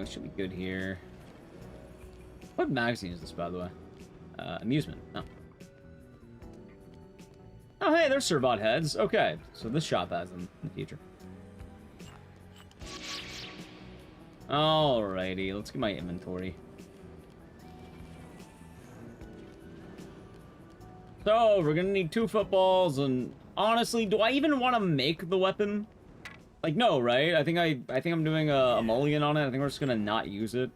Should be good here. What magazine is this, by the way? Amusement. Oh. Oh, hey, there's Servot heads. Okay, so this shop has them in the future. Alrighty, let's get my inventory. So, we're gonna need 2 footballs, and honestly, do I even want to make the weapon? Like, no, right? I think I'm doing a mulligan on it. I think we're just gonna not use it.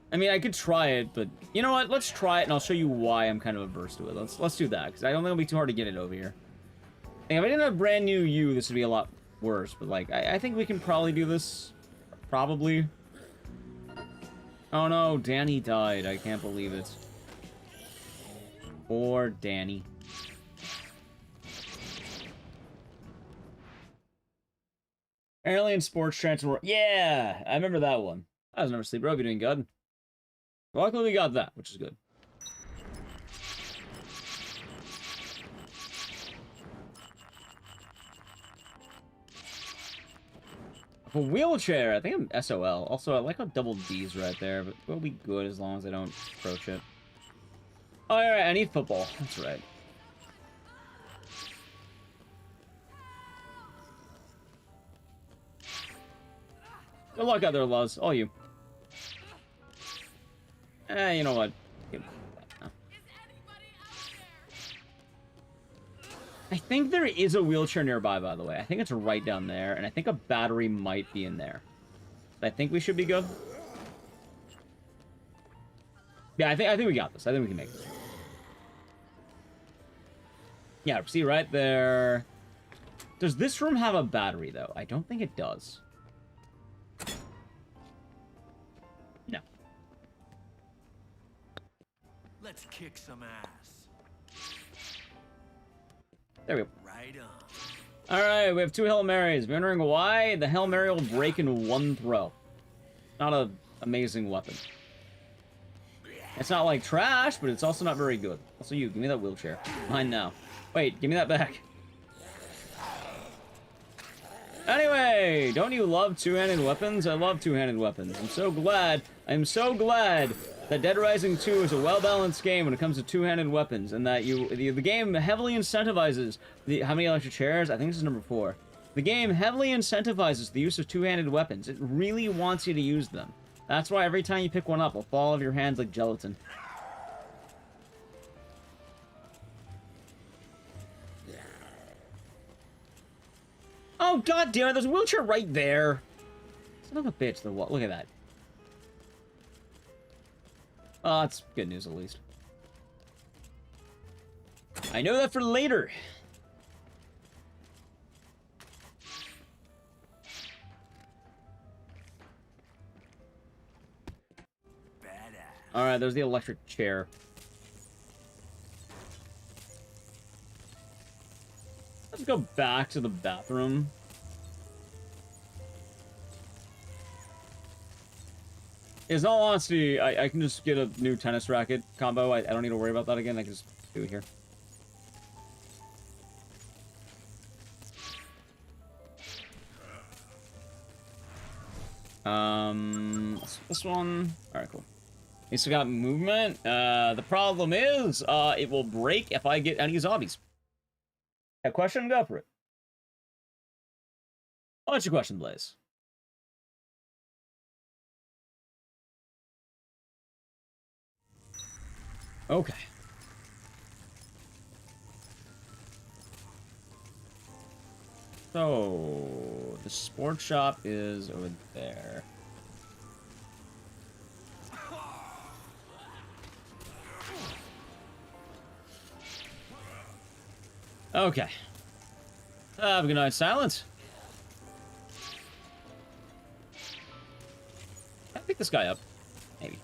I mean, I could try it, but you know what? Let's try it, and I'll show you why I'm kind of averse to it. Let's do that, because I don't think it'll be too hard to get it over here. And if I didn't have brand new U, this would be a lot worse. But like, I think we can probably do this. Probably. Oh no, Danny died. I can't believe it. Poor Danny. Alien Sports Transfer. Yeah, I remember that one. I was never sleep. Bro, be doing good. Luckily, we got that, which is good. A wheelchair. I think I'm SOL. Also, I like how double D's right there, but we'll be good as long as I don't approach it. Oh, alright, I need football. That's right. Good luck out there, Luz. All you. You know what? I think there is a wheelchair nearby, by the way. I think it's right down there, and I think a battery might be in there. I think we should be good. Yeah, I think we got this. I think we can make this. Yeah, see right there. Does this room have a battery, though? I don't think it does. No. Let's kick some ass. There we go. Right on. Alright, we have 2 Hail Marys. If you're wondering why, the Hail Mary will break in 1 throw. Not an amazing weapon. It's not like trash, but it's also not very good. Also you, give me that wheelchair. Mine now. Wait, give me that back. Anyway, don't you love two-handed weapons? I love two-handed weapons. I'm so glad that Dead Rising 2 is a well-balanced game when it comes to two-handed weapons, and that the game heavily incentivizes how many electric chairs? I think this is number 4. The game heavily incentivizes the use of two-handed weapons. It really wants you to use them. That's why every time you pick one up, it'll fall out of your hands like gelatin. Oh, god damn it, there's a wheelchair right there. Son of a bitch, look at that. Oh, that's good news, at least. I know that for later. Alright, there's the electric chair. Let's go back to the bathroom. In all honesty, I can just get a new tennis racket combo. I don't need to worry about that again. I can just do it here. This one. Alright, cool. We still got movement. The problem is, it will break if I get any zombies. A question? Go for it. What's your question, Blaze? Okay. So, the sports shop is over there. Okay. Have a good night, silence. Can I pick this guy up? Maybe.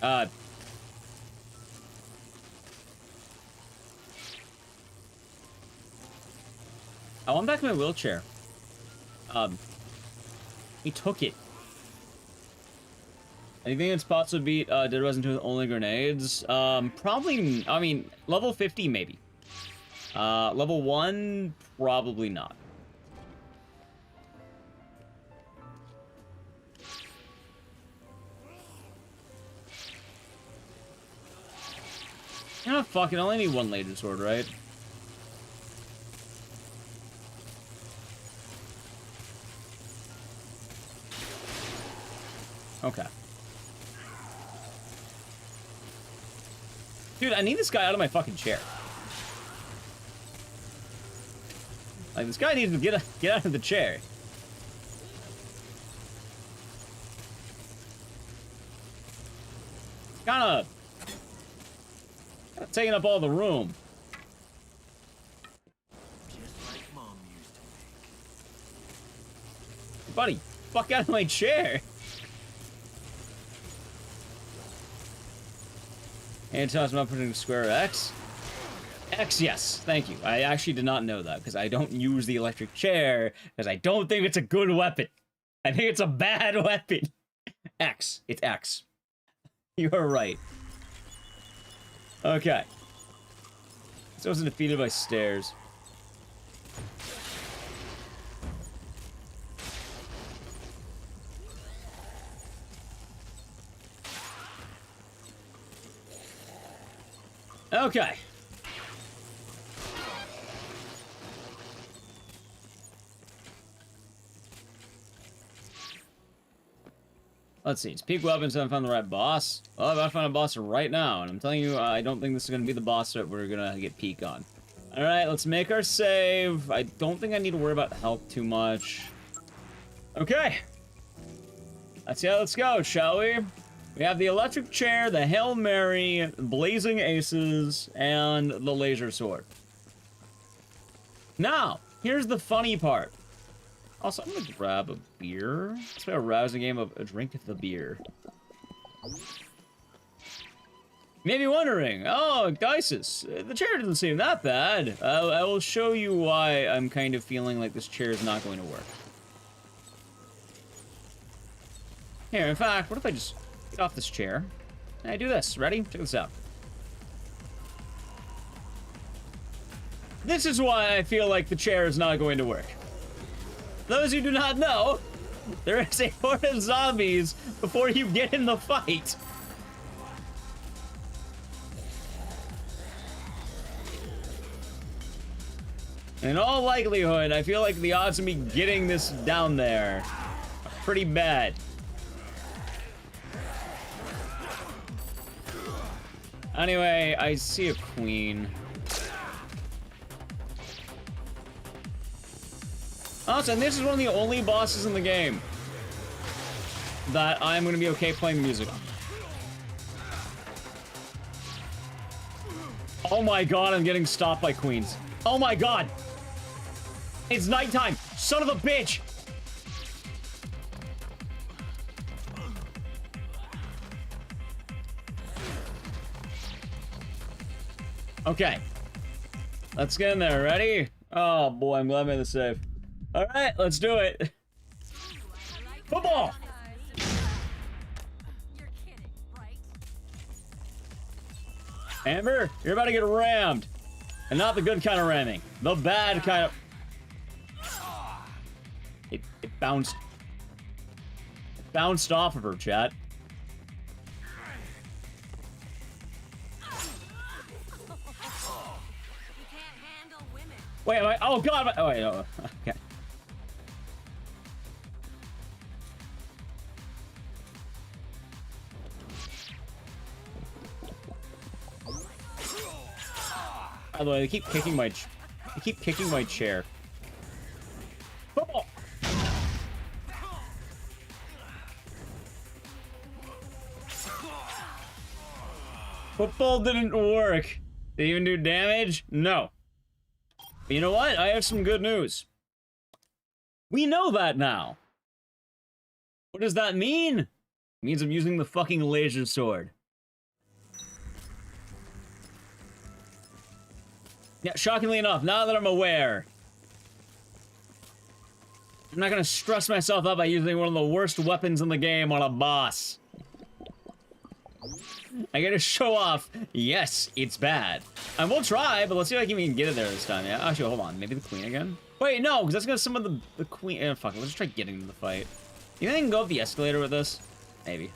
I want back my wheelchair. He took it. Anything that's possible to beat Dead Rising 2 with only grenades? Probably, I mean, level 50 maybe. Level 1, probably not. Oh, fuck it, I only need one laser sword, right? Okay. Dude, I need this guy out of my fucking chair. Like, this guy needs to get out of the chair. Kinda taking up all the room. Just like Mom used to make. Buddy, fuck out of my chair. And tell us about putting square X. X, yes, thank you. I actually did not know that because I don't use the electric chair because I don't think it's a good weapon. I think it's a bad weapon. X, it's X. You are right. Okay. This wasn't defeated by stairs. Okay. Let's see. It's peak weapons. I haven't found the right boss. Well, I've got to find a boss right now, and I'm telling you, I don't think this is going to be the boss that we're going to get peak on. All right, let's make our save. I don't think I need to worry about health too much. Okay. Let's see how let's go, shall we? We have the electric chair, the Hail Mary, blazing aces, and the laser sword. Now, here's the funny part. Also, I'm gonna grab a beer. Let's play a rousing game of a drink the beer. You may be wondering, oh, Ecdycis, the chair doesn't seem that bad. I will show you why I'm kind of feeling like this chair is not going to work. Here, in fact, what if I just Get off this chair. And I do this. Ready? Check this out. This is why I feel like the chair is not going to work. Those who do not know, there is a horde of zombies before you get in the fight. In all likelihood, I feel like the odds of me getting this down there are pretty bad. Anyway, I see a queen. Also, and this is one of the only bosses in the game that I'm going to be okay playing the music on. Oh my god, I'm getting stopped by queens. Oh my god! It's nighttime! Son of a bitch! Okay. Let's get in there. Ready? Oh boy, I'm glad I made the save. Alright, let's do it. Football! Amber, you're about to get rammed. And not the good kind of ramming. The bad kind of... It bounced. It bounced off of her, chat. Wait, am I... Oh, God! Oh, wait, no. Okay. By the way, they keep kicking my chair. Football! Football didn't work. Did it even do damage? No. But you know what? I have some good news. We know that now. What does that mean? It means I'm using the fucking laser sword. Yeah, shockingly enough, now that I'm aware, I'm not gonna stress myself out by using one of the worst weapons in the game on a boss. I gotta show off, yes, it's bad. And we'll try, but let's see if I can even get it there this time, yeah? Actually, hold on, maybe the queen again? Wait, no, because that's gonna summon the queen. Fuck it, let's try getting into the fight. You think I can go up the escalator with this? Maybe.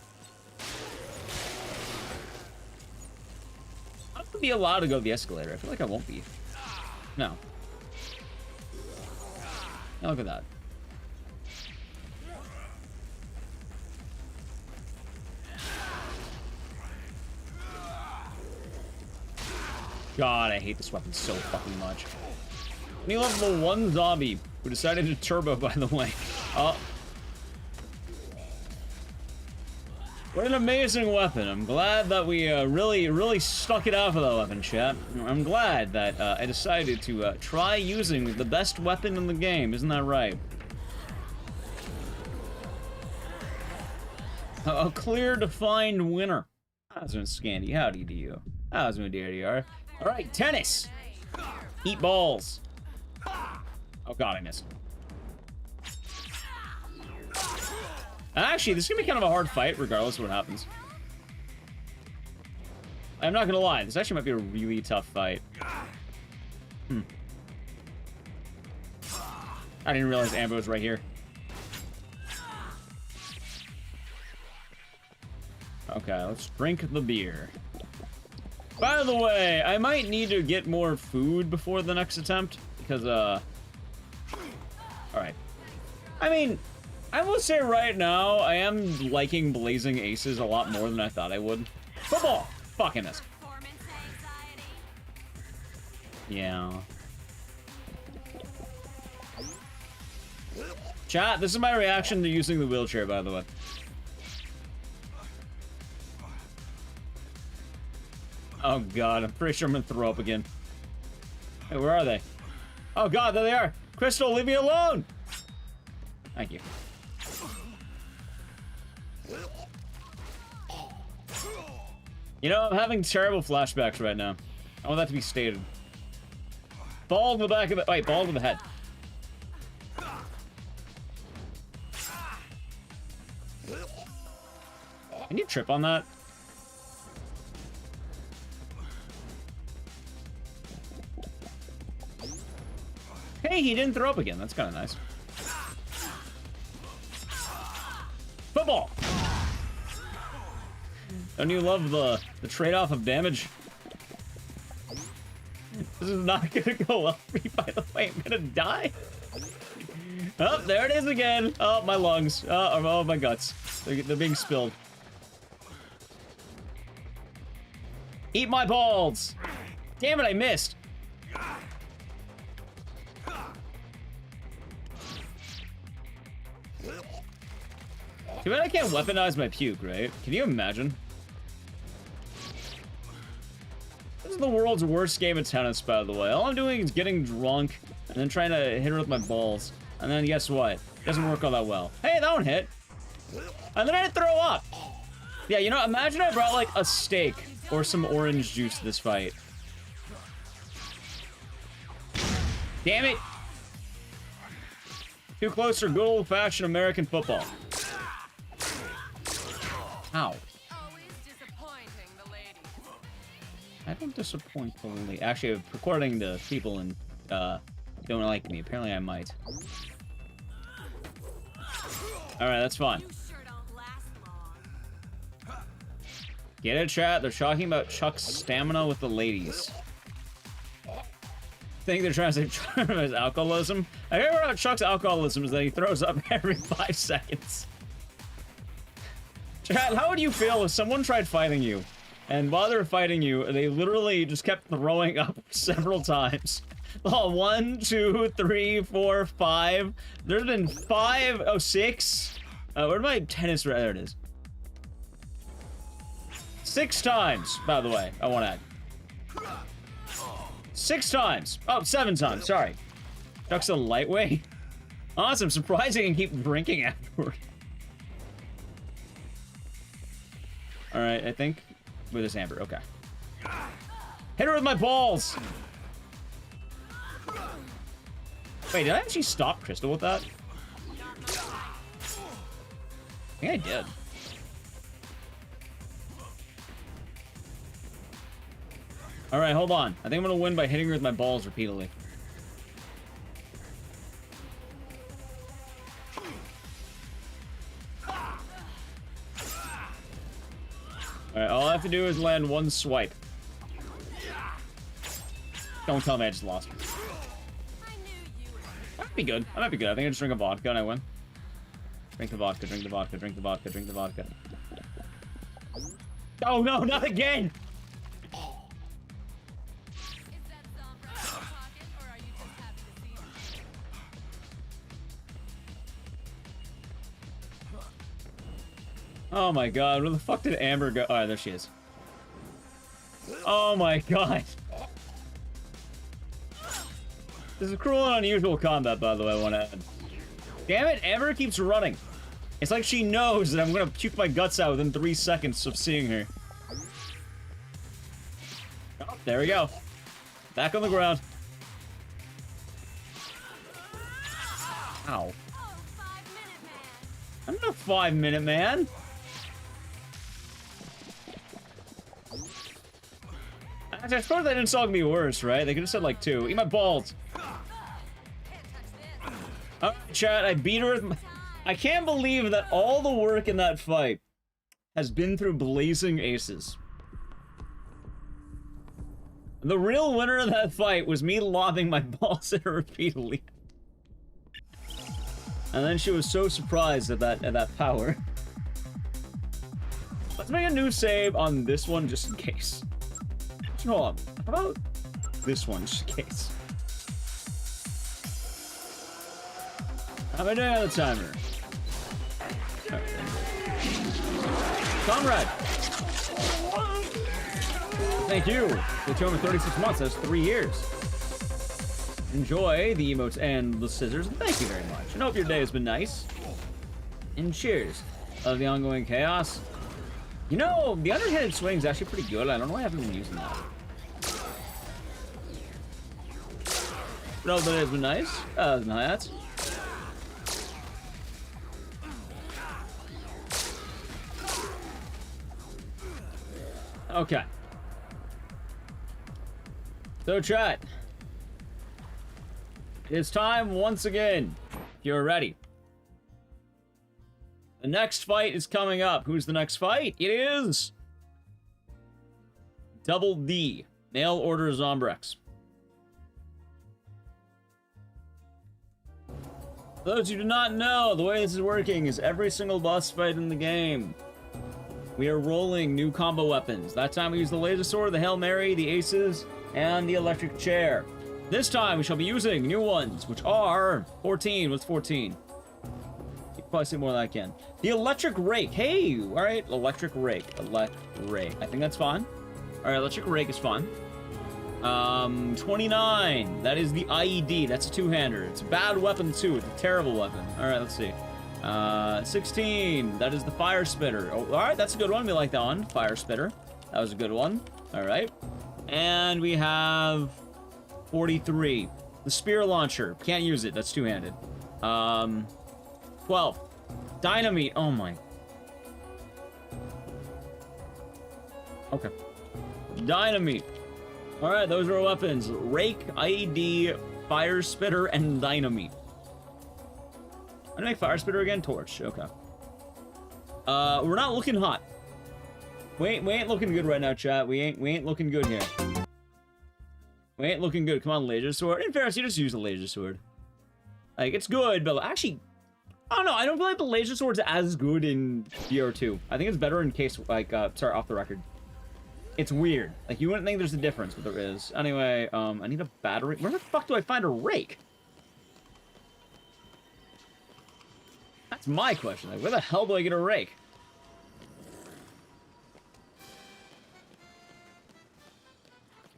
I'm gonna be allowed to go up the escalator. I feel like I won't be. No. Now look at that. God, I hate this weapon so fucking much. Any level 1 zombie who decided to turbo, by the way. Oh. What an amazing weapon. I'm glad that we really stuck it out for that weapon, chat. I'm glad that I decided to try using the best weapon in the game. Isn't that right? A clear, defined winner. How's it, Scandy? Howdy to you. How's it, DDR? All right, tennis. Eat balls. Oh god, I missed. Actually, this is gonna be kind of a hard fight, regardless of what happens. I'm not gonna lie, this actually might be a really tough fight. I didn't realize Amber was right here. Okay, let's drink the beer. By the way, I might need to get more food before the next attempt, because, alright. I mean, I will say right now, I am liking Blazing Aces a lot more than I thought I would. Football! Fucking this. Yeah. Chat, this is my reaction to using the wheelchair, by the way. Oh god, I'm pretty sure I'm gonna throw up again. Hey, where are they? Oh god, there they are! Crystal, leave me alone! Thank you. You know, I'm having terrible flashbacks right now. I want that to be stated. Ball to the back of the... Wait, ball to the head. Can you trip on that? Hey, he didn't throw up again. That's kind of nice. Football! Don't you love the trade-off of damage? This is not gonna go well for me, by the way. I'm gonna die. Oh, there it is again. Oh, my lungs. Oh, my guts. They're being spilled. Eat my balls! Damn it, I missed. Too bad I can't weaponize my puke, right? Can you imagine? This is the world's worst game of tennis, by the way. All I'm doing is getting drunk and then trying to hit her with my balls. And then guess what? It doesn't work all that well. Hey, that one hit. And then I had to throw up. Yeah, you know, imagine I brought like a steak or some orange juice to this fight. Damn it. Too close for good old-fashioned American football. Ow. I don't disappoint the lady. Actually, according to people and don't like me. Apparently, I might. All right, that's fine. Get it, chat. They're talking about Chuck's stamina with the ladies. I think they're trying to say Chuck has alcoholism. I hear about Chuck's alcoholism is that he throws up every 5 seconds. Chat, how would you feel if someone tried fighting you, and while they were fighting you, they literally just kept throwing up several times? Oh, 1, 2, 3, 4, 5. There's been 5, oh, 6. Where'd my tennis? There it is. 6 times, by the way, I want to add. 6 times. Oh, 7 times, sorry. Chuck's a lightweight. Awesome, surprising and keep drinking afterward. Alright, I think with this Amber, okay. Hit her with my balls! Wait, did I actually stop Crystal with that? I think I did. Alright, hold on. I think I'm gonna win by hitting her with my balls repeatedly. Alright, all I have to do is land 1 swipe. Don't tell me I just lost. That might be good. That might be good. I think I just drink a vodka and I win. Drink the vodka, drink the vodka, drink the vodka, drink the vodka. Oh no, not again! Oh my god, where the fuck did Amber go? Oh, there she is. Oh my god. This is cruel and unusual combat, by the way, I want to add. Damn it, Amber keeps running. It's like she knows that I'm gonna puke my guts out within 3 seconds of seeing her. Oh, there we go. Back on the ground. Ow. I'm not a 5-minute man. I suppose that insult could be worse, right? They could have said like 2. Eat my balls. Alright, chat, I beat her with my... I can't believe that all the work in that fight has been through blazing aces. The real winner of that fight was me lobbing my balls at her repeatedly. And then she was so surprised at that power. Let's make a new save on this one just in case. Hold on. How about this one just in case? How am I doing on the timer? Right. Comrade! Thank you for 236 months. That's 3 years. Enjoy the emotes and the scissors. Thank you very much. And hope your day has been nice. And cheers of the ongoing chaos. You know, the underhanded swing is actually pretty good. I don't know why I haven't been using that. No, but it's been nice. Nice. Okay. So, chat. It's time once again. If you're ready. The next fight is coming up. Who's the next fight? It is Double D. Mail order Zombrex. For those who do not know, the way this is working is every single boss fight in the game, we are rolling new combo weapons. That time we used the Laser Sword, the Hail Mary, the Aces, and the Electric Chair. This time we shall be using new ones, which are 14. What's 14? You can probably say more than I can. The Electric Rake. Hey, all right, Electric Rake. Electric. I think that's fine. All right, Electric Rake is fun. 29. That is the IED. That's a two-hander. It's a bad weapon, too. It's a terrible weapon. All right, let's see. 16. That is the Fire Spitter. Oh, all right, that's a good one. We like that one. Fire Spitter. That was a good one. All right. And we have 43. The Spear Launcher. Can't use it. That's two-handed. 12. Dynamite. Oh, my. Okay. Dynamite. All right, those are our weapons. Rake, IED, Fire Spitter, and Dynamite. I'm gonna make Fire Spitter again. Torch. Okay. We're not looking hot. We ain't looking good right now, chat. We ain't looking good here. We ain't looking good. Come on, Laser Sword. In fairness, you just use the Laser Sword. Like, it's good, but actually, I don't know. I don't feel like the Laser Sword's as good in BR2. I think it's better in case, like, sorry, off the record. It's weird. Like, you wouldn't think there's a difference, but there is. Anyway, I need a battery. Where the fuck do I find a rake? That's my question. Like, where the hell do I get a rake?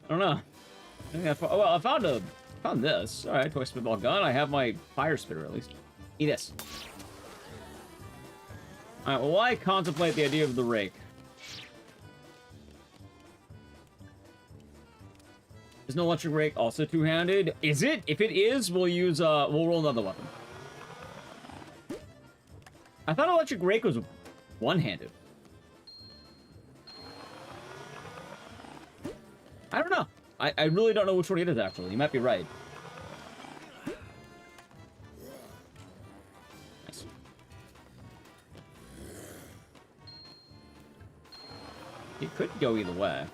I don't know. I found this. All right, toy spitball gun. I have my fire spitter at least. Eat this. All right. Well, why contemplate the idea of the rake? Is no electric rake also two-handed? Is it? If it is, we'll use we'll roll another weapon. I thought electric rake was one-handed. I don't know. I really don't know which one it is, actually. You might be right. Nice. It could go either way.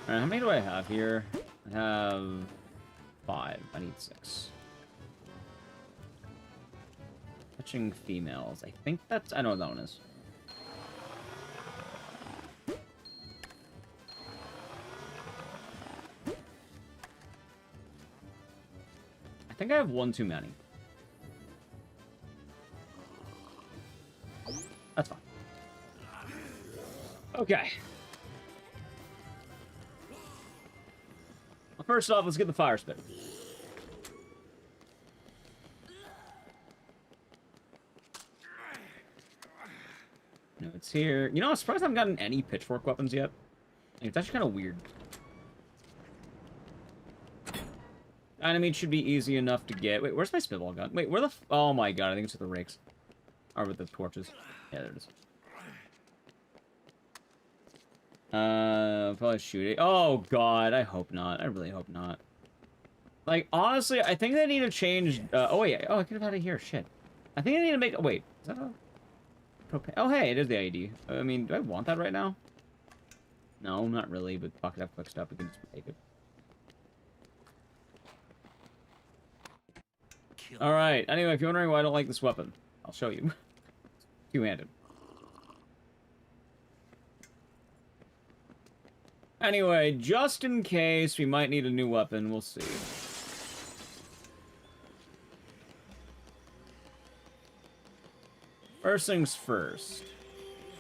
Alright, how many do I have here? I have 5. I need 6. Touching females. I think that's... I know what that one is. I think I have one too many. That's fine. Okay. Well, first off, let's get the fire spitter. No, it's here. You know, I'm surprised I haven't gotten any pitchfork weapons yet. It's actually kind of weird. Dynamite should be easy enough to get. Wait, where's my spitball gun? Wait, where the oh my god, I think it's with the rakes. Or with the torches. Yeah, there it is. Probably shoot it. Oh god, I hope not. I really hope not. Like, honestly, I think they need to change... oh, yeah. Oh, I could have had it here. Shit. I think I need to make... Wait, is that a... propane? Oh, hey, it is the IED. I mean, do I want that right now? No, not really, but fuck it, I've quick stuff. We can just take it. Alright, anyway, if you're wondering why I don't like this weapon, I'll show you. Two-handed. Anyway, just in case we might need a new weapon, we'll see. First things first.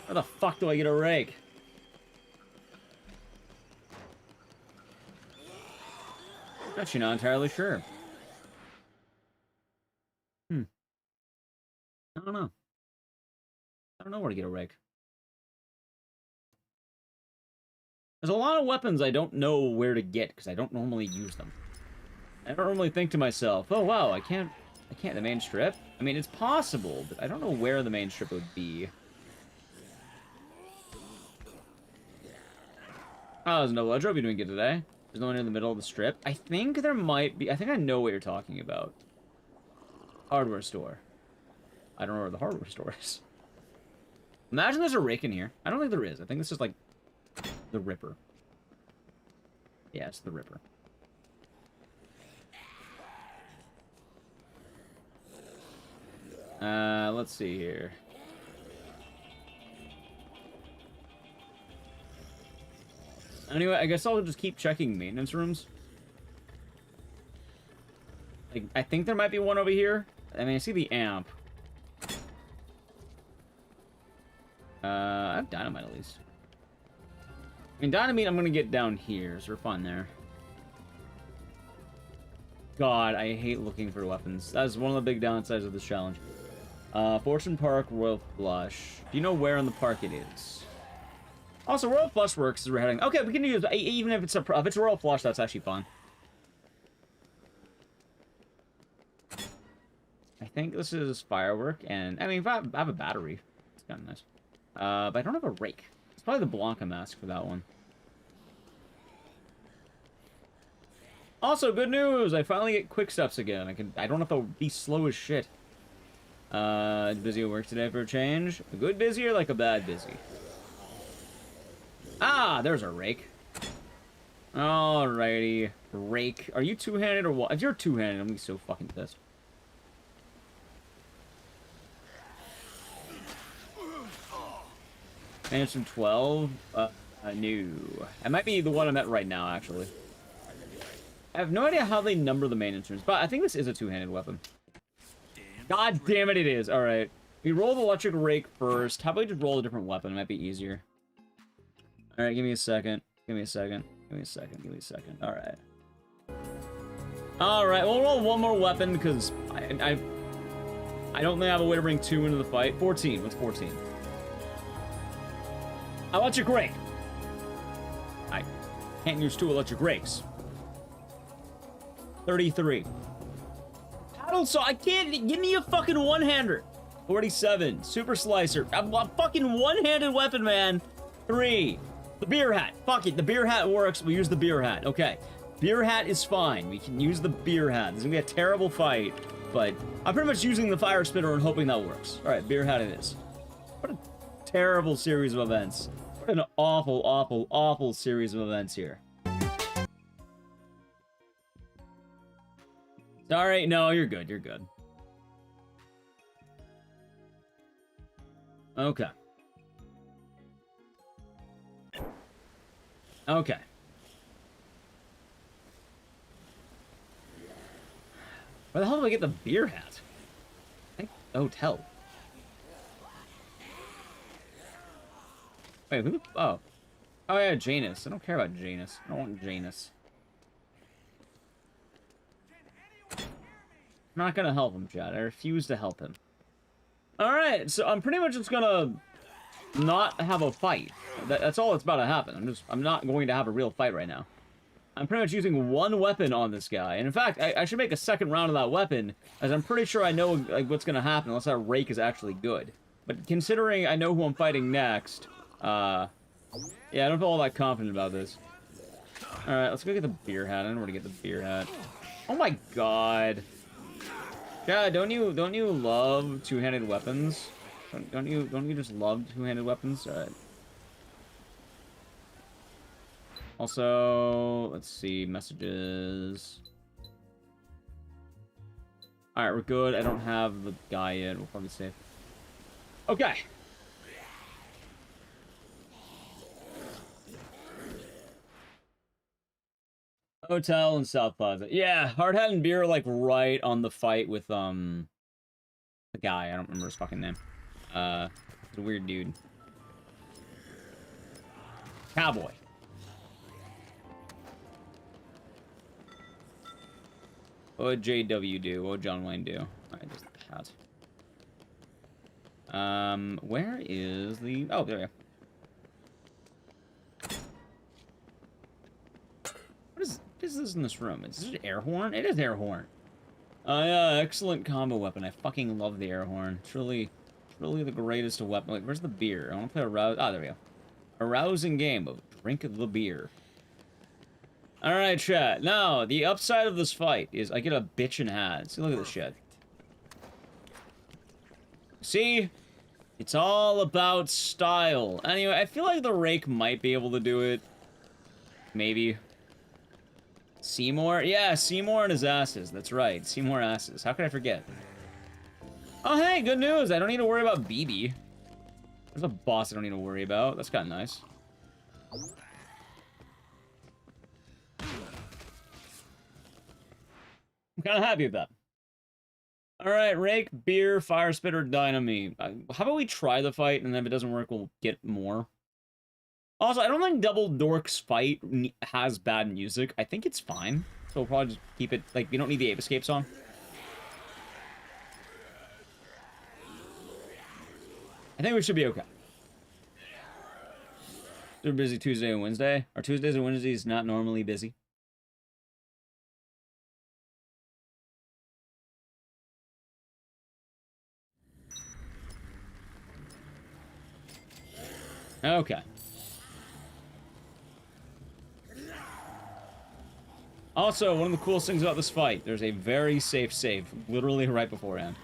Where the fuck do I get a rake? I'm actually not entirely sure. I don't know. I don't know where to get a rake. There's a lot of weapons I don't know where to get because I don't normally use them. I don't normally think to myself, oh wow, I can't I can't. The main strip? I mean, it's possible, but I don't know where the main strip would be. Oh, there's no ledge. Hope you're doing good today. There's no one in the middle of the strip. I think there might be. I think I know what you're talking about. Hardware store. I don't know where the hardware store is. Imagine there's a rake in here. I don't think there is. I think this is like the Ripper. Yeah, it's the Ripper. Let's see here. Anyway, I guess I'll just keep checking maintenance rooms. Like, I think there might be one over here. I mean, I see the amp. I have dynamite at least. I mean, dynamite I'm gonna get down here, so we're fine there. God, I hate looking for weapons. That's one of the big downsides of this challenge. Fortune Park, Royal Flush. Do you know where in the park it is? Also, Royal Flush works as we're heading. Okay, we can use, even if it's Royal Flush, that's actually fun. I think this is firework, and I mean, if I have a battery, it's kind of nice. But I don't have a rake. It's probably the Blanca mask for that one. Also, good news! I finally get quick steps again. I don't have to be slow as shit. Busy at work today for a change. A good busy or like a bad busy? Ah, there's a rake. Alrighty. Rake. Are you two-handed or what? If you're two-handed, I'm gonna be so fucking pissed. Managed from 12? No. It might be the one I'm at right now, actually. I have no idea how they number the main instruments, but I think this is a two-handed weapon. God damn it, it is. Alright. We roll the electric rake first. How about we just roll a different weapon? It might be easier. Alright, give me a second. Give me a second. Give me a second. Give me a second. Alright. Alright, we'll roll one more weapon because I don't think I have a way to bring two into the fight. 14. What's 14? Electric rake. I can't use two electric rakes. 33. Paddle saw. I can't. Give me a fucking one-hander. 47. Super slicer. I'm a fucking one-handed weapon, man. 3. The beer hat. Fuck it. The beer hat works. We use the beer hat. Okay. Beer hat is fine. We can use the beer hat. This is gonna be a terrible fight, but I'm pretty much using the fire spitter and hoping that works. All right, beer hat it is. What a terrible series of events. What an awful, awful, awful series of events here. Sorry, no, you're good, you're good. Okay. Okay. Where the hell do I get the beer hat? I think the hotel. Wait, who the... Oh. Oh, yeah, Janus. I don't care about Janus. I don't want Janus. I'm not gonna help him, Chad. I refuse to help him. Alright, so I'm pretty much just gonna not have a fight. That's all that's about to happen. I'm not going to have a real fight right now. I'm pretty much using one weapon on this guy. And in fact, I should make a second round of that weapon, as I'm pretty sure I know like what's gonna happen unless that rake is actually good. But considering I know who I'm fighting next, yeah, I don't feel all that confident about this. Alright, let's go get the beer hat. I don't know where to get the beer hat. Oh my god. Yeah, don't you love two-handed weapons? Don't you just love two-handed weapons? Alright. Also, let's see, messages. Alright, we're good. I don't have the guy yet. We'll probably save. Okay. Hotel in South Plaza. Yeah, Hard Hat and Beer are like right on the fight with the guy. I don't remember his fucking name. It's a weird dude. Cowboy. What would JW do? What would John Wayne do? Alright, just the hat. Where is the... Oh, there we go. What is this in this room? Is this an air horn? It is air horn. Yeah, excellent combo weapon. I fucking love the air horn. Truly the greatest weapon. Wait, where's the beer? I want to play a rouse. Ah, there we go. A rousing game of drink the beer. Alright, chat. Now, the upside of this fight is I get a bitchin' hat. See, look at this shit. See? It's all about style. Anyway, I feel like the Rake might be able to do it. Maybe. Seymour? Yeah, Seymour and his asses. That's right. Seymour asses. How could I forget? Oh, hey, good news. I don't need to worry about BB. There's a boss I don't need to worry about. That's kind of nice. I'm kind of happy with that. Alright, Rake, Beer, Fire Spitter, Dynamite. How about we try the fight, and then if it doesn't work, we'll get more. Also, I don't think Double Dork's fight has bad music. I think it's fine. So we'll probably just keep it, like, we don't need the Ape Escape song. I think we should be okay. They're busy Tuesday and Wednesday. Our Tuesdays and Wednesdays not normally busy. Okay. Also, one of the coolest things about this fight, there's a very safe save, literally right beforehand.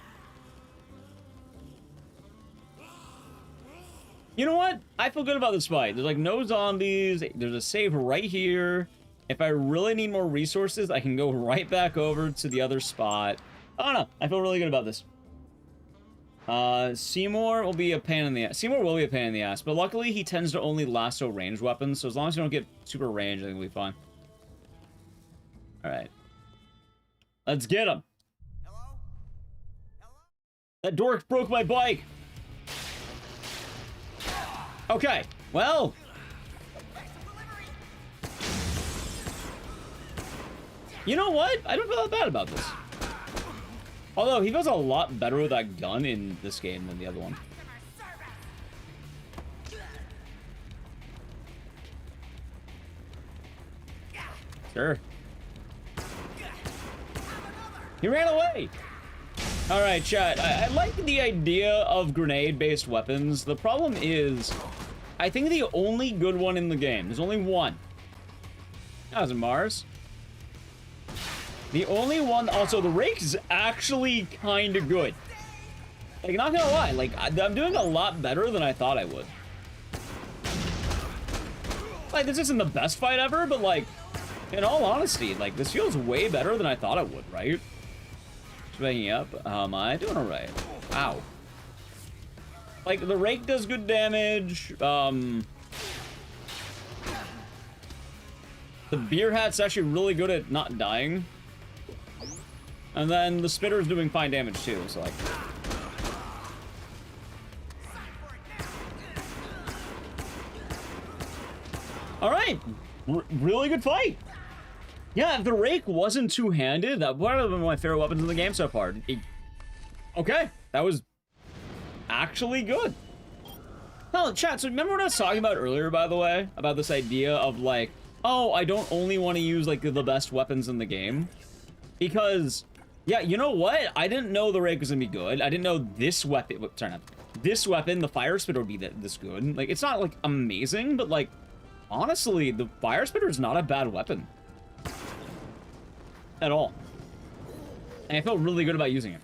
You know what? I feel good about this fight. There's like no zombies. There's a save right here. If I really need more resources, I can go right back over to the other spot. I don't know. I feel really good about this. Seymour will be a pain in the ass. Seymour will be a pain in the ass, but luckily he tends to only lasso ranged weapons, so as long as you don't get super range, I think we'll be fine. Alright. Let's get him. Hello? Hello? That dork broke my bike. Okay, well. You know what? I don't feel that bad about this. Although, he does a lot better with that gun in this game than the other one. Sure. He ran away! Alright, chat. I like the idea of grenade-based weapons. The problem is, I think the only good one in the game, there's only one. That was in Mars. The only one, also, the Rake is actually kind of good. Like, not gonna lie, like, I'm doing a lot better than I thought I would. Like, this isn't the best fight ever, but, like, in all honesty, like, this feels way better than I thought it would, right? Just waking up. Am I doing alright? Ow. Like, the Rake does good damage. The Beer Hat's actually really good at not dying. And then the Spitter is doing fine damage too, so like... Alright! Really good fight! Yeah, if the Rake wasn't two-handed, that would have been my favorite weapons in the game so far. Okay, that was actually good. No, chat, so remember what I was talking about earlier, by the way? About this idea of like, oh, I don't only want to use like the best weapons in the game. Because... yeah, you know what? I didn't know the Rake was gonna be good. I didn't know this weapon... sorry, not this weapon, the Fire Spitter, would be this good. Like, it's not, like, amazing, but, like, honestly, the Fire Spitter is not a bad weapon. At all. And I felt really good about using it.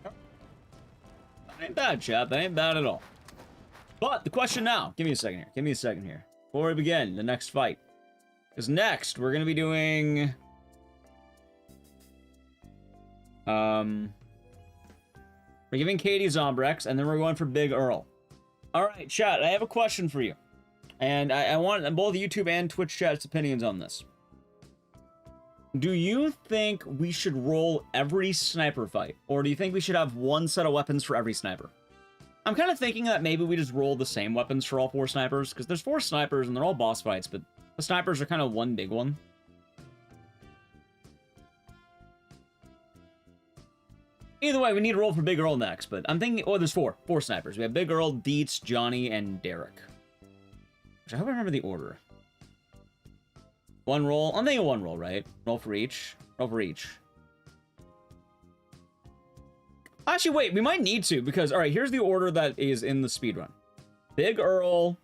That ain't bad, chat. That ain't bad at all. But, the question now... give me a second here. Give me a second here. Before we begin the next fight. Because next, we're going to be doing... we're giving Katie Zombrex, and then we're going for Big Earl. Alright, chat, I have a question for you. And I want both YouTube and Twitch chat's opinions on this. Do you think we should roll every sniper fight? Or do you think we should have one set of weapons for every sniper? I'm kind of thinking that maybe we just roll the same weapons for all 4 snipers, because there's 4 snipers and they're all boss fights, but the snipers are kind of one big one. Either way, we need to roll for Big Earl next, but I'm thinking, oh, there's 4 snipers. We have Big Earl, Deets, Johnny, and Derek. Which I hope I remember the order. One roll. I'm thinking one roll, right? Roll for each. Roll for each. Actually, wait. We might need to because, all right, here's the order that is in the speedrun. Big Earl,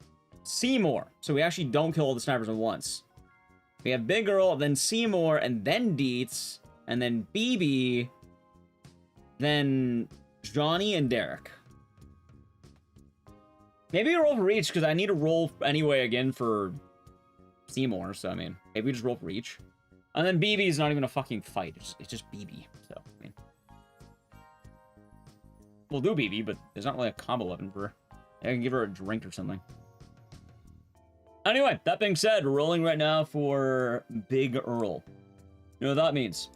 Seymour. So we actually don't kill all the snipers at once. We have Big Earl, then Seymour, and then Deets, and then BB, then Johnny and Derek. Maybe we roll for each, because I need to roll anyway again for Seymour, so I mean, maybe we just roll for each. And then BB is not even a fucking fight, it's just BB, so I mean. We'll do BB, but there's not really a combo weapon for her. I can give her a drink or something. Anyway, that being said, we're rolling right now for Big Earl. You know what that means?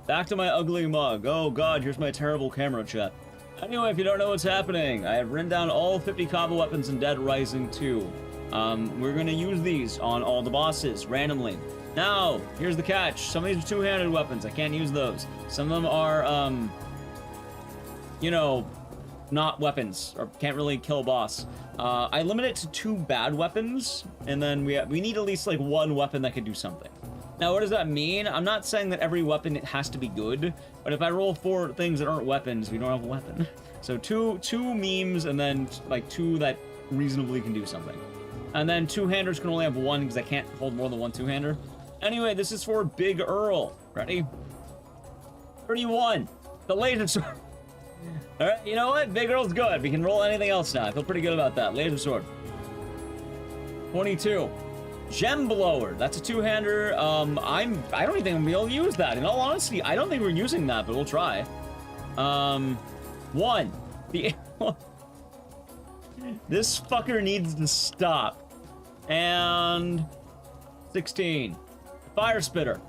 Back to my ugly mug. Oh god, here's my terrible camera chat. Anyway, if you don't know what's happening, I have written down all 50 combo weapons in Dead Rising 2. We're gonna use these on all the bosses, randomly. Now, here's the catch. Some of these are two-handed weapons. I can't use those. Some of them are, you know, not weapons, or can't really kill a boss. I limit it to 2 bad weapons, and then we need at least, like, 1 weapon that can do something. Now, what does that mean? I'm not saying that every weapon has to be good, but if I roll 4 things that aren't weapons, we don't have a weapon. So two memes, and then, like, 2 that reasonably can do something. And then 2-handers can only have 1, because I can't hold more than 1 2-hander. Anyway, this is for Big Earl. Ready? 31. The laser sword. Alright, you know what? Big Earl's good. We can roll anything else now. I feel pretty good about that. Laser sword. 22. Gem blower. That's a 2-hander. I don't even think we'll use that. In all honesty, I don't think we're using that, but we'll try. 1. The this fucker needs to stop. And 16. Fire spitter.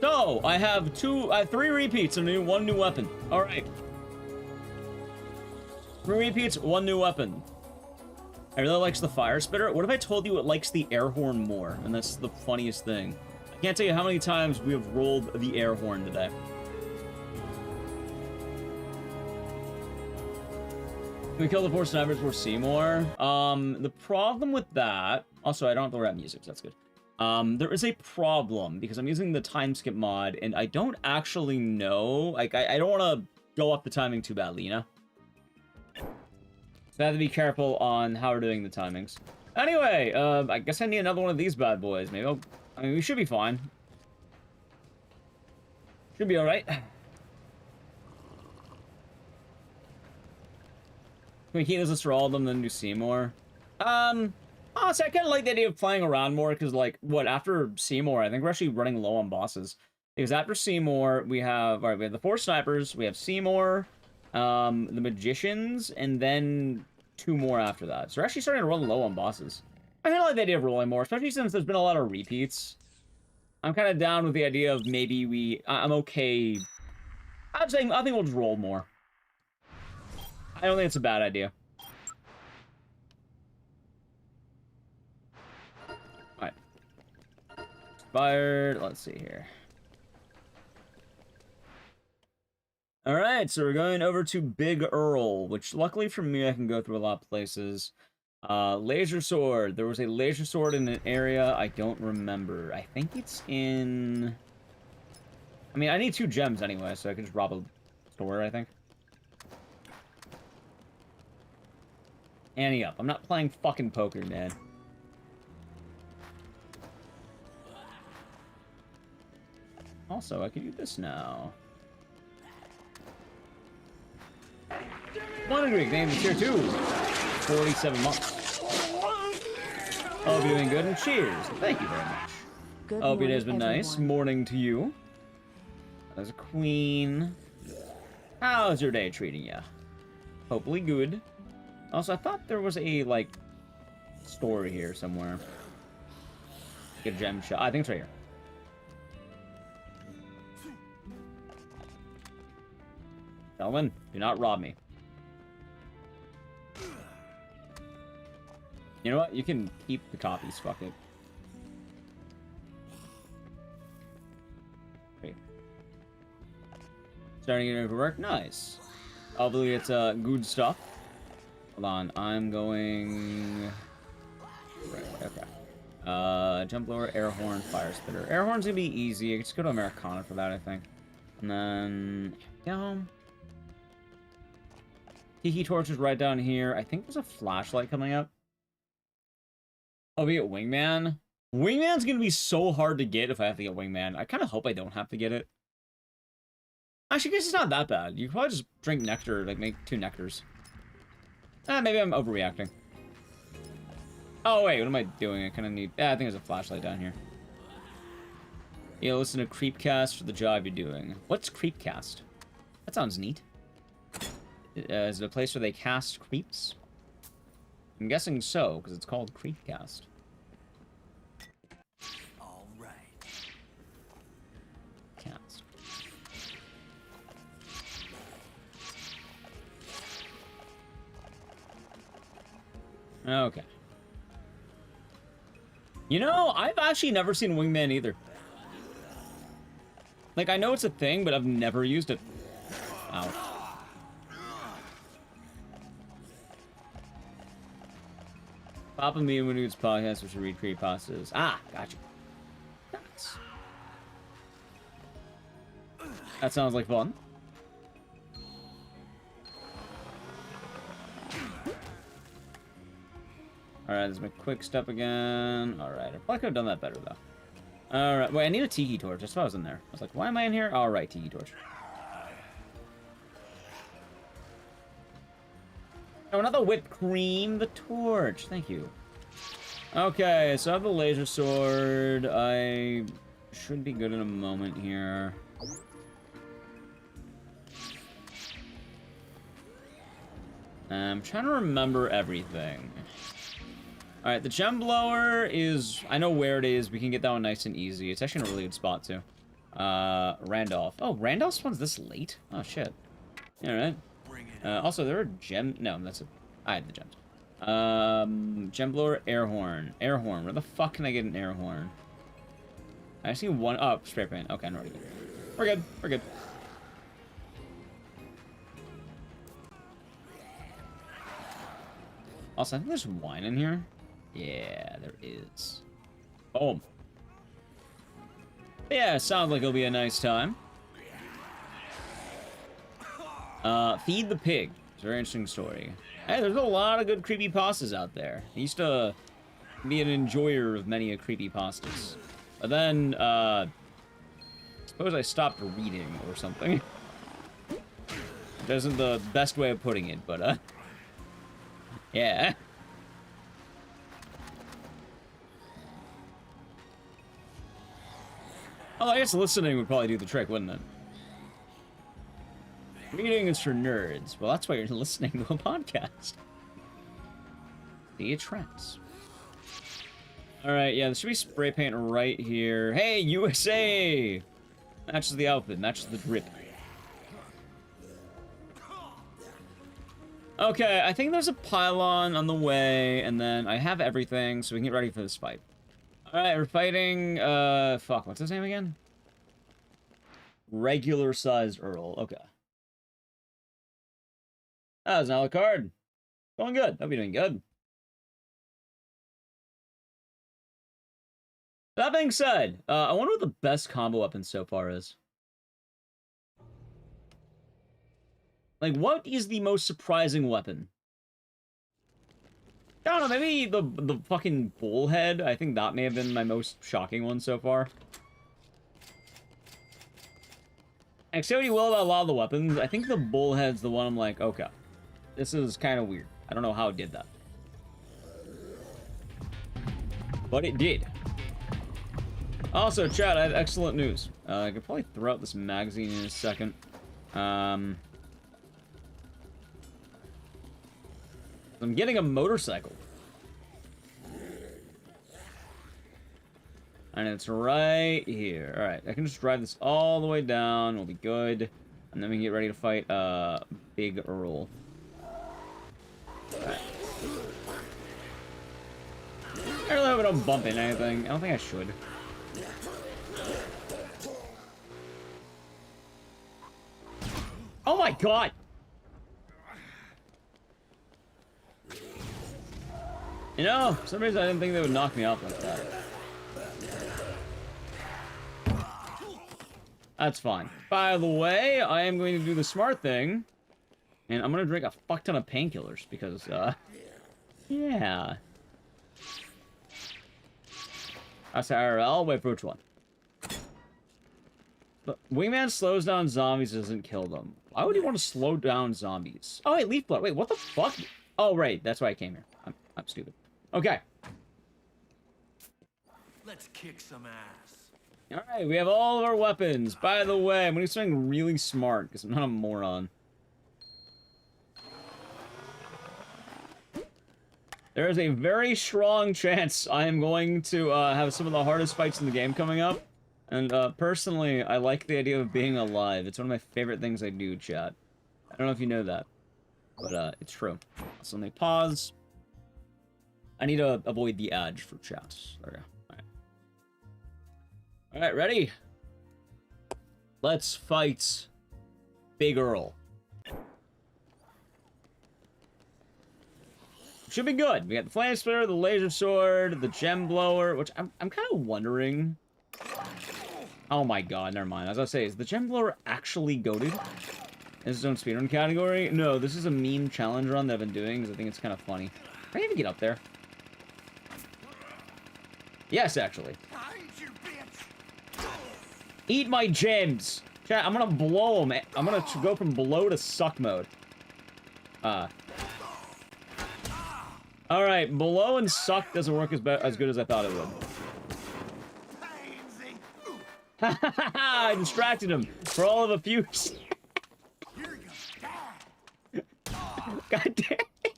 So, I have 3 repeats and 1 new weapon. Alright. 3 repeats, 1 new weapon. I really likes the fire spitter. What if I told you it likes the air horn more? And that's the funniest thing. I can't tell you how many times we have rolled the air horn today. We killed the 4 snipers for Seymour. The problem with that... Also, I don't have to rap music, so that's good. There is a problem, because I'm using the time skip mod, and I don't actually know... Like, I don't want to go up the timing too badly, you know? So I have to be careful on how we're doing the timings. Anyway, I guess I need another one of these bad boys. Maybe I mean, we should be fine. Should be alright. Can we keep this list for all of them, then do Seymour? Honestly, I kind of like the idea of playing around more, because, like, what, after Seymour, I think we're actually running low on bosses. Because after Seymour, we have the 4 snipers, we have Seymour, the magicians, and then 2 more after that. So we're actually starting to run low on bosses. I kind of like the idea of rolling more, especially since there's been a lot of repeats. I'm kind of down with the idea of maybe I'm okay. I think we'll just roll more. I don't think it's a bad idea. Alright. Expired. Let's see here. Alright, so we're going over to Big Earl, which luckily for me I can go through a lot of places. Laser sword. There was a laser sword in an area I don't remember. I think it's in... I mean, I need 2 gems anyway, so I can just rob a store, I think. Annie up. I'm not playing fucking poker, man. Also, I can do this now. One degree, name is tier 2. 47 months. Hope you're doing good, and cheers. Thank you very much. Good Hope your morning, day's been nice. everyone. Morning to you. As a queen. How's your day treating you? Hopefully good. Also, I thought there was a, like, story here somewhere. Get a gem shot. I think it's right here. Sullivan, do not rob me. You know what? You can keep the copies. Fuck it. Wait. Starting to get over work? Nice. Hopefully it's good stuff. Hold on, I'm going... Right, okay. Jump blower, air horn, fire spitter. Air horn's gonna be easy. I can just go to Americana for that, I think. And then... down. Tiki torch is right down here. I think there's a flashlight coming up. Oh, we get Wingman. Wingman's gonna be so hard to get if I have to get Wingman. I kind of hope I don't have to get it. Actually, I guess it's not that bad. You can probably just drink nectar, like make 2 nectars. Maybe I'm overreacting. Oh, wait, what am I doing? I kind of need... I think there's a flashlight down here. Yeah, listen to Creepcast for the job you're doing. What's Creepcast? That sounds neat. Is it a place where they cast creeps? I'm guessing so, because it's called Creepcast. All right. Cast. Okay. You know, I've actually never seen Wingman either. Like, I know it's a thing, but I've never used it. Ow. Papa Me and Winnie's podcast, which read creepypastas. Ah, gotcha. Nice. That sounds like fun. Alright, there's my quick step again. Alright, I probably could have done that better, though. Alright, wait, I need a tiki torch. That's why I was in there. I was like, why am I in here? Alright, tiki torch. Oh, not the whipped cream, the torch. Thank you. Okay, so I have the laser sword. I should be good in a moment here. I'm trying to remember everything. Alright, the gem blower is... I know where it is. We can get that one nice and easy. It's actually in a really good spot, too. Randolph. Oh, Randolph spawns this late? Oh, shit. Alright. Also, there are gem... No, that's a... I had the gems. Gem blower, air horn. Air horn. Where the fuck can I get an air horn? I see one... Oh, spray paint. Okay, I'm already good. We're good. We're good. Also, I think there's wine in here. Yeah, there is. Boom. Yeah, sounds like it'll be a nice time. Feed the pig. It's a very interesting story. Hey, there's a lot of good creepypastas out there. I used to be an enjoyer of many a creepypastas. But then, suppose I stopped reading or something. Which isn't the best way of putting it, but, yeah. Oh, I guess listening would probably do the trick, wouldn't it? Reading is for nerds. Well, that's why you're listening to a podcast. The tracks. Alright, yeah, there should be spray paint right here. Hey, USA! Matches the outfit, matches the drip. Okay, I think there's a pylon on the way, and then I have everything, so we can get ready for this fight. Alright, we're fighting, fuck, what's his name again? Regular-sized Earl, okay. That was an a card. Going good. Hope you're doing good. That being said, I wonder what the best combo weapon so far is. Like, what is the most surprising weapon? I don't know, maybe the fucking bullhead. I think that may have been my most shocking one so far. I say what you will about a lot of the weapons. I think the bullhead's the one I'm like, okay. This is kind of weird. I don't know how it did that. But it did. Also, chat, I have excellent news. I could probably throw out this magazine in a second. I'm getting a motorcycle. And it's right here. Alright, I can just drive this all the way down. We'll be good. And then we can get ready to fight Big Earl. Alright. I really hope I don't bump into anything. I don't think I should. Oh my god! You know, for some reason I didn't think they would knock me off like that. That's fine. By the way, I am going to do the smart thing. And I'm gonna drink a fuck ton of painkillers because, yeah. That's IRL. Wait for which one? But Wingman slows down zombies, doesn't kill them. Why would he want to slow down zombies? Oh, wait, leaf blood. Wait, what the fuck? Oh, right. That's why I came here. I'm stupid. Okay. Let's kick some ass. Alright, we have all of our weapons. By the way, I'm gonna do something really smart because I'm not a moron. There is a very strong chance I am going to have some of the hardest fights in the game coming up. And personally, I like the idea of being alive. It's one of my favorite things I do, chat. I don't know if you know that, but it's true. So let me pause. I need to avoid the edge for chat. There we go. Alright, ready? Let's fight Big Earl. Should be good. We got the flame splitter, the laser sword, the gem blower, which I'm kind of wondering. Oh my god, never mind. As I say, is the gem blower actually goated? Is its own speedrun category? No, this is a meme challenge run that I've been doing because I think it's kind of funny. Can I even get up there? Yes, actually. Eat my gems! Chat, I'm gonna blow them. I'm gonna go from blow to suck mode. Alright, blow and suck doesn't work as good as I thought it would. I distracted him for all of a few. God damn it.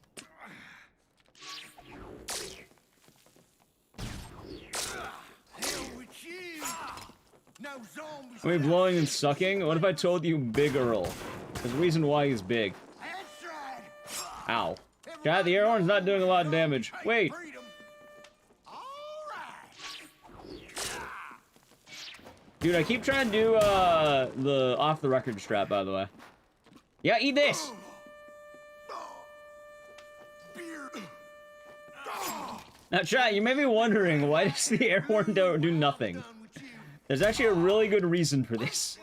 Are we blowing and sucking? What if I told you Big Earl? There's a reason why he's big. Ow. God, the air horn's not doing a lot of damage. Wait. Dude, I keep trying to do the off-the-record strap, by the way. Yeah, eat this! Now, chat, you may be wondering, why does the air horn do nothing? There's actually a really good reason for this.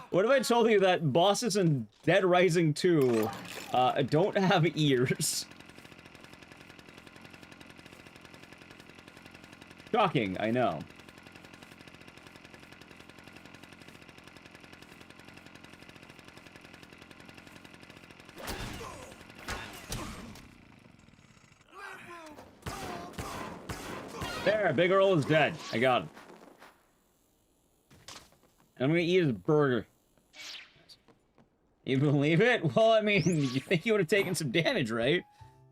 What if I told you that bosses in Dead Rising 2 don't have ears? Shocking, I know. There, Big Earl is dead. I got him. And I'm gonna eat his burger. You believe it? Well, I mean, you think you would have taken some damage, right?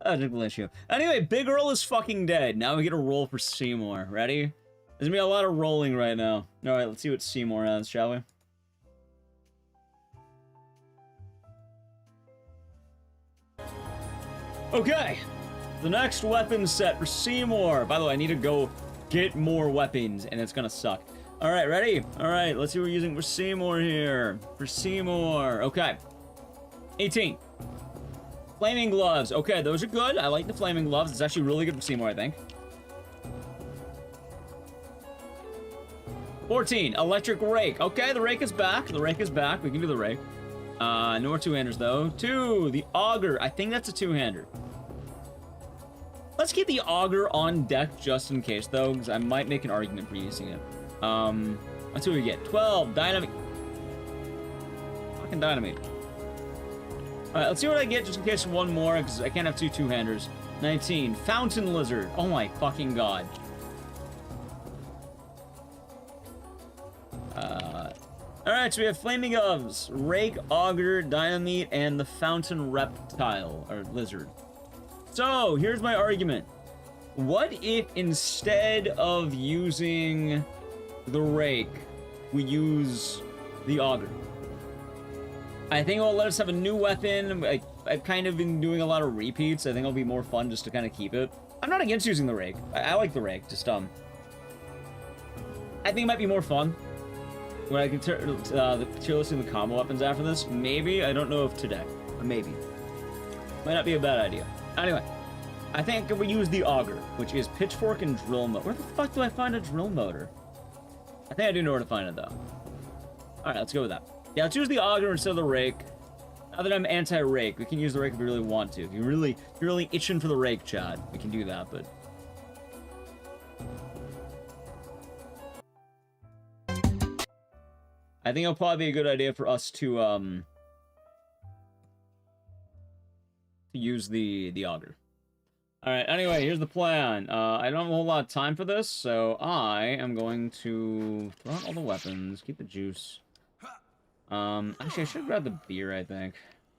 I didn't bless you. Anyway, Big Earl is fucking dead. Now we get a roll for Seymour. Ready? There's gonna be a lot of rolling right now. Alright, let's see what Seymour has, shall we? Okay. The next weapon set for Seymour. By the way, I need to go get more weapons, and it's gonna suck. Alright, ready? Alright, let's see what we're using for Seymour here. For Seymour. Okay. 18. Flaming gloves. Okay, those are good. I like the flaming gloves. It's actually really good for Seymour, I think. 14. Electric rake. Okay, the rake is back. The rake is back. We can do the rake. No more two-handers, though. 2. The auger. I think that's a two-hander. Let's keep the auger on deck just in case, though, because I might make an argument for using it. Let's see what we get. 12. Dynamite. Fucking dynamite. Alright, let's see what I get just in case one more, because I can't have two-handers. 19. Fountain lizard. Oh my fucking god. Alright, so we have flaming gloves, rake, auger, dynamite, and the fountain reptile, or lizard. So, here's my argument. What if instead of using the rake, we use the auger? I think it'll let us have a new weapon. I've kind of been doing a lot of repeats. I think it'll be more fun just to kind of keep it. I'm not against using the rake. I like the rake, just, I think it might be more fun when I can tier listing the combo weapons after this. Maybe. I don't know if today. Maybe. Might not be a bad idea. Anyway. I think we use the auger, which is pitchfork and drill motor. Where the fuck do I find a drill motor? I think I do know where to find it, though. Alright, let's go with that. Yeah, let's use the auger instead of the rake. Now that I'm anti-rake, we can use the rake if we really want to. If you're really itching for the rake, Chad, we can do that, but... I think it'll probably be a good idea for us to use the auger. Alright, anyway, here's the plan. I don't have a whole lot of time for this, so I am going to throw out all the weapons, keep the juice. Actually, I should grab the beer, I think.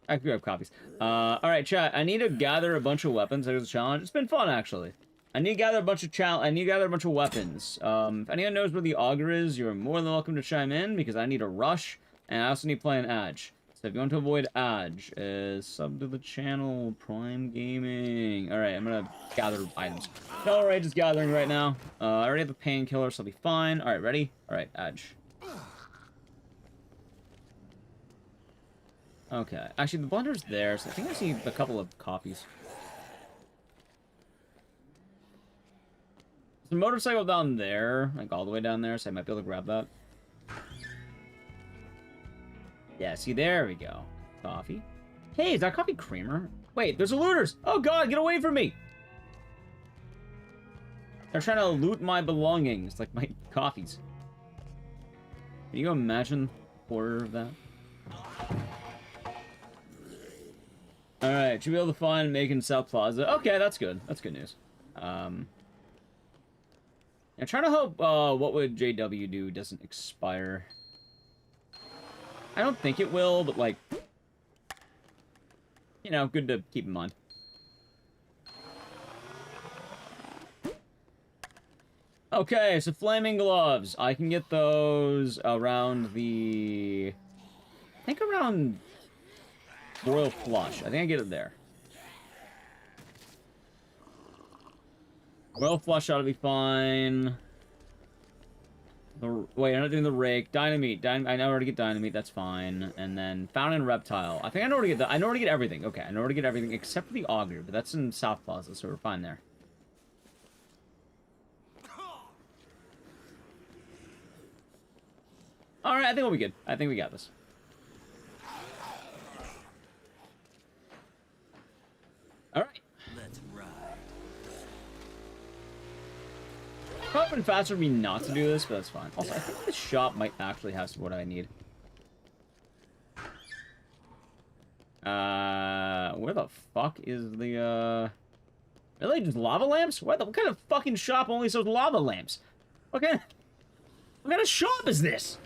I could grab copies. Alright, chat, I need to gather a bunch of weapons. There's a challenge. It's been fun, actually. I need to gather a bunch of weapons. If anyone knows where the auger is, you're more than welcome to chime in, because I need a rush, and I also need to play an Edge. So if you want to avoid Edge, sub to the channel, Prime Gaming. Alright, I'm gonna gather items. No Rage is gathering right now. I already have a painkiller, so I'll be fine. Alright, ready? Alright, Edge. Okay, actually the blender's there, so I think I see a couple of copies. There's a motorcycle down there, like all the way down there, so I might be able to grab that. Yeah, see, there we go. Coffee. Hey, is that coffee creamer? Wait, there's looters! Oh god, get away from me! They're trying to loot my belongings, like my coffees. Can you imagine the horror of that? Alright, should be able to find Macon South Plaza. Okay, that's good. That's good news. I'm trying to hope What Would JW Do doesn't expire. I don't think it will, but, like, you know, good to keep in mind. Okay, so flaming gloves. I can get those around the... I think around Royal Flush. I think I get it there. Royal Flush ought to be fine. Wait, I'm not doing the rake. Dynamite. I know where to get dynamite. That's fine. And then fountain reptile. I think I know where to get that. I know where to get everything. Okay, I know where to get everything except for the auger, but that's in South Plaza, so we're fine there. All right, I think we'll be good. I think we got this. All right. Let's ride. Probably been faster for me not to do this, but that's fine. Also, I think this shop might actually have what I need. Where the fuck is the, Really? Just lava lamps? What kind of fucking shop only sells lava lamps? What kind of shop is this?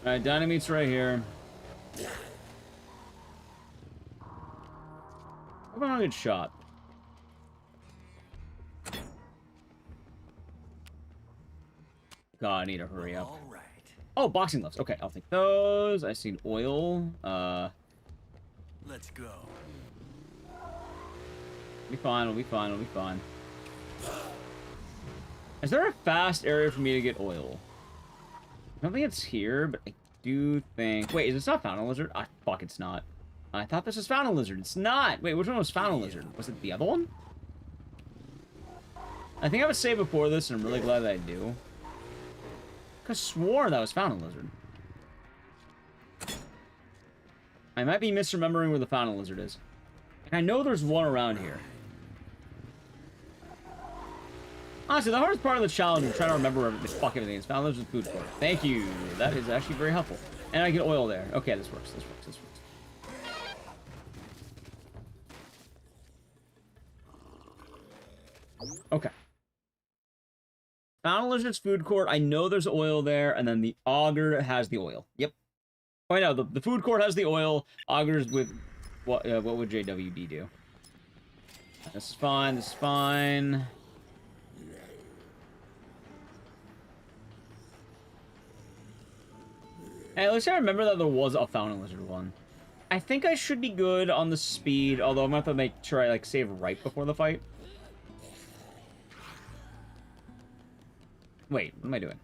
Alright, dynamite's right here. How about a good shot? God, I need to hurry up. All right. Oh, boxing gloves. Okay, I'll take those. I see oil. Let's go. We'll be fine, we'll be fine, we'll be fine. Is there a fast area for me to get oil? I don't think it's here, but I do think... Wait, is this not Fountain Lizard? Ah, fuck, it's not. I thought this was Fountain Lizard. It's not! Wait, which one was Fountain Lizard? Was it the other one? I think I was saved before this, and I'm really glad that I do. I could have sworn that was Fountain Lizard. I might be misremembering where the Fountain Lizard is. And I know there's one around here. Honestly, the hardest part of the challenge is trying to remember where the fuck everything is. Found Lizard food court. Thank you. That is actually very helpful. And I get oil there. Okay, this works. This works. This works. Okay. Found Lizard's food court. I know there's oil there, and then the auger has the oil. Yep. Oh, I know. The food court has the oil. Augers with what would JWD do? This is fine. This is fine. Hey, at least I remember that there was a Fountain Lizard one. I think I should be good on the speed, although I'm gonna have to make sure I, like, save right before the fight. Wait, what am I doing?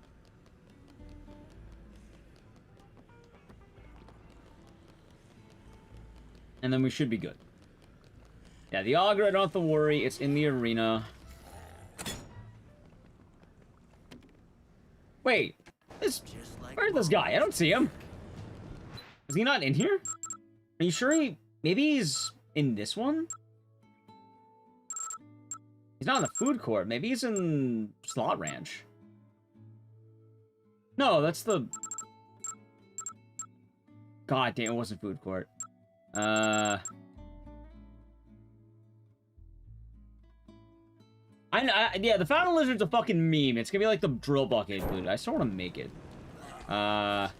And then we should be good. Yeah, the auger, I don't have to worry. It's in the arena. Wait. Where's this guy? I don't see him. Is he not in here? Are you sure he... Maybe he's in this one? He's not in the food court. Maybe he's in Slot Ranch. No, that's the... God damn, it wasn't food court. Yeah, the Fountain Lizard's a fucking meme. It's gonna be like the drill bucket included. I still want to make it. I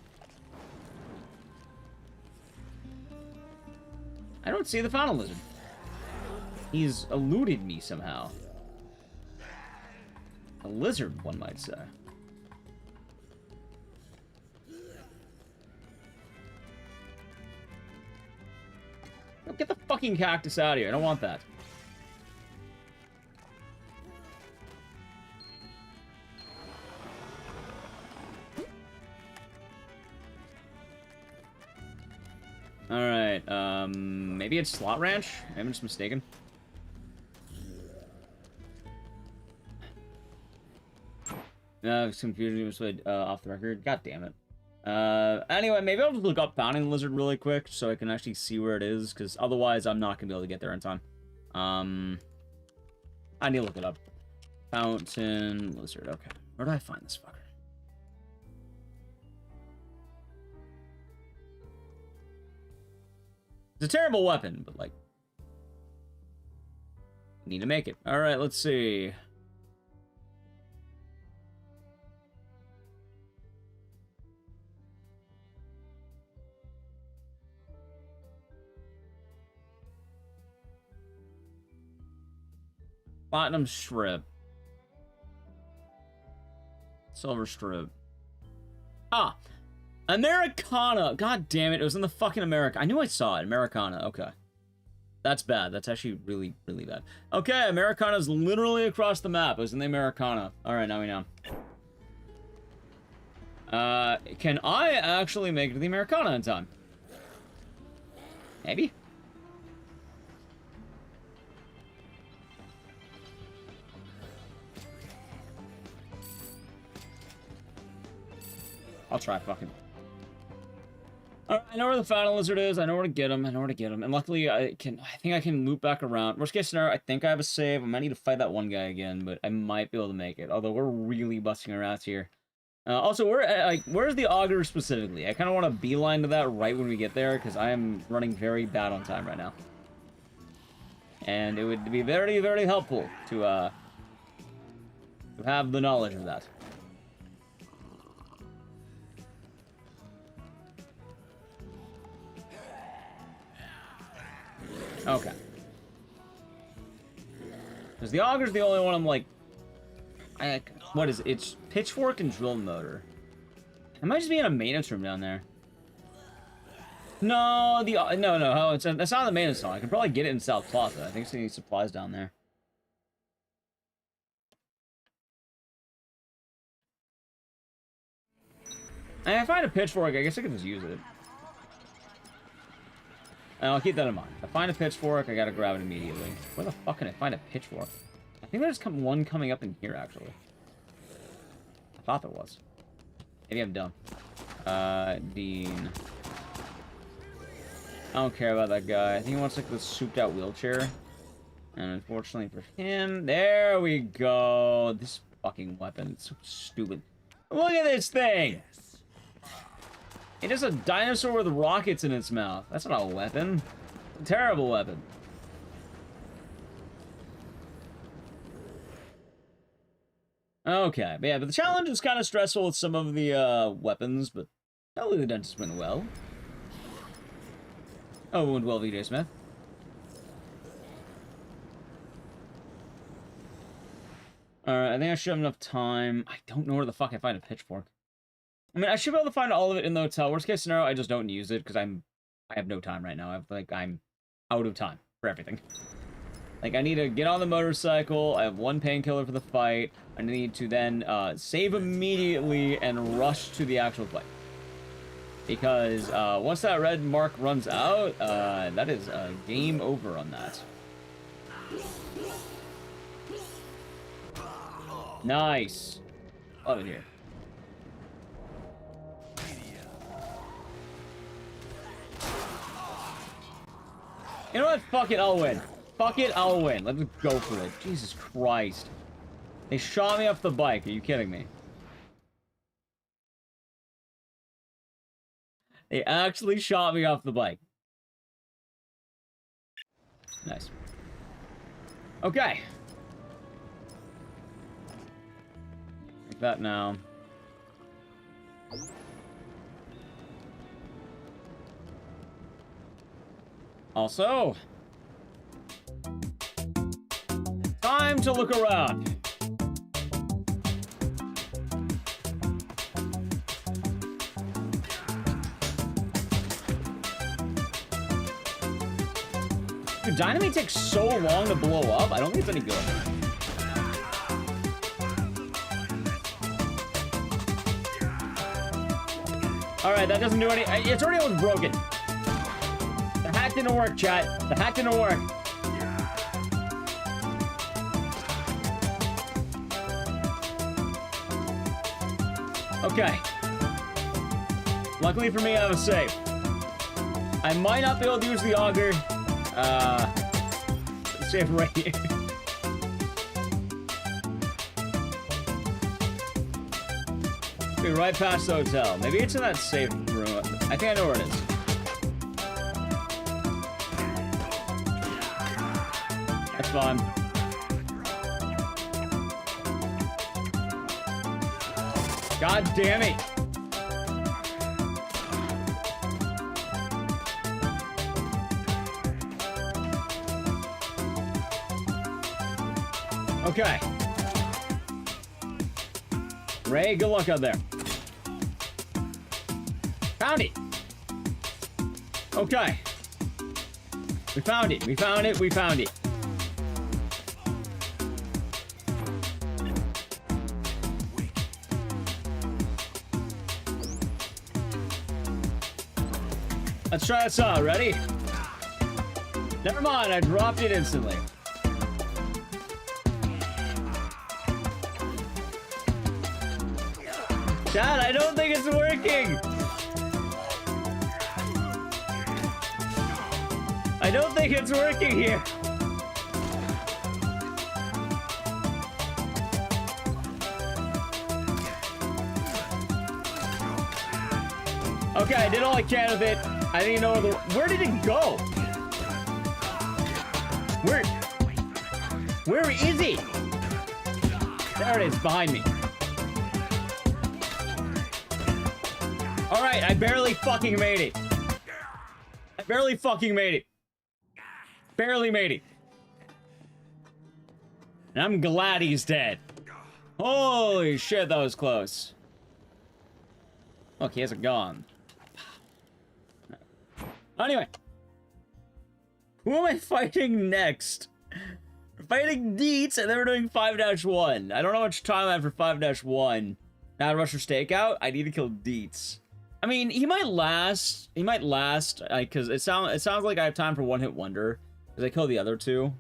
don't see the Fountain Lizard. He's eluded me somehow. A lizard, one might say. Get the fucking cactus out of here. I don't want that. Alright, maybe it's Slot Ranch? I'm just mistaken. Confusion was off the record. God damn it. Anyway, maybe I'll just look up Fountain Lizard really quick so I can actually see where it is, because otherwise I'm not going to be able to get there in time. I need to look it up. Fountain Lizard, okay. Where do I find this fucker? It's a terrible weapon, but, like... need to make it. Alright, let's see. Platinum strip. Silver strip. Ah! Americana! God damn it, it was in the fucking America. I knew I saw it. Americana, okay. That's bad. That's actually really, really bad. Okay, Americana's literally across the map. It was in the Americana. Alright, now we know. Can I actually make it to the Americana in time? Maybe? I'll try fucking. Alright, I know where the Fountain Lizard is. I know where to get him. I know where to get him. And luckily, I think I can loop back around. Worst case scenario, I think I have a save. I might need to fight that one guy again, but I might be able to make it. Although we're really busting our ass here. Also, where's the auger specifically? I kind of want to beeline to that right when we get there, because I am running very bad on time right now. And it would be very, very helpful to have the knowledge of that. Okay. Because the auger's the only one I'm like... what is it? It's pitchfork and drill motor. I might just be in a maintenance room down there. No, no, that's not the maintenance zone. I can probably get it in South Plaza. I think it's any supplies down there. And if I find a pitchfork, I guess I could just use it. And I'll keep that in mind. If I find a pitchfork, I gotta grab it immediately. Where the fuck can I find a pitchfork? I think there's one coming up in here, actually. I thought there was. Maybe I'm dumb. Dean. I don't care about that guy. I think he wants, like, the souped-out wheelchair. And unfortunately for him... There we go! This fucking weapon. It's so stupid. Look at this thing! It is a dinosaur with rockets in its mouth. That's not a weapon. A terrible weapon. Okay, but yeah, but the challenge is kind of stressful with some of the weapons, but hopefully the dentist went well. Oh, it went well, VJ Smith. Alright, I think I should have enough time. I don't know where the fuck I find a pitchfork. I mean, I should be able to find all of it in the hotel. Worst case scenario, I just don't use it because I have no time right now. I'm out of time for everything. Like, I need to get on the motorcycle. I have one painkiller for the fight. I need to then save immediately and rush to the actual fight. Because once that red mark runs out, that is game over on that. Nice. Love it here. You know what? Fuck it, I'll win. Fuck it, I'll win. Let's go for it. Jesus Christ. They shot me off the bike. Are you kidding me? They actually shot me off the bike. Nice. Okay. Like that now. Also, time to look around. Dude, dynamite takes so long to blow up. I don't think it's any good. Alright, that doesn't do any... It's already almost broken. The hack didn't work, chat. The hack didn't work. Okay. Luckily for me, I was safe. I might not be able to use the auger. Safe right here. Be right past the hotel. Maybe it's in that safe room. I think I know where it is. That's fine. God damn it. Okay. Ray, good luck out there. Found it. Okay. We found it. We found it. We found it. Let's try this out. Ready? Never mind. I dropped it instantly. Dad, I don't think it's working. I don't think it's working here. Okay, I did all I can with it. I didn't know where did it go? Where is it? There it is, behind me. Alright, I barely fucking made it. I barely fucking made it. Barely made it. And I'm glad he's dead. Holy shit, that was close. Look, he has a gun. Anyway. Who am I fighting next? We're fighting Deets, and then we're doing 5-1. I don't know how much time I have for 5-1. Now to rush for stakeout, I need to kill Deets. I mean, he might last. He might last, because it sounds like I have time for one-hit wonder. Because I kill the other two.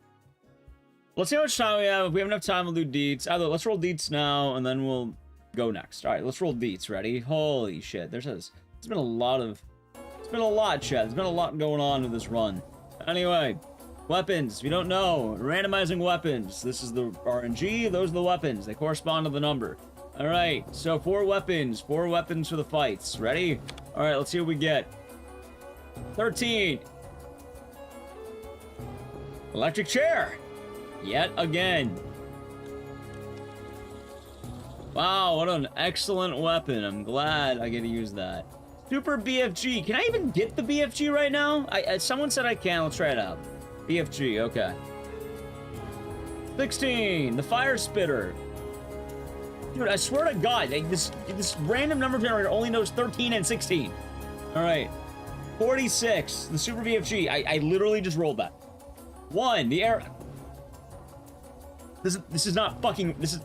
Let's see how much time we have. If we have enough time, we'll do Deets. Either let's roll Deets now, and then we'll go next. All right, let's roll Deets. Ready? Holy shit! There's been a lot of... It's been a lot, chat. There's been a lot going on with this run. Anyway, weapons. If you don't know, randomizing weapons. This is the RNG. Those are the weapons. They correspond to the number. All right, so 4 weapons for the fights. Ready? All right, let's see what we get. 13. Electric chair. Yet again. Wow, what an excellent weapon. I'm glad I get to use that. Super BFG. Can I even get the BFG right now? Someone said I can. Let's try it out. BFG, okay. 16. The fire spitter. Dude, I swear to God, this random number generator only knows 13 and 16. All right. 46. The super BFG. I literally just rolled that. 1. The air... This is not fucking... This is...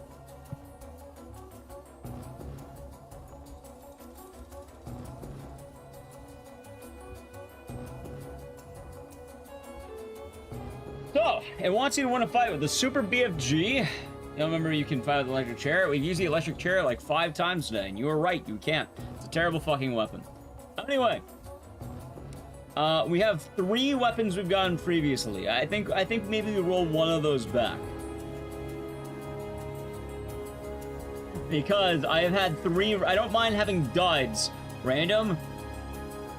So, it wants you to win a fight with the Super BFG. You'll remember you can fight with the electric chair. We've used the electric chair like 5 times today, and you were right, you can't. It's a terrible fucking weapon. Anyway, we have 3 weapons we've gotten previously. I think maybe we roll one of those back. Because I have had 3, I don't mind having duds. Random.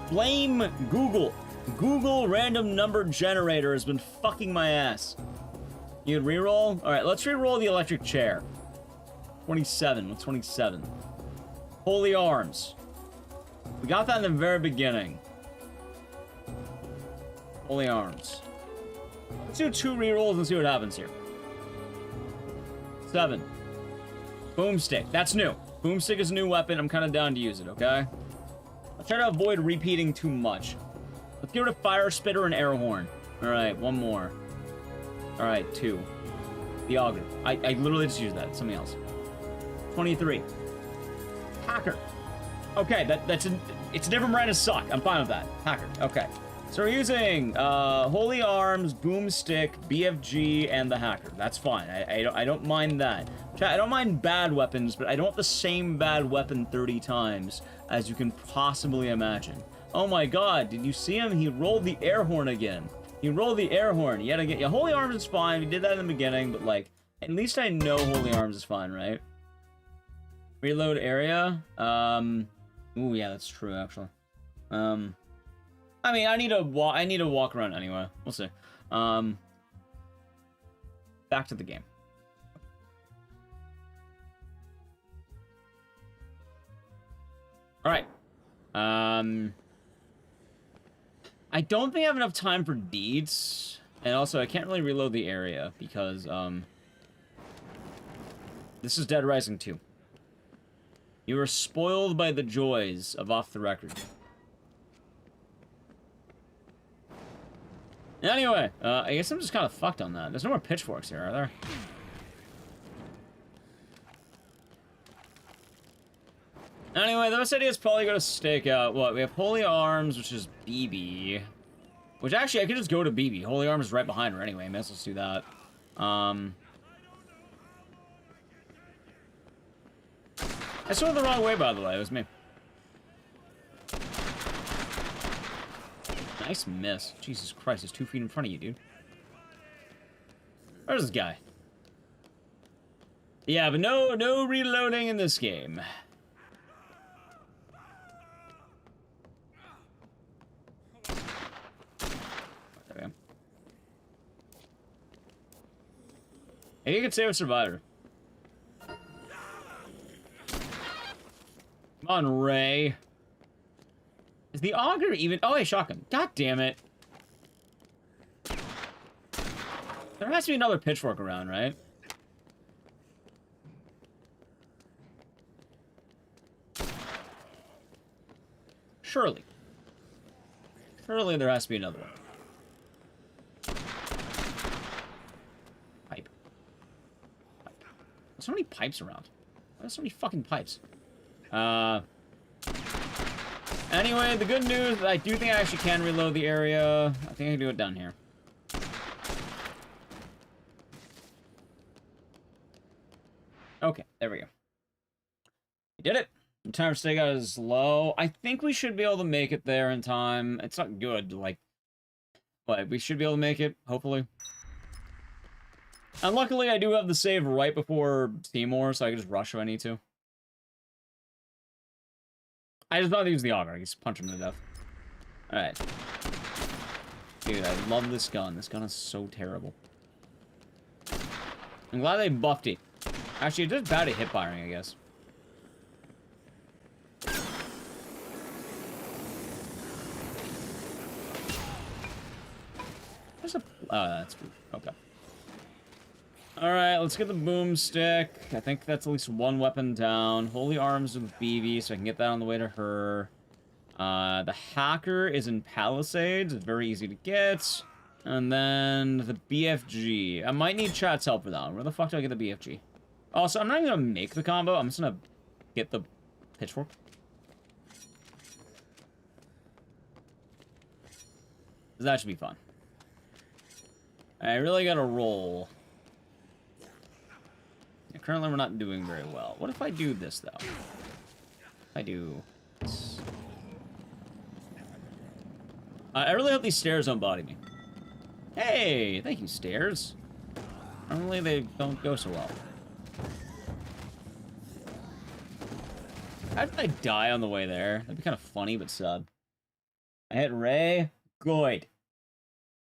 Blame Google. Google random number generator has been fucking my ass. You'd reroll? Alright, let's reroll the electric chair. 27. What's 27? Holy Arms. We got that in the very beginning. Holy Arms. Let's do 2 rerolls and see what happens here. 7. Boomstick. That's new. Boomstick is a new weapon. I'm kind of down to use it, okay? I'll try to avoid repeating too much. Let's get rid of Fire Spitter and Air Horn. Alright, 1 more. Alright, 2. The Auger. I literally just used that. It's something else. 23. Hacker. Okay, it's a different brand of suck. I'm fine with that. Hacker. Okay. So we're using Holy Arms, Boomstick, BFG, and the Hacker. That's fine. I don't mind that. I don't mind bad weapons, but I don't want the same bad weapon 30 times as you can possibly imagine. Oh my god, did you see him? He rolled the air horn again. He rolled the air horn. Yet again. Yeah, Holy Arms is fine. We did that in the beginning, but like, at least I know Holy Arms is fine, right? Reload area. Ooh, yeah, that's true, actually. I mean, I need to walk around anyway. We'll see. Back to the game. All right. I don't think I have enough time for Deeds, and also I can't really reload the area because this is Dead Rising 2. You were spoiled by the joys of Off the Record. Anyway, I guess I'm just kind of fucked on that. There's no more pitchforks here, are there? Anyway, the best idea is probably go to stake out. What? We have Holy Arms, which is BB. Which actually, I could just go to BB. Holy Arms is right behind her anyway. Let's just do that. I swung the wrong way, by the way. It was me. Nice miss. Jesus Christ, there's 2 feet in front of you, dude. Where's this guy? Yeah, but no reloading in this game. There we go. Hey, you can save a survivor. Come on, Ray. Is the auger even... Oh, hey, shotgun. God damn it. There has to be another pitchfork around, right? Surely. Surely there has to be another one. Pipe. There's so many pipes around. Why are there so many fucking pipes? Anyway, the good news, I do think I actually can reload the area. I think I can do it down here. Okay, there we go. We did it. The time for stakeout is low. I think we should be able to make it there in time. It's not good, like, but we should be able to make it, hopefully. And luckily, I do have the save right before Seymour, so I can just rush if I need to. I just want to use the auger. I can just punch him to death. Alright. Dude, I love this gun. This gun is so terrible. I'm glad they buffed it. Actually, it does bad at hip firing, I guess. There's a... Oh, that's... Okay. Alright, let's get the boomstick. I think that's at least 1 weapon down. Holy Arms with BB, so I can get that on the way to her. The Hacker is in Palisades. It's very easy to get. And then the BFG. I might need chat's help for that one. Where the fuck do I get the BFG? Also, I'm not even gonna make the combo. I'm just gonna get the pitchfork. That should be fun. I really gotta roll. Currently, we're not doing very well. What if I do this, though? If I do this. I really hope these stairs don't body me. Hey, thank you, stairs. Normally, they don't go so well. How did I die on the way there? That'd be kind of funny, but sad. I hit Ray. Good.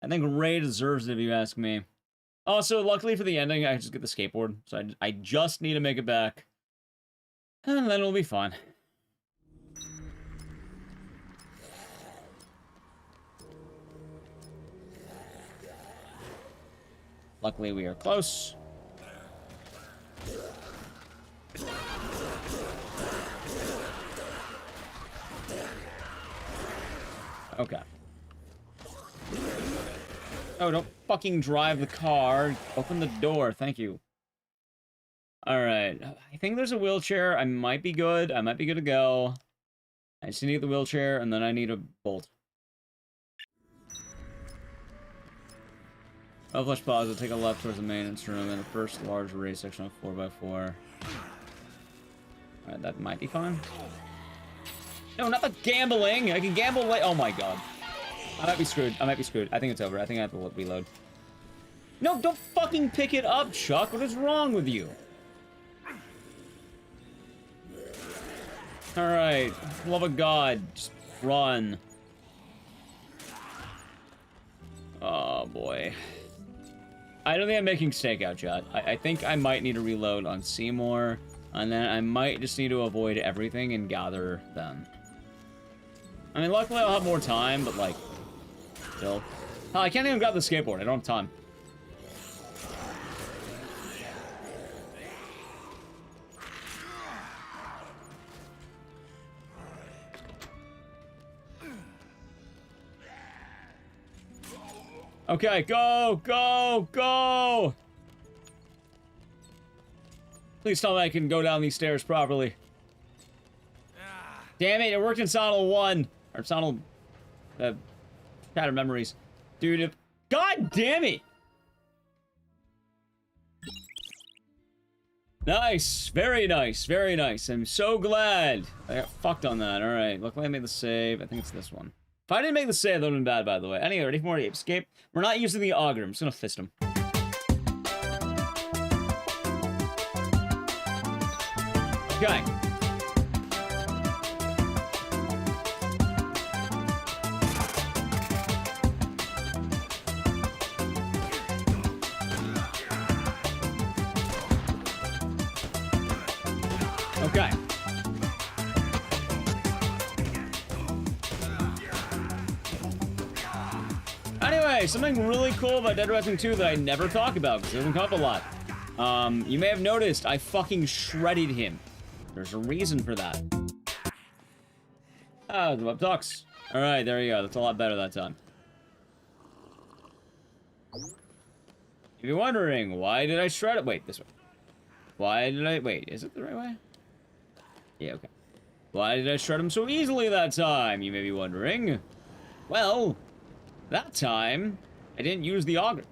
I think Ray deserves it, if you ask me. Also, luckily for the ending, I just get the skateboard. So I just need to make it back. And then it'll be fine. Luckily, we are close. Okay. Oh, don't fucking drive the car. Open the door. Thank you. Alright. I think there's a wheelchair. I might be good. I might be good to go. I just need the wheelchair, and then I need a bolt. Oh, flush pause. Take a left towards the maintenance room and the first large array section of 4x4. Alright, that might be fine. No, not the gambling! I can gamble late. Oh my god. I might be screwed. I might be screwed. I think it's over. I think I have to reload. No, don't fucking pick it up, Chuck. What is wrong with you? Alright. Love of God. Just run. Oh, boy. I don't think I'm making stakeout, chat. I think I might need to reload on Seymour. And then I might just need to avoid everything and gather them. I mean, luckily I'll have more time, but, like... Still. Oh, I can't even grab the skateboard. I don't have time. Okay, go, go, go! Please tell me I can go down these stairs properly. Damn it, it worked in Sonal 1. Or Sonal... Shattered Memories. Dude, if... God damn it! Nice. Very nice. Very nice. I'm so glad I got fucked on that. Alright, luckily I made the save. I think it's this one. If I didn't make the save, that would have been bad, by the way. Anyway, ready for more escape? We're not using the auger. I'm just gonna fist him. Okay. Okay. Anyway, something really cool about Dead Rising 2 that I never talk about because it doesn't come up a lot. You may have noticed I fucking shredded him. There's a reason for that. Ah, the web talks. Alright, there you go. That's a lot better that time. If you're wondering, why did I shred it? Wait, this way. Why did I... Wait, is it the right way? Yeah, okay. Why did I shred him so easily that time, you may be wondering? Well, that time, I didn't use the auger.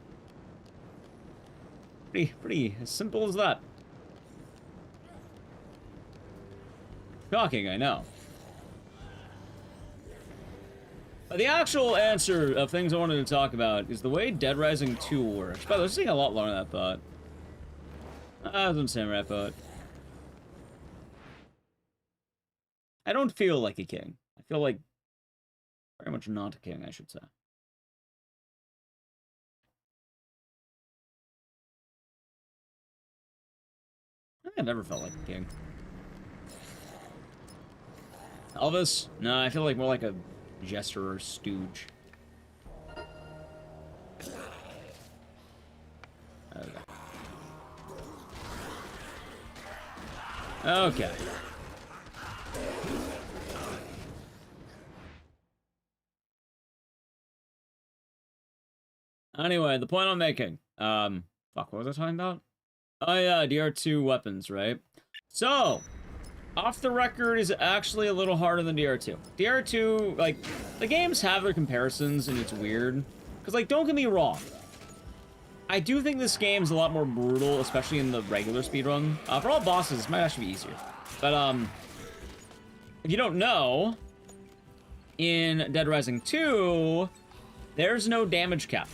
Pretty as simple as that. Shocking, I know. But the actual answer of things I wanted to talk about is the way Dead Rising 2 works. By the way, this is taking a lot longer than I thought. I was on Samurai Poet. I don't feel like a king. I feel like very much not a king, I should say. I think I've never felt like a king. Elvis? No, I feel like more like a jester or stooge. Okay. Okay. Anyway, the point I'm making. Fuck, what was I talking about? Oh yeah, DR2 weapons, right? So, off the record is actually a little harder than DR2. DR2, like, the games have their comparisons and it's weird. Because, like, don't get me wrong. I do think this game's a lot more brutal, especially in the regular speedrun. For all bosses, it might actually be easier. But, if you don't know, in Dead Rising 2, there's no damage cap.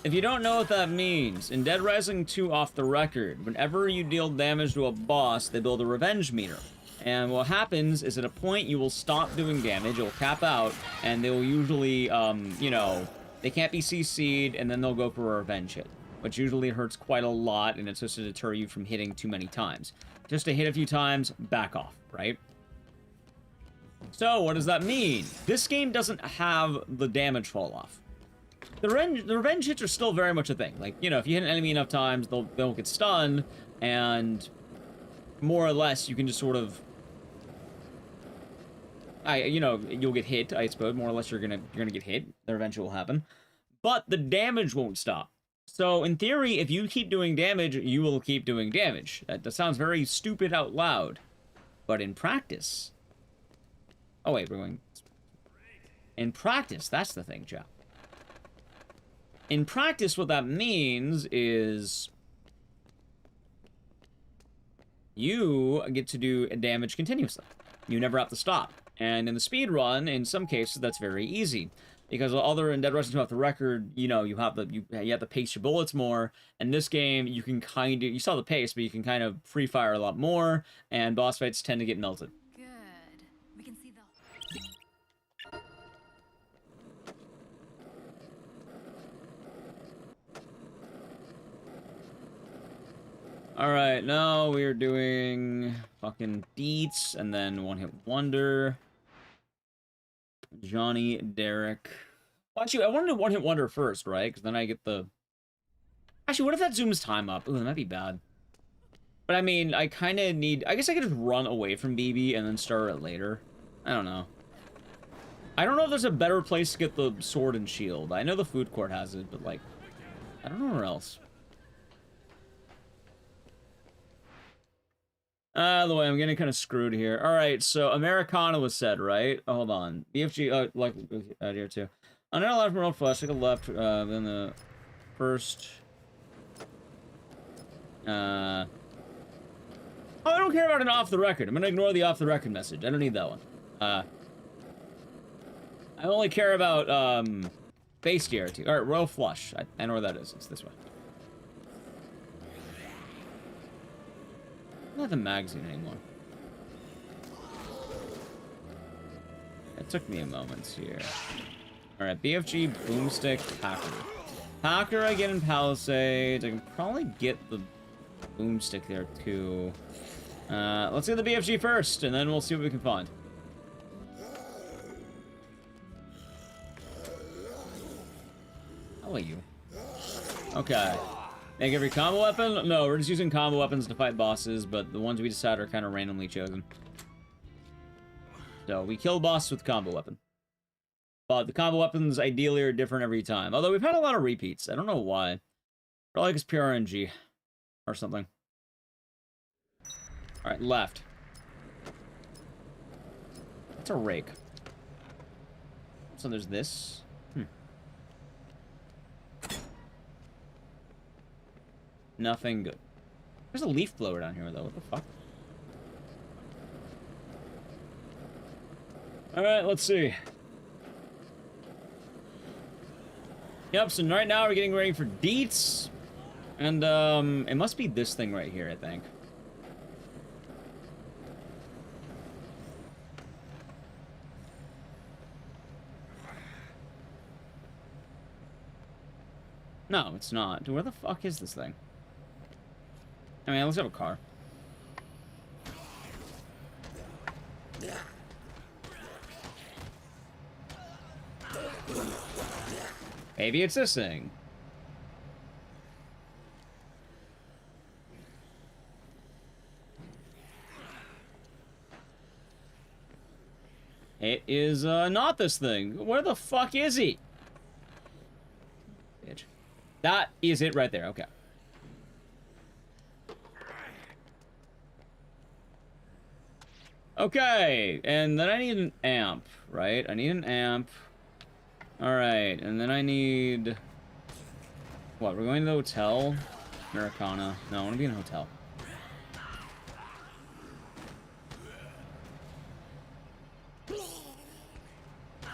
If you don't know what that means, in Dead Rising 2 off the record, whenever you deal damage to a boss, they build a revenge meter. And what happens is at a point you will stop doing damage, it will cap out, and they will usually, you know, they can't be CC'd, and then they'll go for a revenge hit, which usually hurts quite a lot, and it's just to deter you from hitting too many times. Just to hit a few times, back off, right? So, what does that mean? This game doesn't have the damage fall off. The revenge hits are still very much a thing. Like, you know, if you hit an enemy enough times, they'll get stunned, and more or less, you can just sort of... you know, you'll get hit, I suppose. More or less, you're gonna get hit. The revenge will happen. But the damage won't stop. So, in theory, if you keep doing damage, you will keep doing damage. That sounds very stupid out loud. But in practice... Oh, wait, we're going... In practice, that's the thing, chap. In practice, what that means is... you get to do damage continuously. You never have to stop. And in the speedrun, in some cases, that's very easy. Because other in Dead Rising 2 off the record, you know, you have to pace your bullets more. And this game, you can kind of... You saw the pace, but you can kind of free fire a lot more. And boss fights tend to get melted. Good. We can see the... Alright, now we're doing fucking Deets, and then One Hit Wonder. Johnny, Derek. Well, actually, I wanted to One Hit Wonder first, right? Because then I get the... Actually, what if that zooms time up? Ooh, that might be bad. But I mean, I kind of need... I guess I could just run away from BB and then start it later. I don't know. I don't know if there's a better place to get the sword and shield. I know the food court has it, but like... I don't know where else. The way I'm getting kind of screwed here. All right, so Americana was said, right? Oh, hold on. BFG, like out here too. On our left remote flash, take a left. Then the first. Oh, I don't care about an off the record. I'm gonna ignore the off the record message. I don't need that one. I only care about base DRT. All right, royal flush. I know where that is. It's this way. Not the magazine anymore. It took me a moment here. Alright, BFG, Boomstick, Hacker. Hacker I get in Palisades. I can probably get the Boomstick there too. Let's get the BFG first, and then we'll see what we can find. How are you? Okay. Make every combo weapon? No, we're just using combo weapons to fight bosses, but the ones we decide are kind of randomly chosen. So, we kill bosses with combo weapon. But the combo weapons ideally are different every time. Although we've had a lot of repeats. I don't know why. Probably like it's pure RNG. Or something. Alright, left. That's a rake. So there's this. Nothing good. There's a leaf blower down here, though. What the fuck? Alright, let's see. Yep, so right now we're getting ready for Deets. And, it must be this thing right here, I think. No, it's not. Where the fuck is this thing? I mean, let's have a car. Maybe it's this thing. It is, not this thing. Where the fuck is he? Bitch. That is it right there, okay. Okay, and then I need an amp, right? I need an amp. Alright, and then I need... What, we're going to the hotel? Americana. No, I want to be in a hotel.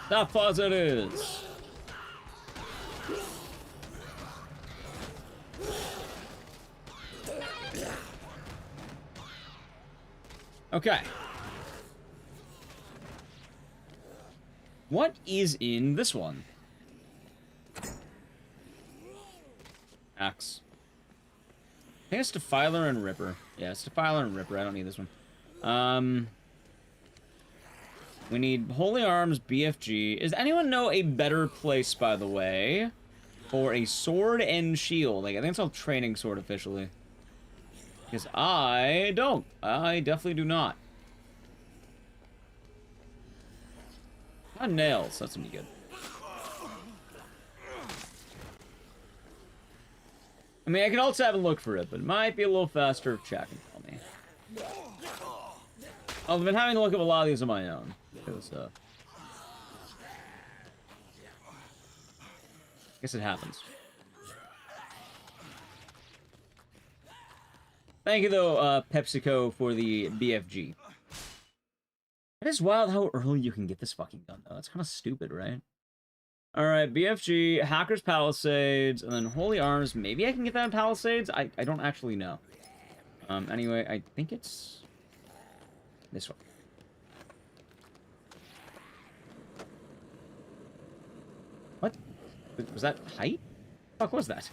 That fuzz it is. Okay. What is in this one? Axe. I think it's Defiler and Ripper. Yeah, it's Defiler and Ripper. I don't need this one. We need Holy Arms, BFG. Does anyone know a better place, by the way, for a sword and shield? Like, I think it's called Training Sword officially. Because I don't. I definitely do not. Nails. That's gonna be good. I mean, I can also have a look for it, but it might be a little faster if chat can tell me. I've been having to look up a lot of these on my own. Because, I guess it happens. Thank you, though, PepsiCo, for the BFG. It is wild how early you can get this fucking gun, though. That's kind of stupid, right? Alright, BFG, Hackers Palisades, and then Holy Arms. Maybe I can get that in Palisades? I don't actually know. Anyway, I think it's this one. What? Was that height? What the fuck was that?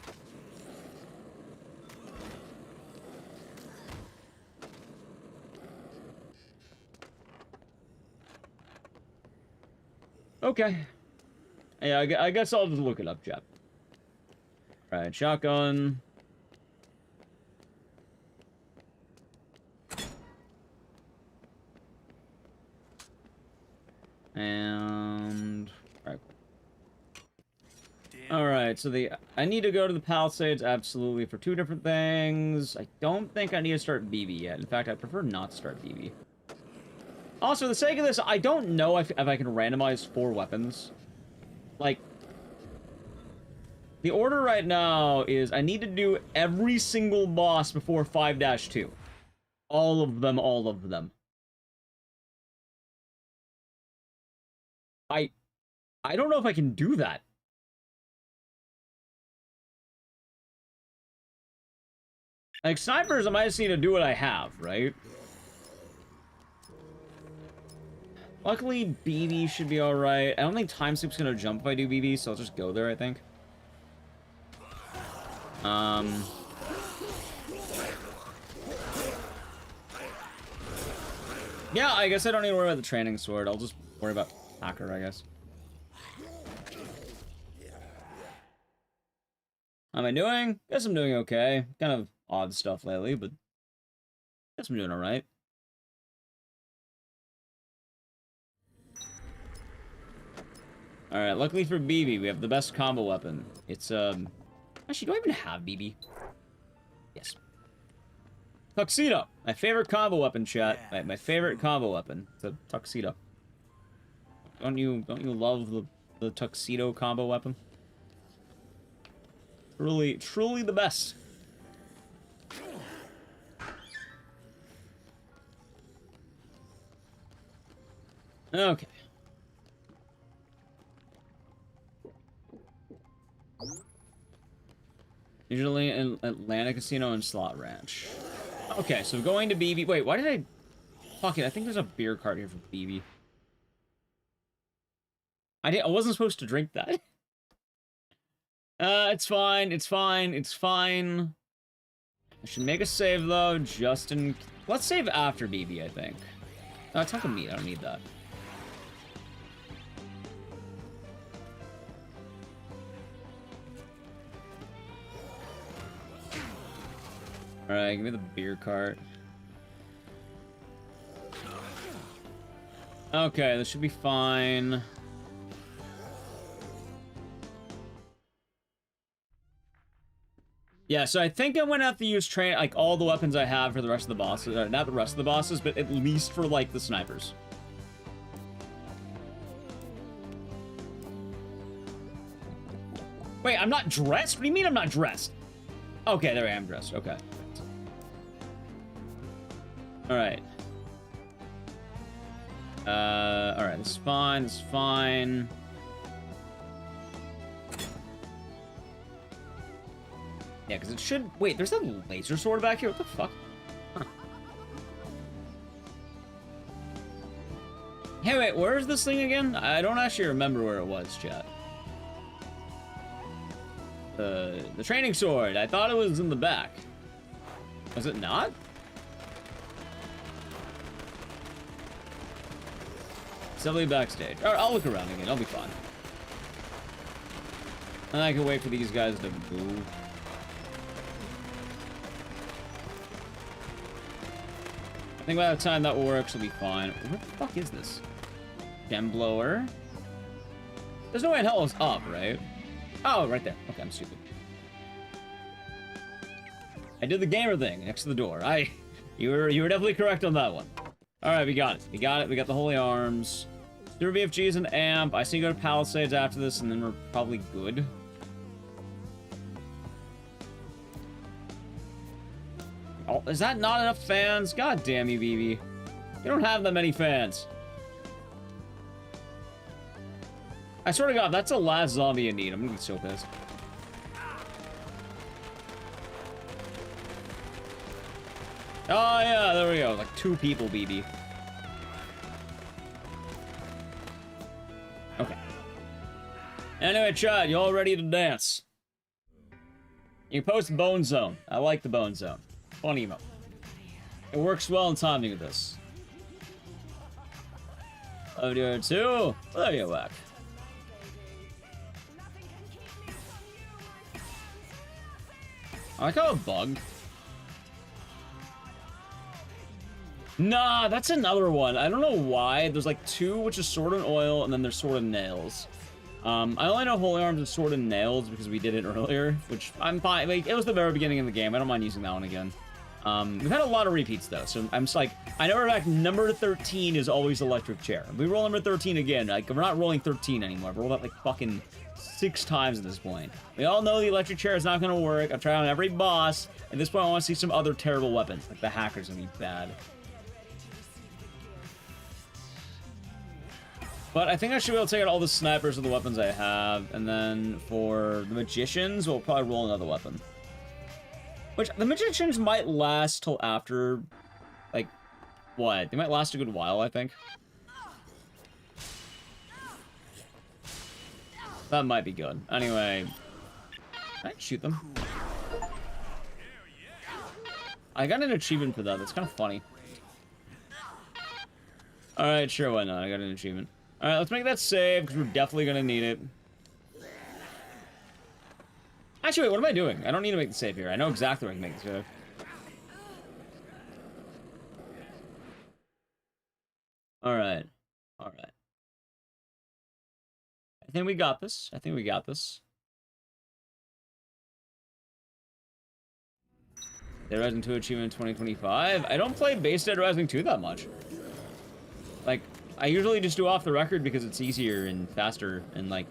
Okay. Yeah, I guess I'll just look it up, Jeff. Alright, shotgun. And... Alright, so I need to go to the Palisades, absolutely, for 2 different things. I don't think I need to start BB yet. In fact, I prefer not to start BB. Also, for the sake of this, I don't know if I can randomize 4 weapons. Like, the order right now is I need to do every single boss before 5-2. All of them, all of them. I don't know if I can do that. Like, snipers, I might just need to do what I have, right? Luckily, BB should be alright. I don't think Time Soup's gonna jump if I do BB, so I'll just go there, I think. Yeah, I guess I don't need to worry about the Training Sword. I'll just worry about Hacker, I guess. How am I doing? Guess I'm doing okay. Kind of odd stuff lately, but guess I'm doing alright. Alright, luckily for BB, we have the best combo weapon. It's, actually, do I even have BB? Yes. Tuxedo! My favorite combo weapon, chat. My favorite combo weapon. It's a Tuxedo. Don't you love the Tuxedo combo weapon? Truly the best. Okay. Usually in Atlanta Casino and Slot Ranch. Okay, so going to BB. Wait, why did I... Fuck it, I think there's a beer cart here for BB. I wasn't supposed to drink that. It's fine, it's fine, it's fine. I should make a save, though, just in... Let's save after BB, I think. No, it's not the meat, I don't need that. Alright, give me the beer cart. Okay, this should be fine. Yeah, so I think I'm gonna have to use like all the weapons I have for the rest of the bosses. Not the rest of the bosses, but at least for like the snipers. Wait, I'm not dressed? What do you mean I'm not dressed? Okay, there I am dressed. Okay. Alright. Alright, this is fine, this is fine. Yeah, because it should... Wait, there's a laser sword back here? What the fuck? Huh. Hey, wait, where's this thing again? I don't actually remember where it was, chat. The training sword. I thought it was in the back. Was it not? It's definitely backstage. Alright, I'll look around again. I'll be fine. And I can wait for these guys to move. I think by the time that works, we'll be fine. What the fuck is this? Gem blower? There's no way in hell it's up, right? Oh, right there. Okay, I'm stupid. I did the gamer thing next to the door. You were definitely correct on that one. Alright, we got it. We got it. We got the Holy Arms. Super VFG is an amp. I see you go to Palisades after this, and then we're probably good. Oh, is that not enough fans? God damn you, BB. You don't have that many fans. I swear to God, that's the last zombie you need. I'm gonna be so pissed. Oh, yeah, there we go. Like 2 people, BB. Okay. Anyway, chat, you all ready to dance? You can post Bone Zone. I like the Bone Zone. Fun emote. It works well in timing with this. Audio 2. There you back. I like how a bug. Nah, that's another one. I don't know why. There's like 2, which is Sword and Oil, and then there's Sword and Nails. I only know Holy Arms and Sword and Nails because we did it earlier, which I'm fine. Like, it was the very beginning of the game. I don't mind using that one again. We've had a lot of repeats though, so I'm just like, I know we're back. Number 13 is always Electric Chair. We roll number 13 again. Like, we're not rolling 13 anymore. We're rolled out like fucking 6 times at this point. We all know the Electric Chair is not gonna work. I've tried on every boss. At this point, I want to see some other terrible weapons. Like the Hacker's gonna be bad. But I think I should be able to take out all the snipers with the weapons I have, and then for the Magicians, we'll probably roll another weapon. Which, the Magicians might last till after, like, what? They might last a good while, I think. That might be good. Anyway, can I shoot them? I got an achievement for that. That's kind of funny. Alright, sure, why not? I got an achievement. Alright, let's make that save, because we're definitely going to need it. Actually, wait, what am I doing? I don't need to make the save here. I know exactly where I can make the save. Alright. Alright. I think we got this. I think we got this. Dead Rising 2 achievement 2025. I don't play base Dead Rising 2 that much. Like, I usually just do off the record because it's easier and faster and, like,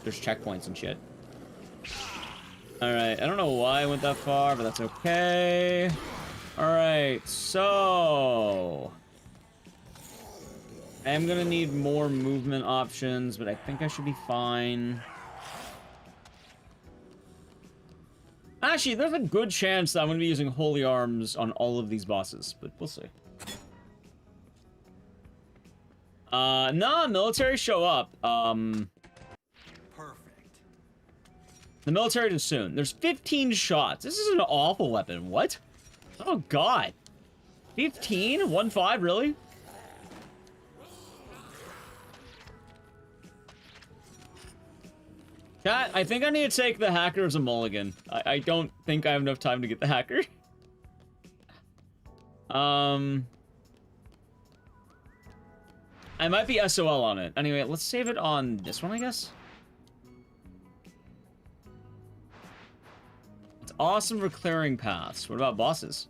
there's checkpoints and shit. Alright, I don't know why I went that far, but that's okay. Alright, so... I am gonna need more movement options, but I think I should be fine. Actually, there's a good chance that I'm gonna be using Holy Arms on all of these bosses, but we'll see. Nah, military show up. Perfect. The military is soon. There's 15 shots. This is an awful weapon. What? Oh, God. 15? 1-5, really? Chat, I think I need to take the Hacker as a mulligan. I don't think I have enough time to get the Hacker. I might be SOL on it. Anyway, let's save it on this one, I guess. It's awesome for clearing paths. What about bosses?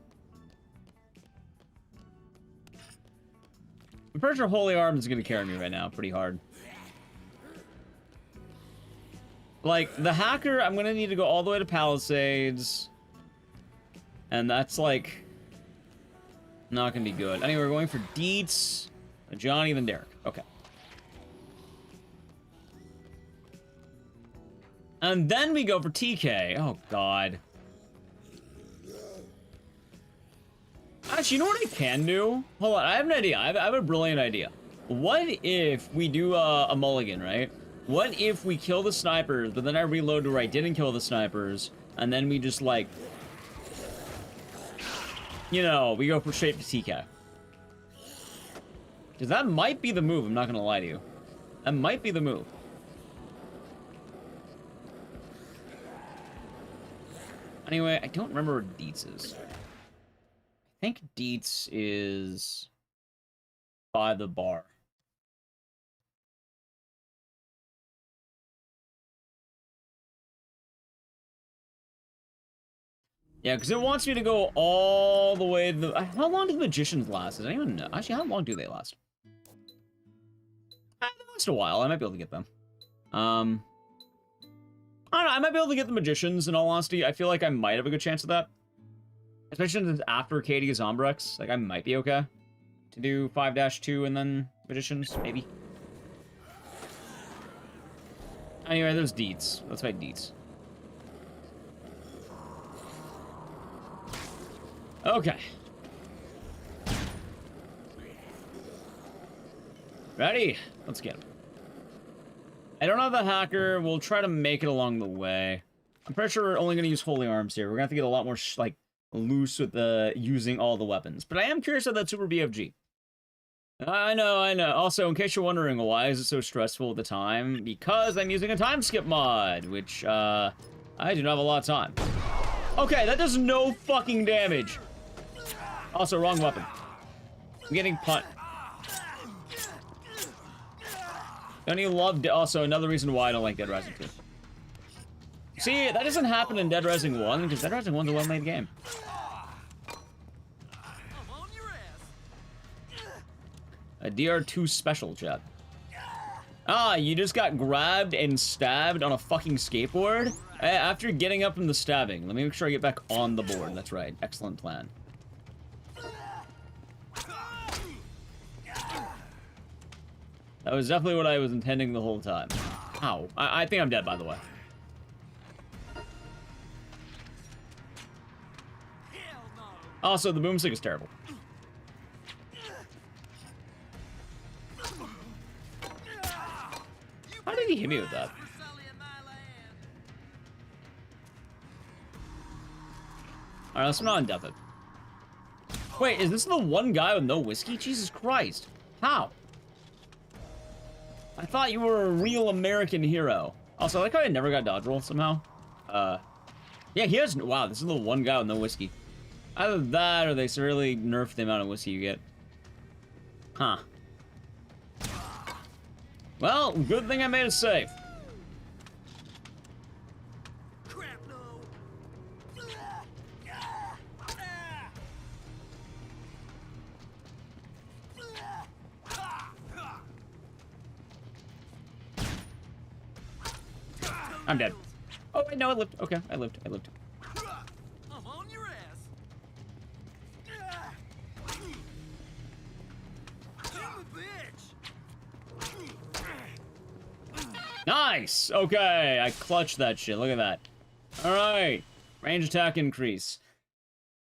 I'm pretty sure Holy Arm is going to carry me right now pretty hard. Like, the hacker, I'm gonna need to go all the way to Palisades. And that's, like, not gonna be good. Anyway, we're going for Deets, Johnny, then Derek. Okay. And then we go for TK. Oh, God. Actually, you know what I can do? Hold on, I have an idea. I have a brilliant idea. What if we do a mulligan, right? What if we kill the snipers, but then I reload to where I didn't kill the snipers, and then we just, like... You know, we go for straight to TK. Because that might be the move, I'm not gonna lie to you. That might be the move. Anyway, I don't remember where Deets is. I think Deets is by the bar. Yeah, because it wants me to go all the way to the... How long do the magicians last? Does anyone know? Actually, how long do they last? They last a while. I might be able to get them. I don't know. I might be able to get the magicians, in all honesty. I feel like I might have a good chance of that. Especially since after Katie is Ombrex. Like, I might be okay to do 5-2 and then magicians, maybe. Anyway, there's Deets. Let's fight Deets. Okay. Ready? Let's get him. I don't have the hacker. We'll try to make it along the way. I'm pretty sure we're only going to use holy arms here. We're going to have to get a lot more, like, loose with the using all the weapons. But I am curious about that super BFG. I know. Also, in case you're wondering why is it so stressful at the time, because I'm using a time skip mod, which, I do not have a lot of time. Okay, that does no fucking damage. Also, wrong weapon. I'm getting punt. Don't you love... Also, another reason why I don't like Dead Rising 2. See, that doesn't happen in Dead Rising 1, because Dead Rising 1's a well-made game. A DR2 special, chat. Ah, you just got grabbed and stabbed on a fucking skateboard? After getting up from the stabbing. Let me make sure I get back on the board. That's right. Excellent plan. That was definitely what I was intending the whole time. Ow. I think I'm dead, by the way. Also, the boomstick is terrible. How did he hit me with that? Alright, let's not undeath it. Wait, is this the one guy with no whiskey? Jesus Christ. How? I thought you were a real American hero. Also, I like how I never got dodge roll somehow. Yeah, he has... Wow, this is the one guy with no whiskey. Either that, or they severely nerfed the amount of whiskey you get. Huh. Well, good thing I made it safe. Crap, no. I'm dead. Oh, wait, no, I lived. Okay, I lived. I'm on your ass. Nice! Okay, I clutched that shit. Look at that. Alright. Range attack increase.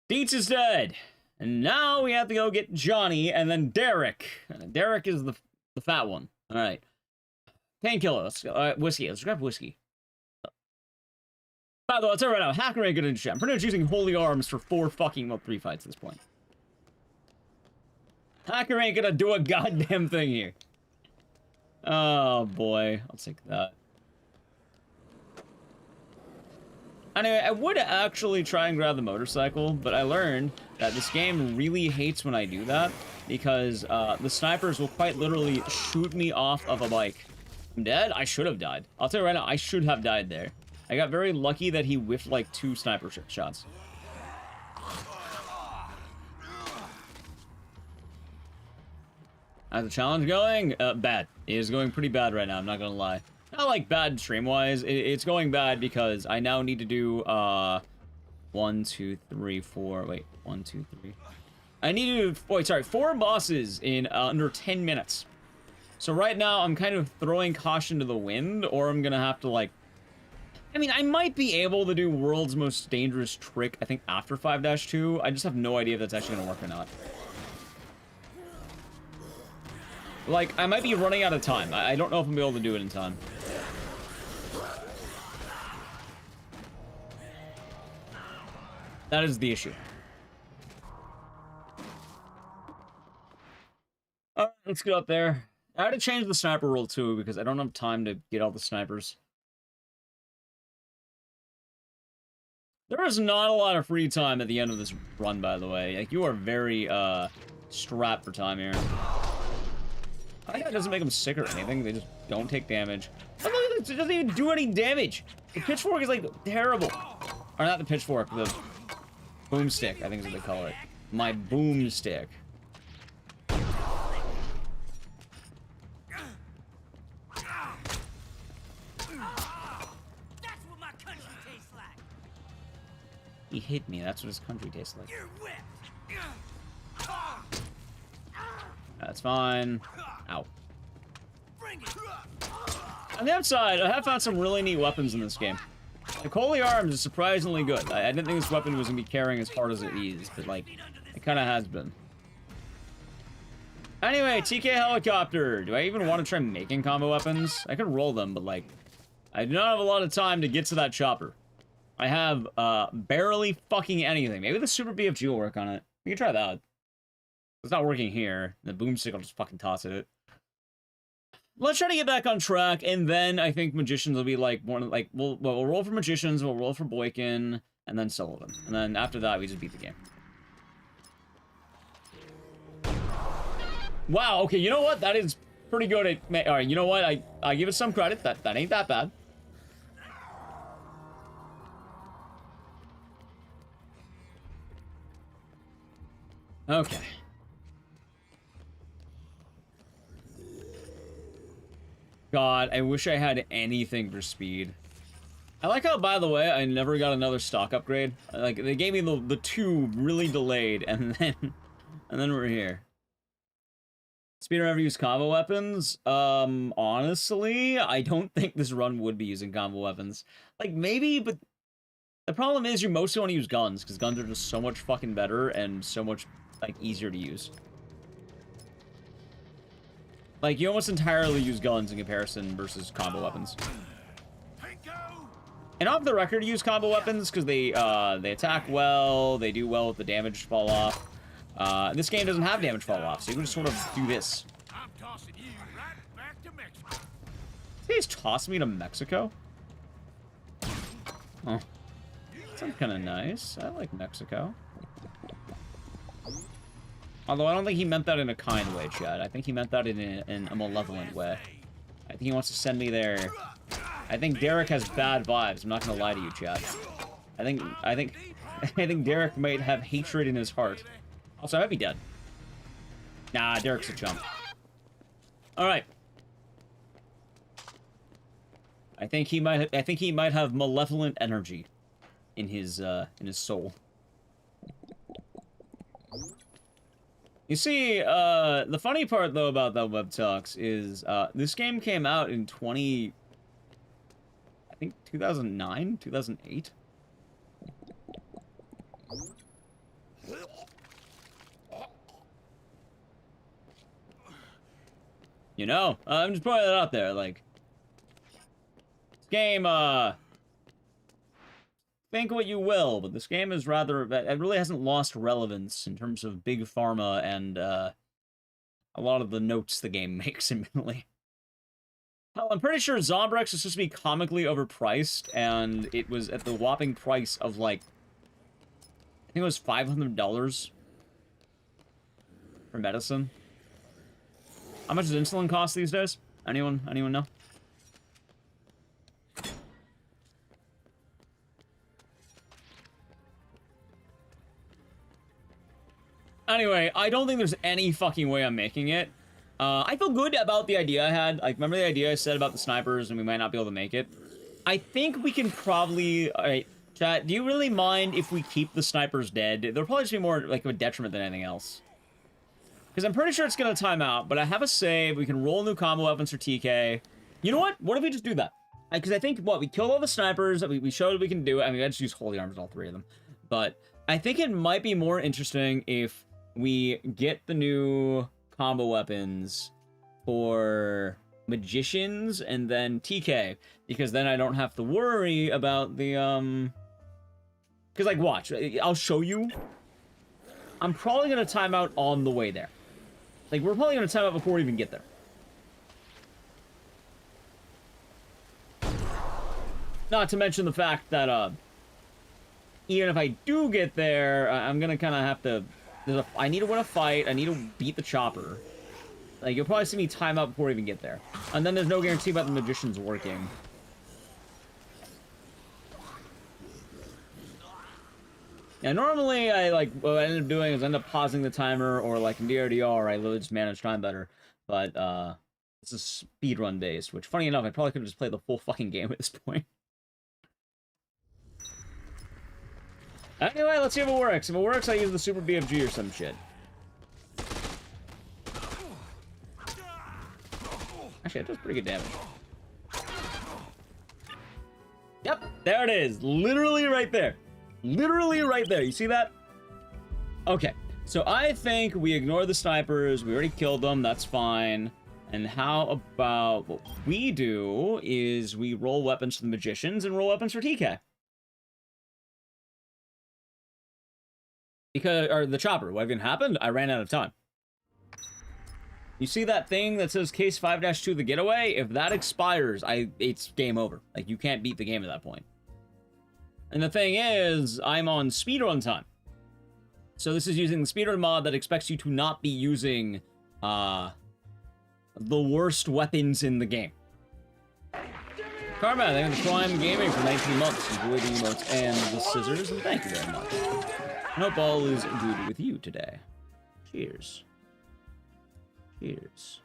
Deets is dead. And now we have to go get Johnny and then Derek. Derek is the fat one. Alright. Painkiller. Whiskey. Let's grab whiskey. By the way, I'll tell you right now, hacker ain't good in shit. I'm pretty much using holy arms for 3 fights at this point. Hacker ain't gonna do a goddamn thing here. Oh boy, I'll take that. Anyway, I would actually try and grab the motorcycle, but I learned that this game really hates when I do that, because the snipers will quite literally shoot me off of a bike. I'm dead? I should have died. I'll tell you right now, I should have died there. I got very lucky that he whiffed like 2 sniper shots. How's the challenge going? Bad. It is going pretty bad right now, I'm not gonna lie. Not like bad stream-wise. It's going bad because I now need to do 1, 2, 3, 4. Wait, 1, 2, 3. I need to do, wait, sorry, 4 bosses in under 10 minutes. So right now I'm kind of throwing caution to the wind, or I'm gonna have to like. I mean, I might be able to do World's Most Dangerous Trick, I think, after 5-2. I just have no idea if that's actually gonna work or not. Like, I might be running out of time. I don't know if I'm gonna be able to do it in time. That is the issue. Alright, let's get up there. I had to change the sniper rule too, because I don't have time to get all the snipers. There is not a lot of free time at the end of this run, by the way. Like, you are very, strapped for time here. I think that doesn't make them sick or anything. They just don't take damage. Oh, look, it doesn't even do any damage. The pitchfork is, like, terrible. Or not the pitchfork, the boomstick, I think is what they call it. My boomstick. That's what my country tastes like. He hit me. That's what his country tastes like. You're whipped. That's fine. Ow. Bring it. On the upside, I have found some really neat weapons in this game. The Coley Arms is surprisingly good. I didn't think this weapon was going to be carrying as hard as it is, but, like, it kind of has been. Anyway, TK Helicopter. Do I even want to try making combo weapons? I could roll them, but, like, I do not have a lot of time to get to that chopper. I have, barely fucking anything. Maybe the Super BFG will work on it. We can try that. It's not working here. The boomstick, I'll just fucking toss it. Let's try to get back on track, and then I think Magicians will be like one. Like we'll roll for Magicians, we'll roll for Boykin, and then Sullivan, and then after that we just beat the game. Wow. Okay. You know what? That is pretty good. All right. You know what? I give it some credit. That ain't that bad. Okay. God, I wish I had anything for speed. I like how, by the way, I never got another stock upgrade. Like, they gave me the 2 really delayed, and then we're here. Speedrun ever use combo weapons? Honestly, I don't think this run would be using combo weapons. Like, maybe, but the problem is you mostly want to use guns, because guns are just so much fucking better and so much, like, easier to use. Like, you almost entirely use guns in comparison versus combo weapons. And off the record, use combo weapons because they attack well, they do well with the damage fall off. This game doesn't have damage fall off, so you can just sort of do this. I'm tossing you right back to Mexico. He's tossing me to Mexico? Oh. Sounds kind of nice. I like Mexico. Although I don't think he meant that in a kind way, Chad. I think he meant that in a malevolent way. I think he wants to send me there. I think Derek has bad vibes. I'm not gonna lie to you, Chad. I think Derek might have hatred in his heart. Also, I might be dead. Nah, Derek's a chump. All right. I think he might have malevolent energy in his soul. You see, the funny part, though, about that Web Talks is, this game came out in 2009, 2008? You know, I'm just putting that out there, like, this game, think what you will, but this game is rather, it really hasn't lost relevance in terms of big pharma and, a lot of the notes the game makes, admittedly. Hell, I'm pretty sure Zombrex is supposed to be comically overpriced, and it was at the whopping price of, like, I think it was $500 for medicine. How much does insulin cost these days? Anyone know? Anyway, I don't think there's any fucking way I'm making it. I feel good about the idea I had. Like, remember the idea I said about the snipers and we might not be able to make it? I think we can probably... Alright, chat, do you really mind if we keep the snipers dead? They'll probably just be more, like, of a detriment than anything else. Because I'm pretty sure it's going to time out, but I have a save. We can roll new combo weapons for TK. You know what? What if we just do that? Because I think, what, we killed all the snipers. We showed we can do it. I mean, I just use holy arms, all three of them. But I think it might be more interesting if we get the new combo weapons for magicians and then TK. Because then I don't have to worry about the, Because, like, watch. I'll show you. I'm probably going to time out on the way there. Like, we're probably going to time out before we even get there. Not to mention the fact that, even if I do get there, I'm going to kind of have to... I need to win a fight. I need to beat the chopper. Like, you'll probably see me time out before we even get there. And then there's no guarantee about the magicians working. Yeah, normally what I end up doing is end up pausing the timer, or like in DRDR, I literally just manage time better. But, this is speedrun based, which, funny enough, I probably could have just played the full fucking game at this point. Anyway, let's see if it works. If it works, I use the super BFG or some shit. Actually, it does pretty good damage. Yep, there it is. Literally right there. Literally right there. You see that? Okay, so I think we ignore the snipers. We already killed them. That's fine. And how about what we do is we roll weapons for the magicians and roll weapons for TK. Because, or the chopper. What even happened? I ran out of time. You see that thing that says case 5-2 the getaway? If that expires, it's game over. Like, you can't beat the game at that point. And the thing is, I'm on speedrun time. So this is using the speedrun mod that expects you to not be using, the worst weapons in the game. Karma, thank you for Prime Gaming for 19 months. Enjoy the emotes and the scissors, and thank you very much. I hope all is good with you today. Cheers. Cheers.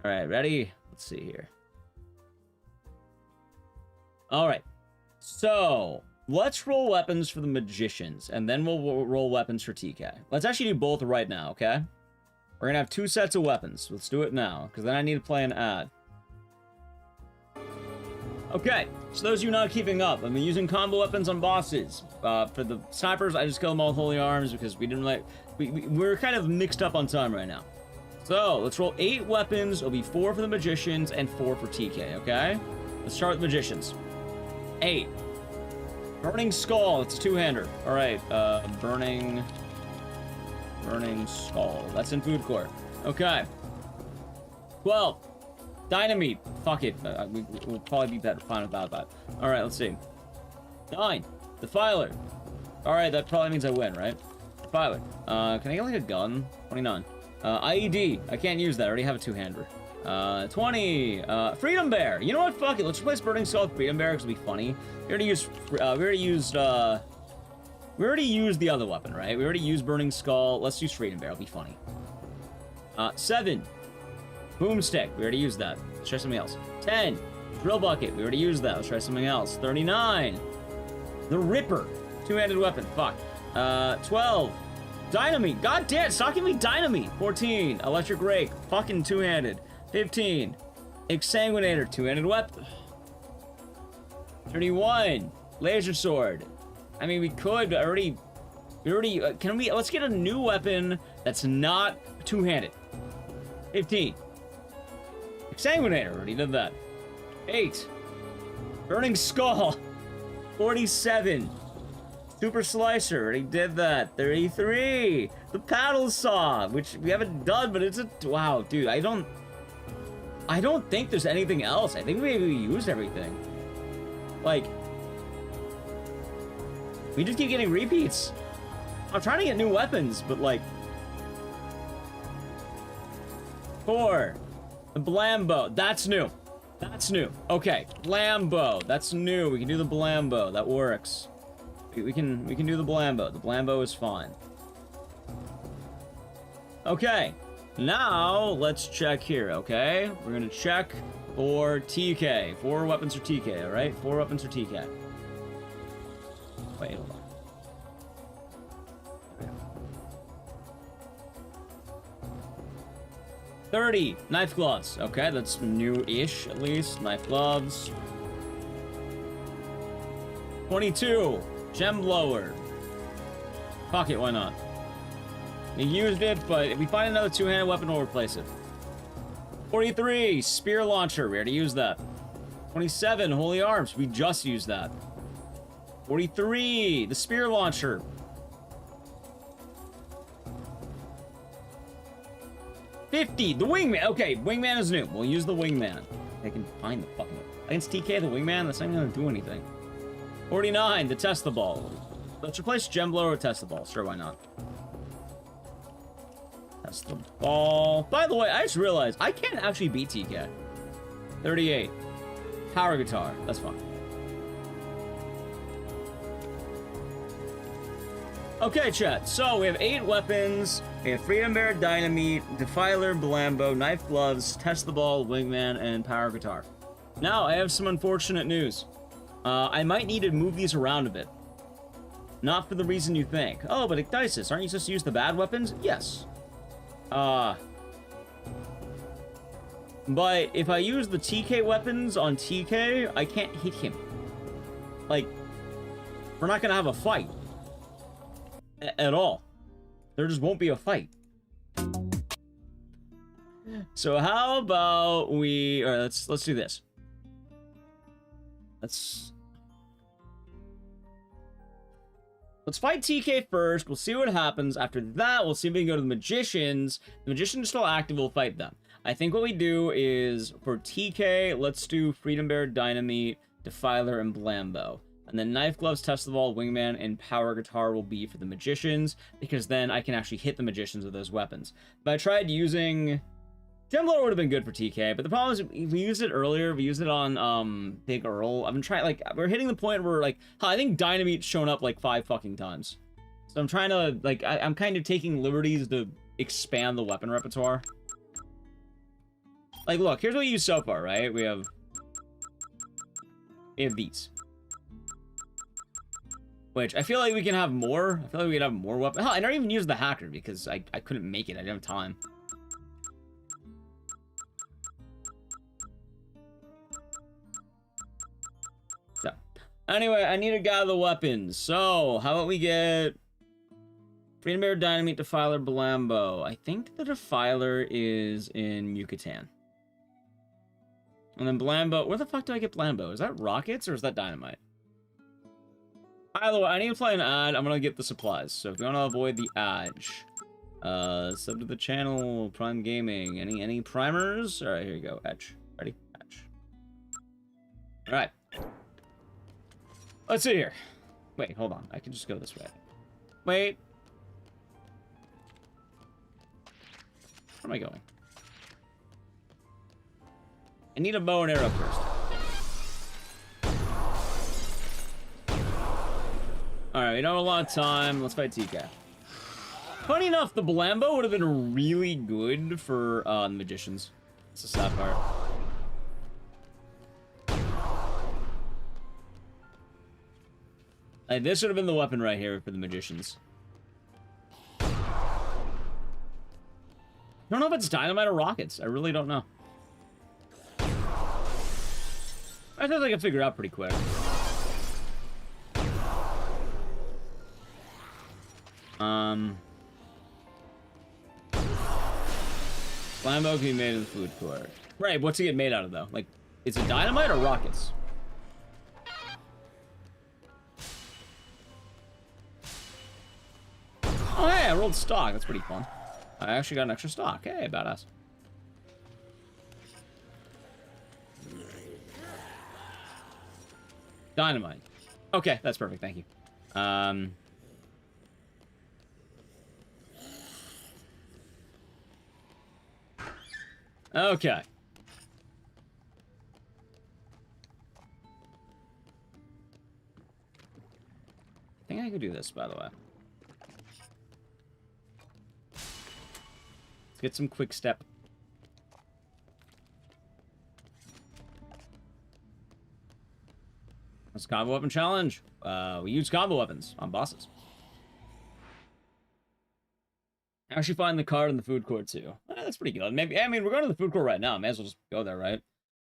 Alright, ready? Let's see here. Alright. So, let's roll weapons for the magicians, and then we'll roll weapons for TK. Let's actually do both right now, okay? We're gonna have 2 sets of weapons. Let's do it now, because then I need to play an ad. Okay, so those of you not keeping up, I'm using combo weapons on bosses. For the snipers, I just kill them all with holy arms, because we didn't like... We're kind of mixed up on time right now. So, let's roll 8 weapons. It'll be 4 for the magicians and 4 for TK, okay? Let's start with magicians. 8. Burning Skull. It's a 2-hander. All right. Burning Skull. That's in food court. Okay. 12. Dynamite. Fuck it. We'll probably be fine without that. All right. Let's see. 9. Defiler. All right. That probably means I win, right? Defiler. Can I get like a gun? 29. IED. I can't use that. I already have a 2-hander. 20. Freedom Bear. You know what? Fuck it. Let's replace Burning Skull with Freedom Bear because it'll be funny. We already used the other weapon, right? We already used Burning Skull. Let's use Freedom Bear. It'll be funny. 7. Boomstick. We already used that. Let's try something else. 10. Drill Bucket. We already used that. Let's try something else. 39. The Ripper. 2-handed weapon. Fuck. 12. Dynamite. God damn. Stop giving me Dynamite. 14. Electric Rake. Fucking 2-handed. 15. Exsanguinator, 2-handed weapon. 31. Laser Sword. I mean, we could already... let's get a new weapon that's not 2-handed. 15. Exsanguinator, already did that. 8. Burning Skull. 47. Super Slicer, already did that. 33. The Paddle Saw, which we haven't done, but it's a... Wow, dude, I don't think there's anything else. I think maybe we used everything. Like, we just keep getting repeats. I'm trying to get new weapons, but like... 4. The Blambo. That's new. That's new. Okay, Blambo. That's new. We can do the Blambo. That works. We can do the Blambo. The Blambo is fine. Okay. Now, let's check here, okay? We're gonna check for TK. 4 weapons for TK, alright? 4 weapons for TK. Wait, hold on. 30 knife gloves. Okay, that's new-ish, at least. Knife gloves. 22 gem blower. Fuck it, why not? We used it, but if we find another two-handed weapon, we'll replace it. 43 spear launcher. We already used that. 27 holy arms. We just used that. 43 the spear launcher. 50 the wingman. Okay, wingman is new. We'll use the wingman. I can find the fucking... Against TK, the wingman, that's not even gonna do anything. 49 the test the ball. Let's replace gem blower with test the ball. Sure, why not? Test the ball. By the way, I just realized I can't actually beat TK. 38 power guitar. That's fine. Okay, chat. So we have 8 weapons. We have Freedom Bear, Dynamite, Defiler, Blambo, Knife Gloves, Test the Ball, Wingman, and Power Guitar. Now, I have some unfortunate news. I might need to move these around a bit. Not for the reason you think. Oh, but Ecdycis, aren't you supposed to use the bad weapons? Yes. But if I use the TK weapons on TK, I can't hit him. Like, we're not gonna have a fight. At all. There just won't be a fight. So how about we... All right, let's do this. Let's fight TK first. We'll see what happens. After that, we'll see if we can go to the Magicians. The Magicians are still active. We'll fight them. I think what we do is, for TK, let's do Freedom Bear, Dynamite, Defiler, and Blambo. And then Knife Gloves, Test the Ball, Wingman, and Power Guitar will be for the Magicians, because then I can actually hit the Magicians with those weapons. But I tried using... Gem Blower would have been good for TK, but the problem is we used it earlier. We used it on Big Earl. I've been trying, like, we're hitting the point where, like, I think Dynamite's shown up, like, 5 fucking times. So I'm trying to, like, I'm kind of taking liberties to expand the weapon repertoire. Like, look, here's what we used so far, right? We have these. Which, I feel like we can have more. I feel like we can have more weapons. Hell, I never even used the hacker because I couldn't make it. I didn't have time. So, anyway, I need to gather the weapons. So, how about we get... Freedom Bear, Dynamite, Defiler, Blambo. I think the Defiler is in Yucatan. And then Blambo... Where the fuck do I get Blambo? Is that rockets or is that dynamite? By the way, I need to play an ad. I'm gonna get the supplies. So if you want to avoid the ad, sub to the channel, Prime Gaming. Any primers? All right, here you go. Etch. Ready? Etch. All right. Let's see here. Wait, hold on. I can just go this way. Wait. Where am I going? I need a bow and arrow first. Alright, we don't have a lot of time. Let's fight TK. Funny enough, the Blambo would have been really good for the Magicians. It's a sad part. This should have been the weapon right here for the Magicians. I don't know if it's dynamite or rockets. I really don't know. I think I can figure it out pretty quick. Flambo can be made in the food court. Right, what's it get made out of though? Like, is it dynamite or rockets? Oh hey, I rolled stock. That's pretty fun. I actually got an extra stock. Hey, badass. Dynamite. Okay, that's perfect. Thank you. Okay. I think I could do this, by the way. get some quick step. That's combo weapon challenge. We use combo weapons on bosses. I actually find the card in the food court too. That's pretty good. Maybe, I mean, we're going to the food court right now. May as well just go there, right?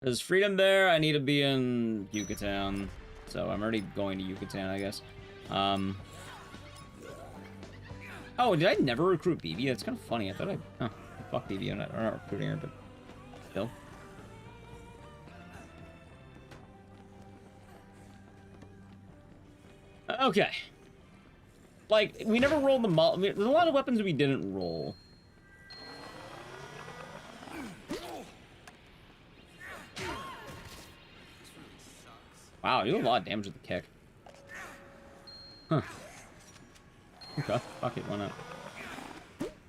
There's Freedom Bear. I need to be in Yucatan. So I'm already going to Yucatan, I guess. Oh, did I never recruit BB? That's kind of funny. I thought I... Oh, fuck BB. I'm not recruiting her, but still. Okay. Like, we never rolled the I mean, there's a lot of weapons we didn't roll. Wow, you do a lot of damage with the kick. Huh. Okay, fuck it, why not?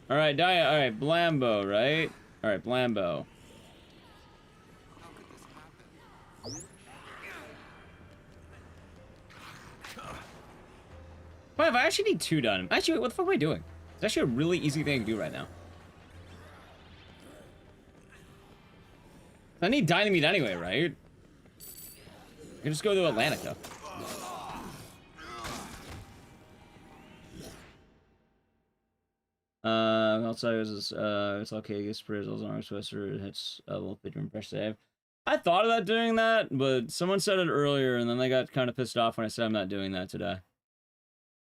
Alright, alright, Blambo, right? Alright, Blambo. What if I actually need 2 done? Actually, wait, what the fuck am I doing? It's actually a really easy thing to do right now. I need Dynamite anyway, right? I can just go to Atlantica. Outside is it's okay. Gets appraisals on our Swisser. It hits a little bedroom fresh save. I thought about doing that, but someone said it earlier, and then they got kind of pissed off when I said I'm not doing that today.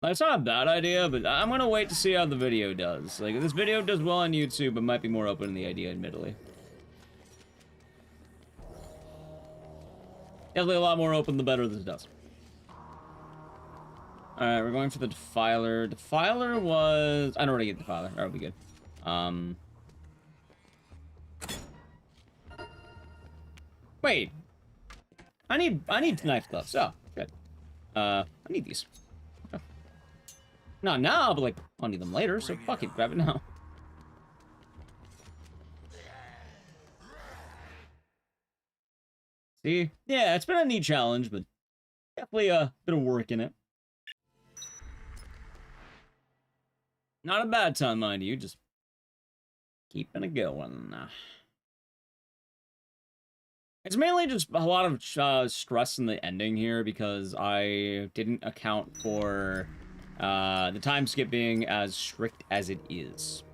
Like, it's not a bad idea, but I'm gonna wait to see how the video does. Like, if this video does well on YouTube, it might be more open to the idea, admittedly. Definitely a lot more open the better this does. Alright, we're going for the Defiler. Defiler was... I know where to get Defiler. That'll be good. Wait. I need knife gloves. Oh, good. I need these. Oh. Not now, but like, I'll need them later, so fuck it, grab it now. See? Yeah, it's been a neat challenge, but definitely a bit of work in it. Not a bad time, mind you, just keeping it going. It's mainly just a lot of stress in the ending here because I didn't account for the time skip being as strict as it is.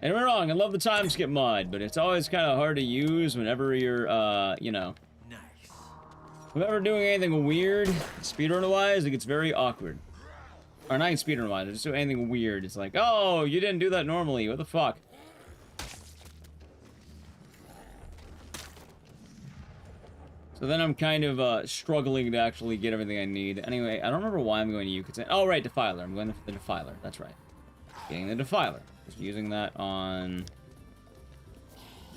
And don't get me wrong, I love the time skip mod, but it's always kind of hard to use whenever you're, you know, whenever doing anything weird, speedrun-wise, it gets very awkward. Or not even speedrun-wise, just do anything weird. It's like, oh, you didn't do that normally, what the fuck? So then I'm kind of struggling to actually get everything I need. Anyway, I don't remember why I'm going to Yucatan. Oh, right, Defiler. I'm going for the Defiler. That's right. Getting the Defiler. Just using that on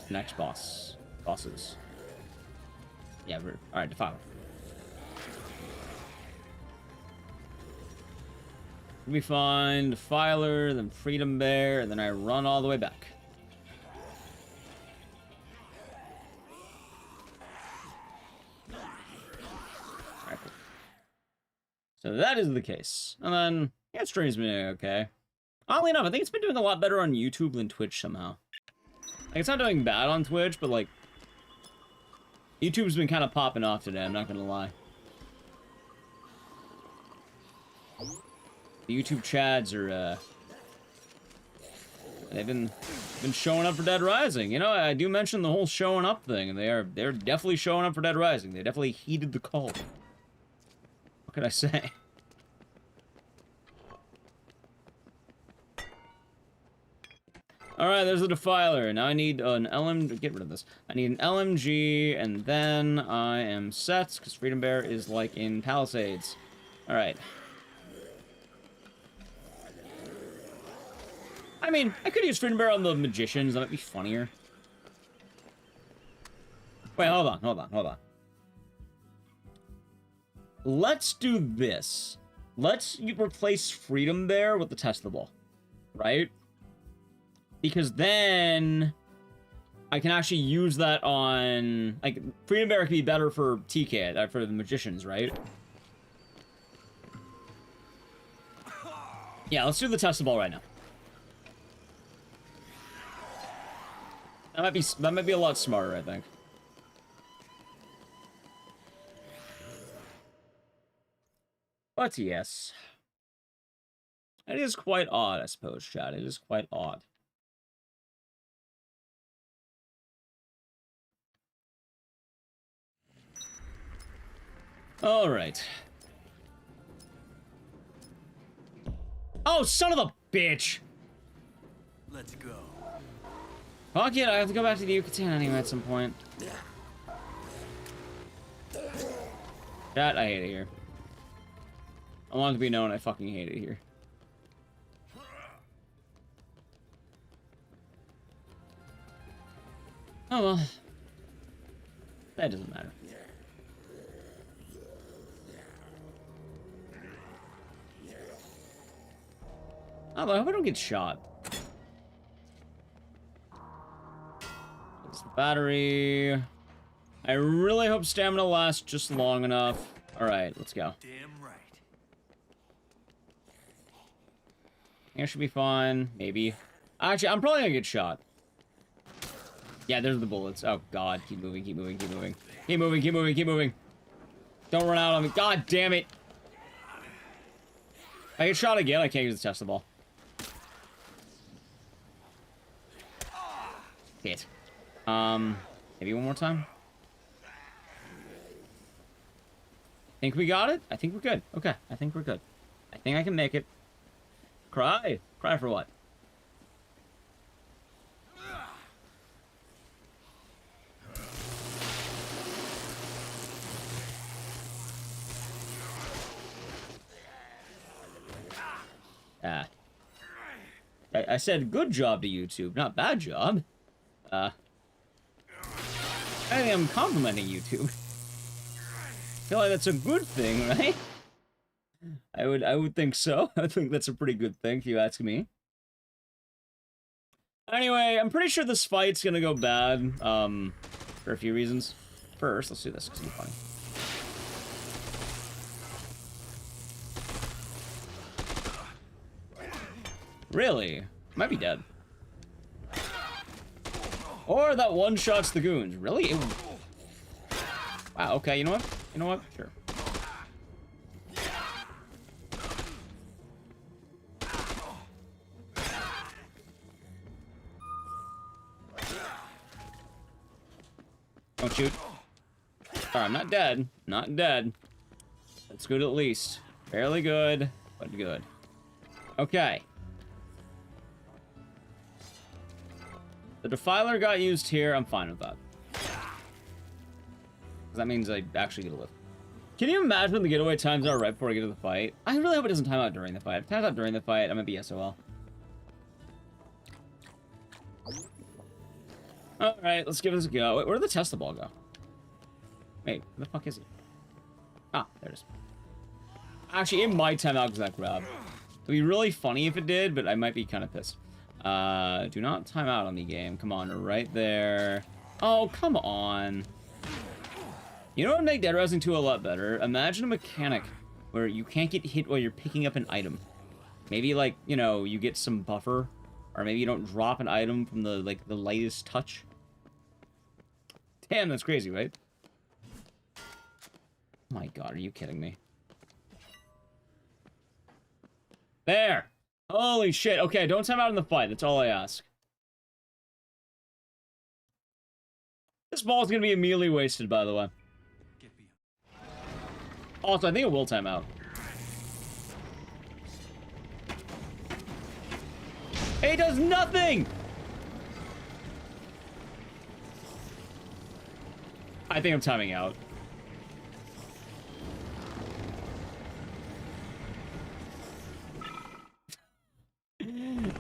next bosses. Yeah, all right, Defiler. We find Defiler, then Freedom Bear, and then I run all the way back. Alright, cool. So that is the case. And then, yeah, it streams me okay. Oddly enough, I think it's been doing a lot better on YouTube than Twitch somehow. Like, it's not doing bad on Twitch, but, like, YouTube's been kind of popping off today, I'm not gonna lie. The YouTube chads are, they've been showing up for Dead Rising. You know, I do mention the whole showing up thing, and they're definitely showing up for Dead Rising. They definitely heeded the call. What could I say? Alright, there's the Defiler. Now I need an LMG. Get rid of this. I need an LMG, and then I am set, because Freedom Bear is like in Palisades. Alright. I mean, I could use Freedom Bear on the Magicians. That might be funnier. Wait, hold on. Let's do this. Let's replace Freedom Bear with the Testable. Right? Because then I can actually use that on... Like, Freedom Bear can be better for TK, for the Magicians, right? Yeah, let's do the Testable right now. That might be a lot smarter, I think. But yes. It is quite odd, I suppose, chat. It is quite odd. All right. Oh, son of a bitch! Let's go. Fuck it, I have to go back to the Yucatan anyway at some point. Chat, I hate it here. I want it to be known I fucking hate it here. Oh well. That doesn't matter. Oh, but I hope I don't get shot. It's the battery. I really hope stamina lasts just long enough. Alright, let's go. Damn right. I think I should be fine. Maybe. Actually, I'm probably gonna get shot. Yeah, there's the bullets. Oh, God. Keep moving, keep moving, keep moving. Keep moving, keep moving, keep moving. Don't run out on me. God damn it. If I get shot again, I can't use the test ball. Hit. Maybe one more time. Think we got it? I think we're good. Okay, I think we're good. I think I can make it. Cry? Cry for what? I said good job to YouTube, not bad job. I am complimenting YouTube. I feel like that's a good thing, right? I would think so. I think that's a pretty good thing if you ask me. Anyway, I'm pretty sure this fight's gonna go bad, for a few reasons. First, let's do this, because it's funny. Really? Might be dead. Or that one-shots the goons. Really? Wow, okay, you know what? You know what? Sure. Don't shoot. Alright, I'm not dead. Not dead. That's good at least. Fairly good, but good. Okay. The Defiler got used here. I'm fine with that. That means I actually get a lift. Can you imagine what the getaway times are right before I get to the fight? I really hope it doesn't time out during the fight. If it times out during the fight, I'm gonna be SOL. Alright, let's give this a go. Wait, where did the Tesla ball go? Wait, where the fuck is it? Ah, there it is. Actually, it might time out because that grab. It'd be really funny if it did, but I might be kind of pissed. Do not time out on the game. Come on, right there. Oh, come on. You know what would make Dead Rising 2 a lot better? Imagine a mechanic where you can't get hit while you're picking up an item. Maybe, like, you know, you get some buffer. Or maybe you don't drop an item from the, like, the lightest touch. Damn, that's crazy, right? Oh my god, are you kidding me? There! Holy shit. Okay, don't time out in the fight. That's all I ask. This ball's gonna be immediately wasted, by the way. Also, I think it will time out. It does nothing! I think I'm timing out.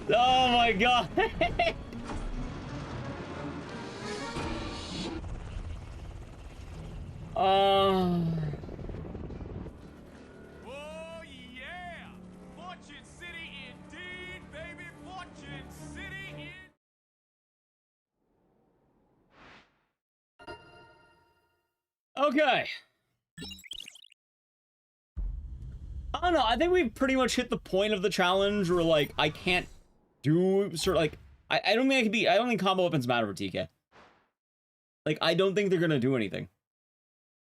Oh my god! Oh yeah! Fortune City indeed, baby! Fortune City in... Okay. I don't know, I think we've pretty much hit the point of the challenge where, like, I can't do sort of, like, I don't think I don't think combo weapons matter for TK. Like, I don't think they're gonna do anything.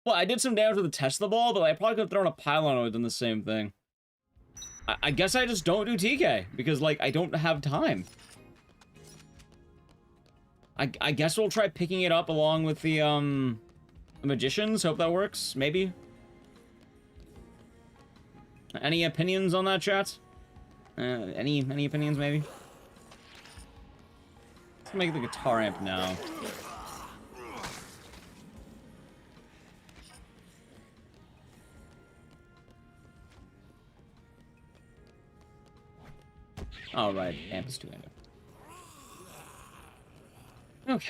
Well, I did some damage with the Tesla ball, but I probably could have thrown a pylon or done the same thing. I guess I just don't do TK, because, like, I don't have time. I guess we'll try picking it up along with the magicians. Hope that works, maybe. Any opinions on that, chat? Any opinions, maybe? Let's make the guitar amp now. All right, amp is 2 handed. Okay.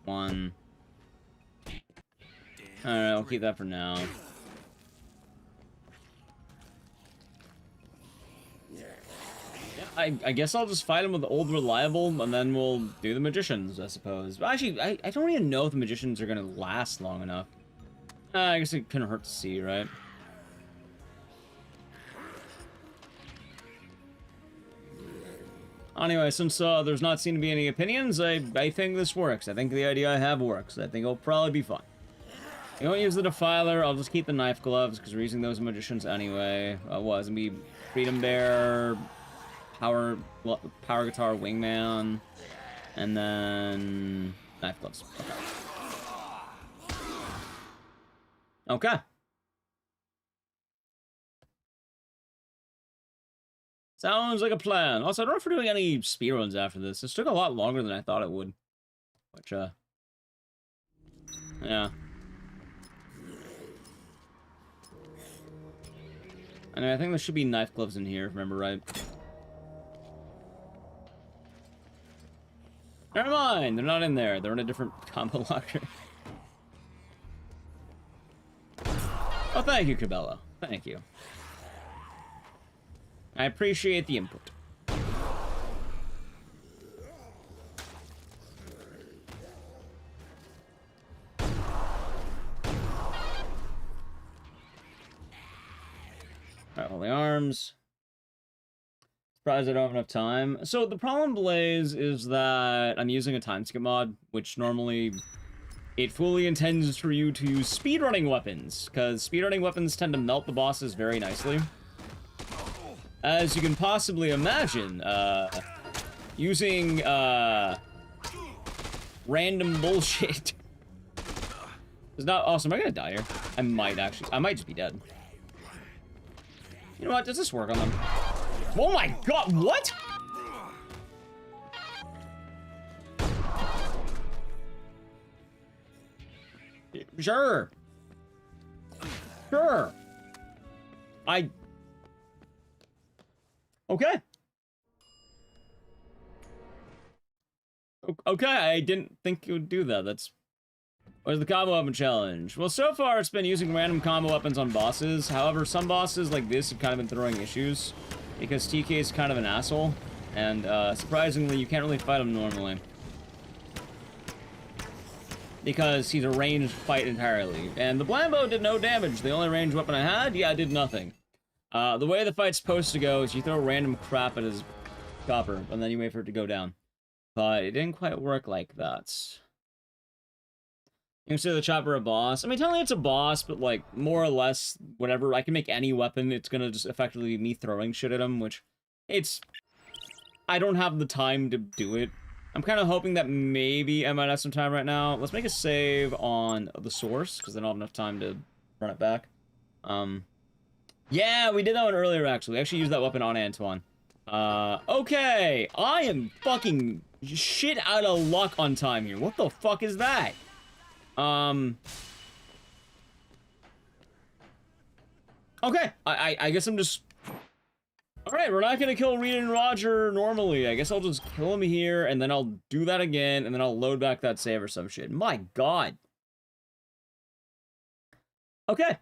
One. Alright, I'll keep that for now. Yeah, I guess I'll just fight him with the old reliable, and then we'll do the magicians, I suppose. But actually, I don't even know if the magicians are gonna last long enough. I guess it couldn't hurt to see, right? Anyway, since there's not seen to be any opinions, I think this works. I think the idea I have works. I think it'll probably be fun. I won't use the Defiler. I'll just keep the knife gloves because we're using those magicians anyway. What? It's gonna be Freedom Bear, Power Guitar, Wingman, and then knife gloves. Okay. Okay. Sounds like a plan. Also, I don't know if we're doing any speedruns after this. This took a lot longer than I thought it would. Which, yeah. Anyway, I think there should be knife gloves in here, if I remember right. Never mind, they're not in there. They're in a different combo locker. Oh, thank you, Cabello. Thank you. I appreciate the input. Alright, all the arms. Surprised I don't have enough time. So the problem, Blaze, is that I'm using a time skip mod, which normally it fully intends for you to use speedrunning weapons, because speedrunning weapons tend to melt the bosses very nicely. As you can possibly imagine, using, random bullshit is not awesome. Am I gonna die here? I might just be dead. You know what? Does this work on them? Oh my god, what? Sure. Sure. Okay. Okay, I didn't think it would do that. That's... Where's the combo weapon challenge? Well, so far it's been using random combo weapons on bosses. However, some bosses like this have kind of been throwing issues because TK is kind of an asshole. And surprisingly, you can't really fight him normally. Because he's a ranged fight entirely. And the Blambo did no damage. The only ranged weapon I had, yeah, it did nothing. The way the fight's supposed to go is you throw random crap at his chopper, and then you wait for it to go down. But it didn't quite work like that. You consider the chopper a boss? I mean, technically it's a boss, but, like, more or less, whatever. I can make any weapon, it's gonna just effectively be me throwing shit at him, which, it's... I don't have the time to do it. I'm kind of hoping that maybe I might have some time right now. Let's make a save on the source, because I don't have enough time to run it back. Yeah, we did that one earlier, actually. We actually used that weapon on Antoine. Okay. I am fucking shit out of luck on time here. What the fuck is that? Okay. I guess I'm just... Alright, we're not gonna kill Reed and Roger normally. I guess I'll just kill him here, and then I'll do that again, and then I'll load back that save or some shit. My god. Okay.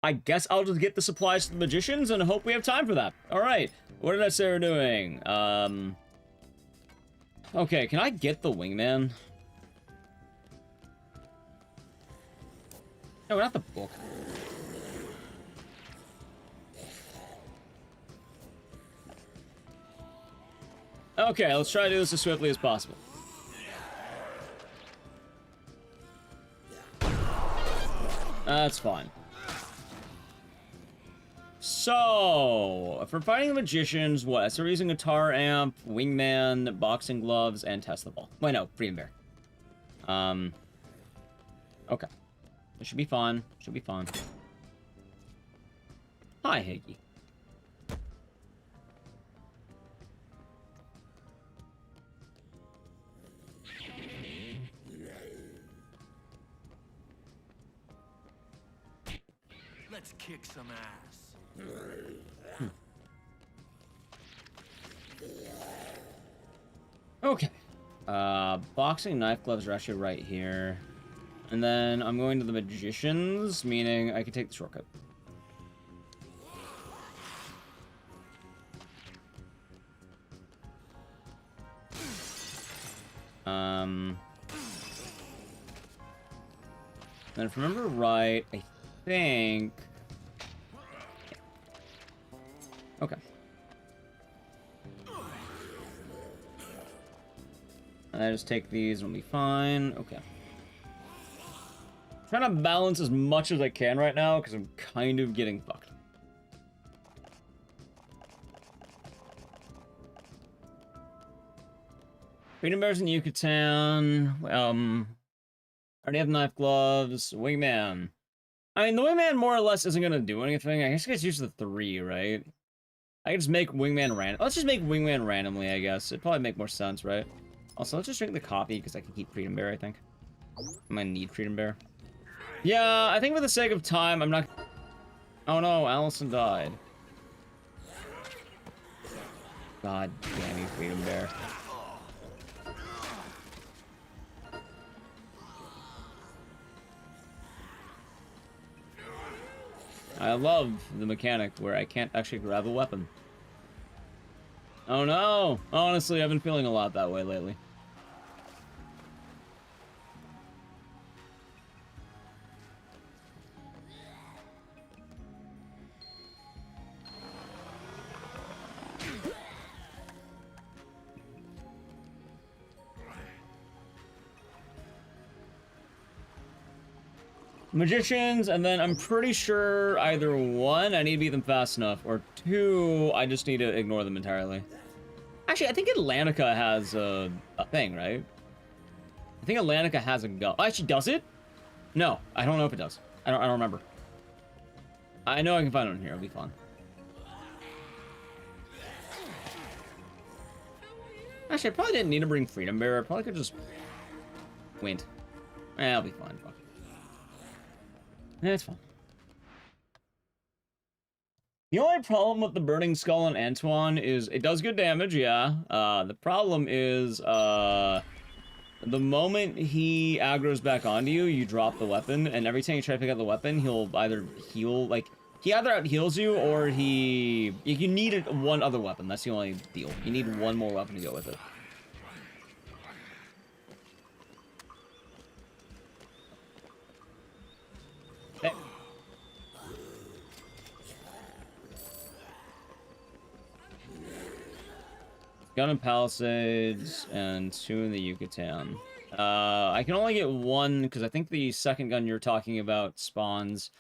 I guess I'll just get the supplies to the magicians and hope we have time for that. Alright, what did I say we're doing? Okay, can I get the wingman? No, not the book. Okay, let's try to do this as swiftly as possible. That's fine. So, for fighting the magicians, what? So we're using guitar amp, wingman, boxing gloves, and Tesla ball. Wait, no, Freedom Bear. Okay. It should be fun. Should be fun. Hi, Higgy. Let's kick some ass. Okay. Boxing knife gloves are actually right here. And then I'm going to the magicians, meaning I can take the shortcut. Then if I remember right, I think... Okay. I just take these and we'll be fine. Okay. Trying to balance as much as I can right now because I'm kind of getting fucked. Freedom Bears in Yucatan. Already have knife gloves. Wingman. I mean, the wingman more or less isn't gonna do anything. I guess I could use the 3, right? I can just make wingman random. Let's just make wingman randomly, I guess. It'd probably make more sense, right? Also, let's just drink the coffee because I can keep Freedom Bear, I think. I might need Freedom Bear. Yeah, I think for the sake of time, I'm not... Oh no, Allison died. God damn you, Freedom Bear. I love the mechanic where I can't actually grab a weapon. Oh no! Honestly, I've been feeling a lot that way lately. Magicians, and then I'm pretty sure either 1, I need to beat them fast enough, or 2, I just need to ignore them entirely. Actually, I think Atlantica has a thing, right? I think Atlantica has a gun. Oh, actually, does it? No, I don't know if it does. I don't remember. I know I can find it in here. It'll be fun. Actually, I probably didn't need to bring Freedom Bear. I probably could just wint. I'll be fine. Fuck. Yeah, it's fine. The only problem with the Burning Skull on Antoine is it does good damage, yeah. The problem is, the moment he aggro's back onto you, you drop the weapon, and every time you try to pick up the weapon, he'll either heal, like, he either out-heals you, or you need one other weapon. That's the only deal. You need one more weapon to go with it. Okay. Gun in Palisades, and 2 in the Yucatan. I can only get 1, because I think the second gun you're talking about spawns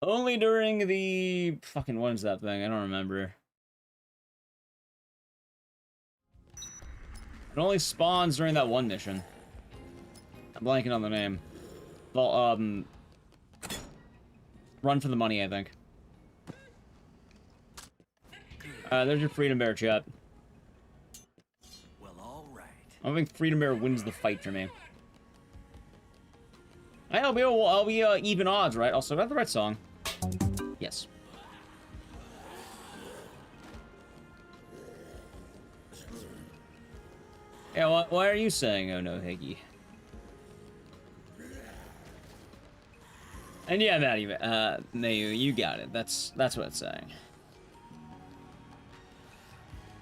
only during the... Fucking, what is that thing? I don't remember. It only spawns during that one mission. I'm blanking on the name. Well, Run for the money, I think. There's your Freedom Bear, chat. I don't think Freedom Bear wins the fight for me. I'll be even odds, right? Also, got the right song. Yes. Yeah, why are you saying, oh no, Higgy? And yeah, Maddie, Mayu, you got it. That's what it's saying.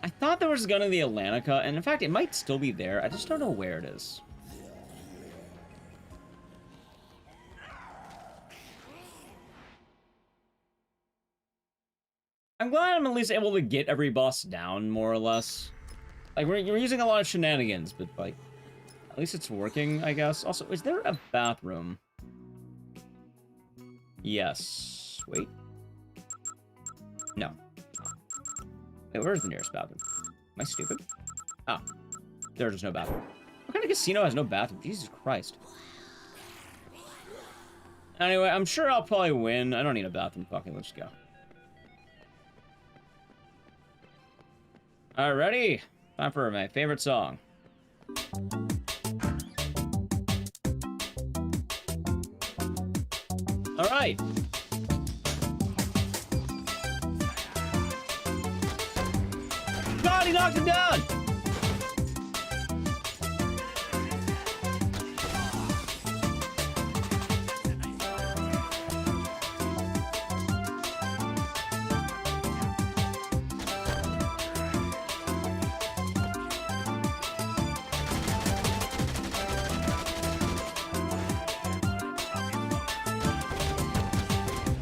I thought there was gonna be Atlantica, and in fact, it might still be there. I just don't know where it is. I'm glad I'm at least able to get every boss down, more or less. Like, we're using a lot of shenanigans, but, like, at least it's working, I guess. Also, is there a bathroom? Yes. Wait. No. Wait, where's the nearest bathroom? Am I stupid? Ah. There's no bathroom. What kind of casino has no bathroom? Jesus Christ. Anyway, I'm sure I'll probably win. I don't need a bathroom. Fucking, let's go. Alright, ready? Time for my favorite song. Alright. God, he knocked him down!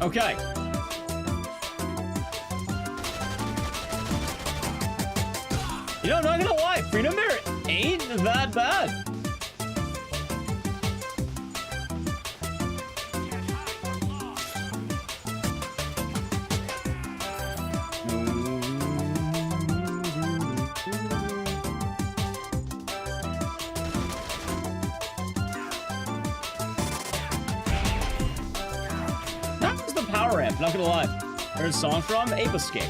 Okay. You know, I'm not gonna lie, Freedom Bear ain't that bad. Not gonna lie. There's a song from Ape Escape.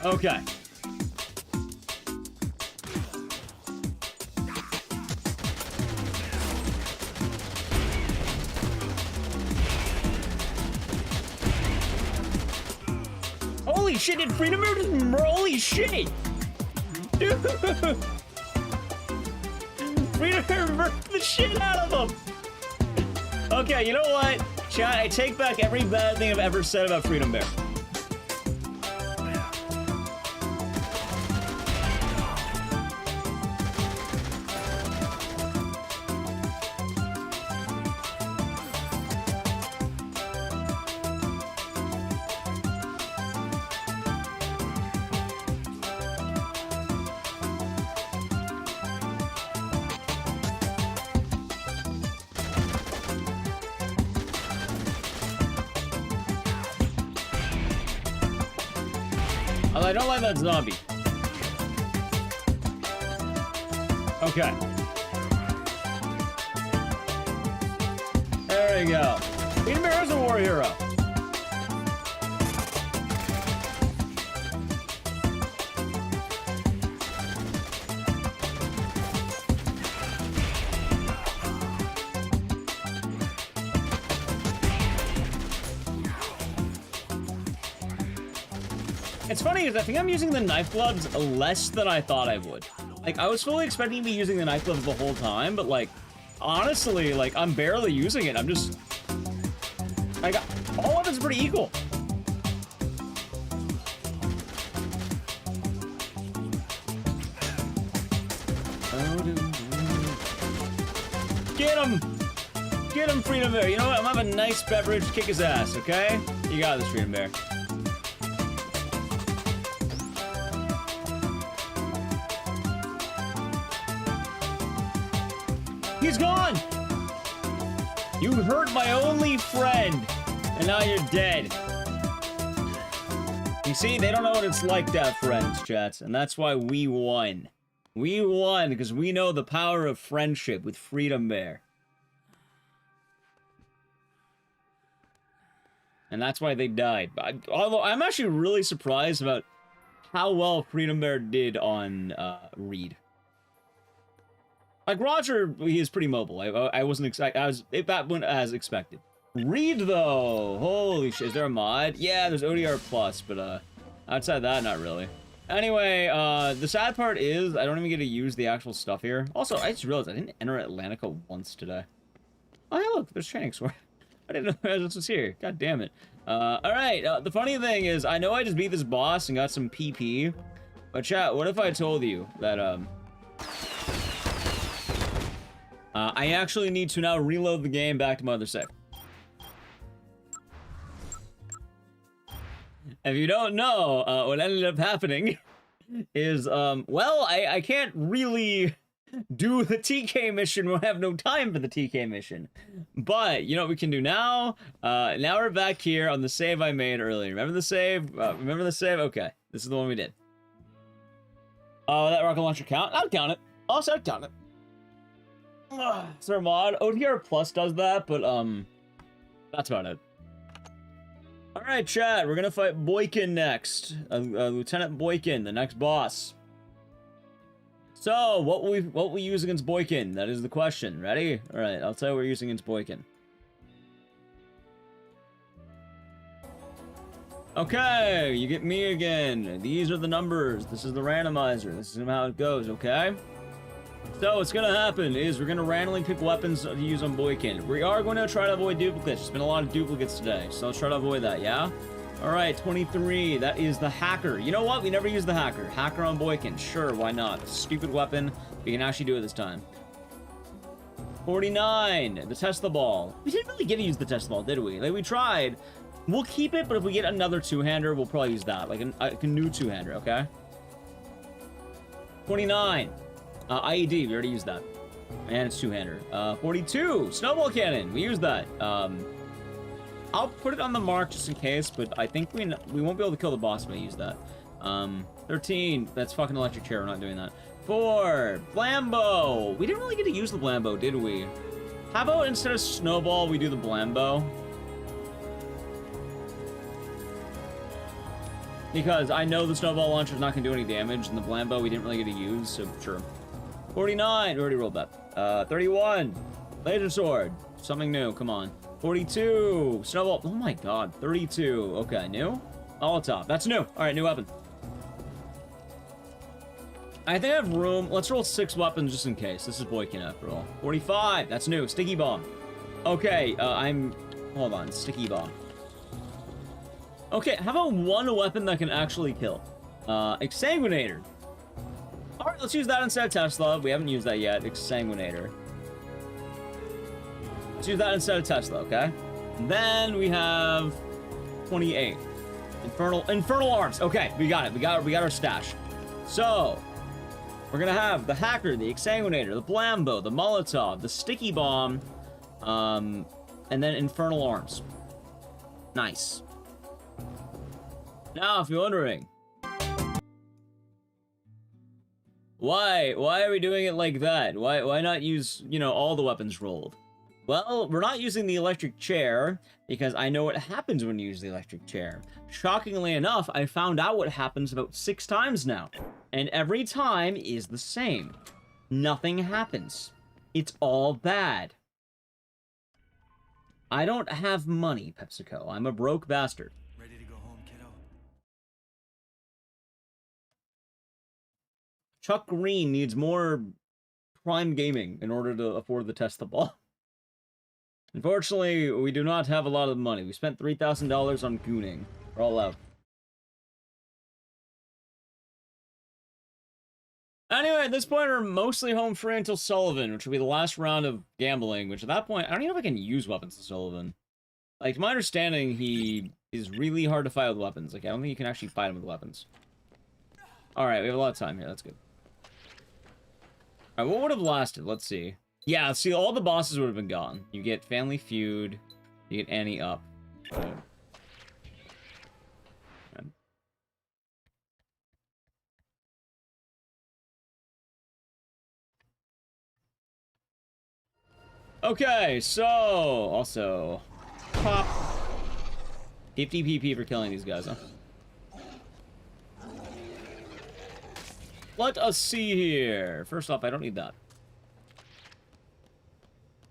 Okay. Holy shit, did Freedom Bear just... Holy shit! Dude! Freedom Bear murked the shit out of him! Okay, you know what? Chat, I take back every bad thing I've ever said about Freedom Bear. I don't like that zombie. Okay. There we go. Freedom Bear is a war hero. It's funny because I think I'm using the knife gloves less than I thought I would. Like, I was fully expecting to be using the knife gloves the whole time, but like, honestly, like, I'm barely using it. I'm just... I got... All of it's pretty equal. Get him! Get him, Freedom Bear. You know what? I'm gonna have a nice beverage, kick his ass, okay? You got this, Freedom Bear. He's gone! You hurt my only friend, and now you're dead. You see, they don't know what it's like to have friends, chats, and that's why we won. We won, because we know the power of friendship with Freedom Bear. And that's why they died. Although, I'm actually really surprised about how well Freedom Bear did on Reed. Like, Roger, he is pretty mobile. I wasn't that went as expected. Reed, though, holy shit, is there a mod? Yeah, there's ODR plus, but outside that, not really. Anyway, the sad part is I don't even get to use the actual stuff here. Also, I just realized I didn't enter Atlantica once today. Oh, hey, look, there's training sword. I didn't know this was here. God damn it. Alright, the funny thing is, I know I just beat this boss and got some PP, but chat, what if I told you that, I actually need to now reload the game back to my other save. If you don't know, what ended up happening is, well, I can't really do the TK mission when I have no time for the TK mission. But, you know what we can do now? Now we're back here on the save I made earlier. Remember the save? Remember the save? Okay, this is the one we did. Oh, that rocket launcher count? I'll count it. Also, I'll count it. Is there a mod? OTR Plus does that, but, that's about it. Alright, chat, we're gonna fight Boykin next. Lieutenant Boykin, the next boss. So, what will we use against Boykin? That is the question. Ready? Alright, I'll tell you what we're using against Boykin. Okay, you get me again. These are the numbers. This is the randomizer. This is how it goes, okay? So, what's gonna happen is we're gonna randomly pick weapons to use on Boykin. We are going to try to avoid duplicates. There's been a lot of duplicates today, so let's try to avoid that, yeah? Alright, 23. That is the hacker. You know what? We never use the hacker. Hacker on Boykin. Sure, why not? Stupid weapon. We can actually do it this time. 49. The Tesla ball. We didn't really get to use the Tesla ball, did we? Like, we tried. We'll keep it, but if we get another two-hander, we'll probably use that. Like a new two-hander, okay? 29. IED, we already used that. And it's two-hander. 42. Snowball cannon. We used that. I'll put it on the mark just in case, but I think we won't be able to kill the boss if I use that. 13. That's fucking electric chair. We're not doing that. 4. Blambo. We didn't really get to use the Blambo, did we? How about instead of Snowball, we do the Blambo? Because I know the Snowball launcher is not going to do any damage, and the Blambo we didn't really get to use, so sure. 49. We already rolled that. 31. Laser sword. Something new. Come on. 42. Snowball. Oh my god. 32. Okay, new? Molotov. That's new. Alright, new weapon. I think I have room. Let's roll 6 weapons just in case. This is Boykin after all. 45. That's new. Sticky bomb. Okay, hold on. Sticky bomb. Okay, how about one weapon that can actually kill? Exsanguinator. Alright, let's use that instead of Tesla. We haven't used that yet. Exsanguinator. Let's use that instead of Tesla, okay? And then we have 28. Infernal arms. Okay, we got it. We got our stash. So, we're gonna have the hacker, the exsanguinator, the Blambo, the Molotov, the sticky bomb, and then infernal arms. Nice. Now, if you're wondering, why are we doing it like that? Why not use, you know, all the weapons rolled? Well, we're not using the electric chair because I know what happens when you use the electric chair. Shockingly enough, I found out what happens about 6 times now, and every time is the same. Nothing happens. It's all bad. I don't have money, PepsiCo. I'm a broke bastard. Ready to go home, kiddo? Chuck Green needs more Prime Gaming in order to afford the Tesla ball. Unfortunately, we do not have a lot of money. We spent $3,000 on gooning. We're all out. Anyway, at this point, we're mostly home free until Sullivan, which will be the last round of gambling, which at that point, I don't even know if I can use weapons to Sullivan. Like, to my understanding, he is really hard to fight with weapons. Like, I don't think you can actually fight him with weapons. Alright, we have a lot of time here. That's good. Alright, what would have lasted? Let's see. Yeah, see, all the bosses would have been gone. You get Family Feud, you get Annie Up. Right. Okay, so, also, pop. 50 PP for killing these guys, huh? Let us see here. First off, I don't need that.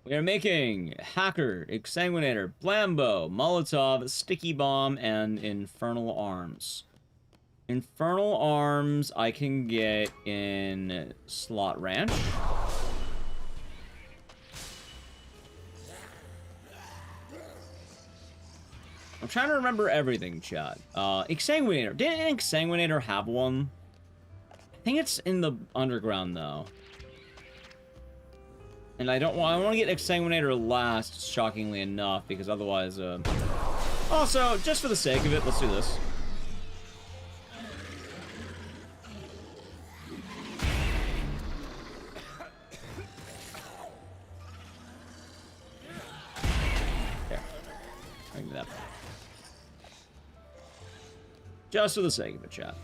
We are making Hacker, Exsanguinator, Blambo, Molotov, Sticky Bomb, and Infernal Arms. Infernal Arms I can get in Slot Ranch. I'm trying to remember everything, chat. Exsanguinator. Didn't Exsanguinator have one? I think it's in the underground, though. And I want to get Exsanguinator last, shockingly enough, because otherwise, Also, just for the sake of it, let's do this. There. I can do that. Just for the sake of it, chat.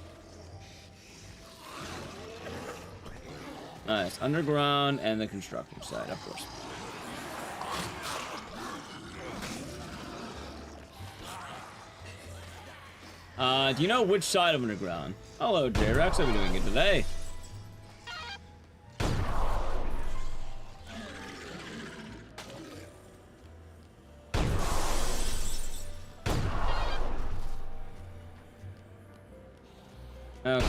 Nice. Underground and the construction side, of course. Do you know which side of underground? Hello, J-Rex. How are we doing good today? Okay.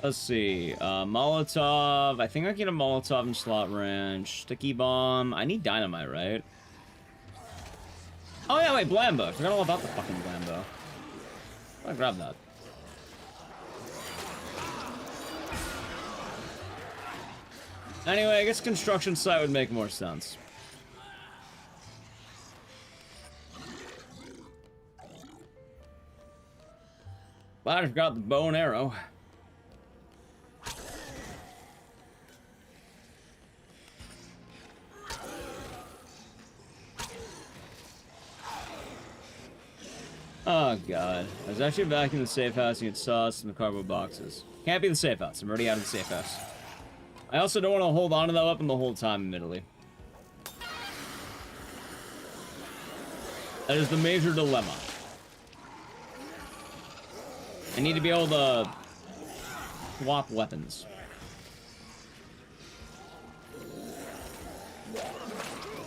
Let's see. Molotov. I think I can get a Molotov in Slot Ranch. Sticky Bomb. I need dynamite, right? Oh yeah, wait, Blambo. I forgot all about the fucking Blambo. I'll grab that. Anyway, I guess construction site would make more sense. But I forgot the bow and arrow. Oh god. I was actually back in the safe house and get sauce in the cardboard boxes. Can't be the safe house. I'm already out of the safe house. I also don't want to hold on to that weapon the whole time, admittedly. That is the major dilemma. I need to be able to swap weapons.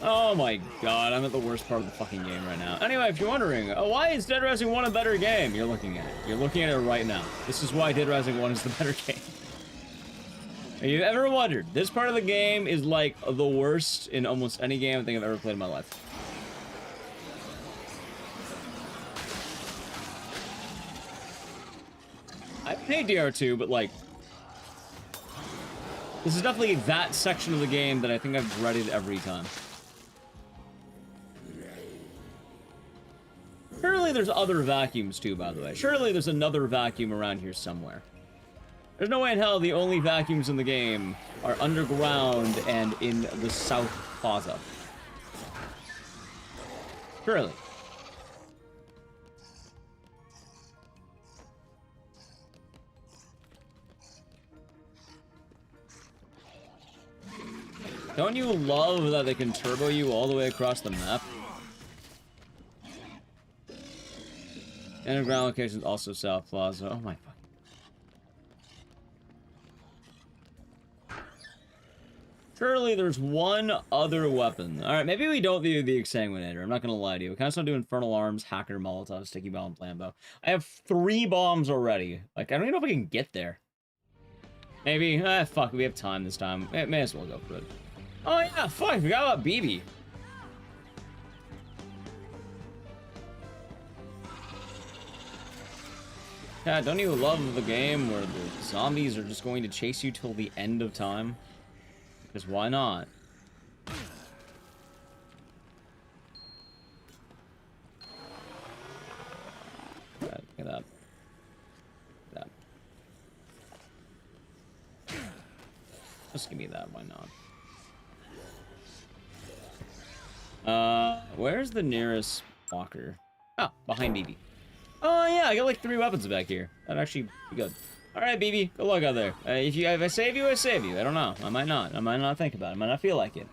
Oh my god, I'm at the worst part of the fucking game right now. Anyway, if you're wondering, why is Dead Rising 1 a better game? You're looking at it. You're looking at it right now. This is why Dead Rising 1 is the better game. If you've ever wondered, this part of the game is like the worst in almost any game I think I've ever played in my life. I played DR2, but like, this is definitely that section of the game that I think I've dreaded every time. Surely there's other vacuums too, by the way. Surely there's another vacuum around here somewhere. There's no way in hell the only vacuums in the game are underground and in the South Plaza. Surely. Don't you love that they can turbo you all the way across the map? Underground locations also South Plaza. Oh my fuck. Surely there's one other weapon. Alright, maybe we don't do the Exsanguinator. I'm not gonna lie to you. We kind of still do Infernal Arms, Hacker, Molotov, Sticky Bomb, Blambo. I have 3 bombs already. Like, I don't even know if I can get there. Maybe. Fuck, we have time this time. May as well go for it. Oh yeah, fuck, I forgot about BB. Yeah, don't you love the game where the zombies are just going to chase you till the end of time? Because why not? Look at that. That. Just give me that, why not? Where's the nearest walker? Oh, behind BB. Oh yeah, I got like 3 weapons back here. That'd actually be good. Alright, BB, good luck out there. If I save you, I save you. I don't know. I might not. I might not think about it. I might not feel like it.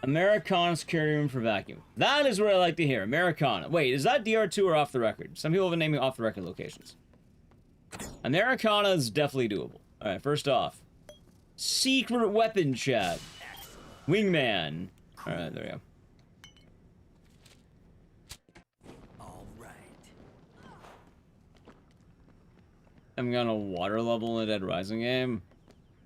Americana security room for vacuum. That is what I like to hear. Americana. Wait, is that DR2 or off the record? Some people have been naming off the record locations. Americana is definitely doable. Alright, first off. Secret weapon chat. Wingman. Alright, there we go. I'm gonna water level in a Dead Rising game.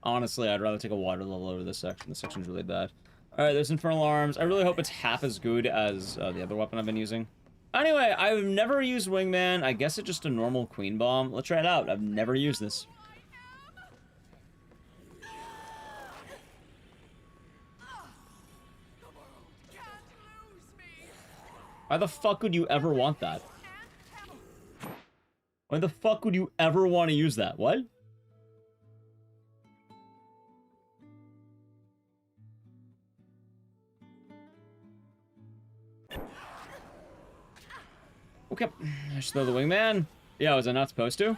Honestly, I'd rather take a water level over this section. This section's really bad. Alright, there's Infernal Arms. I really hope it's half as good as the other weapon I've been using. Anyway, I've never used Wingman. I guess it's just a normal Queen Bomb. Let's try it out. I've never used this. Why the fuck would you ever want that? Why the fuck would you ever want to use that? What? Okay, I should throw the wingman. Yeah, was I not supposed to?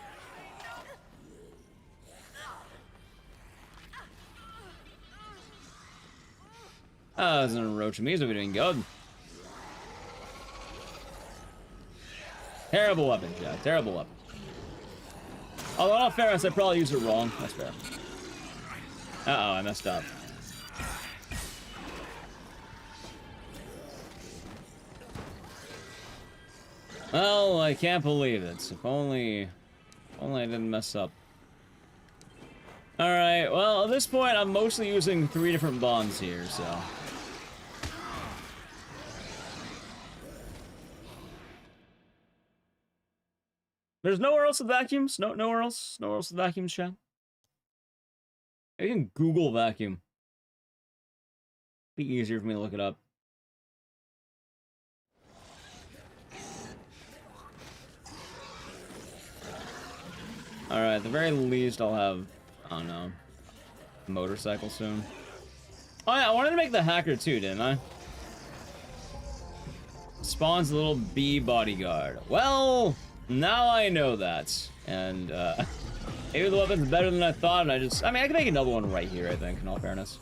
Oh, there's an roach of me, so we're doing good. Terrible weapon, Jack. Terrible weapon. Although, in all fairness, I probably used it wrong. That's fair. Uh-oh, I messed up. Well, I can't believe it. If only I didn't mess up. Alright, well, at this point, I'm mostly using 3 different bombs here, so... There's nowhere else with vacuums? Nowhere else with vacuums, chat? I can Google vacuum. Be easier for me to look it up. Alright, at the very least, I'll have, I don't know, a motorcycle soon. Oh yeah, I wanted to make the hacker too, didn't I? Spawns a little bee bodyguard. Well, now I know that. And, maybe the weapon's better than I thought, and I mean, I can make another one right here, I think, in all fairness.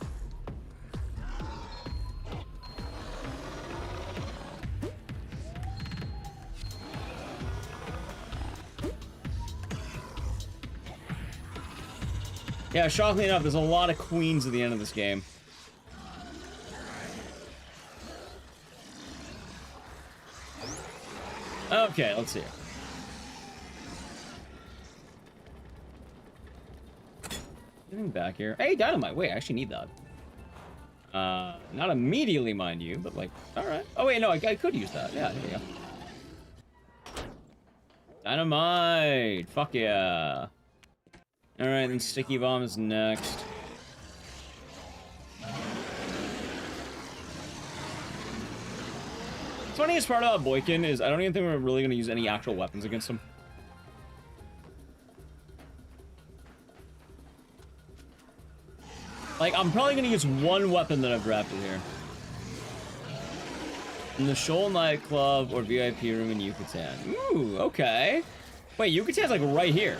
Yeah, shockingly enough, there's a lot of queens at the end of this game. Okay, let's see. Getting back here. Hey, dynamite. Wait, I actually need that. Not immediately, mind you, but like, alright. Oh, wait, no, I could use that. Yeah, there we go. Dynamite! Fuck yeah. Alright, then sticky bomb is next. The funniest part about Boykin is I don't even think we're really going to use any actual weapons against him. Like, I'm probably going to use one weapon that I've drafted here. In the Shoal nightclub or VIP room in Yucatan. Ooh, okay. Wait, Yucatan's like right here.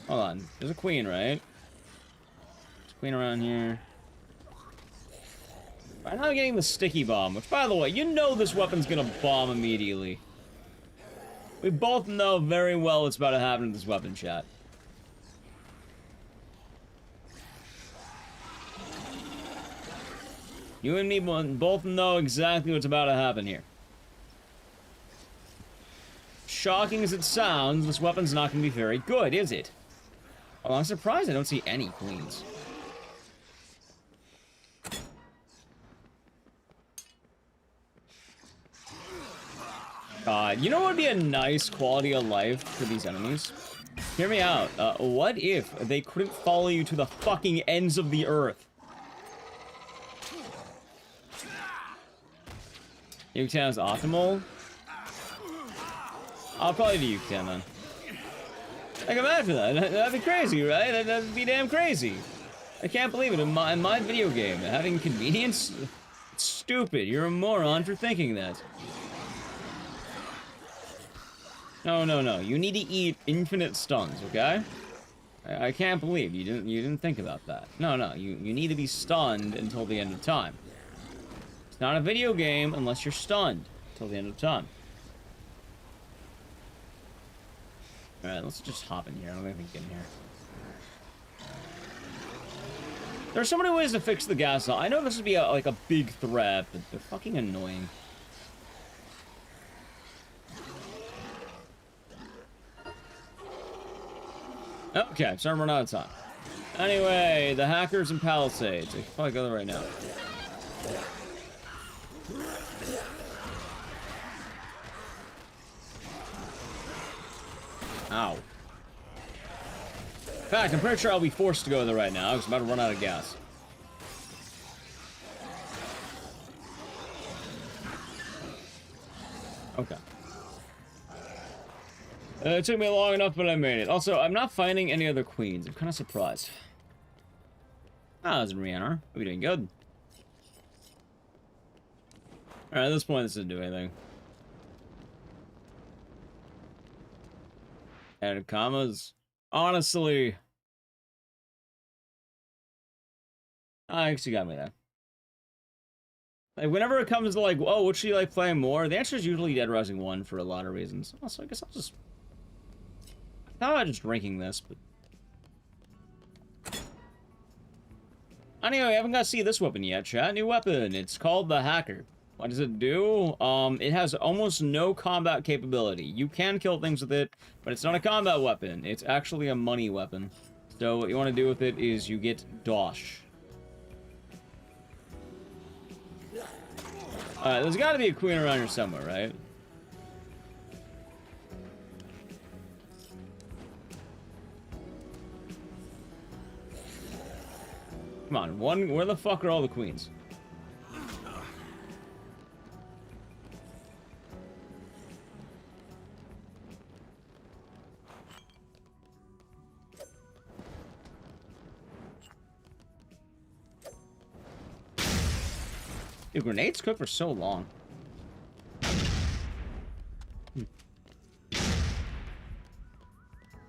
Hold on. There's a queen, right? There's a queen around here. Right now I'm getting the sticky bomb, which, by the way, you know this weapon's gonna bomb immediately. We both know very well what's about to happen to this weapon, chat. You and me both know exactly what's about to happen here. Shocking as it sounds, this weapon's not gonna be very good, is it? Oh, I'm surprised I don't see any queens. You know what would be a nice quality of life for these enemies? Hear me out. What if they couldn't follow you to the fucking ends of the earth? Yucatan is optimal? I'll probably do Yucatan then. Like, I'm mad for that. That'd be crazy, right? That'd be damn crazy. I can't believe it. In my video game, having convenience? It's stupid. You're a moron for thinking that. No. You need to eat infinite stuns, okay? I can't believe you didn't think about that. No. You need to be stunned until the end of time. It's not a video game unless you're stunned until the end of time. Alright, let's just hop in here. I don't think we can get in here. There are so many ways to fix the gas. I know this would be like a big threat, but they're fucking annoying. Okay, I'm starting to run out of time. Anyway, the hackers and palisades. I can probably go there right now. Ow. In fact, I'm pretty sure I'll be forced to go there right now because I'm about to run out of gas. Okay. It took me long enough, but I made it. Also, I'm not finding any other queens. I'm kind of surprised. Ah, there's Rihanna. We're doing good. Alright, at this point, this doesn't do anything. Added commas. Honestly. I guess you got me there. Like, whenever it comes to, like, oh, what should you like playing more? The answer is usually Dead Rising 1 for a lot of reasons. Also, I guess I'll just... I thought I was just ranking this, but... Anyway, I haven't got to see this weapon yet, chat. New weapon. It's called the Hacker. What does it do? It has almost no combat capability. You can kill things with it, but it's not a combat weapon. It's actually a money weapon. So what you want to do with it is you get Dosh. There's got to be a queen around here somewhere, right? Come on, where the fuck are all the queens? Dude, grenades cook for so long.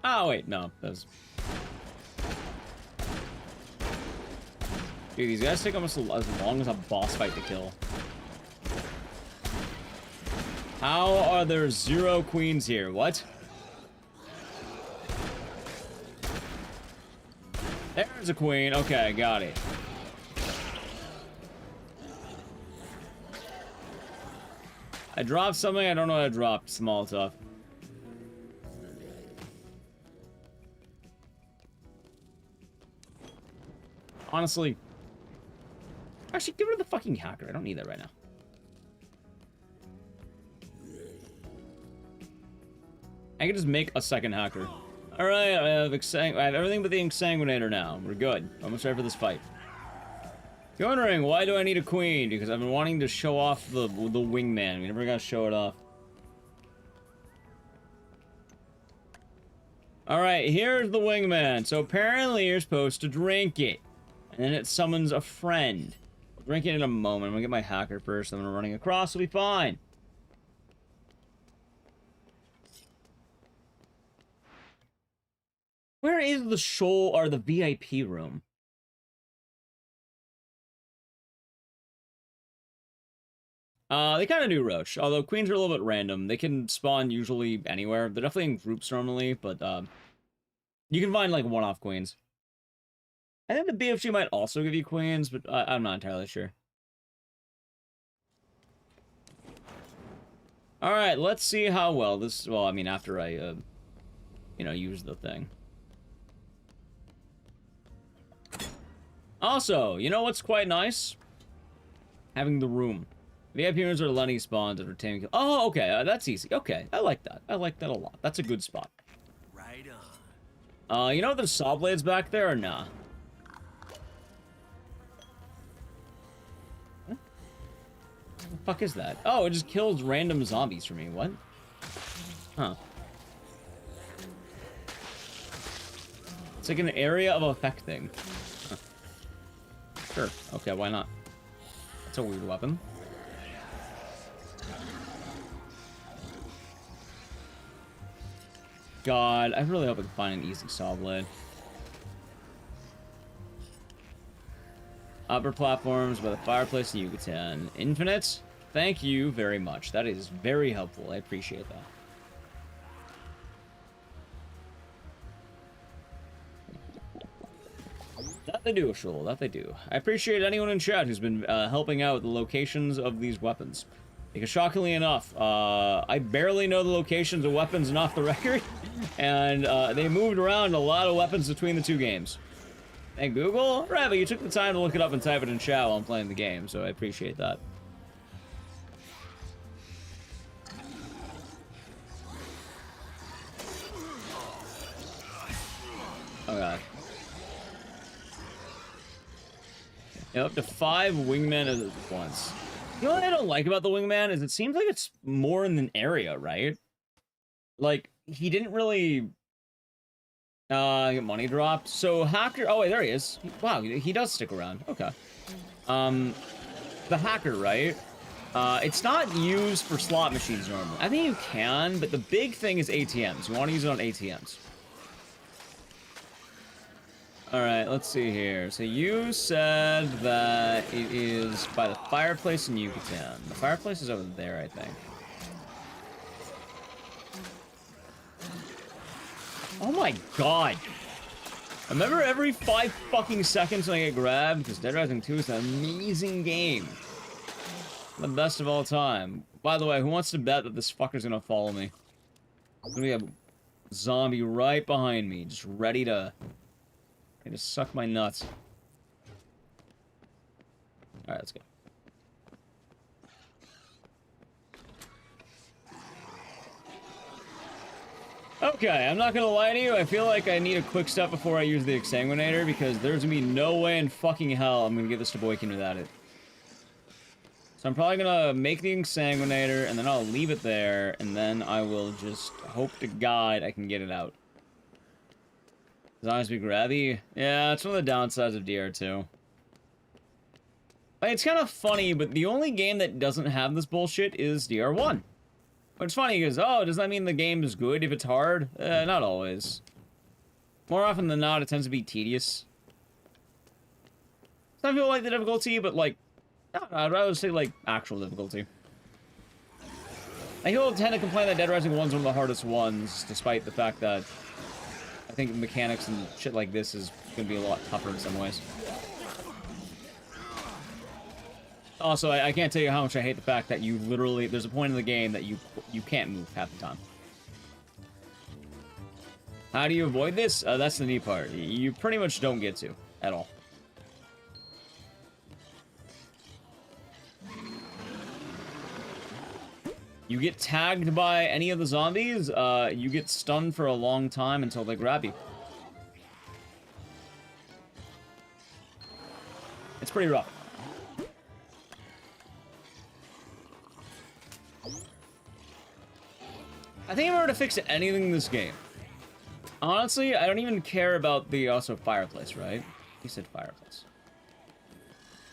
Oh, wait, no. That's... Dude, these guys take almost as long as a boss fight to kill. How are there 0 queens here? What? There's a queen. Okay, got it. I dropped something. I don't know what I dropped. Small stuff. Honestly. Actually, get rid of the fucking hacker. I don't need that right now. I can just make a second hacker. Alright, I have everything but the Exsanguinator now. We're good. Almost ready for this fight. If you're wondering, why do I need a queen? Because I've been wanting to show off the wingman. We never got to show it off. Alright, here's the wingman. So apparently you're supposed to drink it. And then it summons a friend. I'll drink it in a moment. I'm gonna get my hacker first. I'm gonna running across. It'll be fine. Where is the shoal or the VIP room? They kind of do Roach, although queens are a little bit random. They can spawn usually anywhere. They're definitely in groups normally, but you can find like one-off queens. I think the BFG might also give you queens, but I'm not entirely sure. Alright, let's see how well this... Well, I mean, after I, you know, use the thing. Also, you know what's quite nice? Having the room. VIP rooms are letting spawns and retaining... Oh, okay, that's easy. Okay, I like that. I like that a lot. That's a good spot. Right on. You know there's saw blades back there or nah? What the fuck is that? Oh, it just kills random zombies for me. What? Huh. It's like an area of effect thing. Huh. Sure. Okay, why not? That's a weird weapon. God, I really hope I can find an easy saw blade. Upper platforms by the fireplace in Yucatan. Infinite? Thank you very much. That is very helpful. I appreciate that. That they do, Shul. That they do. I appreciate anyone in chat who's been helping out with the locations of these weapons. Because shockingly enough, I barely know the locations of weapons and off the record. And they moved around a lot of weapons between the two games. And Google? Right, but you took the time to look it up and type it in chat while I'm playing the game, so I appreciate that. Oh god. Yeah, up to 5 wingmen at once. You know what I don't like about the wingman is it seems like it's more in an area, right? Like, he didn't really get money dropped. So hacker, oh wait, there he is. Wow, he does stick around. Okay. The hacker, right? It's not used for slot machines normally. I think you can, but the big thing is ATMs. You want to use it on ATMs. Alright, let's see here. So you said that it is by the fireplace in Yucatan. The fireplace is over there, I think. Oh my god! I remember every 5 fucking seconds when I get grabbed, because Dead Rising 2 is an amazing game. The best of all time. By the way, who wants to bet that this fucker's gonna follow me? There's gonna be a zombie right behind me, just ready to suck my nuts. Alright, let's go. Okay, I'm not gonna lie to you, I feel like I need a quick step before I use the exsanguinator, because there's gonna be no way in fucking hell I'm gonna get this to Boykin without it. So I'm probably gonna make the exsanguinator, and then I'll leave it there, and then I will just hope to God I can get it out. As long as we grabby? Yeah, it's one of the downsides of DR2. Like, it's kind of funny, but the only game that doesn't have this bullshit is DR1. But it's funny because, oh, does that mean the game is good if it's hard? Not always. More often than not, it tends to be tedious. Some people like the difficulty, but, like, I'd rather say, like, actual difficulty. People tend to complain that Dead Rising 1's one of the hardest ones, despite the fact that I think mechanics and shit like this is going to be a lot tougher in some ways. Also, I can't tell you how much I hate the fact that you literally... There's a point in the game that you can't move half the time. How do you avoid this? That's the neat part. You pretty much don't get to, at all. You get tagged by any of the zombies, you get stunned for a long time until they grab you. It's pretty rough. I think if I were to fix anything in this game, honestly, I don't even care about the also fireplace, right? He said fireplace.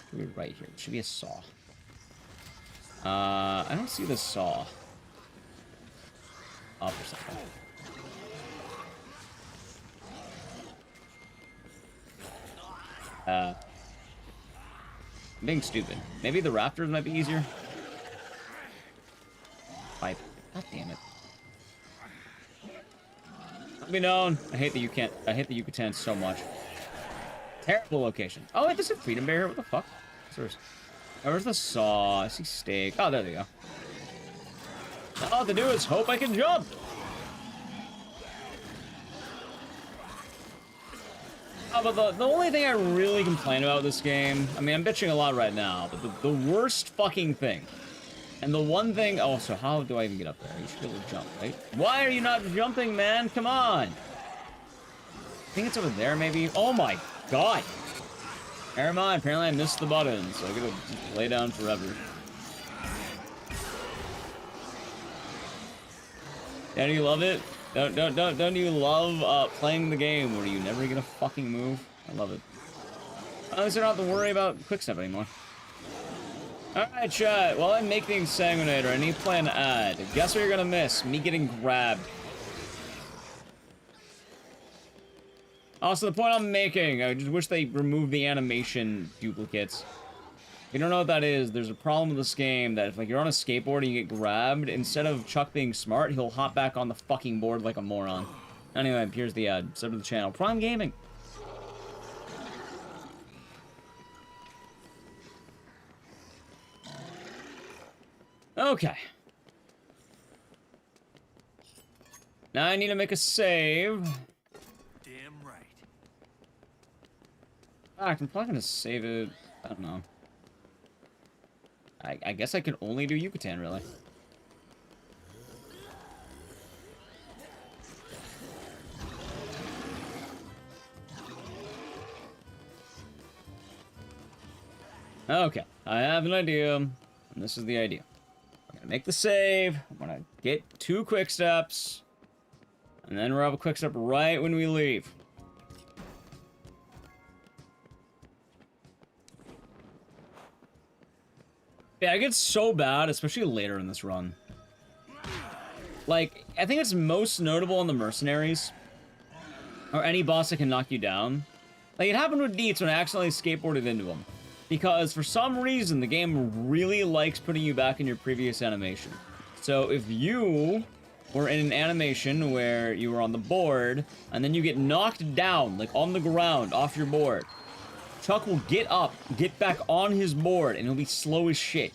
Should be right here. It should be a saw. I don't see the saw. Up or something. I'm being stupid. Maybe the rafters might be easier. Pipe. God damn it. Let me known. I hate the Yucatan so much. Terrible location. Oh wait, there's a freedom barrier. What the fuck? Where's the saw? I see steak. Oh, there they go. All I have to do is hope I can jump. Oh, but the only thing I really complain about this game, I mean, I'm bitching a lot right now, but the worst fucking thing, and the one thing, oh, so how do I even get up there? You should be able to jump, right? Why are you not jumping, man? Come on. I think it's over there, maybe. Oh my god. Never mind, apparently I missed the button, so I gotta lay down forever. Don't you love it? Don't you love playing the game where you never get a fucking move? I love it. At least I don't have to worry about quickstep anymore. Alright, chat. While I make the exsanguinator, I need to play an ad. Guess what you're gonna miss? Me getting grabbed. Also, the point I'm making, I just wish they removed the animation duplicates. If you don't know what that is, there's a problem with this game that if like you're on a skateboard and you get grabbed, instead of Chuck being smart, he'll hop back on the fucking board like a moron. Anyway, here's the ad. Sub to the channel. Prime Gaming. Okay. Now I need to make a save. Damn right. I'm probably gonna save it. I don't know. I guess I can only do Yucatan, really. Okay, I have an idea. And this is the idea. I'm gonna make the save. I'm gonna get 2 quick steps. And then we'll have a quick step right when we leave. Yeah, it gets so bad, especially later in this run. Like, I think it's most notable in the mercenaries. Or any boss that can knock you down. Like, it happened with Deets when I accidentally skateboarded into him. Because for some reason, the game really likes putting you back in your previous animation. So if you were in an animation where you were on the board, and then you get knocked down, like on the ground, off your board, Chuck will get up, get back on his board, and he'll be slow as shit.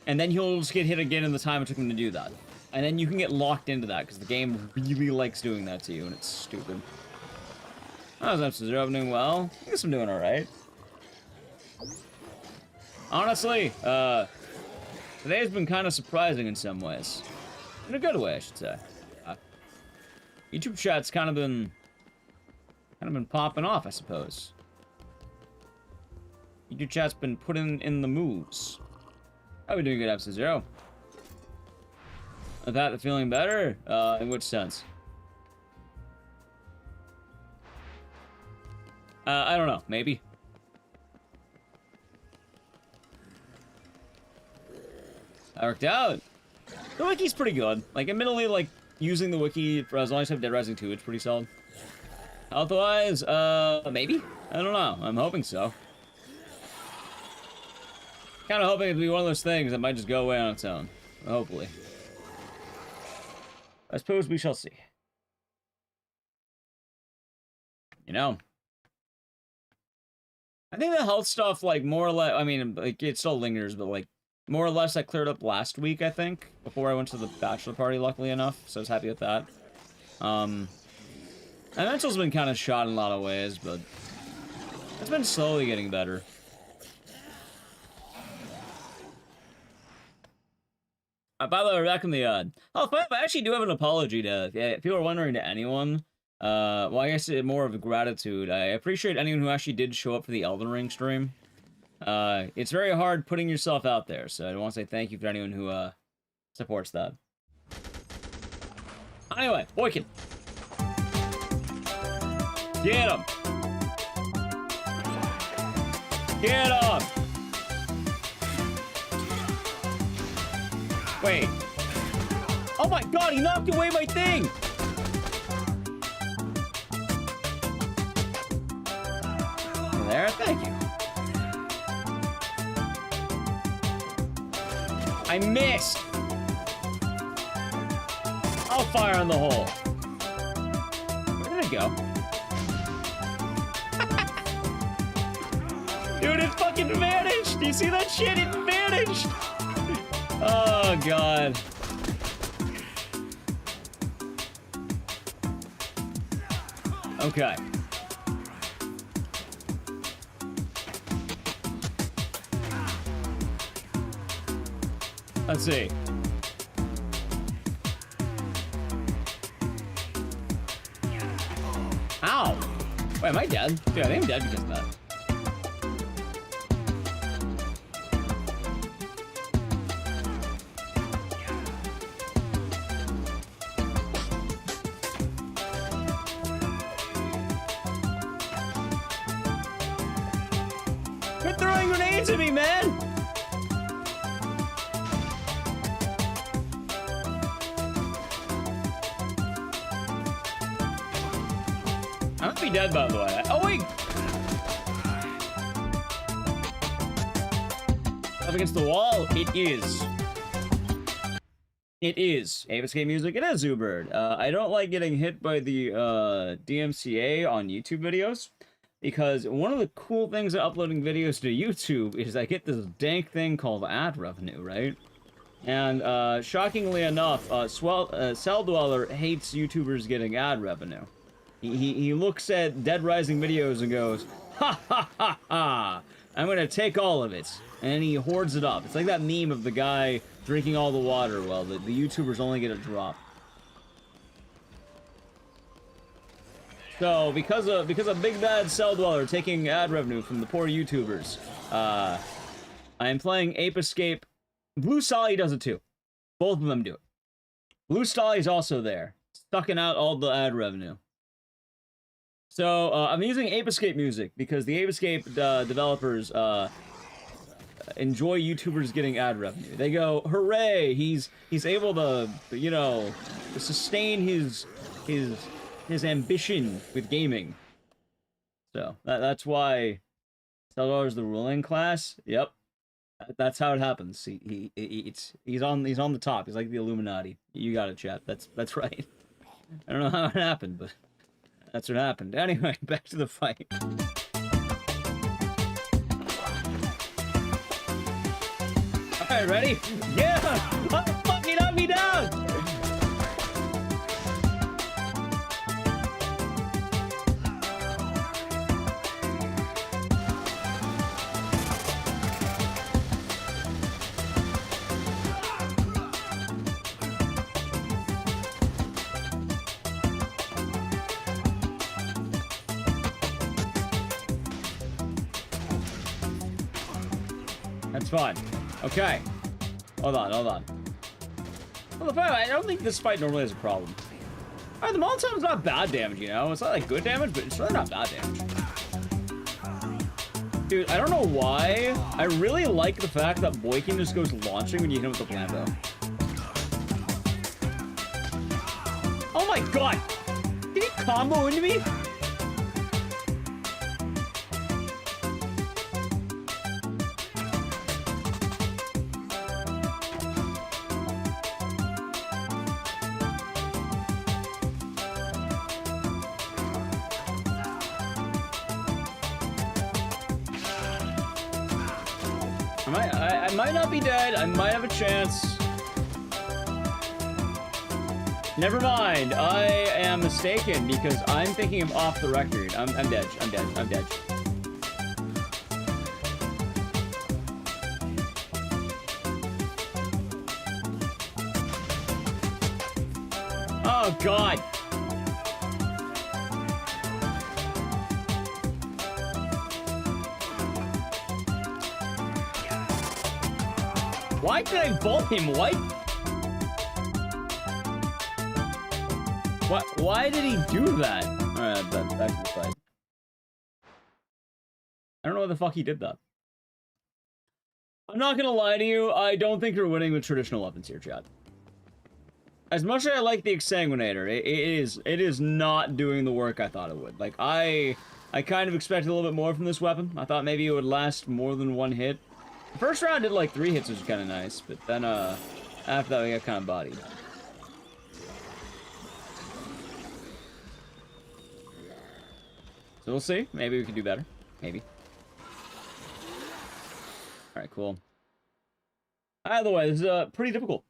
And then he'll just get hit again in the time it took him to do that. And then you can get locked into that, because the game really likes doing that to you, and it's stupid. How's episode 0 doing well? I guess I'm doing alright. Honestly, today's been kind of surprising in some ways. In a good way, I should say. YouTube chat's kind of been popping off, I suppose. YouTube chat's been putting in the moves. How are we doing good, episode 0? With that, feeling better? In which sense? I don't know, maybe. That worked out. The wiki's pretty good. Like, admittedly, like, using the wiki for as long as I have Dead Rising 2, it's pretty solid. Health-wise, maybe? I don't know. I'm hoping so. Kind of hoping it'd be one of those things that might just go away on its own. Hopefully. I suppose we shall see. You know. I think the health stuff, like, more or less, I mean, like, it still lingers, but, like, more or less I cleared up last week, I think, before I went to the bachelor party, luckily enough, so I was happy with that. And mental's been kind of shot in a lot of ways, but it's been slowly getting better. By the way, we're back in the, oh, I actually do have an apology to, if people are wondering, to anyone. Well, I guess more of a gratitude. I appreciate anyone who actually did show up for the Elden Ring stream. It's very hard putting yourself out there, so I want to say thank you for anyone who, supports that. Anyway, Boykin. Get him! Get him! Wait. Oh my god, he knocked away my thing! There, thank you. I missed! I'll fire on the hole. Where did it go? Dude, it fucking vanished! Do you see that shit? It vanished! Oh, God. Okay. Let's see. Ow! Wait, am I dead? Dude, I think I'm dead because of that. Quit throwing grenades at me, man! I might be dead, by the way. Oh, wait! Up against the wall? It is. It is. Ape Escape music, it is Zoobird. I don't like getting hit by the DMCA on YouTube videos, because one of the cool things of uploading videos to YouTube is I get this dank thing called ad revenue, right? And shockingly enough, Cell Dweller hates YouTubers getting ad revenue. He looks at Dead Rising videos and goes, ha ha ha ha, I'm gonna take all of it. And he hoards it up. It's like that meme of the guy drinking all the water while the YouTubers only get a drop. So, because of Big Bad Cell Dweller taking ad revenue from the poor YouTubers, I am playing Ape Escape Blue Stolly does it too. Both of them do it. Blue Stolly's also there, sucking out all the ad revenue. So I'm using Ape Escape music because the Ape Escape developers enjoy YouTubers getting ad revenue. They go, hooray! He's able to, you know, sustain his ambition with gaming. So that's why Salvador's the ruling class. Yep, that's how it happens. He's on the top. He's like the Illuminati. You got it, chat. That's right. I don't know how it happened, but that's what happened. Anyway, back to the fight. Alright, ready? Yeah! Fucking knock me down! That's fine. Okay. Hold on. Well, I don't think this fight normally has a problem. Alright, the Molotov's not bad damage, you know? It's not like good damage, but it's really not bad damage. Dude, I don't know why. I really like the fact that Boykin just goes launching when you hit him with the Blambo. Oh my god! Did he combo into me? I might not be dead. I might have a chance. Never mind. I am mistaken because I'm thinking of off the record. I'm dead. I'm dead. Oh, God. Why did I bolt him? What? Why did he do that? Alright, back to the fight. I don't know why the fuck he did that. I'm not gonna lie to you, I don't think you're winning with traditional weapons here, chat. As much as I like the Exsanguinator, it is not doing the work I thought it would. Like, I kind of expected a little bit more from this weapon. I thought maybe it would last more than one hit. The first round did like 3 hits, which was kind of nice, but then after that we got kind of bodied. So we'll see. Maybe we can do better. Maybe. Alright, cool. Either way, this is pretty difficult.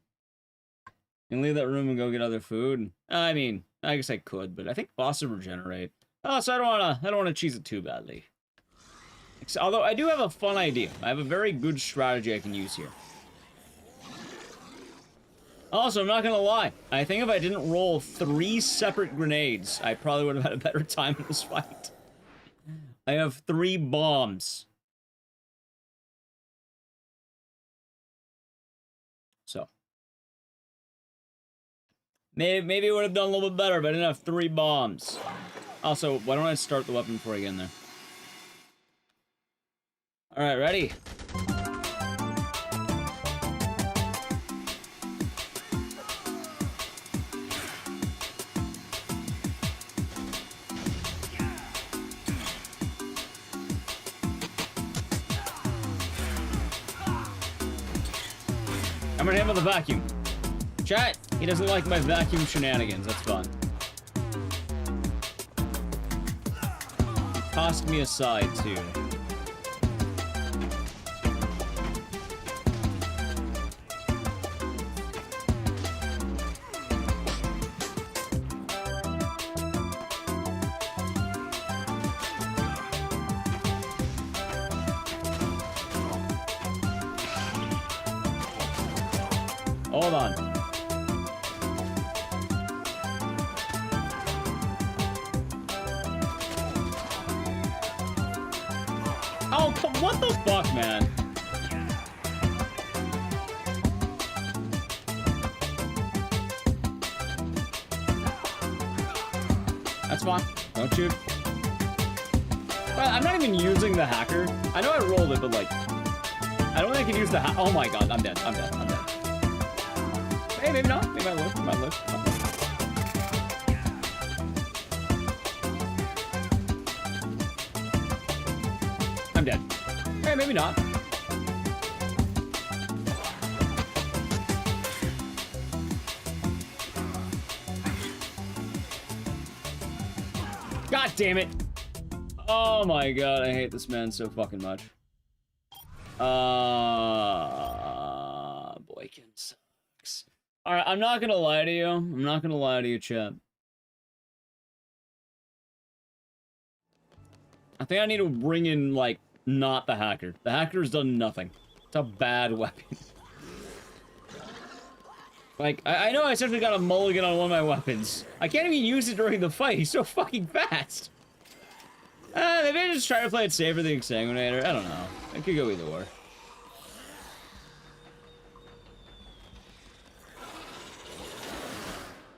You can leave that room and go get other food. I mean, I guess I could, but I think bosses regenerate. Oh, so I don't wanna cheese it too badly. Although I do have a fun idea. I have a very good strategy I can use here. Also, I'm not gonna lie. I think if I didn't roll 3 separate grenades, I probably would have had a better time in this fight. I have 3 bombs. So. Maybe it would have done a little bit better, but I didn't have 3 bombs. Also, why don't I start the weapon before I get in there? Alright, ready? I'm gonna hit him with a vacuum. Chat, he doesn't like my vacuum shenanigans, that's fun. Tossed me aside, too. Hold on. Oh, what the fuck, man? That's fine. Don't shoot. Well, I'm not even using the hacker. I know I rolled it, but like, I don't think I can use the oh my god, I'm dead. I'm dead. I'm dead. Hey, maybe not. Maybe I live. Maybe I live. I'm dead. Hey, maybe not. God damn it. Oh my god, I hate this man so fucking much. Boykin sucks. Alright, I'm not gonna lie to you. I'm not gonna lie to you, chat. I think I need to bring in, like, not the hacker. The hacker's done nothing. It's a bad weapon. Like, I know I essentially got a mulligan on one of my weapons. I can't even use it during the fight. He's so fucking fast. Maybe I just try to play it safer than the Exsanguinator. I don't know. It could go either way.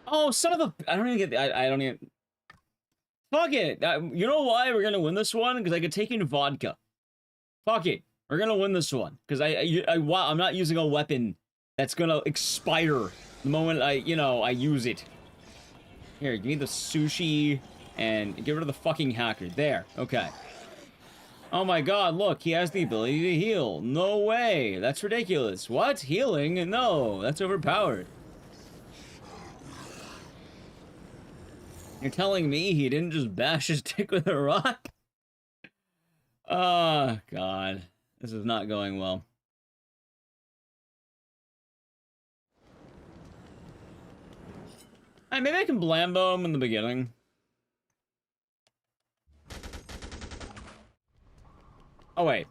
Oh, son of a... I don't even get the... I don't even... Fuck it. You know why we're gonna win this one? Because I could take in vodka. Fuck it. We're gonna win this one. Because I'm not using a weapon that's gonna expire the moment I use it. Here, give me the sushi and get rid of the fucking hacker. There. Okay. Oh my god, look, he has the ability to heal. No way. That's ridiculous. What? Healing? No, that's overpowered. You're telling me he didn't just bash his dick with a rock? Oh, God. This is not going well. Hey, maybe I can Blambo him in the beginning. Oh, wait.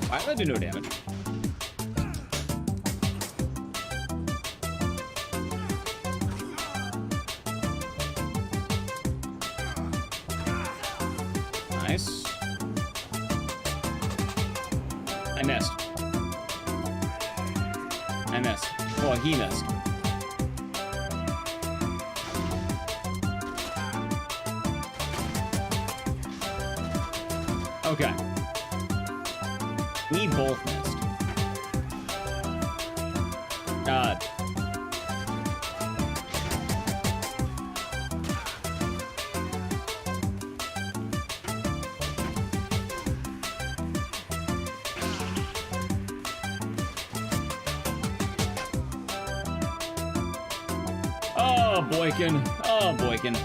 Why did I do no damage? Nice. I missed. I missed. Oh, he missed. Okay. We both missed. God. Oh, Boykin. Oh, Boykin.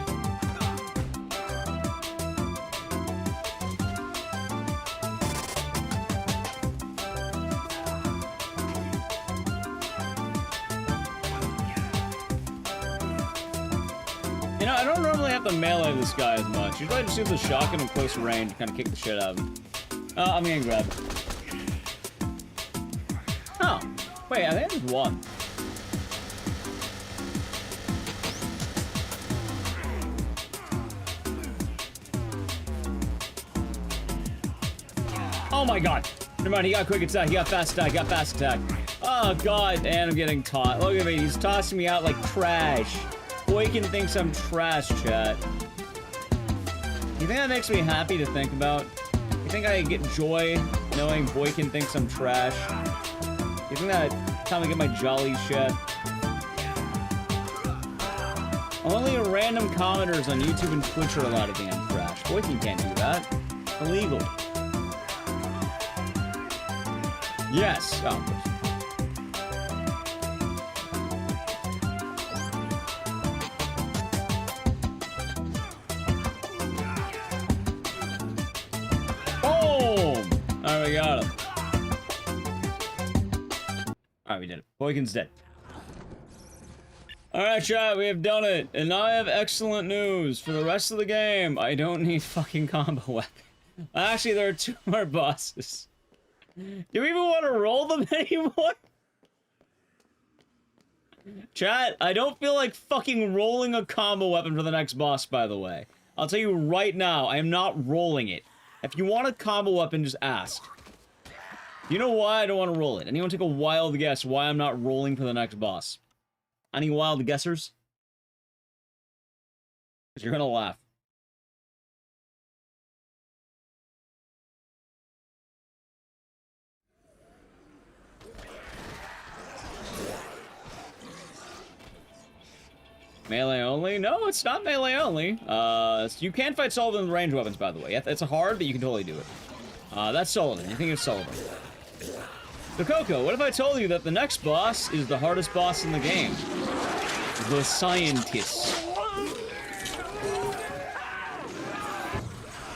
You know, I don't normally have to melee this guy as much. Usually I just use the shotgun in close range to kind of kick the shit out of him. I'm gonna grab it. Oh. Wait, I think I just won. Oh my god. Never mind, he got quick attack, he got fast attack, he got fast attack. Oh god, and I'm getting taught. Look at me, he's tossing me out like trash. Boykin thinks I'm trash, chat. You think that makes me happy to think about? You think I get joy knowing Boykin thinks I'm trash? You think that time I get my jolly shit? Only random commenters on YouTube and Twitch are allowed to think I'm trash. Boykin can't do that. Illegal. Yes. Oh, of course. Alright, we got him. Alright, we did it. Boykin's dead. Alright, chat, we have done it. And now I have excellent news. For the rest of the game, I don't need fucking combo weapon. Actually, there are 2 more bosses. Do we even want to roll them anymore? Chat, I don't feel like fucking rolling a combo weapon for the next boss, by the way. I'll tell you right now, I am not rolling it. If you want a combo weapon, just ask. You know why I don't want to roll it? Anyone take a wild guess why I'm not rolling for the next boss? Any wild guessers? Because you're gonna laugh. Melee only? No, it's not melee only. You can fight Sullivan with range weapons, by the way. It's hard, but you can totally do it. That's Sullivan. You think it's Sullivan. So, Coco, what if I told you that the next boss is the hardest boss in the game? The Scientist.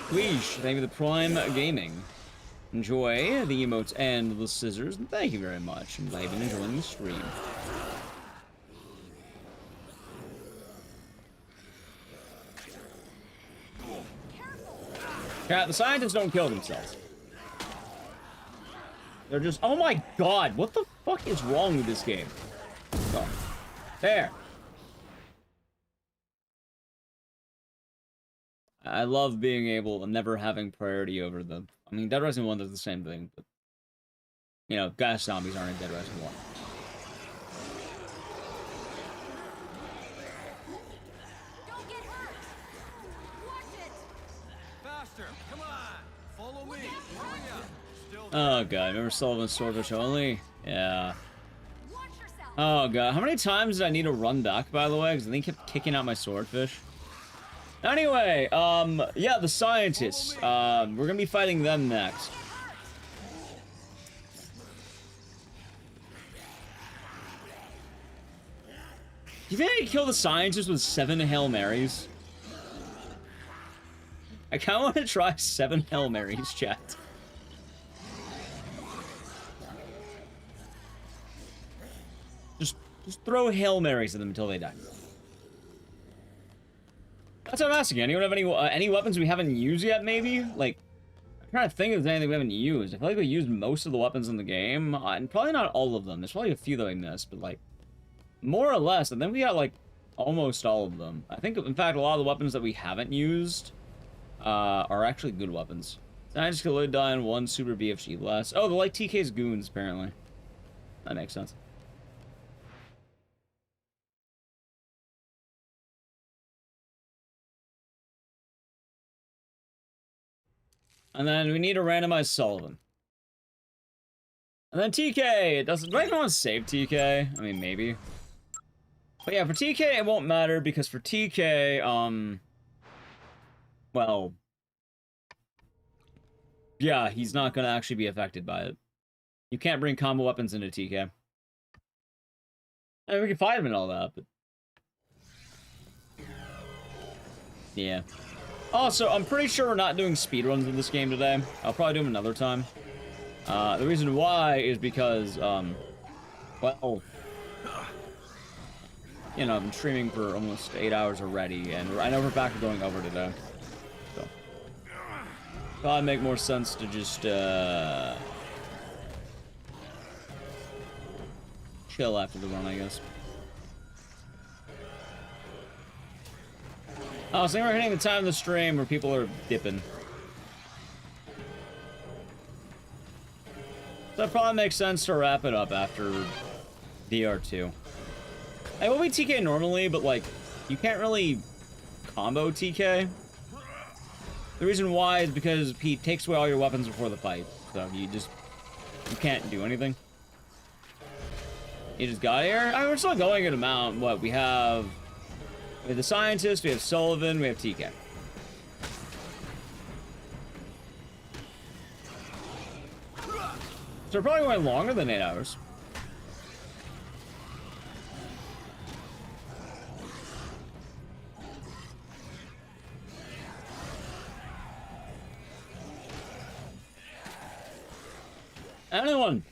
Please, thank you for the Prime Gaming. Enjoy the emotes and the scissors, and thank you very much. And I've been enjoying the stream. Cat, the scientists don't kill themselves. They're just... Oh my god, what the fuck is wrong with this game? Oh. There. I love being able and never having priority over them. I mean, Dead Rising 1 does the same thing, but... You know, gas zombies aren't in Dead Rising 1. Don't get hurt. Watch it. Faster! Come on! Follow me! Hurry up! Still Oh god, remember Sullivan's Swordfish only? Yeah. Watch yourself. Oh god, how many times did I need to run back, by the way? Because I think he kept kicking out my swordfish. Anyway, yeah, the scientists. We're gonna be fighting them next. You think I could kill the scientists with 7 Hail Marys? I kinda want to try 7 Hail Marys, chat. Just throw Hail Marys at them until they die. That's what I'm asking. Anyone have any weapons we haven't used yet, maybe? Like, I'm trying to think if there's anything we haven't used. I feel like we used most of the weapons in the game, and probably not all of them. There's probably a few that I missed, but, like, more or less, and then we got, like, almost all of them. I think, in fact, a lot of the weapons that we haven't used are actually good weapons. I just could die on 1 super BFG less. Oh, they're like TK's goons, apparently. That makes sense. And then we need to randomize Sullivan. And then TK, it doesn't... Do I even want to save TK? I mean, maybe. But yeah, for TK, it won't matter, because for TK, well... Yeah, he's not gonna actually be affected by it. You can't bring combo weapons into TK. I mean, we can fight him and all that, but... Yeah. Also, I'm pretty sure we're not doing speedruns in this game today. I'll probably do them another time. The reason why is because, well, you know, I've been streaming for almost 8 hours already, and I know we're back to going over today. So, thought it'd make more sense to just, chill after the run, I guess. Oh, so we're hitting the time of the stream where people are dipping. So that probably makes sense to wrap it up after DR2. I will be TK normally, but like, you can't really combo TK. The reason why is because he takes away all your weapons before the fight. So you can't do anything. You just got here? I mean, we're still going at amount. What, we have the scientist, we have Sullivan, we have TK. So we're probably going longer than 8 hours.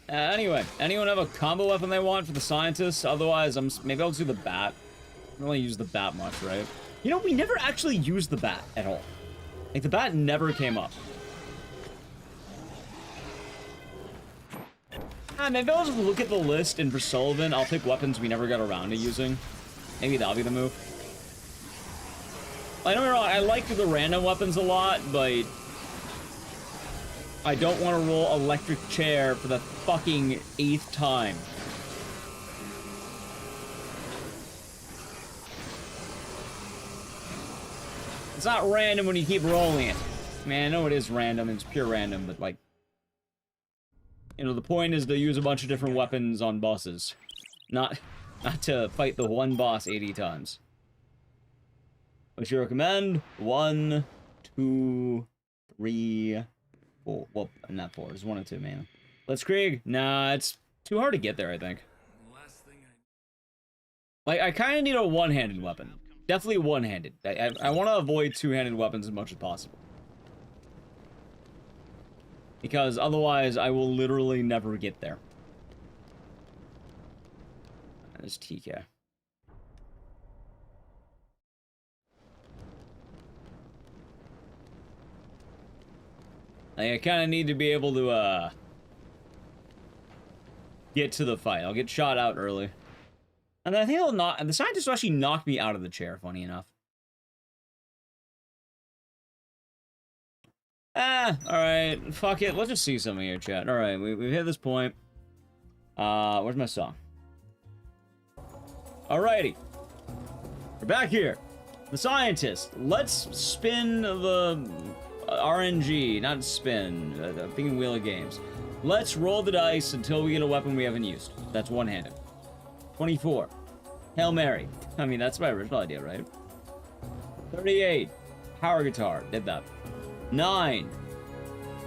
Anyway, anyone have a combo weapon they want for the scientists? Otherwise, maybe I'll do the bat. I don't really use the bat much, right? You know, we never actually used the bat at all. Like, the bat never came up. Maybe I'll just look at the list, and for Sullivan, I'll pick weapons we never got around to using. Maybe that'll be the move. I don't get me wrong, I like the random weapons a lot, but I don't want to roll electric chair for the fucking 8th time. It's not random when you keep rolling it. Man, I know it is random, it's pure random, but like... You know, the point is to use a bunch of different weapons on bosses. Not to fight the one boss 80 times. What you recommend? 1, 2, 3, 4. Well, not 4. There's 1 and 2, man. Blitzkrieg? Nah, it's too hard to get there, I think. Like, I kind of need a one-handed weapon. Definitely one-handed. I want to avoid two-handed weapons as much as possible. Because otherwise, I will literally never get there. There's TK. I kind of need to be able to, get to the fight. I'll get shot out early. And I think it'll not... The scientist will actually knock me out of the chair, funny enough. Alright. Fuck it. Let's just see something here, chat. Alright, we've hit this point. Where's my song? Alrighty. We're back here. The scientist. Let's spin the RNG. Not spin. I'm thinking Wheel of Games. Let's roll the dice until we get a weapon we haven't used. That's one-handed. 24. Hail Mary. I mean, that's my original idea, right? 38. Power guitar. Did that. 9.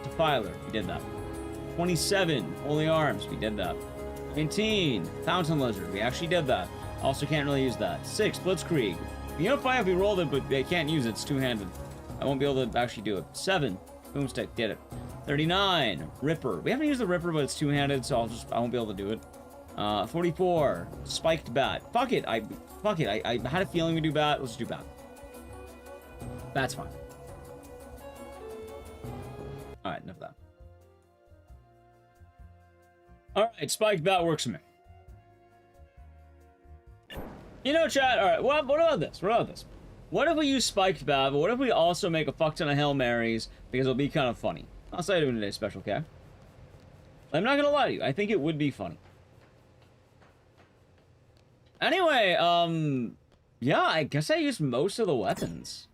Defiler. We did that. 27. Holy Arms. We did that. 19. Fountain Lizard. We actually did that. Also can't really use that. 6. Blitzkrieg. You know, fine if we rolled it, but I can't use it. It's two-handed. I won't be able to actually do it. 7. Boomstick. Did it. 39. Ripper. We haven't used the Ripper, but it's two-handed, so I won't be able to do it. 44. Spiked Bat. Fuck it. I had a feeling we'd do Bat. Let's do Bat. Bat's fine. Alright, enough of that. Alright, Spiked Bat works for me. You know, chat, alright, what about this? What about this? What if we use Spiked Bat, but what if we also make a fuck ton of Hail Marys, because it'll be kind of funny? I'll say it in today's special, okay? I'm not gonna lie to you, I think it would be funny. Anyway, yeah, I guess I used most of the weapons.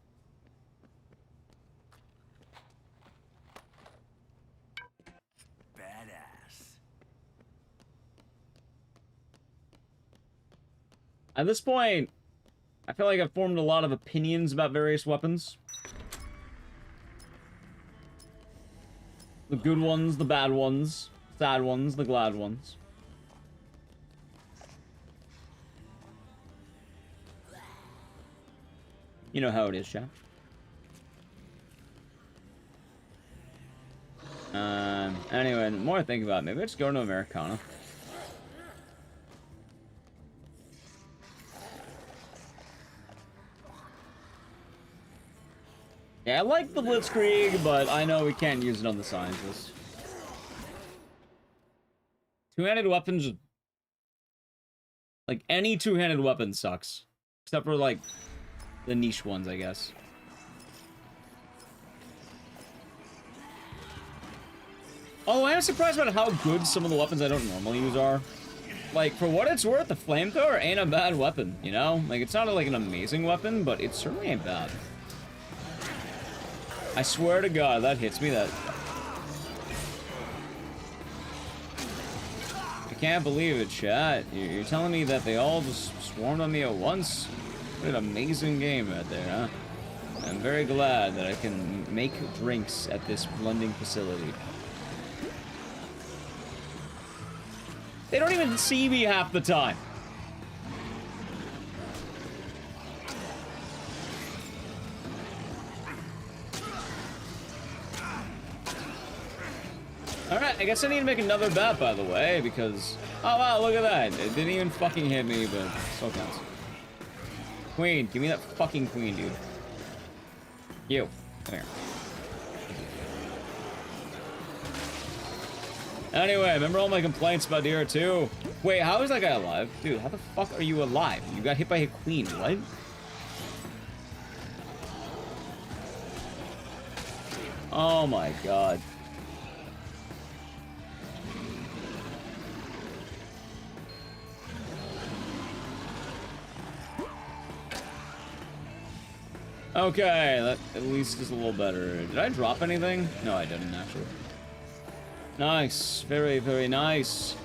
At this point, I feel like I've formed a lot of opinions about various weapons. The good ones, the bad ones, sad ones, the glad ones. You know how it is, chat. Anyway, the more I think about it, maybe I just go into Americana. Yeah, I like the Blitzkrieg, but I know we can't use it on the scientist. Two-handed weapons... Like, any two-handed weapon sucks. Except for, like, the niche ones, I guess. Oh, I am surprised about how good some of the weapons I don't normally use are. Like, for what it's worth, the flamethrower ain't a bad weapon, you know? Like, it's not, like, an amazing weapon, but it certainly ain't bad. I swear to God, that hits me, that... I can't believe it, chat. You're telling me that they all just swarmed on me at once? What an amazing game right there, huh? I'm very glad that I can make drinks at this blending facility. They don't even see me half the time. Alright, I guess I need to make another bat, by the way, because... Oh, wow, look at that. It didn't even fucking hit me, but still counts. Queen, give me that fucking queen, dude. You. Come here. Anyway, remember all my complaints about DR2? Wait, how is that guy alive? Dude, how the fuck are you alive? You got hit by a queen, what? Oh my God. Okay, that at least is a little better. Did I drop anything? No, I didn't, actually. Nice. Very, very nice.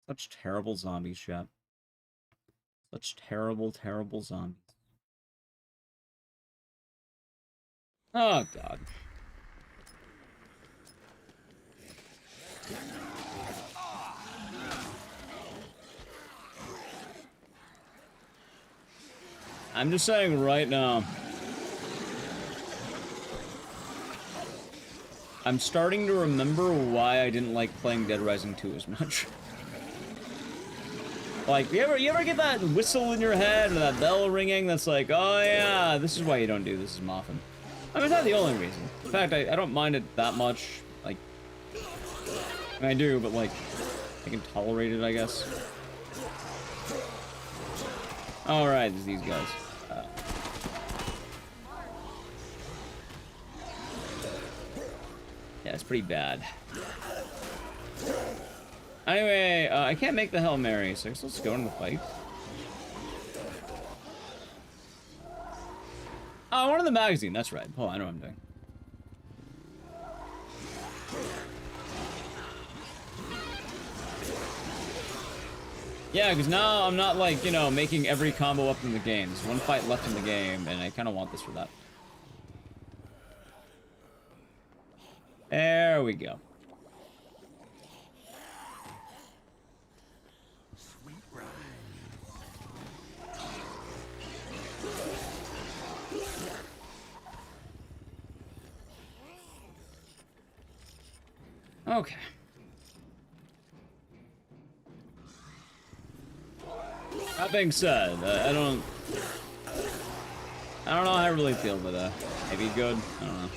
Such terrible zombies, chat. Such terrible, terrible zombies. Oh, God. I'm just saying right now, I'm starting to remember why I didn't like playing Dead Rising 2 as much. Like, you ever get that whistle in your head or that bell ringing that's like, oh yeah, this is why you don't do this as often. I mean, it's not the only reason. In fact, I don't mind it that much. Like, I mean, I do, but like, I can tolerate it, I guess. Alright, there's these guys. Yeah, it's pretty bad. Anyway, I can't make the Hail Mary, so I guess let's go into the fight. Oh, I wanted the magazine, that's right. Oh, I know what I'm doing. Yeah, because now I'm not, like, you know, making every combo up in the game. There's one fight left in the game, and I kind of want this for that. There we go. Sweet ride. Okay. That being said, I don't know how I really feel, but maybe good. I don't know.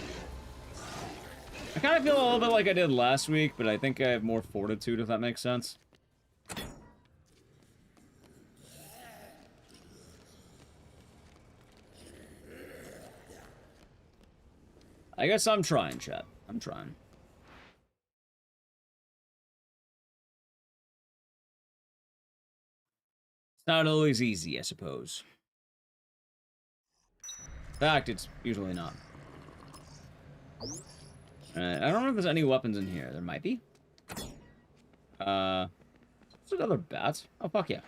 I kind of feel a little bit like I did last week, but I think I have more fortitude, if that makes sense. I guess I'm trying, chat. I'm trying. It's not always easy, I suppose. In fact, it's usually not. I don't know if there's any weapons in here. There might be. There's another bat. Oh, fuck yeah.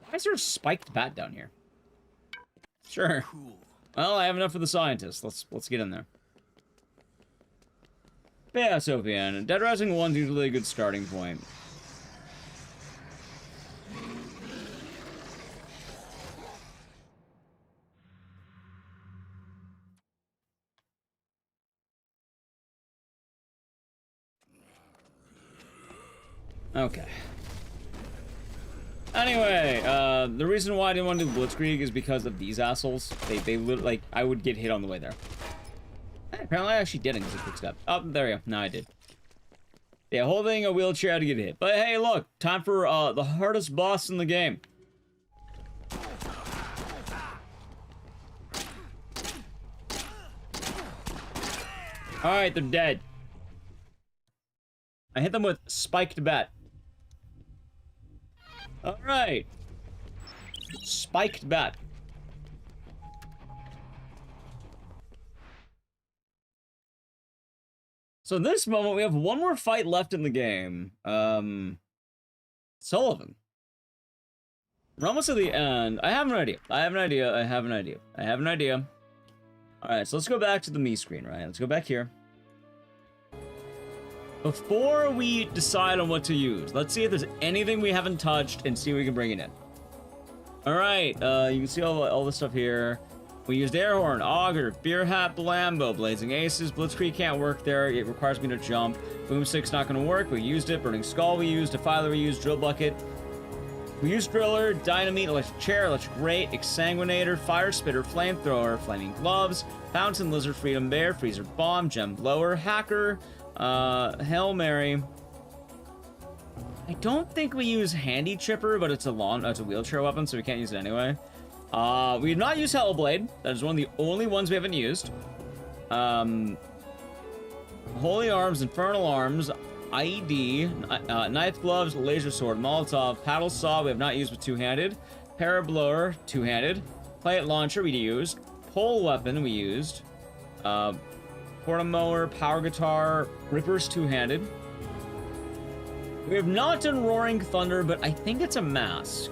Why is there a spiked bat down here? Sure. Cool. Well, I have enough for the scientists. Let's get in there. But yeah, Sofian. Dead Rising 1's usually a good starting point. Okay. Anyway, the reason why I didn't want to do Blitzkrieg is because of these assholes. They like, I would get hit on the way there. Apparently I actually didn't, because it quick step. Oh, there you go. No, I did. Yeah, holding a wheelchair to get hit. But hey, look, time for the hardest boss in the game. Alright, they're dead. I hit them with spiked bat. Alright. Spiked bat. So in this moment, we have one more fight left in the game. Sullivan. We're almost at the end. I have an idea. Alright, so let's go back to the me screen, right? Let's go back here. Before we decide on what to use, let's see if there's anything we haven't touched and see if we can bring it in. Alright, you can see all this stuff here. We used air horn, auger, beer hat, blambo, blazing aces. Blitzkrieg can't work there. It requires me to jump. Boomstick's not going to work. We used it. Burning skull we used. Defiler we used. Drill bucket. We used driller, dynamite, electric chair, electric grate, exsanguinator, fire spitter, flamethrower, flaming gloves, fountain, lizard, freedom bear, freezer bomb, gem blower, hacker, Hail Mary. I don't think we use handy chipper, but it's a wheelchair weapon, so we can't use it anyway. We did not use Hellblade. That is one of the only ones we haven't used. Holy Arms, Infernal Arms, IED, Knife Gloves, Laser Sword, Molotov, Paddle Saw we have not used with two-handed, Parablower, two-handed, Plate Launcher we used, Pole Weapon we used, Portamower, Power Guitar, Rippers two-handed. We have not done Roaring Thunder, but I think it's a mask.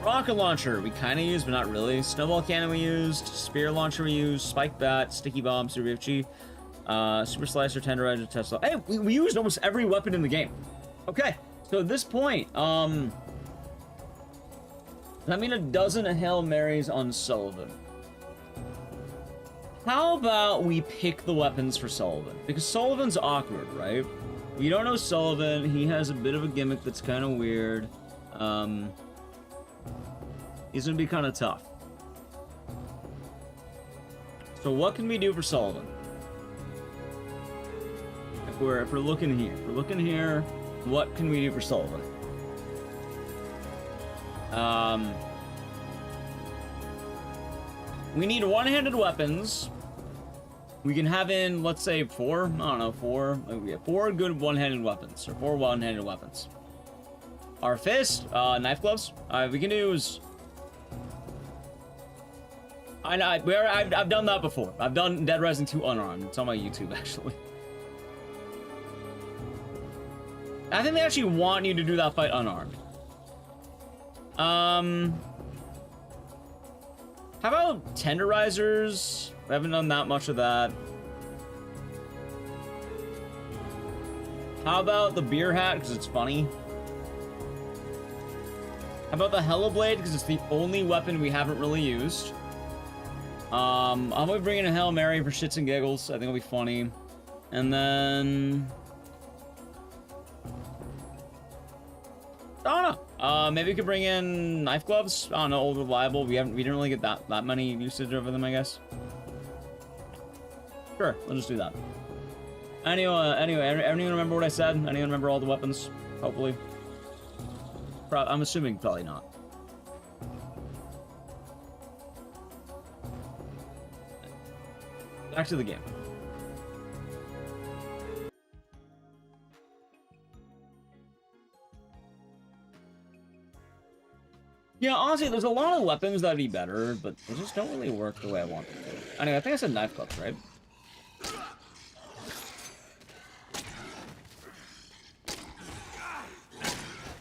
Rocket Launcher we kind of used, but not really. Snowball Cannon we used, Spear Launcher we used, Spike Bat, Sticky Bomb, Super BFG, Super Slicer, Tenderizer, Tesla. Hey, we used almost every weapon in the game. Okay, so at this point, I mean a dozen Hail Marys on Sullivan. How about we pick the weapons for Sullivan? Because Sullivan's awkward, right? We don't know Sullivan. He has a bit of a gimmick that's kind of weird. He's gonna be kind of tough. So what can we do for Sullivan? If we're looking here, what can we do for Sullivan? We need one-handed weapons. We can have in, let's say, four good one-handed weapons, or 4 one-handed weapons. Our fist, knife gloves. We can use. I've done that before. I've done Dead Rising 2 unarmed. It's on my YouTube, actually. I think they actually want you to do that fight unarmed. How about tenderizers? I haven't done that much of that. How about the beer hat, because it's funny? How about the Hella Blade, because it's the only weapon we haven't really used. I'm gonna bring in a Hail Mary for shits and giggles. I think it'll be funny. And then I don't know. Maybe we could bring in knife gloves. I don't know, old reliable. We didn't really get that many usage over them, I guess. Sure, we'll just do that. Anyway, anyone remember what I said? Anyone remember all the weapons? Hopefully. I'm assuming probably not. Back to the game. Yeah, honestly, there's a lot of weapons that'd be better, but they just don't really work the way I want them to. Anyway, I think I said knife gloves, right?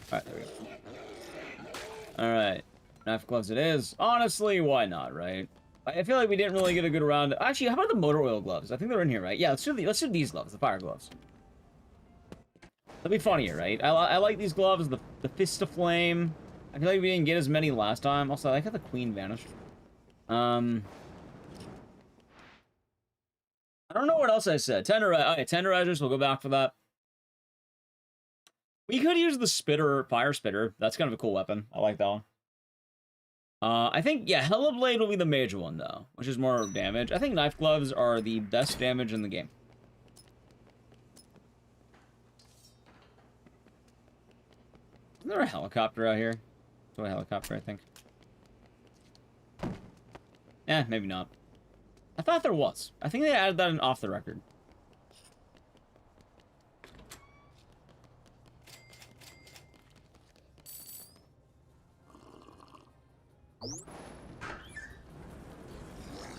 Alright, there we go. Alright. Knife gloves it is. Honestly, why not, right? I feel like we didn't really get a good round. Actually, how about the motor oil gloves? I think they're in here, right? Yeah, let's do these gloves, the fire gloves. That'd be funnier, right? I like these gloves, the fist of flame. I feel like we didn't get as many last time. Also, I like how the queen vanished. I don't know what else I said. Tenderizers, we'll go back for that. We could use the spitter, fire spitter. That's kind of a cool weapon. I like that one. I think, yeah, Hella Blade will be the major one, though, which is more damage. I think knife gloves are the best damage in the game. Isn't there a helicopter out here? Is a helicopter, I think. Eh, maybe not. I thought there was. I think they added that in off the record.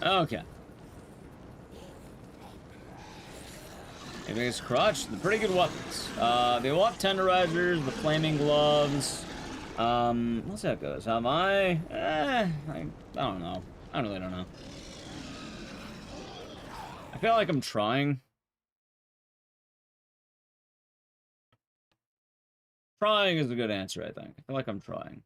Okay. Ecdycis crotch, the pretty good weapons. They want tenderizers, the flaming gloves. Let's see how it goes. Am I don't know. I really don't know. I feel like I'm trying. Trying is a good answer, I think. I feel like I'm trying.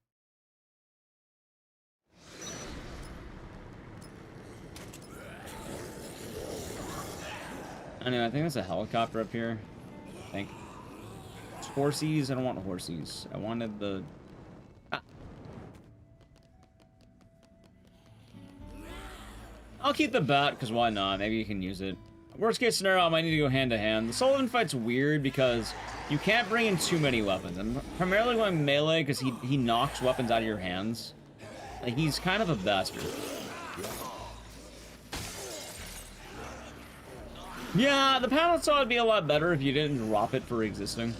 Anyway, I think there's a helicopter up here. I think. It's horsies. I don't want horsies. I wanted the... Ah. I'll keep the bat, because why not? Maybe you can use it. Worst case scenario, I might need to go hand to hand. The Sullivan fight's weird because you can't bring in too many weapons. I'm primarily going melee because he knocks weapons out of your hands. Like, he's kind of a bastard. Yeah, the panel saw would be a lot better if you didn't drop it for existing.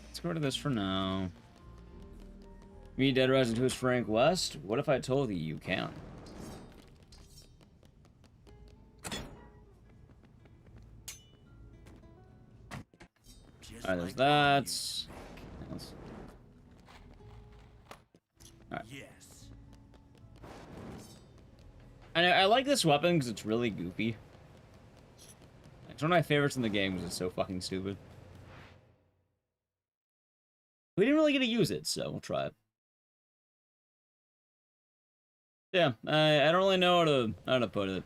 Let's go to this for now. Me, Dead Rising 2 is Frank West. What if I told you you can? Alright, there's that. Alright. Yes. And I like this weapon because it's really goofy. It's one of my favorites in the game because it's so fucking stupid. We didn't really get to use it, so we'll try it. Yeah, I don't really know how to put it.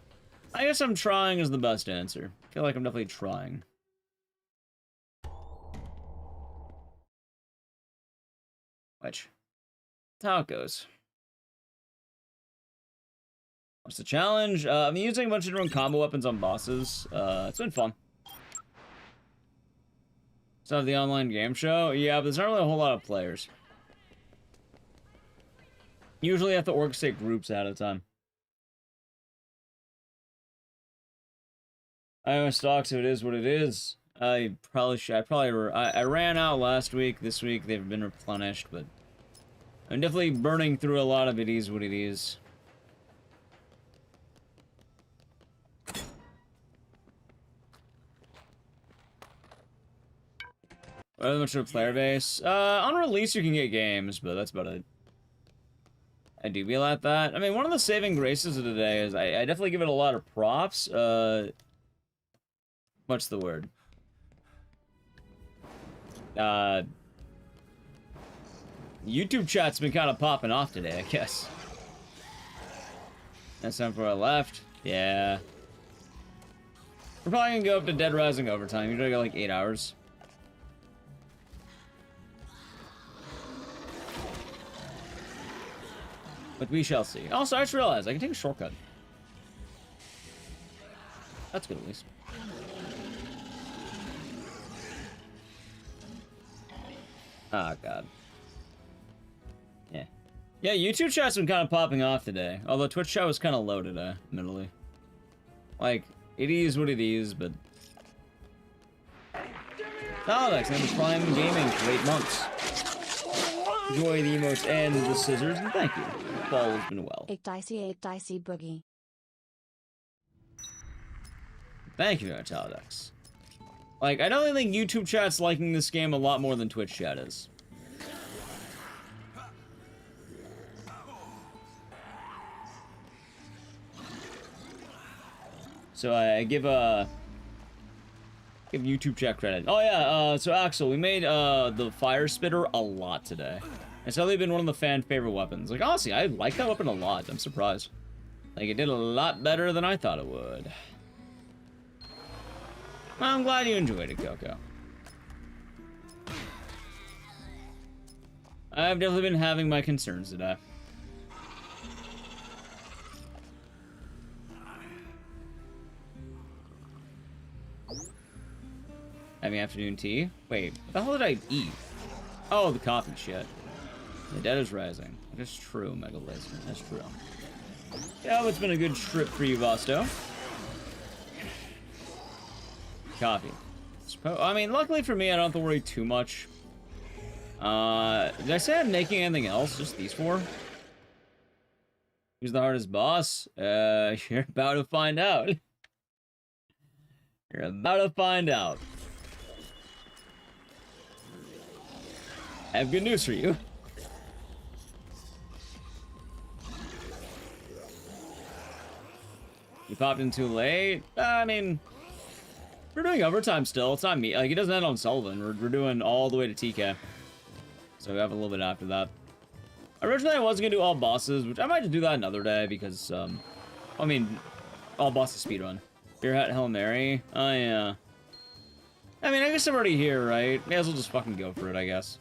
I guess I'm trying is the best answer. I feel like I'm definitely trying. Which, that's how it goes. What's the challenge? I've been using a bunch of different combo weapons on bosses. It's been fun. So the online game show? Yeah, but there's not really a whole lot of players. Usually you have to orchestrate groups at a time. I own stocks, so it is what it is. I ran out last week. This week they've been replenished, but I'm definitely burning through a lot of it is what it is. Rather much of a player base. On release you can get games, but that's about it. I do feel at that. I mean, one of the saving graces of today is I definitely give it a lot of props. What's the word? YouTube chat's been kind of popping off today, I guess. That's time for our left. Yeah. We're probably gonna go up to Dead Rising overtime. Usually got like 8 hours. But we shall see. Also, I just realized I can take a shortcut. That's good, at least. Oh, God. Yeah. Yeah, YouTube chat's been kind of popping off today. Although Twitch chat was kind of low today, admittedly. Like, it is what it is, but... Alex, I've been playing gaming for 8 months. Enjoy the emotes and the scissors, and thank you. Fall has been well. Ecdycis boogie. Thank you, Ecdycis. Like, I don't think YouTube chat's liking this game a lot more than Twitch chat is. So I give YouTube chat credit. Oh yeah, so Axel, we made the fire spitter a lot today. It's really been one of the fan favorite weapons. Like honestly, I like that weapon a lot. I'm surprised. Like it did a lot better than I thought it would. Well, I'm glad you enjoyed it, Coco. I've definitely been having my concerns today. Having afternoon tea? Wait, what the hell did I eat? Oh, the coffee shit. The dead is rising. That is true, Mega Blazer. That's true. Yeah, it's been a good trip for you, Vosto. Coffee. I mean, luckily for me, I don't have to worry too much. Did I say I'm making anything else? Just these 4? Who's the hardest boss? You're about to find out. You're about to find out. I have good news for you. You popped in too late? I mean, we're doing overtime still. It's not me. Like, it doesn't end on Sullivan. We're doing all the way to TK. So we have a little bit after that. Originally, I was going to do all bosses, which I might just do that another day because, I mean, all bosses speedrun. Beer Hat Hail Mary? Oh, yeah. I mean, I guess I'm already here, right? May as well just fucking go for it, I guess.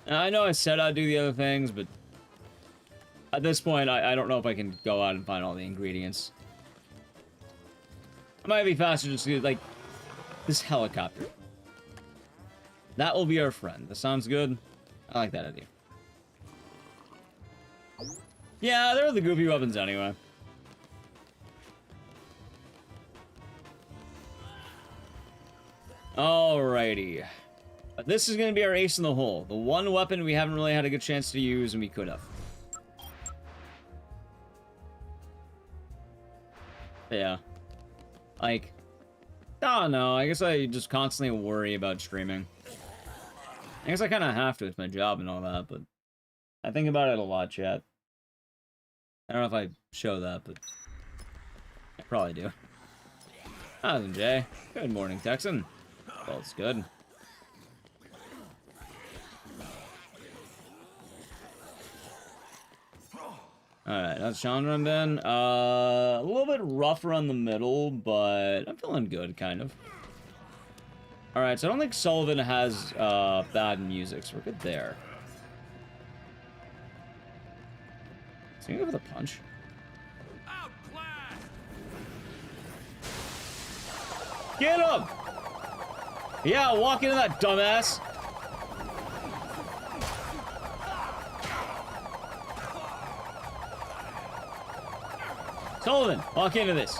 I know I said I'd do the other things, but at this point, I don't know if I can go out and find all the ingredients. It might be faster just to, like, this helicopter. That will be our friend. That sounds good. I like that idea. Yeah, they're the goofy weapons anyway. Alrighty. This is going to be our ace in the hole. The one weapon we haven't really had a good chance to use, and we could have. Yeah. Like, I don't know. I guess I just constantly worry about streaming. I guess I kind of have to. It's my job and all that, but I think about it a lot, chat. I don't know if I show that, but I probably do. How's Jay? Good morning, Texan. Well, it's good. Alright, that's Chandra then. A little bit rough around the middle, but I'm feeling good, kind of. Alright, so I don't think Sullivan has bad music, so we're good there. So you go for the punch. Get him! Yeah, walk into that, dumbass! Sullivan, walk into this.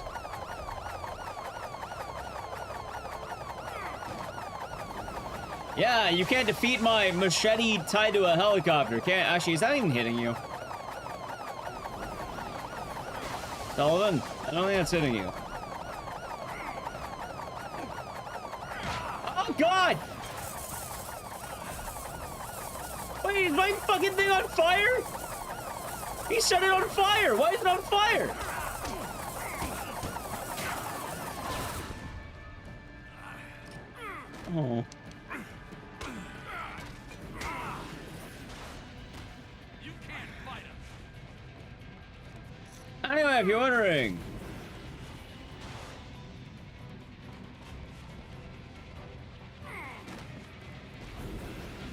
Yeah, you can't defeat my machete tied to a helicopter. Can't actually, is that even hitting you? Sullivan, I don't think that's hitting you. Oh god! Wait, is my fucking thing on fire? He set it on fire! Why is it on fire? Oh. You can't fight him. Anyway, if you're wondering.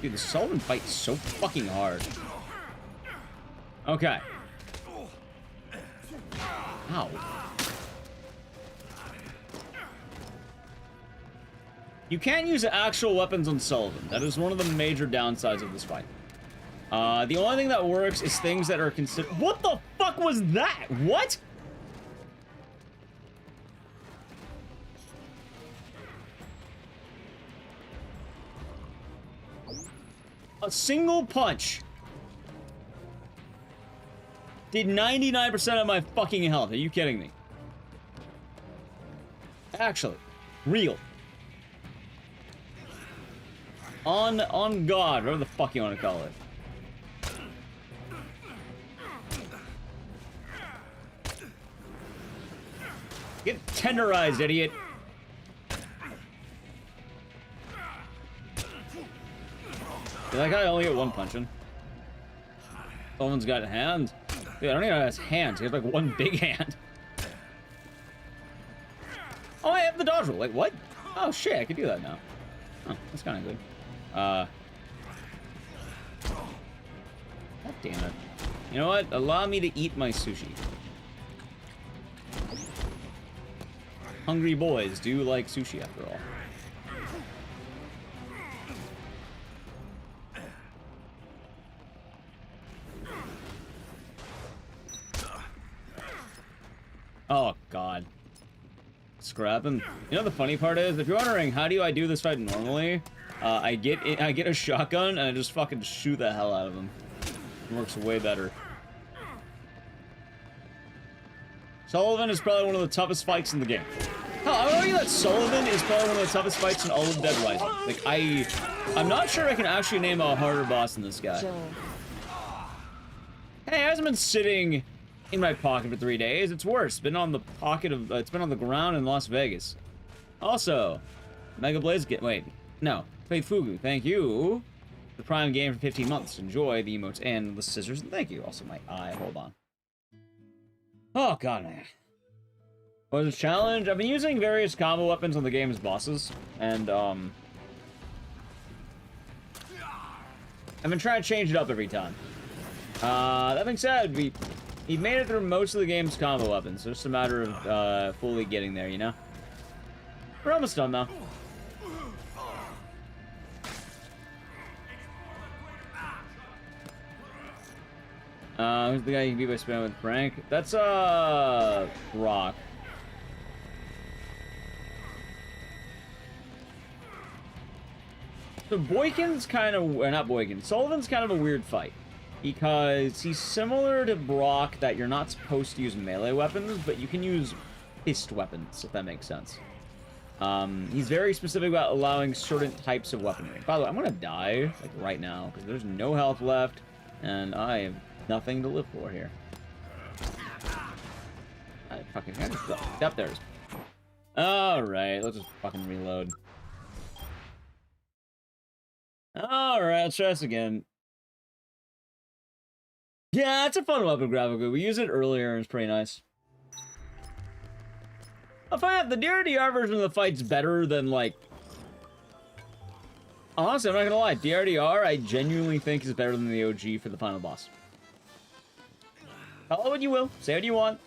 Dude, the Sullivan fight is so fucking hard. Okay. Ow. You can't use actual weapons on Sullivan. That is one of the major downsides of this fight. The only thing that works is things that are considered... What the fuck was that? What? A single punch did 99% of my fucking health. Are you kidding me? Actually, real. On God, whatever the fuck you want to call it. Get tenderized, idiot. Dude, that guy only get one punch in. Someone's got a hand. Dude, I don't even know his hands. He has like one big hand. Oh, I have the dodge roll. Like, what? Oh, shit, I can do that now. Oh, that's kind of good. God damn it. You know what? Allow me to eat my sushi. Hungry boys do like sushi after all. Oh, God. Scrapping. You know the funny part is, if you're wondering how do I do this fight normally, I get a shotgun and I just fucking shoot the hell out of him. It works way better. Sullivan is probably one of the toughest fights in the game. Hell, I would argue that Sullivan is probably one of the toughest fights in all of Dead Rising. Like, I'm not sure I can actually name a harder boss than this guy. Hey, it hasn't been sitting in my pocket for 3 days. It's worse. It's been on the pocket of, it's been on the ground in Las Vegas. Also, Mega Blaze wait, no. Played Fugu, thank you. The Prime game for 15 months. Enjoy the emotes and the scissors. And thank you. Also, my eye. Hold on. Oh, God, man. What was a challenge? I've been using various combo weapons on the game's bosses. And, I've been trying to change it up every time. That being said, we've made it through most of the game's combo weapons. So it's just a matter of, fully getting there, you know? We're almost done, though. Who's the guy you can beat by spamming with Frank? That's, Brock. So Boykin's kind of, or not Boykin, Sullivan's kind of a weird fight. Because he's similar to Brock that you're not supposed to use melee weapons, but you can use fist weapons, if that makes sense. He's very specific about allowing certain types of weaponry. By the way, I'm gonna die, like, right now, because there's no health left, and I have nothing to live for here. I fucking got just up there. Alright, let's just fucking reload. Alright, let's try this again. Yeah, it's a fun weapon graphically. We used it earlier and it's pretty nice. I find that the DRDR version of the fight's better than, like... Honestly, I'm not gonna lie. DRDR, I genuinely think is better than the OG for the final boss. Call it what you will. Say what you want.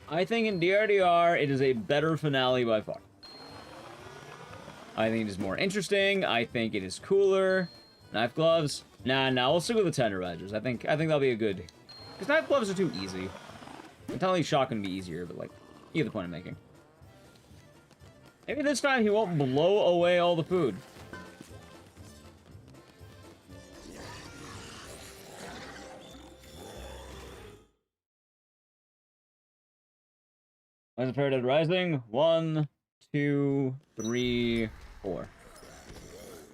I think in DRDR, it is a better finale by far. I think it is more interesting. I think it is cooler. Knife gloves. Nah, we'll stick with the tender edges. I think that'll be a good... Because knife gloves are too easy. I'm telling you, shotgun would be easier, but, like, you get the point I'm making. Maybe this time he won't blow away all the food. When's the Paradise Rising? 1, 2, 3, 4.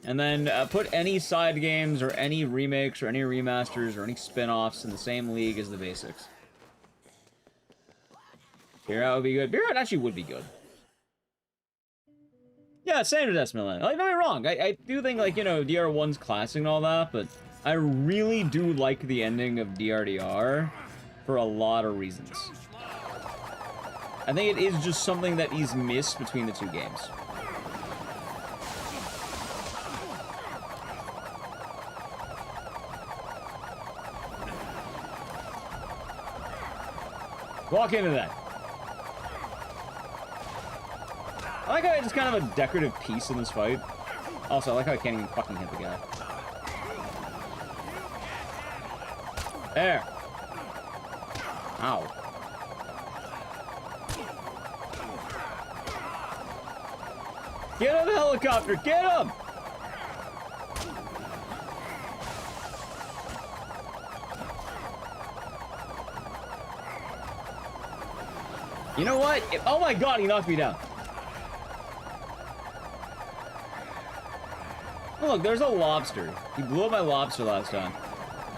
And then put any side games or any remakes or any remasters or any spin-offs in the same league as the basics. Beer Out would be good. Beer Out actually would be good. Yeah, same as Esmeralda. Like, don't get me wrong. I do think, like, you know, DR1's classic and all that, but I really do like the ending of DRDR for a lot of reasons. I think it is just something that is missed between the two games. Walk into that. I like how it's kind of a decorative piece in this fight. Also, I like how I can't even fucking hit the guy. There. Ow. Get on the helicopter! Get him! You know what? Oh my god, he knocked me down. Oh, look, there's a lobster. He blew up my lobster last time.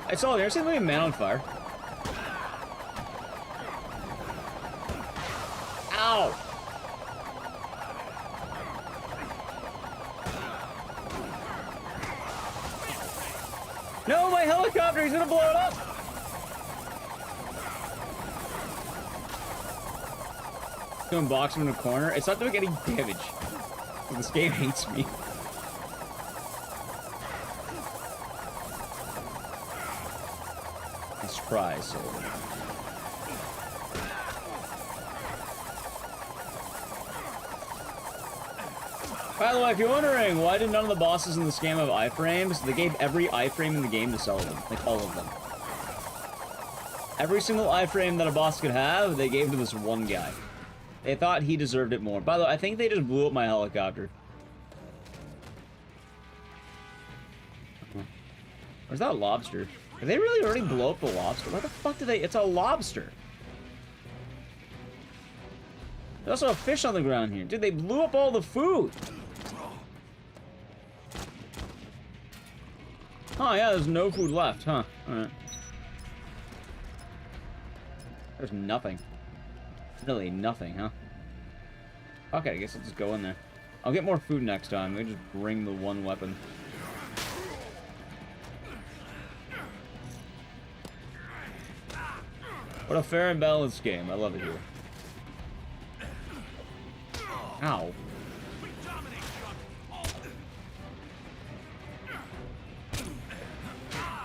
I saw it. You ever seen the movie Man on Fire? Ow! No, my helicopter! He's gonna blow it up! Going box him in a corner. It's not doing any damage. This game hates me. Nice try, Sullivan. By the way, if you're wondering why did none of the bosses in this game have iframes, they gave every iframe in the game to Sullivan. Like, all of them. Every single iframe that a boss could have, they gave to this one guy. They thought he deserved it more. By the way, I think they just blew up my helicopter. Where's that lobster? Did they really already blow up the lobster? What the fuck did they... It's a lobster. There's also a fish on the ground here. Dude, they blew up all the food. Oh, yeah, there's no food left, huh? Alright. There's nothing. Really nothing, huh? Okay, I guess I'll just go in there. I'll get more food next time. We just bring the one weapon. What a fair and balanced game. I love it here. Ow.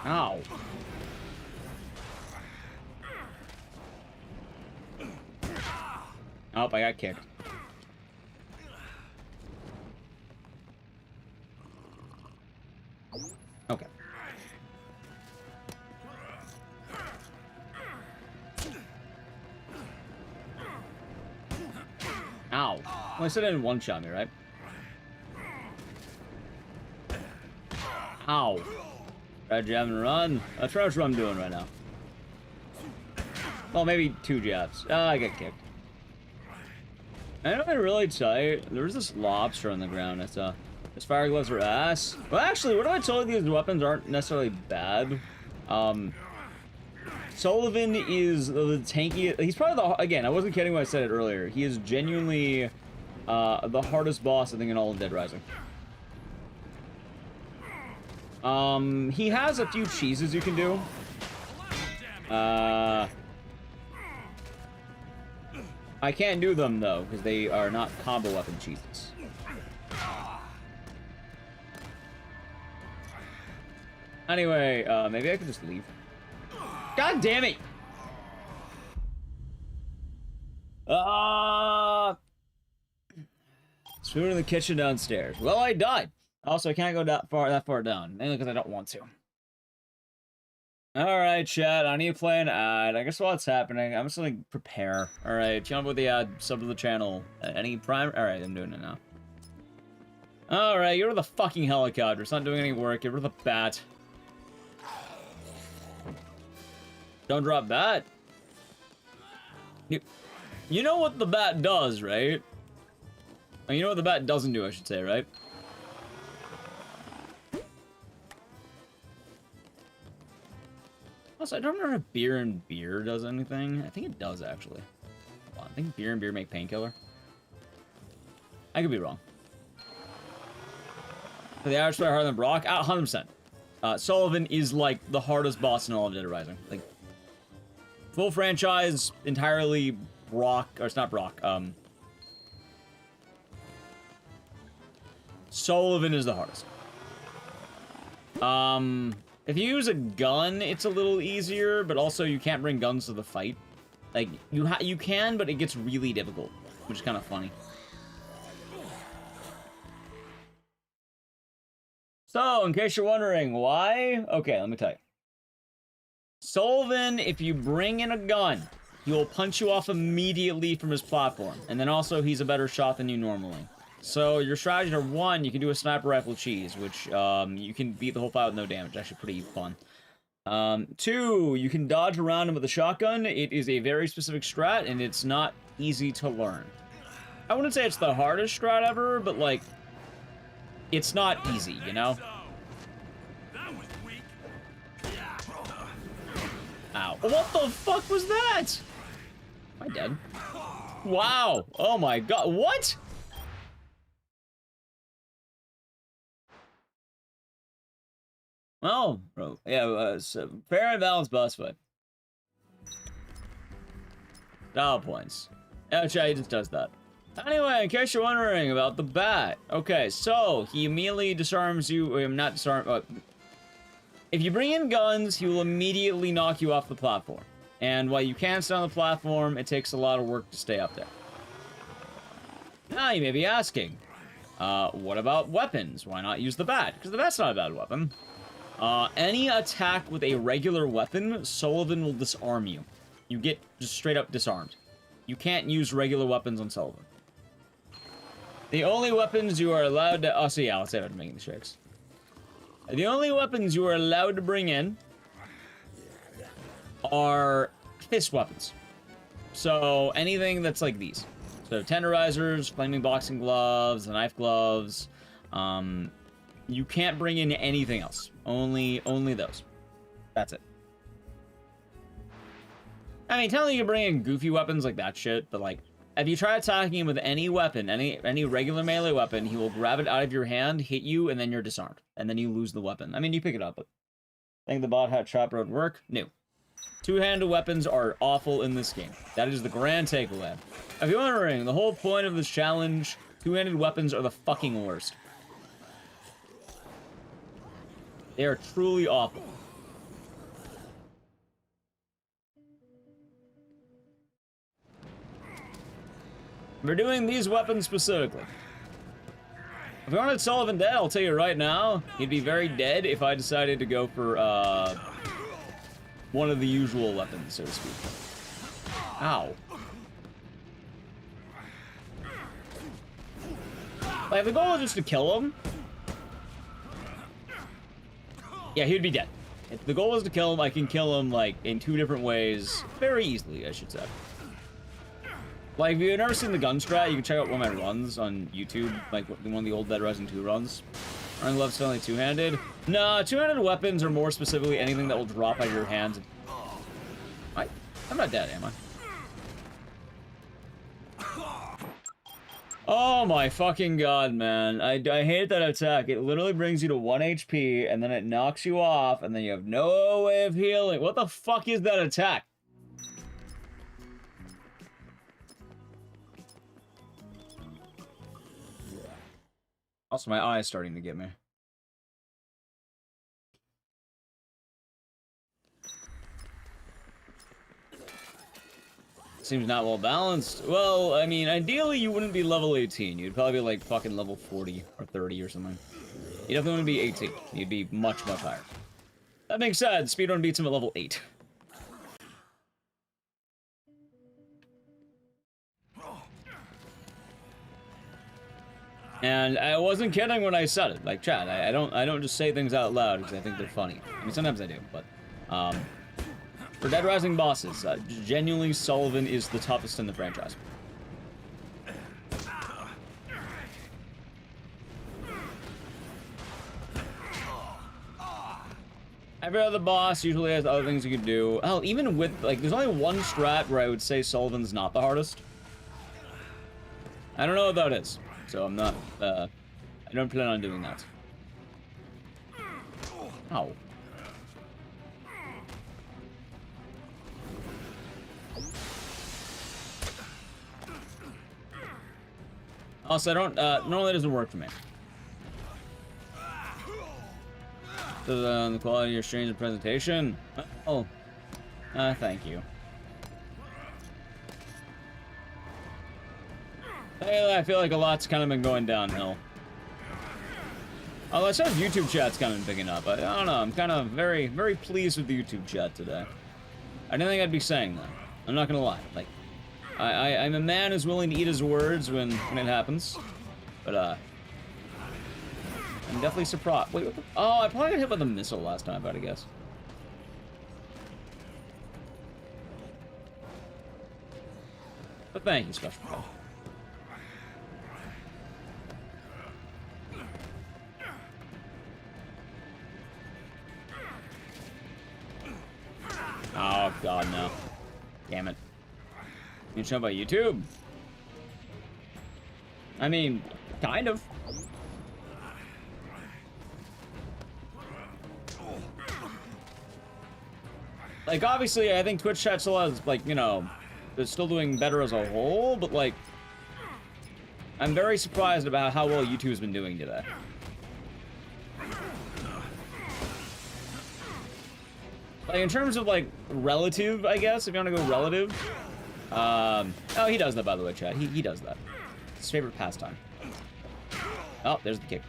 Ow. Oh, I got kicked. Okay. Well, I said it in one shot me, right? Ow. Try jab and run. That's what I'm doing right now. Well, maybe 2 jabs. Oh, I got kicked. I know, really tight. There was this lobster on the ground. I saw. His fire gloves are ass. Well, actually, what do I tell you? These weapons aren't necessarily bad. Sullivan is the tankiest. He's probably the. Again, I wasn't kidding when I said it earlier. He is genuinely the hardest boss I think in all of Dead Rising. He has a few cheeses you can do. I can't do them though because they are not combo weapon cheeses. Anyway, maybe I could just leave. God damn it! Spoon in the kitchen downstairs. Well, I died. Also, I can't go that far down. Mainly because I don't want to. Alright, chat. I need to play an ad. I guess while it's happening, I'm just gonna prepare. Alright, jump with the ad, sub to the channel. Any prime? Alright, I'm doing it now. Alright, get rid of the fucking helicopter. It's not doing any work. Get rid of the bat. Don't drop bat. You know what the bat does, right? You know what the bat doesn't do, I should say, right? Also, I don't remember if beer and beer does anything. I think it does, actually. Hold on, I think beer and beer make painkiller. I could be wrong. For the average player harder than Brock? 100%. Sullivan is, like, the hardest boss in all of Dead Rising. Like, full franchise, entirely Brock, or it's not Brock, Sullivan is the hardest. If you use a gun, it's a little easier, but also you can't bring guns to the fight. Like, you can, but it gets really difficult, which is kind of funny. So, in case you're wondering why, okay, let me tell you. Sullivan, if you bring in a gun, he will punch you off immediately from his platform. And then also, he's a better shot than you normally. So, your strategies are, 1, you can do a sniper rifle cheese, which you can beat the whole fight with no damage. Actually, pretty fun. 2, you can dodge around him with a shotgun. It is a very specific strat, and it's not easy to learn. I wouldn't say it's the hardest strat ever, but, like, it's not easy, you know? Ow. What the fuck was that? Am I dead? Wow. Oh my god. What? Oh, bro. Yeah, so fair and balanced boss fight. Dial points. Actually, he just does that. Anyway, in case you're wondering about the bat. Okay, so he immediately disarms you. Not disarm. If you bring in guns, he will immediately knock you off the platform. And while you can stay on the platform, it takes a lot of work to stay up there. Now you may be asking, what about weapons? Why not use the bat? Because the bat's not a bad weapon. Any attack with a regular weapon, Sullivan will disarm you. You get just straight up disarmed. You can't use regular weapons on Sullivan. The only weapons you are allowed to... Oh, so yeah, let's say I'm making the tricks. The only weapons you are allowed to bring in are fist weapons. So anything that's like these. So tenderizers, flaming boxing gloves, knife gloves. You can't bring in anything else. Only those. That's it. I mean, technically you can bring in goofy weapons like that shit, but like, if you try attacking him with any weapon, any regular melee weapon, he will grab it out of your hand, hit you, and then you're disarmed. And then you lose the weapon. I mean, you pick it up, but I think the bot hat trap road work? No. Two-handed weapons are awful in this game. That is the grand takeaway. If you're wondering, the whole point of this challenge, two-handed weapons are the fucking worst. They are truly awful. We're doing these weapons specifically. If we wanted Sullivan dead, I'll tell you right now, he'd be very dead if I decided to go for, one of the usual weapons, so to speak. Ow. Like, the goal is just to kill him. Yeah, he would be dead. If the goal is to kill him, I can kill him, like, in 2 different ways. Very easily, I should say. Like, if you've never seen the gun strat, you can check out one of my runs on YouTube. Like, one of the old Dead Rising 2 runs. Running gloves only two-handed. Nah, two-handed weapons, or more specifically, anything that will drop out of your hands. I'm not dead, am I? Oh my fucking god, man. I hate that attack. It literally brings you to 1 HP, and then it knocks you off, and then you have no way of healing. What the fuck is that attack? Also, my eye is starting to get me. Seems not well balanced. Well, I mean, ideally you wouldn't be level 18. You'd probably be like fucking level 40 or 30 or something. You definitely wouldn't be 18. You'd be much, much higher. That being said, Speedrun beats him at level 8. And I wasn't kidding when I said it. Like, chat, I don't just say things out loud because I think they're funny. I mean, sometimes I do, but for Dead Rising bosses, genuinely Sullivan is the toughest in the franchise. Every other boss usually has other things you can do. Oh, even with, like, there's only one strat where I would say Sullivan's not the hardest. I don't know what that is. So I'm not, I don't plan on doing that. Ow. Also, I don't, normally it doesn't work for me. So, the quality of your streams and presentation? Oh. Thank you. I feel like a lot's kind of been going downhill. Although I saw YouTube chat's kind of been picking up. I don't know, I'm kind of very, very pleased with the YouTube chat today. I didn't think I'd be saying that. I'm not gonna lie. Like, I'm a man who's willing to eat his words when it happens. But, I'm definitely surprised. Wait, what the... Oh, I probably got hit by the missile last time, I guess. But thank you, Special Call. Oh, God, no. Damn it. You show about YouTube? I mean, kind of. Like, obviously, I think Twitch chat still has, like, you know, they're still doing better as a whole, but, like, I'm very surprised about how well YouTube's been doing today. Like, in terms of, like, relative, I guess, if you want to go relative. Oh, he does that, by the way, chat. He does that. It's his favorite pastime. Oh, there's the kick.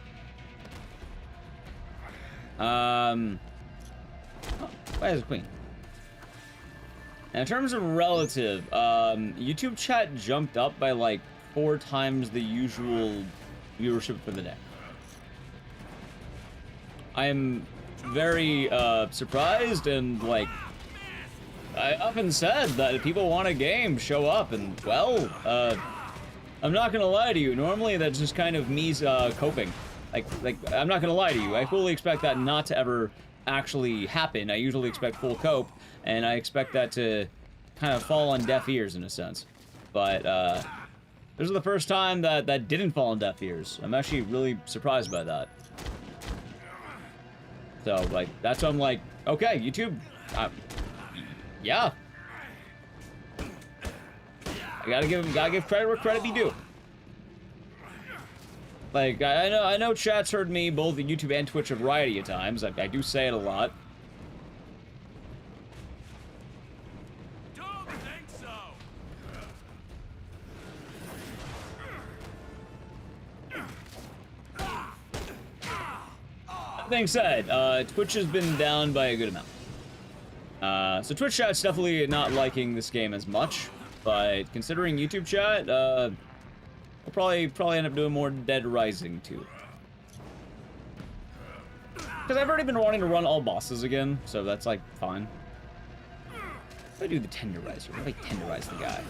Oh, why is the queen? Now, in terms of relative, YouTube chat jumped up by, like, 4 times the usual viewership for the day. I am very surprised, and like I often said that if people want a game, show up, and well, I'm not gonna lie to you, normally that's just kind of me coping. Like I'm not gonna lie to you, I fully expect that not to ever actually happen. I usually expect full cope, and I expect that to kind of fall on deaf ears in a sense. But this is the first time that didn't fall on deaf ears. I'm actually really surprised by that. So, like, that's why I'm like, okay, YouTube, yeah. I gotta give credit where credit be due. Like, I know chat's heard me both on YouTube and Twitch a variety of times. I do say it a lot. Don't think so. That being said, Twitch has been down by a good amount. So Twitch chat's definitely not liking this game as much, but considering YouTube chat, We'll probably end up doing more Dead Rising too. Because I've already been wanting to run all bosses again, so that's like fine. What do I do the tenderizer? What do I tenderize the guy?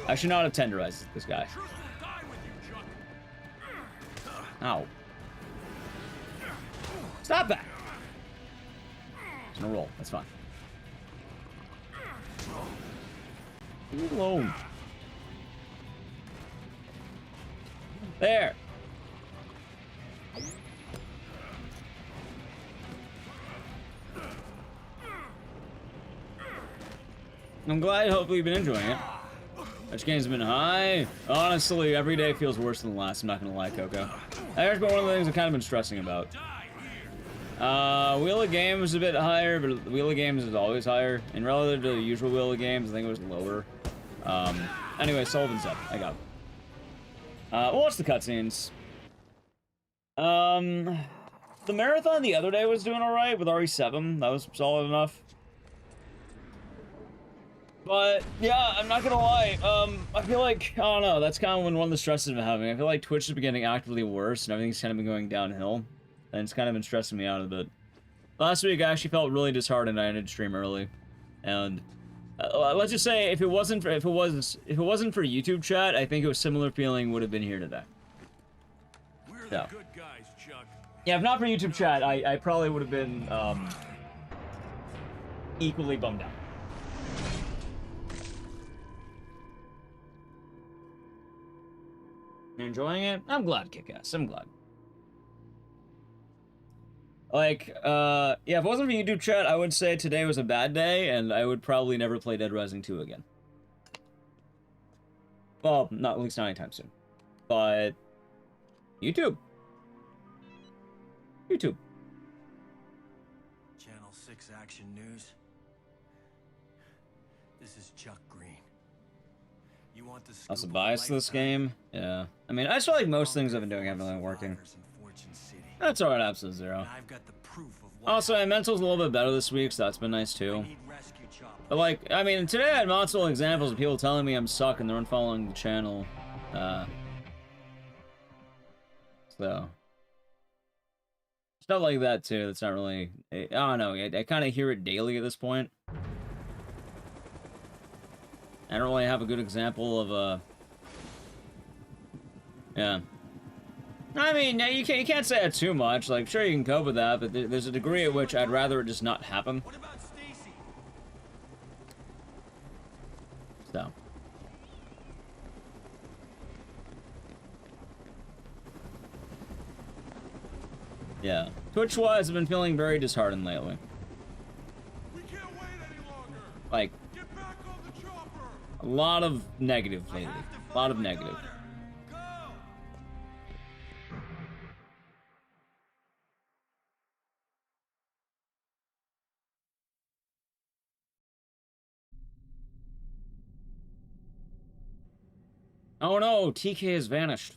I should not have tenderized this guy. Ow. Stop that! It's gonna roll. That's fine. Leave me alone. There. I'm glad, hopefully you've been enjoying it. Which game's been high? Honestly, every day feels worse than the last, I'm not gonna lie, Coco. That's been one of the things I've kind of been stressing about. Wheel of Games is a bit higher, but Wheel of Games is always higher. And relative to the usual Wheel of Games, I think it was lower. Anyway, Sullivan's up. I got it. We'll watch the cutscenes. The marathon the other day was doing alright with RE7. That was solid enough. But, yeah, I'm not gonna lie, I feel like, I don't know, that's kind of one of the stresses I'm having. I feel like Twitch has been getting actively worse, and everything's kind of been going downhill. And it's kind of been stressing me out a bit. Last week, I actually felt really disheartened. I ended stream early. And, let's just say, if it wasn't for YouTube chat, I think a similar feeling would have been here today. We're So. the good guys, Chuck. Yeah, if not for YouTube chat, I probably would have been, equally bummed out. You're enjoying it? I'm glad, Kick-Ass. I'm glad. Like, yeah, if it wasn't for YouTube chat, I would say today was a bad day, and I would probably never play Dead Rising 2 again. Well, not at least not anytime soon. But YouTube. YouTube. Channel 6 Action News. This is Chuck Green. You want the Also biased to this game. Yeah. I mean, I just feel like most things I've been doing haven't been working. That's alright, Absolute Zero. I've got the proof of what Also, my mental's a little bit better this week, so that's been nice too. But like, I mean, today I had multiple examples of people telling me I'm suck and they're unfollowing the channel. So. Stuff like that too, that's not really, I don't know, I kind of hear it daily at this point. I don't really have a good example of, yeah. I mean, you can't say that too much. Like, sure, you can cope with that, but there's a degree at which I'd rather it just not happen. What about Stacy? So. Yeah. Twitch-wise, I've been feeling very disheartened lately. We can't wait any longer. Like, Get back on the chopper. a lot of negative lately. A lot of negative. Go. Oh no, TK has vanished.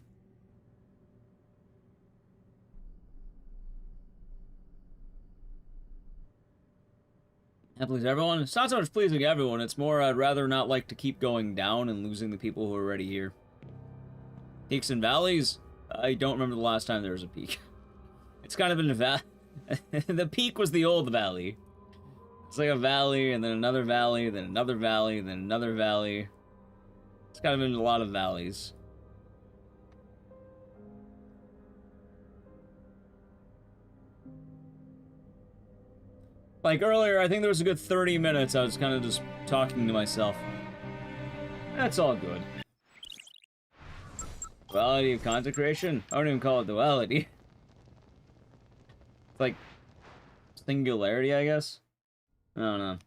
That pleases everyone. It's not so much pleasing everyone, it's more I'd rather not like to keep going down and losing the people who are already here. Peaks and valleys? I don't remember the last time there was a peak. It's kind of been a the peak was the old valley. It's like a valley, and then another valley, then another valley, then another valley. It's kind of been a lot of valleys. Like earlier, I think there was a good 30 minutes I was kind of just talking to myself. That's all good. Duality of content creation? I don't even call it duality. It's like singularity, I guess? I don't know.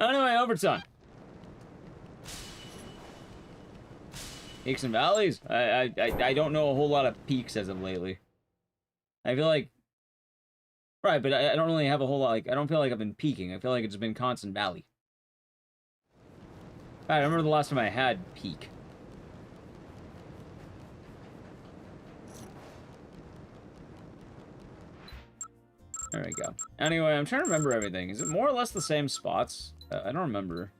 Anyway, overtime. Peaks and valleys? I don't know a whole lot of peaks as of lately. I feel like... Right, but I don't really have a whole lot, like, I don't feel like I've been peaking. I feel like it's been constant valley. I remember the last time I had peak. There we go. Anyway, I'm trying to remember everything. Is it more or less the same spots? I don't remember.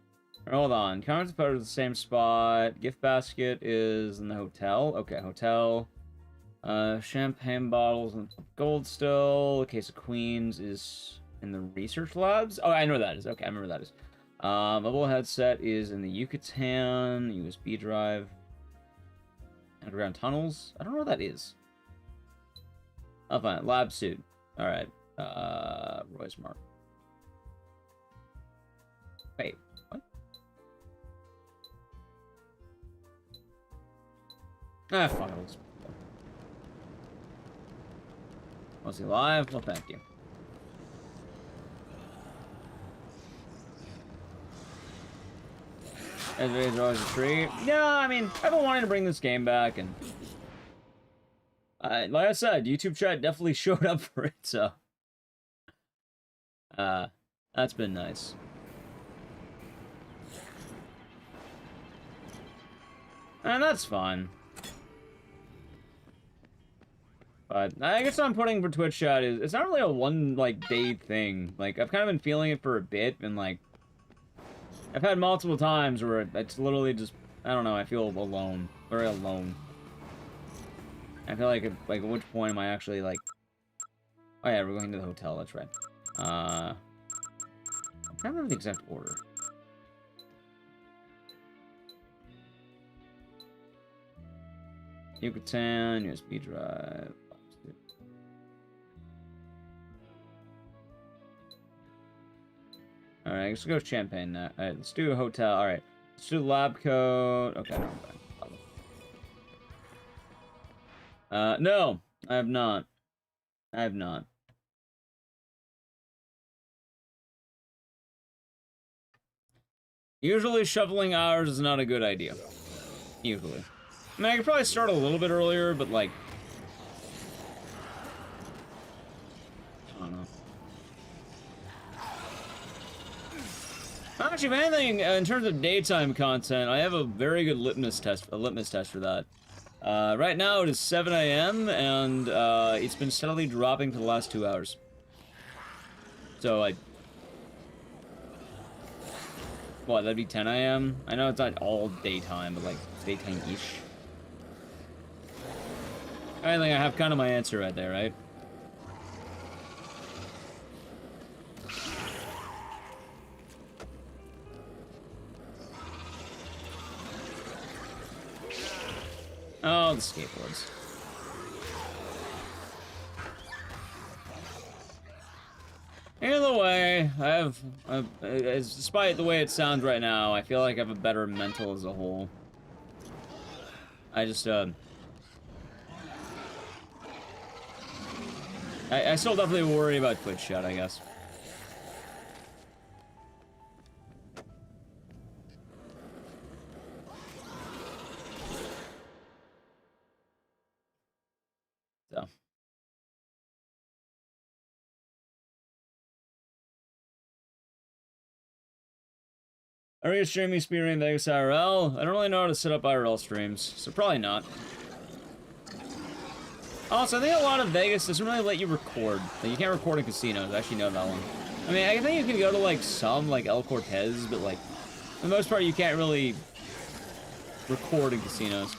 Hold on. Counter's part of the same spot. Gift basket is in the hotel. Okay, hotel. Champagne bottles and gold still. A case of Queens is in the research labs. Oh, I know where that is. Okay, I remember where that is. Mobile headset is in the Yucatan. USB drive. Underground tunnels. I don't know what that is. I'll find it. Lab suit. Alright. Roy's Mark. Wait, what? Ah, fuck it. Was he live? Well, thank you. Everybody's always a treat. Yeah, I mean, I've been wanting to bring this game back, and like I said, YouTube chat definitely showed up for it, so that's been nice. And that's fine. But I guess what I'm putting for Twitch chat is it's not really a one like day thing. Like I've kind of been feeling it for a bit, and like I've had multiple times where it's literally just I don't know. I feel alone, very alone. I feel like at which point am I actually like? Oh yeah, we're going to the hotel. That's right. I'm trying to remember the exact order. Yucatan, USB drive. Alright, let's go Champagne now. Alright, let's do a hotel. Alright, let's do lab coat. Okay, no, no, I have not. I have not. Usually shuffling hours is not a good idea. Usually. I mean, I could probably start a little bit earlier, but like... I don't know. Actually, if anything, in terms of daytime content, I have a very good litmus test for that. Right now it is 7 AM, and it's been steadily dropping for the last 2 hours. So, what, that'd be 10 AM? I know it's not all daytime, but like, daytime-ish. I think I have kind of my answer right there, right? Oh, the skateboards. Either way, despite the way it sounds right now, I feel like I have a better mental as a whole. I just, I still definitely worry about Twitch chat, I guess. So. Are you streaming Speedrun Vegas IRL? I don't really know how to set up IRL streams, so probably not. Also, I think a lot of Vegas doesn't really let you record. Like, you can't record in casinos. I actually know that one. I mean, I think you can go to, like, some, like, El Cortez, but, like, for the most part, you can't really record in casinos.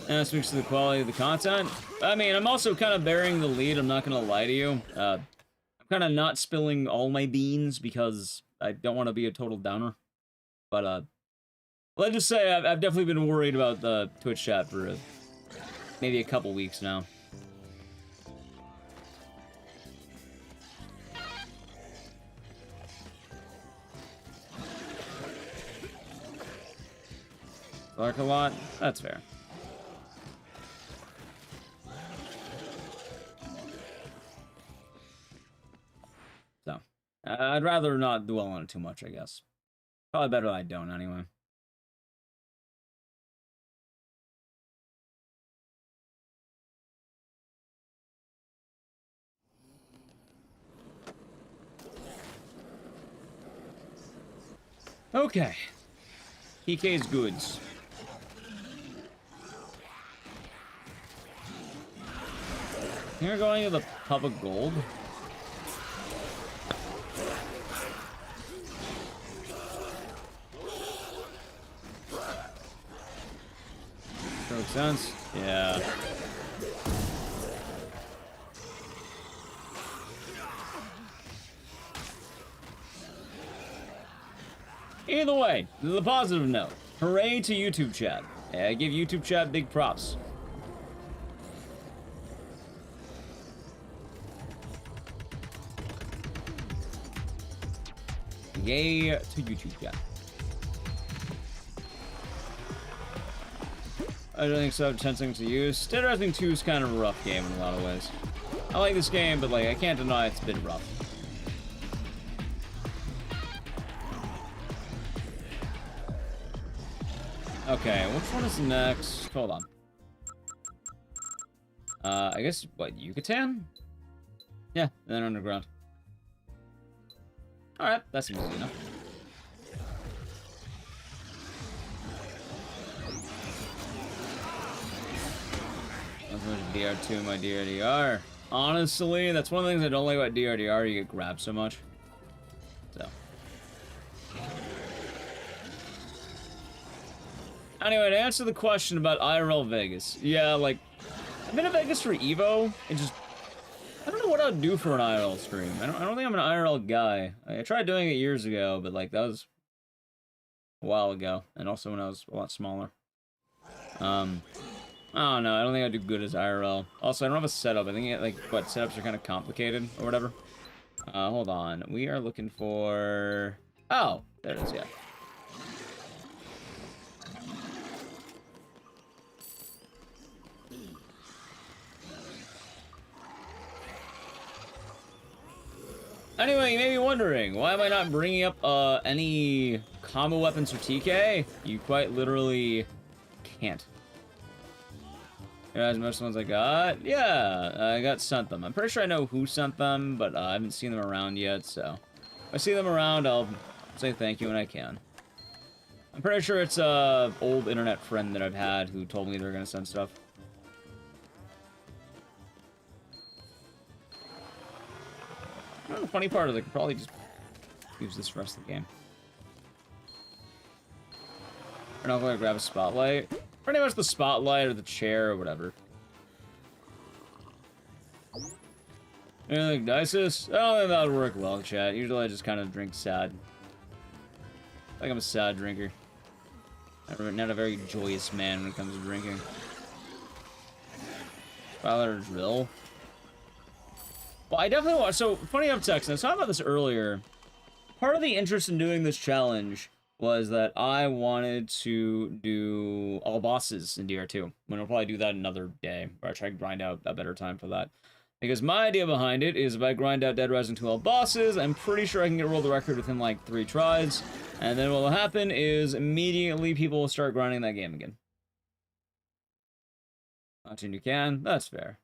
And that speaks to the quality of the content. I mean, I'm also kind of bearing the lead, I'm not gonna lie to you. I'm kind of not spilling all my beans because I don't want to be a total downer. But, let's just say I've definitely been worried about the Twitch chat for maybe a couple weeks now. Lark a lot? That's fair. So, I'd rather not dwell on it too much, I guess. Probably better I don't, anyway. Okay. PK's goods. You're going to the pub of gold? Makes sense. Yeah. Either way, the positive note. Hooray to YouTube chat. I give YouTube chat big props. Yay to YouTube chat. I don't think so. 10 seconds to use. Dead Rising 2 is kind of a rough game in a lot of ways. I like this game, but like I can't deny it's a bit rough. Okay, which one is next? Hold on. I guess, what, Yucatan? Yeah, and then underground. Alright, that seems easy enough. Not so much DR2, my DRDR. Honestly, that's one of the things I don't like about DRDR, you get grabbed so much. So. Anyway, to answer the question about IRL Vegas, yeah, like, I've been to Vegas for EVO, and just, I don't know what I'd do for an IRL stream. I don't think I'm an IRL guy. I tried doing it years ago, but, like, that was a while ago, and also when I was a lot smaller. I don't know, I don't think I'd do good as IRL. Also, I don't have a setup. I think, like, what, setups are kind of complicated, or whatever. Hold on. We are looking for... Oh, there it is, yeah. Anyway, you may be wondering, why am I not bringing up any combo weapons for TK? You quite literally can't. As most ones I got? Yeah, I got sent them. I'm pretty sure I know who sent them, but I haven't seen them around yet, so... If I see them around, I'll say thank you when I can. I'm pretty sure it's a old internet friend that I've had who told me they're gonna send stuff. The funny part is I could probably just use this for the rest of the game. We're not going to grab a spotlight. Pretty much the spotlight or the chair or whatever. Anything Ecdycis? I don't think that would work well, chat. Usually I just kind of drink sad. Like I'm a sad drinker. I'm not a very joyous man when it comes to drinking. Father drill. Well, I definitely want... So, funny enough, Tex, I was talking about this earlier. Part of the interest in doing this challenge was that I wanted to do all bosses in DR2. When I'll probably do that another day, or I try to grind out a better time for that. Because my idea behind it is if I grind out Dead Rising 2 all bosses, I'm pretty sure I can get world record within like 3 tries. And then what will happen is immediately people will start grinding that game again. Watching you can, that's fair.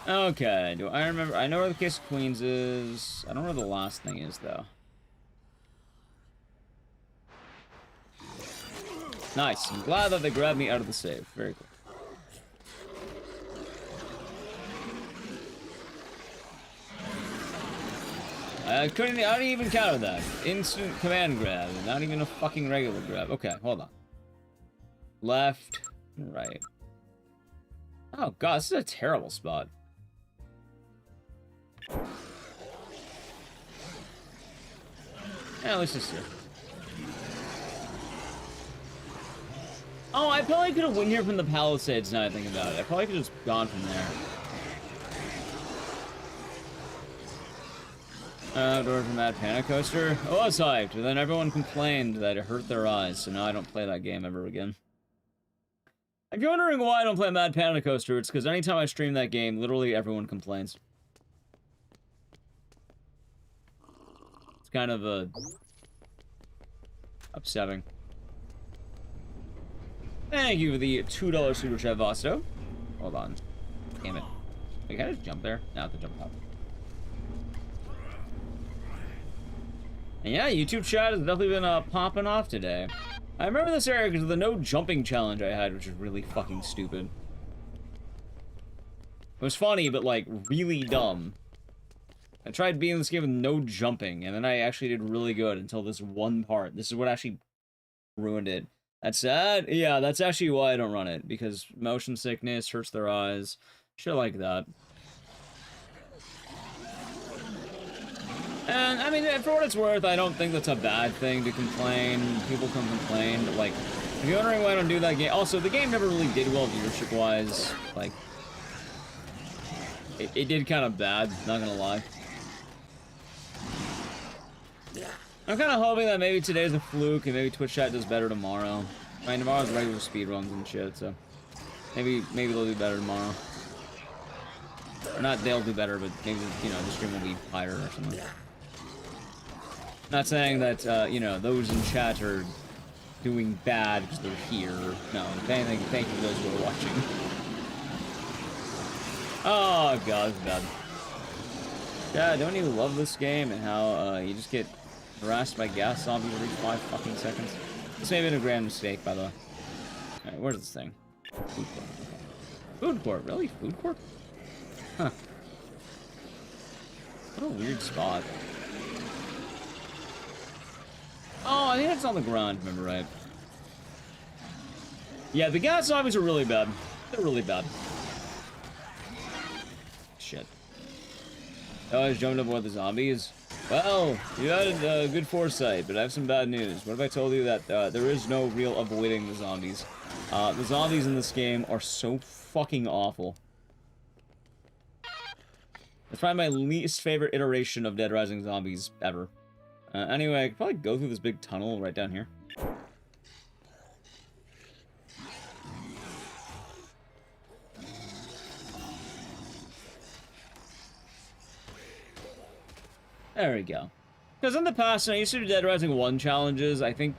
Okay, do I remember? I know where the Case of Queens is. I don't know where the last thing is, though. Nice. I'm glad that they grabbed me out of the save. Very cool. I didn't even counter that. Instant command grab, not even a fucking regular grab. Okay, hold on. Left, right. Oh god, this is a terrible spot. Yeah, let's just see. Oh, I probably could have won here from the Palisades now I think about it. I probably could have just gone from there. Door from Mad Panic Coaster. Oh, I was hyped, but then everyone complained that it hurt their eyes, so now I don't play that game ever again. If you're wondering why I don't play Mad Panic Coaster, it's because anytime I stream that game, literally everyone complains. It's kind of upsetting. Thank you for the $2 super chat, Vosto. Hold on. Damn it. Wait, can I just jump there? No, I have to jump up. And yeah, YouTube chat has definitely been popping off today. I remember this area because of the no jumping challenge I had, which is really fucking stupid. It was funny, but like really dumb. I tried beating this game with no jumping, and then I actually did really good until this one part. This is what actually ruined it. That's sad. Yeah, that's actually why I don't run it, because motion sickness hurts their eyes, shit like that. And I mean, for what it's worth, I don't think that's a bad thing to complain. People can complain, but like, if you're wondering why I don't do that game, also the game never really did well viewership-wise. Like, it did kind of bad, not gonna lie. I'm kind of hoping that maybe today's a fluke and maybe Twitch chat does better tomorrow. I mean, tomorrow's regular speedruns and shit, so maybe they'll do better tomorrow. Or not they'll do better, but maybe, you know, the stream will be higher or something. Not saying that, you know, those in chat are doing bad because they're here. No, if anything, thank you to those who are watching. Oh, God, it's bad. Yeah, don't you love this game and how you just get harassed by gas zombies every 5 fucking seconds? This may have been a grand mistake, by the way. Alright, where's this thing? Food court. Food court, really? Food court? Huh. What a weird spot. Oh, I think it's on the ground, if I remember right. Yeah, the gas zombies are really bad. They're really bad. Shit. Oh, I just jumped up with the zombies. Well, you had good foresight, but I have some bad news. What if I told you that there is no real avoiding the zombies? The zombies in this game are so fucking awful. It's probably my least favorite iteration of Dead Rising zombies ever. Anyway, I could probably go through this big tunnel right down here. There we go. Because in the past, when I used to do Dead Rising 1 challenges, I think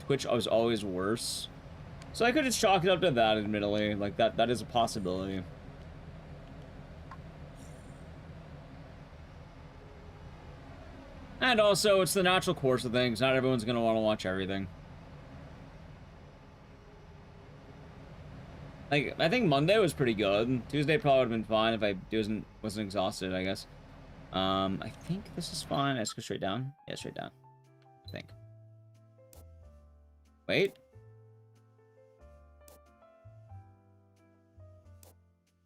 Twitch was always worse. So I could just chalk it up to that, admittedly. Like, that is a possibility. And also, it's the natural course of things. Not everyone's going to want to watch everything. Like, I think Monday was pretty good. Tuesday probably would have been fine if I wasn't exhausted, I guess. I think this is fine. Let's go straight down. Yeah, straight down. I think. Wait.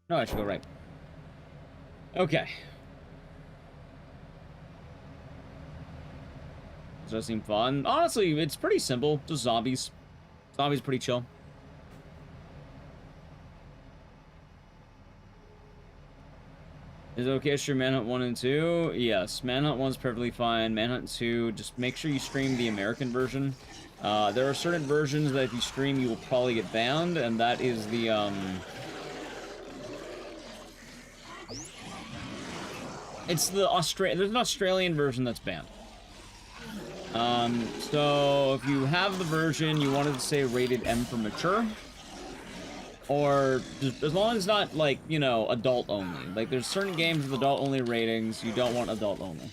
No, I should go right. Okay. Does that seem fun? Honestly, it's pretty simple. Just zombies. Zombies pretty chill. Is it okay to stream Manhunt 1 and 2? Yes, Manhunt 1's perfectly fine. Manhunt 2, just make sure you stream the American version. There are certain versions that if you stream, you will probably get banned, and that is the, it's the there's an Australian version that's banned. So if you have the version, you wanted to say rated M for mature. Or, just, as long as it's not, like, you know, adult only. Like, there's certain games with adult only ratings, you don't want adult only.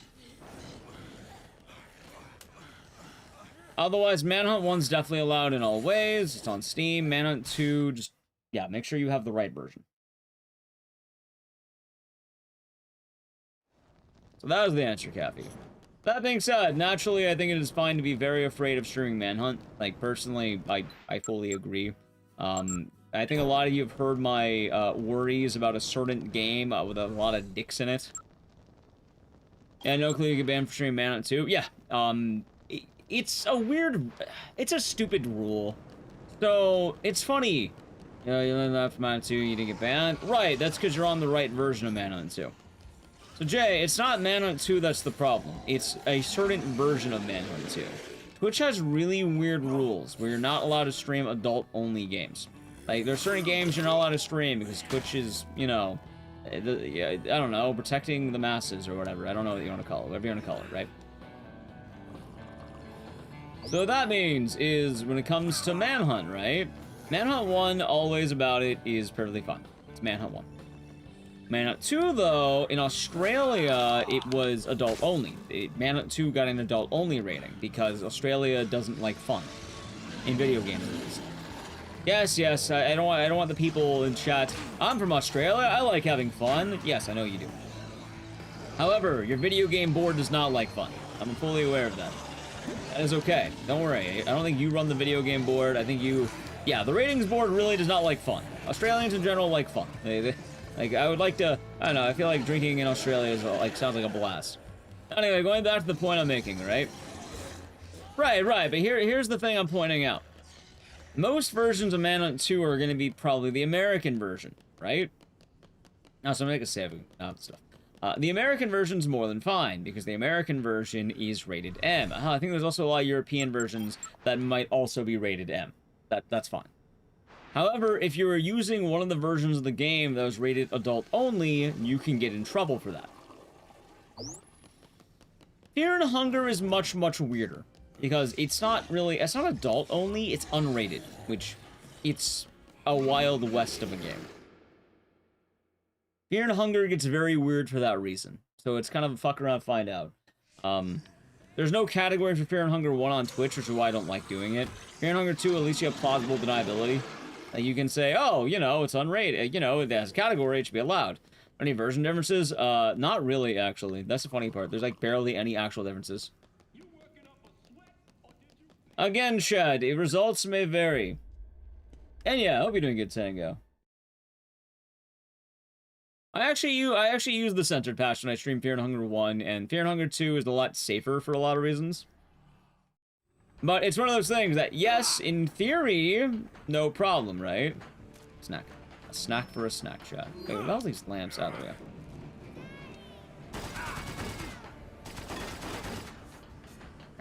Otherwise, Manhunt 1's definitely allowed in all ways. It's on Steam. Manhunt 2, just, yeah, make sure you have the right version. So that was the answer, Kathy. That being said, naturally, I think it is fine to be very afraid of streaming Manhunt. Like, personally, I fully agree. I think a lot of you have heard my worries about a certain game with a lot of dicks in it. Yeah, no clue you get banned for streaming Manhunt 2. Yeah, it's a weird, it's a stupid rule. So, it's funny. You know, you learned that from Manhunt 2, you didn't get banned. Right, that's because you're on the right version of Manhunt 2. So, Jay, it's not Manhunt 2 that's the problem. It's a certain version of Manhunt 2. Twitch has really weird rules where you're not allowed to stream adult-only games. Like, there are certain games you're not allowed to stream because Twitch is, you know, I don't know, protecting the masses or whatever. I don't know what you want to call it. Whatever you want to call it, right? So what that means is, when it comes to Manhunt, right? Manhunt 1, always about it, is perfectly fine. It's Manhunt 1. Manhunt 2, though, in Australia, it was adult only. Manhunt 2 got an adult only rating because Australia doesn't like fun in video games, at least. Yes, I don't want the people in chat. I'm from Australia. I like having fun. Yes, I know you do. However, your video game board does not like fun. I'm fully aware of that. That is okay. Don't worry. I don't think you run the video game board. I think you... Yeah, the ratings board really does not like fun. Australians in general like fun. Like, I would like to... I don't know, I feel like drinking in Australia is, like, sounds like a blast. Anyway, going back to the point I'm making, right? Right, but here's the thing I'm pointing out. Most versions of Manhunt 2 are going to be probably the American version, right? Now, so I'm make a save of stuff. The American version's more than fine, because the American version is rated M. I think there's also a lot of European versions that might also be rated M. That's fine. However, if you are using one of the versions of the game that was rated adult only, you can get in trouble for that. Fear and Hunger is much, much weirder. Because it's not adult only, it's unrated. Which, it's a Wild West of a game. Fear and Hunger gets very weird for that reason. So it's kind of a fuck around, find out. There's no category for Fear and Hunger 1 on Twitch, which is why I don't like doing it. Fear and Hunger 2, at least you have plausible deniability. Like, you can say, oh, you know, it's unrated. You know, it has a category, it should be allowed. Any version differences? Not really, actually. That's the funny part. There's, like, barely any actual differences. Again, Shad, results may vary. And yeah, I hope you're doing good, Tango. I actually use the censored patch when I stream Fear and Hunger 1, and Fear and Hunger 2 is a lot safer for a lot of reasons. But it's one of those things that, yes, in theory, no problem, right? Snack. A snack for a snack, chat. Okay, what all these lamps out of the way?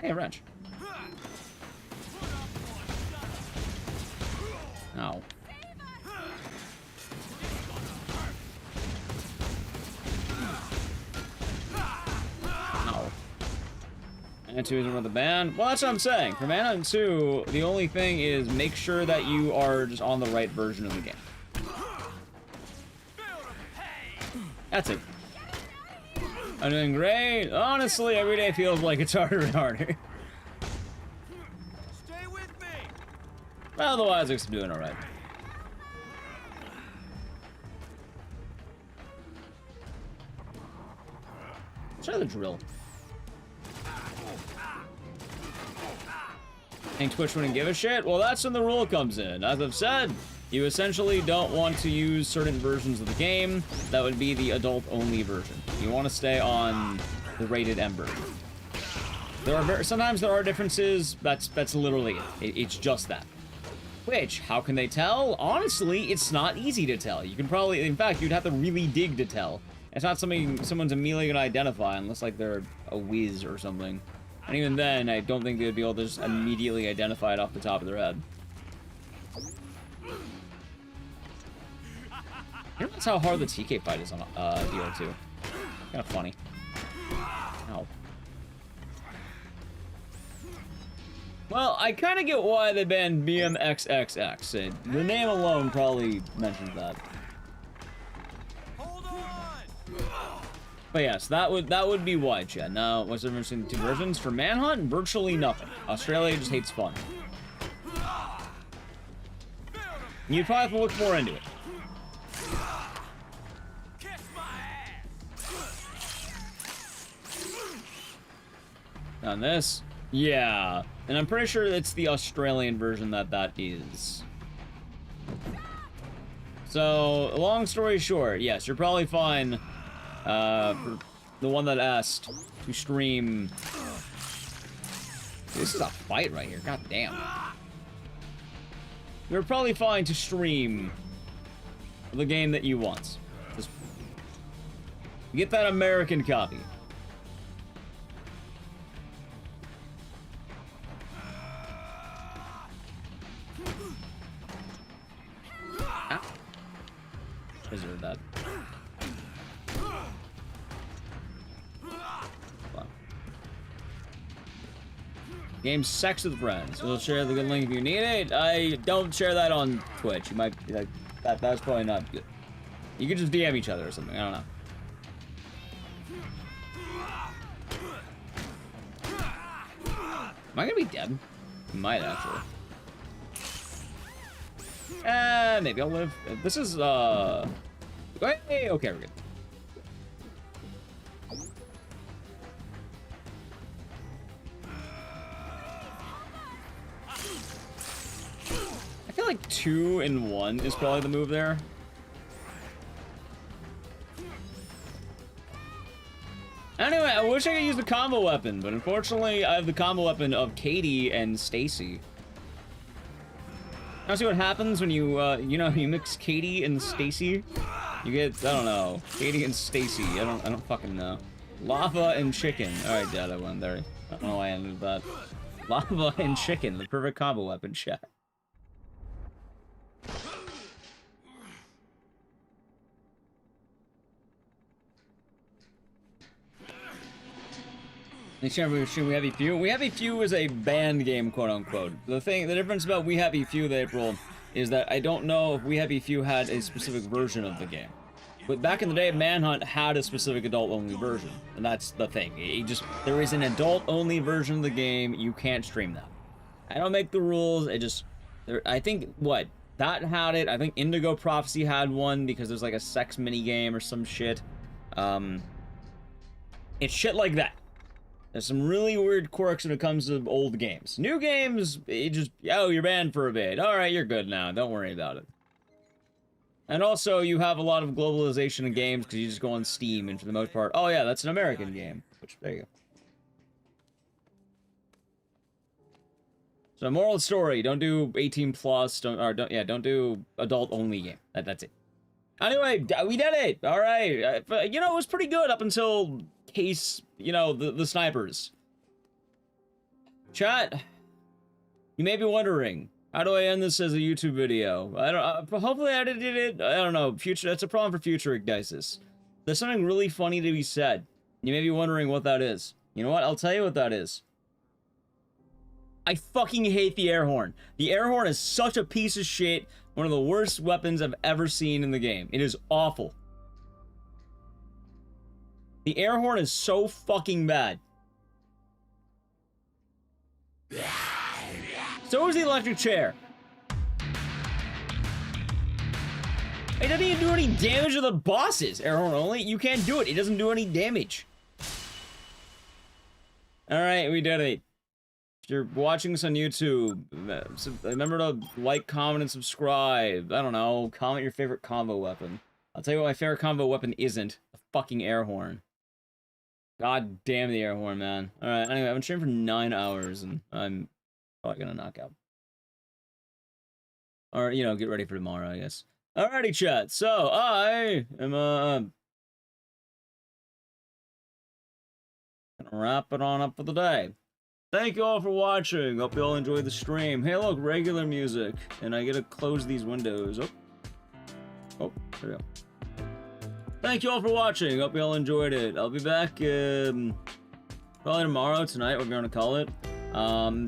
Hey, a wrench. Ow. Manhunt 2 isn't with the band. Well, that's what I'm saying. For Manhunt 2, the only thing is make sure that you are just on the right version of the game. That's it. I'm doing great. Honestly, every day feels like it's harder and harder. Stay with me. Otherwise, I'm doing alright. Try the drill. Think Twitch wouldn't give a shit? Well, that's when the rule comes in. As I've said, you essentially don't want to use certain versions of the game. That would be the adult-only version. You want to stay on the rated M version. Sometimes there are differences. That's literally it. It's just that. Which, how can they tell? Honestly, it's not easy to tell. You can probably, in fact, you'd have to really dig to tell. It's not something someone's immediately gonna identify unless like they're a whiz or something. And even then, I don't think they would be able to just immediately identify it off the top of their head. You know, that's how hard the TK fight is on DO2. Kind of funny. Ow. Well, I kind of get why they banned BMXXX. The name alone probably mentions that. Hold on. But yes, that would be why, Chad. Now, what's the difference between the two versions? For Manhunt, virtually nothing. Australia just hates fun. You'd probably have to look more into it. Kiss my ass. On this? Yeah. And I'm pretty sure it's the Australian version that is. So, long story short, yes, you're probably fine. For the one that asked to stream. This is a fight right here. God damn. You're probably fine to stream the game that you want. Just get that American copy. Ow. Deserve that. Game Sex with Friends. We'll share the good link if you need it. I don't share that on Twitch. You might be like, that's probably not good. You could just DM each other or something. I don't know. Am I gonna be dead? I might actually. Maybe I'll live. This is okay, we're good. I feel like 2 in 1 is probably the move there. Anyway, I wish I could use the combo weapon, but unfortunately, I have the combo weapon of Katie and Stacy. Now see what happens when you, you know, you mix Katie and Stacy? You get, I don't know, Katie and Stacy. I don't fucking know. Lava and chicken. All right, Dad, I went there. I don't know why I ended that. Lava and chicken, the perfect combo weapon, chat. Next time we Happy Few. We Happy Few is a banned game, quote unquote. The difference about We Happy Few, April, is that I don't know if We Happy Few had a specific version of the game. But back in the day, Manhunt had a specific adult-only version, and that's the thing. There is an adult-only version of the game. You can't stream that. I don't make the rules. I think that had it. I think Indigo Prophecy had one because there's like a sex mini game or some shit. It's shit like that. There's some really weird quirks when it comes to old games. New games, you're banned for a bit. All right, you're good now. Don't worry about it. And also, you have a lot of globalization in games because you just go on Steam, and for the most part, oh yeah, that's an American game. Which, there you go. So, moral of the story: don't do 18 plus. Don't do adult only game. That's it. Anyway, we did it. All right. You know, it was pretty good up until case, you know, the snipers. Chat, you may be wondering, how do I end this as a YouTube video? I don't. Hopefully, I did it. I don't know. Future. That's a problem for future Ecdycis. There's something really funny to be said. You may be wondering what that is. You know what? I'll tell you what that is. I fucking hate the air horn. The air horn is such a piece of shit. One of the worst weapons I've ever seen in the game. It is awful. The air horn is so fucking bad. So is the electric chair. It doesn't even do any damage to the bosses. Air horn only. You can't do it. It doesn't do any damage. Alright, we did it. If you're watching this on YouTube, remember to like, comment, and subscribe. I don't know. Comment your favorite combo weapon. I'll tell you what my favorite combo weapon isn't. The fucking air horn. God damn the air horn, man. Alright, anyway, I've been streaming for 9 hours, and I'm probably gonna knock out. Or, you know, get ready for tomorrow, I guess. Alrighty, chat. So, I am, gonna wrap it on up for the day. Thank you all for watching. Hope you all enjoyed the stream. Hey, look, regular music. And I get to close these windows. Oh, there we go. Thank you all for watching. Hope you all enjoyed it. I'll be back probably tomorrow, tonight, we're going to call it.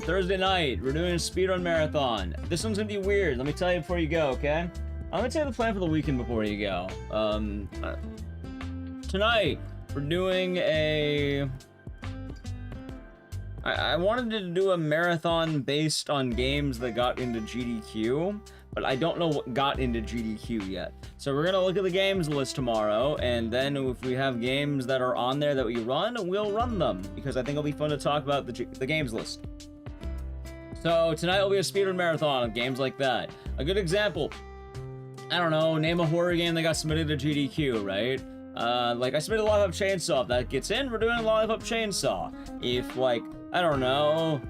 Thursday night, we're doing a speedrun marathon. This one's going to be weird. Let me tell you before you go, okay? I'm going to tell you the plan for the weekend before you go. Tonight, we're doing a... I wanted to do a marathon based on games that got into GDQ, but I don't know what got into GDQ yet. So we're gonna look at the games list tomorrow, and then if we have games that are on there that we run, we'll run them, because I think it'll be fun to talk about the games list. So tonight will be a speedrun marathon of games like that. A good example, I don't know, name a horror game that got submitted to GDQ, right? Like I submitted Live Up Chainsaw. If that gets in, we're doing a Live Up Chainsaw. If, like, I don't know,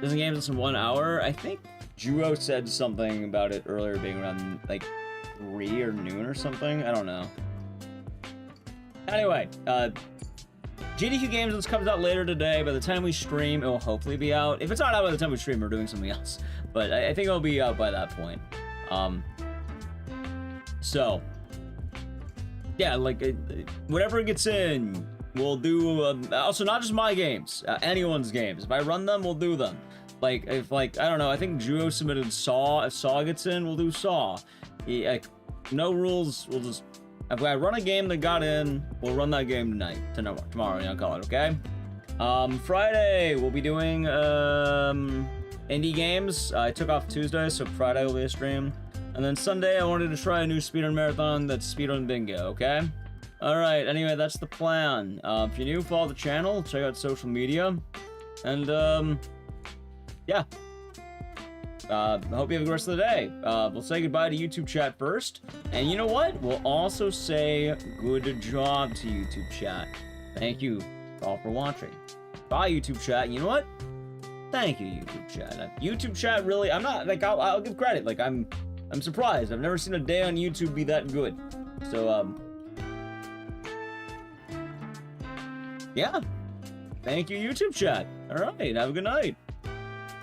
doesn't games less than 1 hour? I think Juo said something about it earlier being around, like, 3 or noon or something. I don't know. Anyway, GDQ Games List comes out later today. By the time we stream, it will hopefully be out. If it's not out by the time we stream, we're doing something else. But I think it'll be out by that point. So, yeah, like, whatever gets in, we'll do, also not just my games, anyone's games. If I run them, we'll do them. Like, if, like, I don't know, I think Juo submitted Saw. If Saw gets in, we'll do Saw. no rules. We'll just, if I run a game that got in, we'll run that game tonight, tomorrow, I'll call it, okay? Friday, we'll be doing, indie games. I took off Tuesday, so Friday will be a stream. And then Sunday, I wanted to try a new speedrun marathon that's speedrun bingo, okay? Alright, anyway, that's the plan. If you're new, follow the channel, check out social media. And, yeah. I hope you have a good rest of the day. We'll say goodbye to YouTube chat first. And you know what? We'll also say good job to YouTube chat. Thank you all for watching. Bye, YouTube chat. You know what? Thank you, YouTube chat. YouTube chat really, I'm not, like, I'll give credit. Like, I'm surprised. I've never seen a day on YouTube be that good. So, yeah. Thank you, YouTube chat. All right, have a good night.